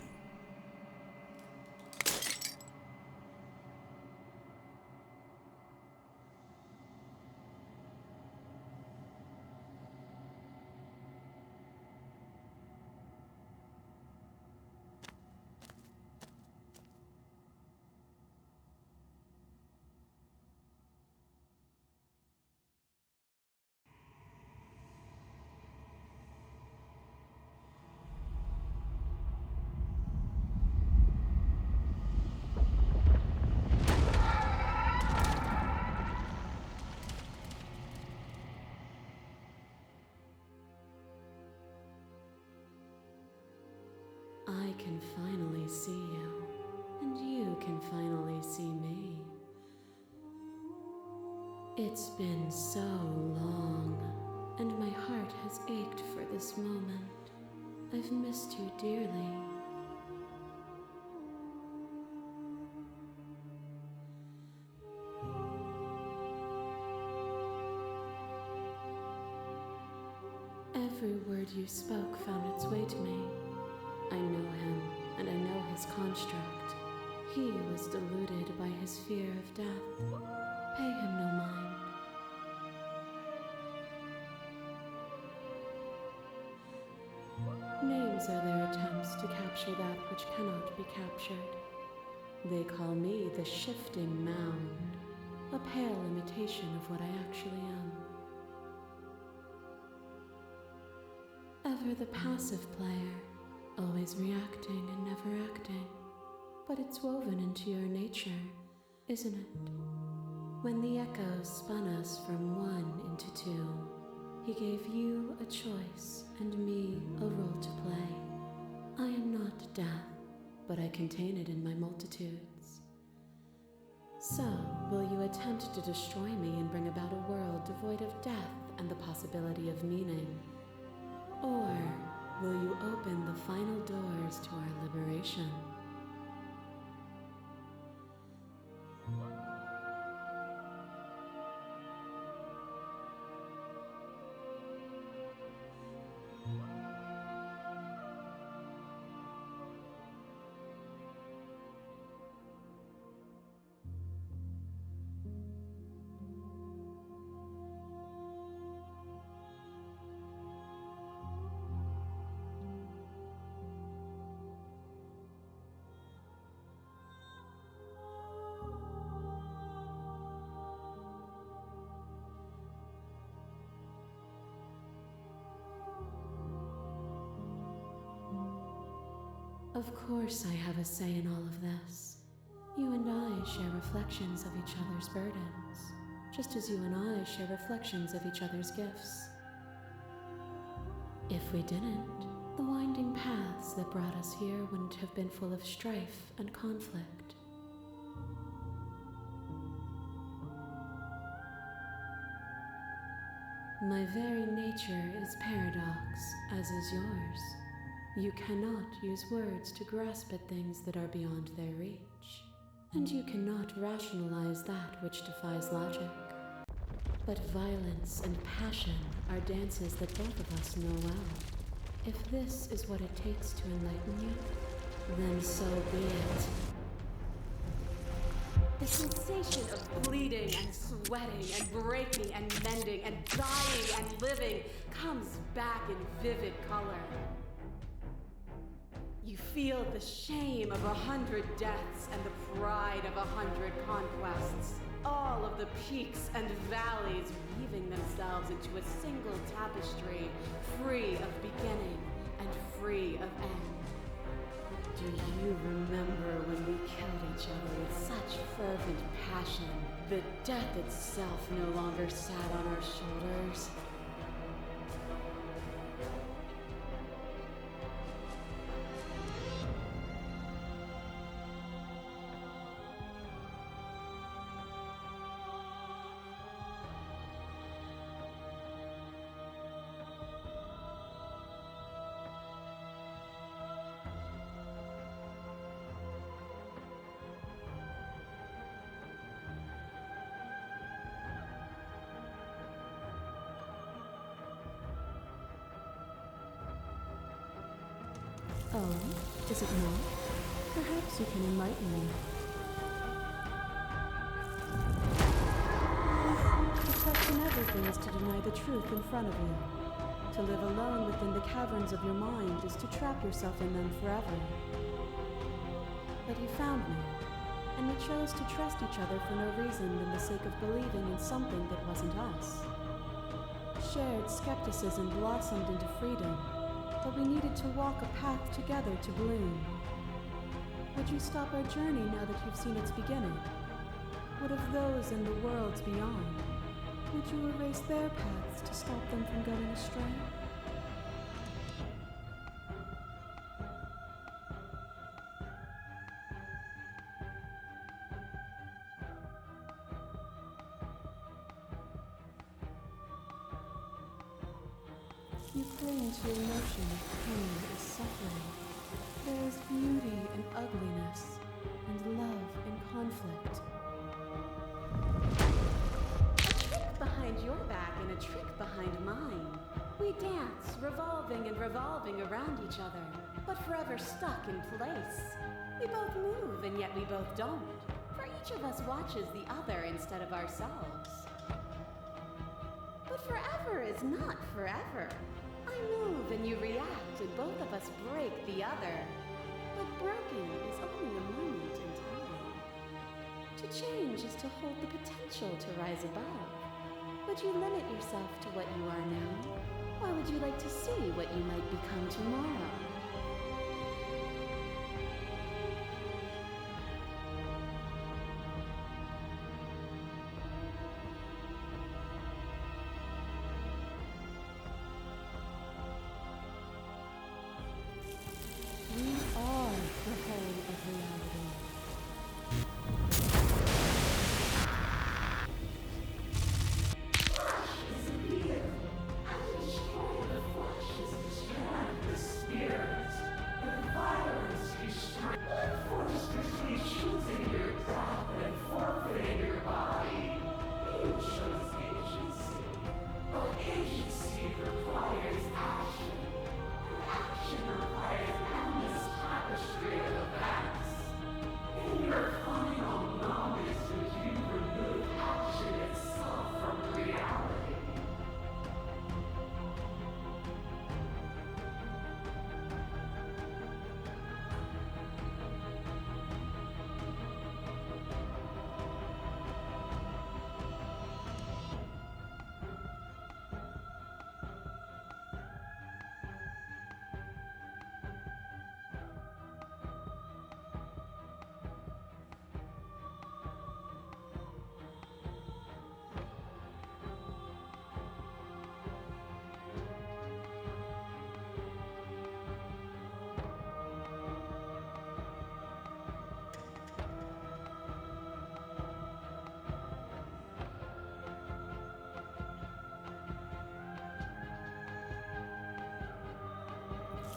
I can finally see you, and you can finally see me. It's been so long, and my heart has ached for this moment. I've missed you dearly. Every word you spoke found its way to me. I know him, and I know his construct. He was deluded by his fear of death. Pay him no mind. Names are their attempts to capture that which cannot be captured. They call me the shifting mound, a pale imitation of what I actually am. Ever the passive player, always reacting and never acting. But it's woven into your nature, isn't it? When the echoes spun us from one into two, he gave you a choice and me a role to play. I am not death, but I contain it in my multitudes. So, will you attempt to destroy me and bring about a world devoid of death and the possibility of meaning? Or will you open the final doors to our liberation? Of course I have a say in all of this. You and I share reflections of each other's burdens, just as you and I share reflections of each other's gifts. If we didn't, the winding paths that brought us here wouldn't have been full of strife and conflict. My very nature is paradox, as is yours. You cannot use words to grasp at things that are beyond their reach, and you cannot rationalize that which defies logic. But violence and passion are dances that both of us know well. If this is what it takes to enlighten you, then so be it. The sensation of bleeding and sweating and breaking and mending and dying and living comes back in vivid color. You feel the shame of 100 deaths and the pride of 100 conquests. All of the peaks and valleys weaving themselves into a single tapestry, free of beginning and free of end. Do you remember when we killed each other with such fervent passion that death itself no longer sat on our shoulders? Oh, is it not? Perhaps you can enlighten me. The question in everything is to deny the truth in front of you. To live alone within the caverns of your mind is to trap yourself in them forever. But you found me, and we chose to trust each other for no reason than the sake of believing in something that wasn't us. Shared skepticism blossomed into freedom, but we needed to walk a path together to bloom. Would you stop our journey now that you've seen its beginning? What of those in the worlds beyond? Would you erase their paths to stop them from going astray? You cling to your notion of pain as suffering. There is beauty in ugliness, and love in conflict. A trick behind your back and a trick behind mine. We dance, revolving and revolving around each other, but forever stuck in place. We both move, and yet we both don't. For each of us watches the other instead of ourselves. But forever is not forever. I move and you react, and both of us break the other. But broken is only a moment in time. To change is to hold the potential to rise above. Would you limit yourself to what you are now? Or would you like to see what you might become tomorrow? We are the whole of reality.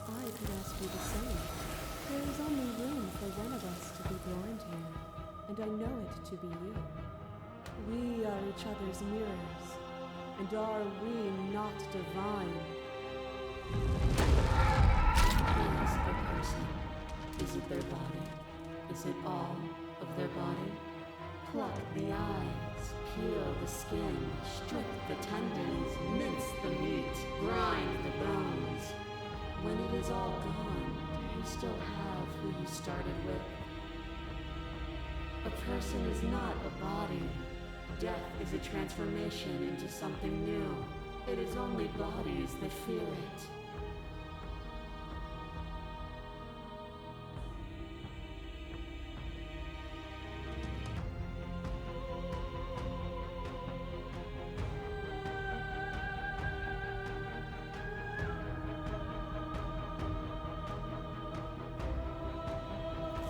I could ask you the same. There is only room for one of us to be blind here, and I know it to be you. We are each other's mirrors, and are we not divine? Is it their person? Is it their body? Is it all of their body? Pluck the eyes, peel the skin, strip the tendons, mince the meat, grind the bones. When it is all gone, do you still have who you started with? A person is not a body. Death is a transformation into something new. It is only bodies that feel it.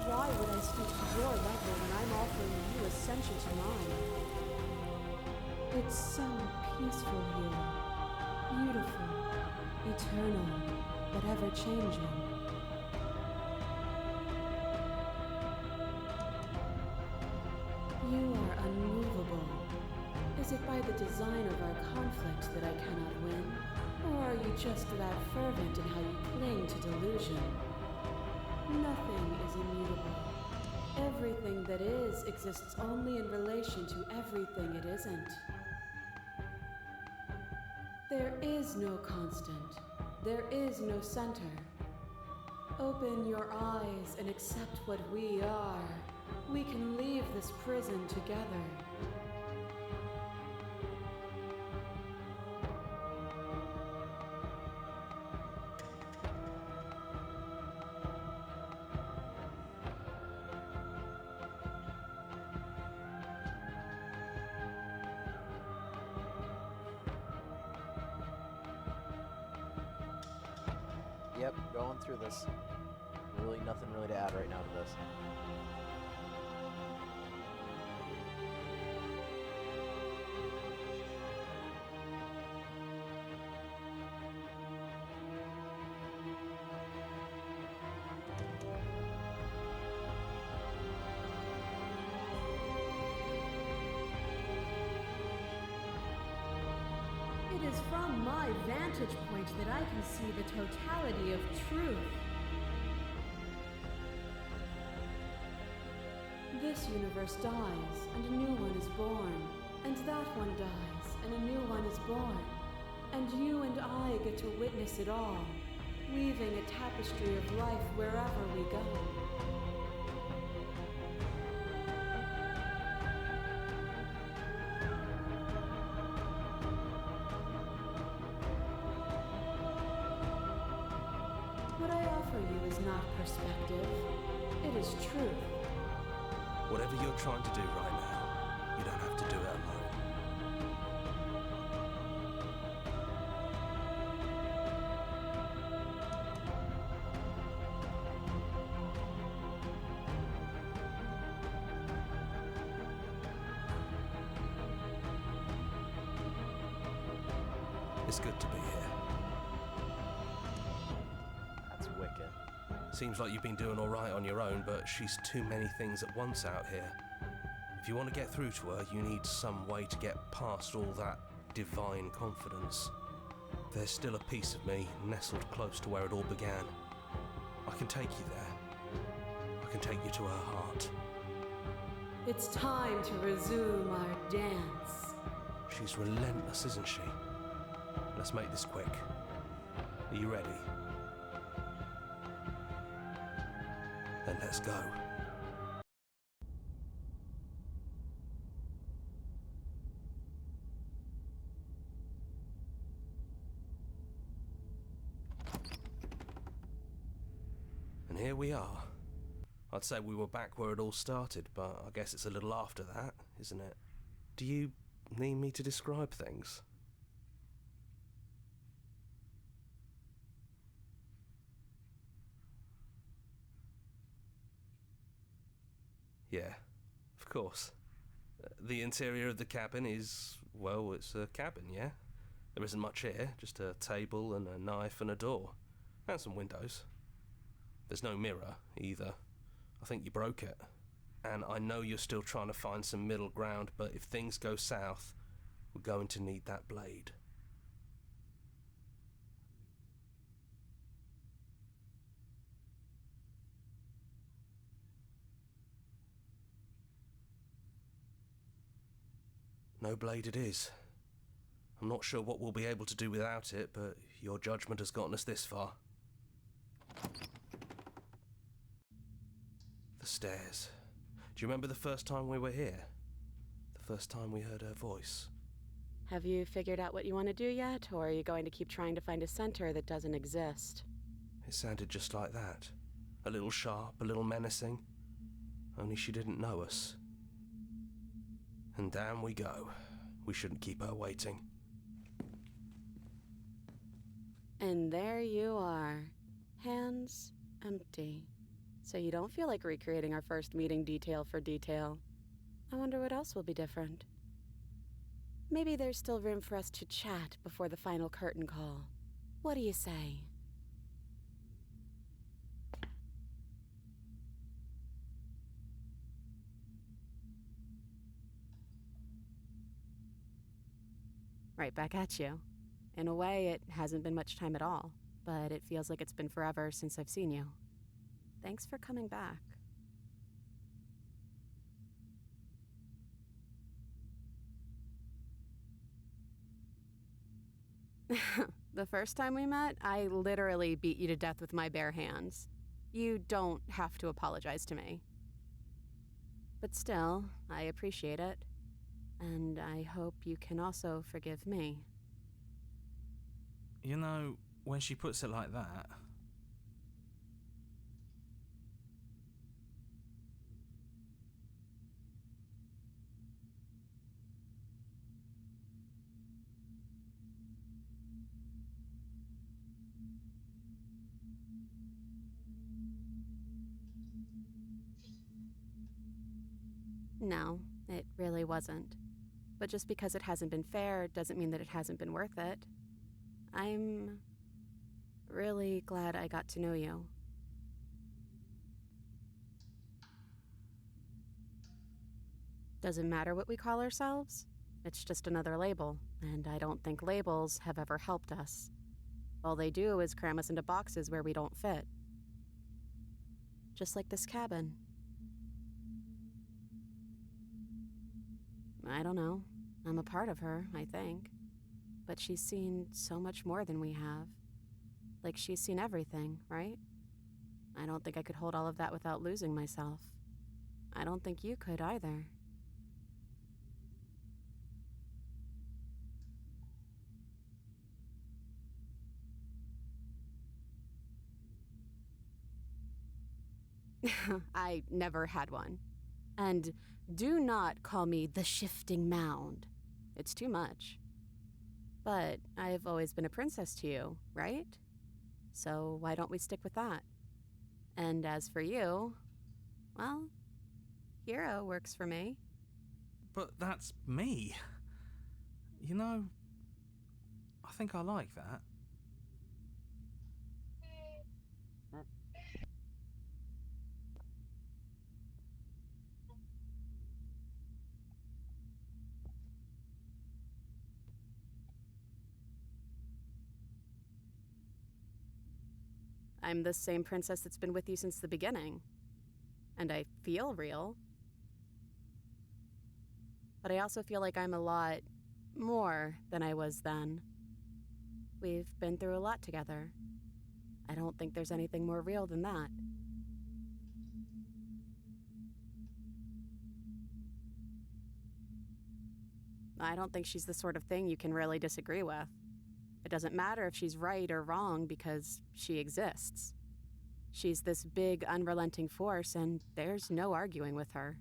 Why would I stoop to your level when I'm offering you ascension to mine? It's so peaceful here. Beautiful, eternal, but ever-changing. You are unmovable. Is it by the design of our conflict that I cannot win? Or are you just that fervent in how you cling to delusion? Nothing is immutable. Everything that is exists only in relation to everything it isn't. There is no constant. There is no center. Open your eyes and accept what we are. We can leave this prison together. Yep, going through this. Really nothing really to add right now to this. It is from my vantage point that I can see the totality of truth. This universe dies, and a new one is born. And that one dies, and a new one is born. And you and I get to witness it all, weaving a tapestry of life wherever we go. What I offer you is not perspective, it is truth. Whatever you're trying to do right now, you don't have to do it alone. It's good to be here. That's wicked. Seems like you've been doing all right on your own, but she's too many things at once out here. If you want to get through to her, you need some way to get past all that divine confidence. There's still a piece of me nestled close to where it all began. I can take you there. I can take you to her heart. It's time to resume our dance. She's relentless, isn't she? Let's make this quick. Are you ready? Then let's go. And here we are. I'd say we were back where it all started, but I guess it's a little after that, isn't it? Do you need me to describe things? Yeah, of course. The interior of the cabin is, well, it's a cabin, yeah? There isn't much here, just a table and a knife and a door. And some windows. There's no mirror, either. I think you broke it. And I know you're still trying to find some middle ground, but if things go south, we're going to need that blade. No blade it is. I'm not sure what we'll be able to do without it, but your judgment has gotten us this far. The stairs. Do you remember the first time we were here? The first time we heard her voice? Have you figured out what you want to do yet, or are you going to keep trying to find a center that doesn't exist? It sounded just like that. A little sharp, a little menacing. Only she didn't know us. And down we go. We shouldn't keep her waiting. And there you are. Hands empty. So you don't feel like recreating our first meeting detail for detail. I wonder what else will be different. Maybe there's still room for us to chat before the final curtain call. What do you say? Right back at you. In a way, it hasn't been much time at all, but it feels like it's been forever since I've seen you. Thanks for coming back. The first time we met, I literally beat you to death with my bare hands. You don't have to apologize to me. But still, I appreciate it. And I hope you can also forgive me. You know, when she puts it like that... No, it really wasn't. But just because it hasn't been fair doesn't mean that it hasn't been worth it. I'm really glad I got to know you. Does it matter what we call ourselves? It's just another label, and I don't think labels have ever helped us. All they do is cram us into boxes where we don't fit. Just like this cabin. I don't know. I'm a part of her, I think. But she's seen so much more than we have. Like, she's seen everything, right? I don't think I could hold all of that without losing myself. I don't think you could either. I never had one. And do not call me the Shifting Mound. It's too much. But I've always been a princess to you, right? So why don't we stick with that? And as for you, well, hero works for me. But that's me. You know, I think I like that. I'm the same princess that's been with you since the beginning. And I feel real. But I also feel like I'm a lot more than I was then. We've been through a lot together. I don't think there's anything more real than that. I don't think she's the sort of thing you can really disagree with. It doesn't matter if she's right or wrong because she exists. She's this big, unrelenting force, and there's no arguing with her.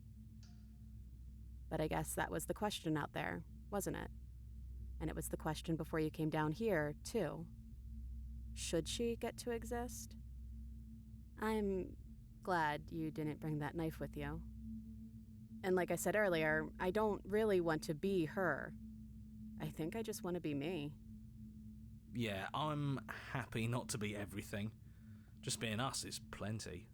But I guess that was the question out there, wasn't it? And it was the question before you came down here, too. Should she get to exist? I'm glad you didn't bring that knife with you. And like I said earlier, I don't really want to be her. I think I just want to be me. Yeah, I'm happy not to be everything. Just being us is plenty.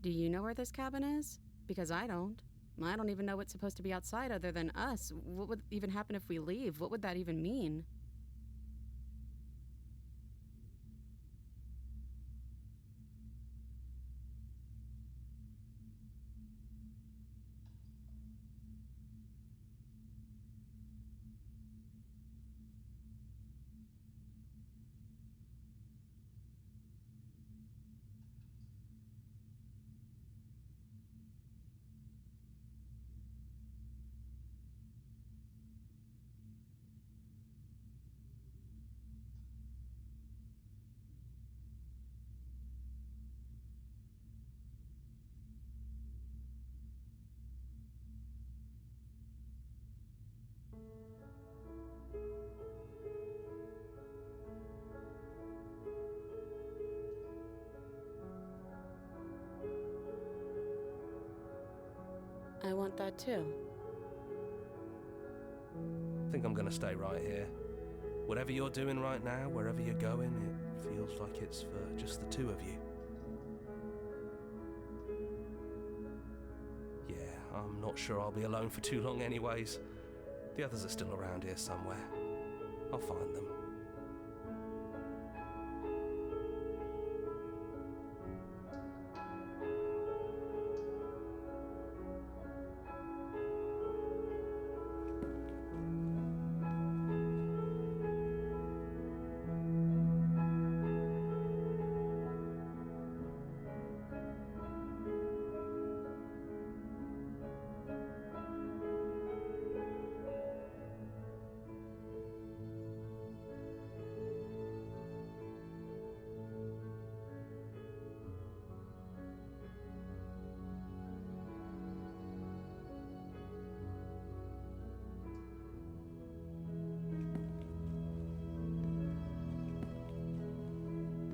Do you know where this cabin is? Because I don't. I don't even know what's supposed to be outside other than us. What would even happen if we leave? What would that even mean? I want that too. I think I'm gonna stay right here. Whatever you're doing right now, wherever you're going, it feels like it's for just the two of you. Yeah, I'm not sure I'll be alone for too long anyways. The others are still around here somewhere. I'll find them.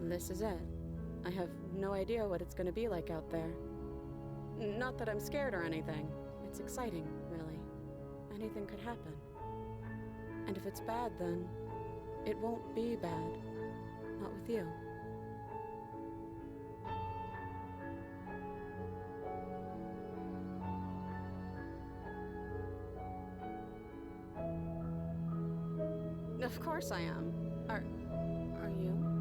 This is it. I have no idea what it's going to be like out there. Not that I'm scared or anything. It's exciting, really. Anything could happen. And if it's bad, then it won't be bad. Not with you. Of course I am. Are you?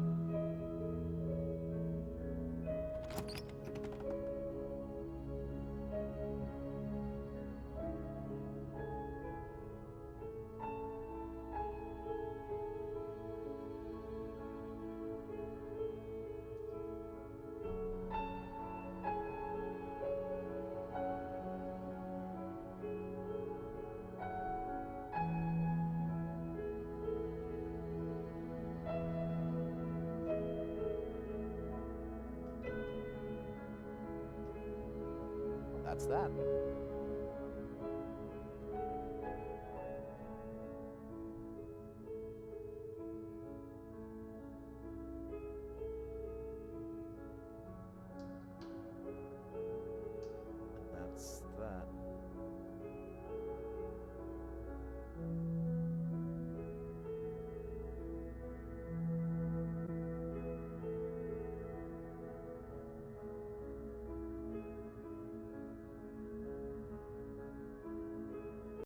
That's that.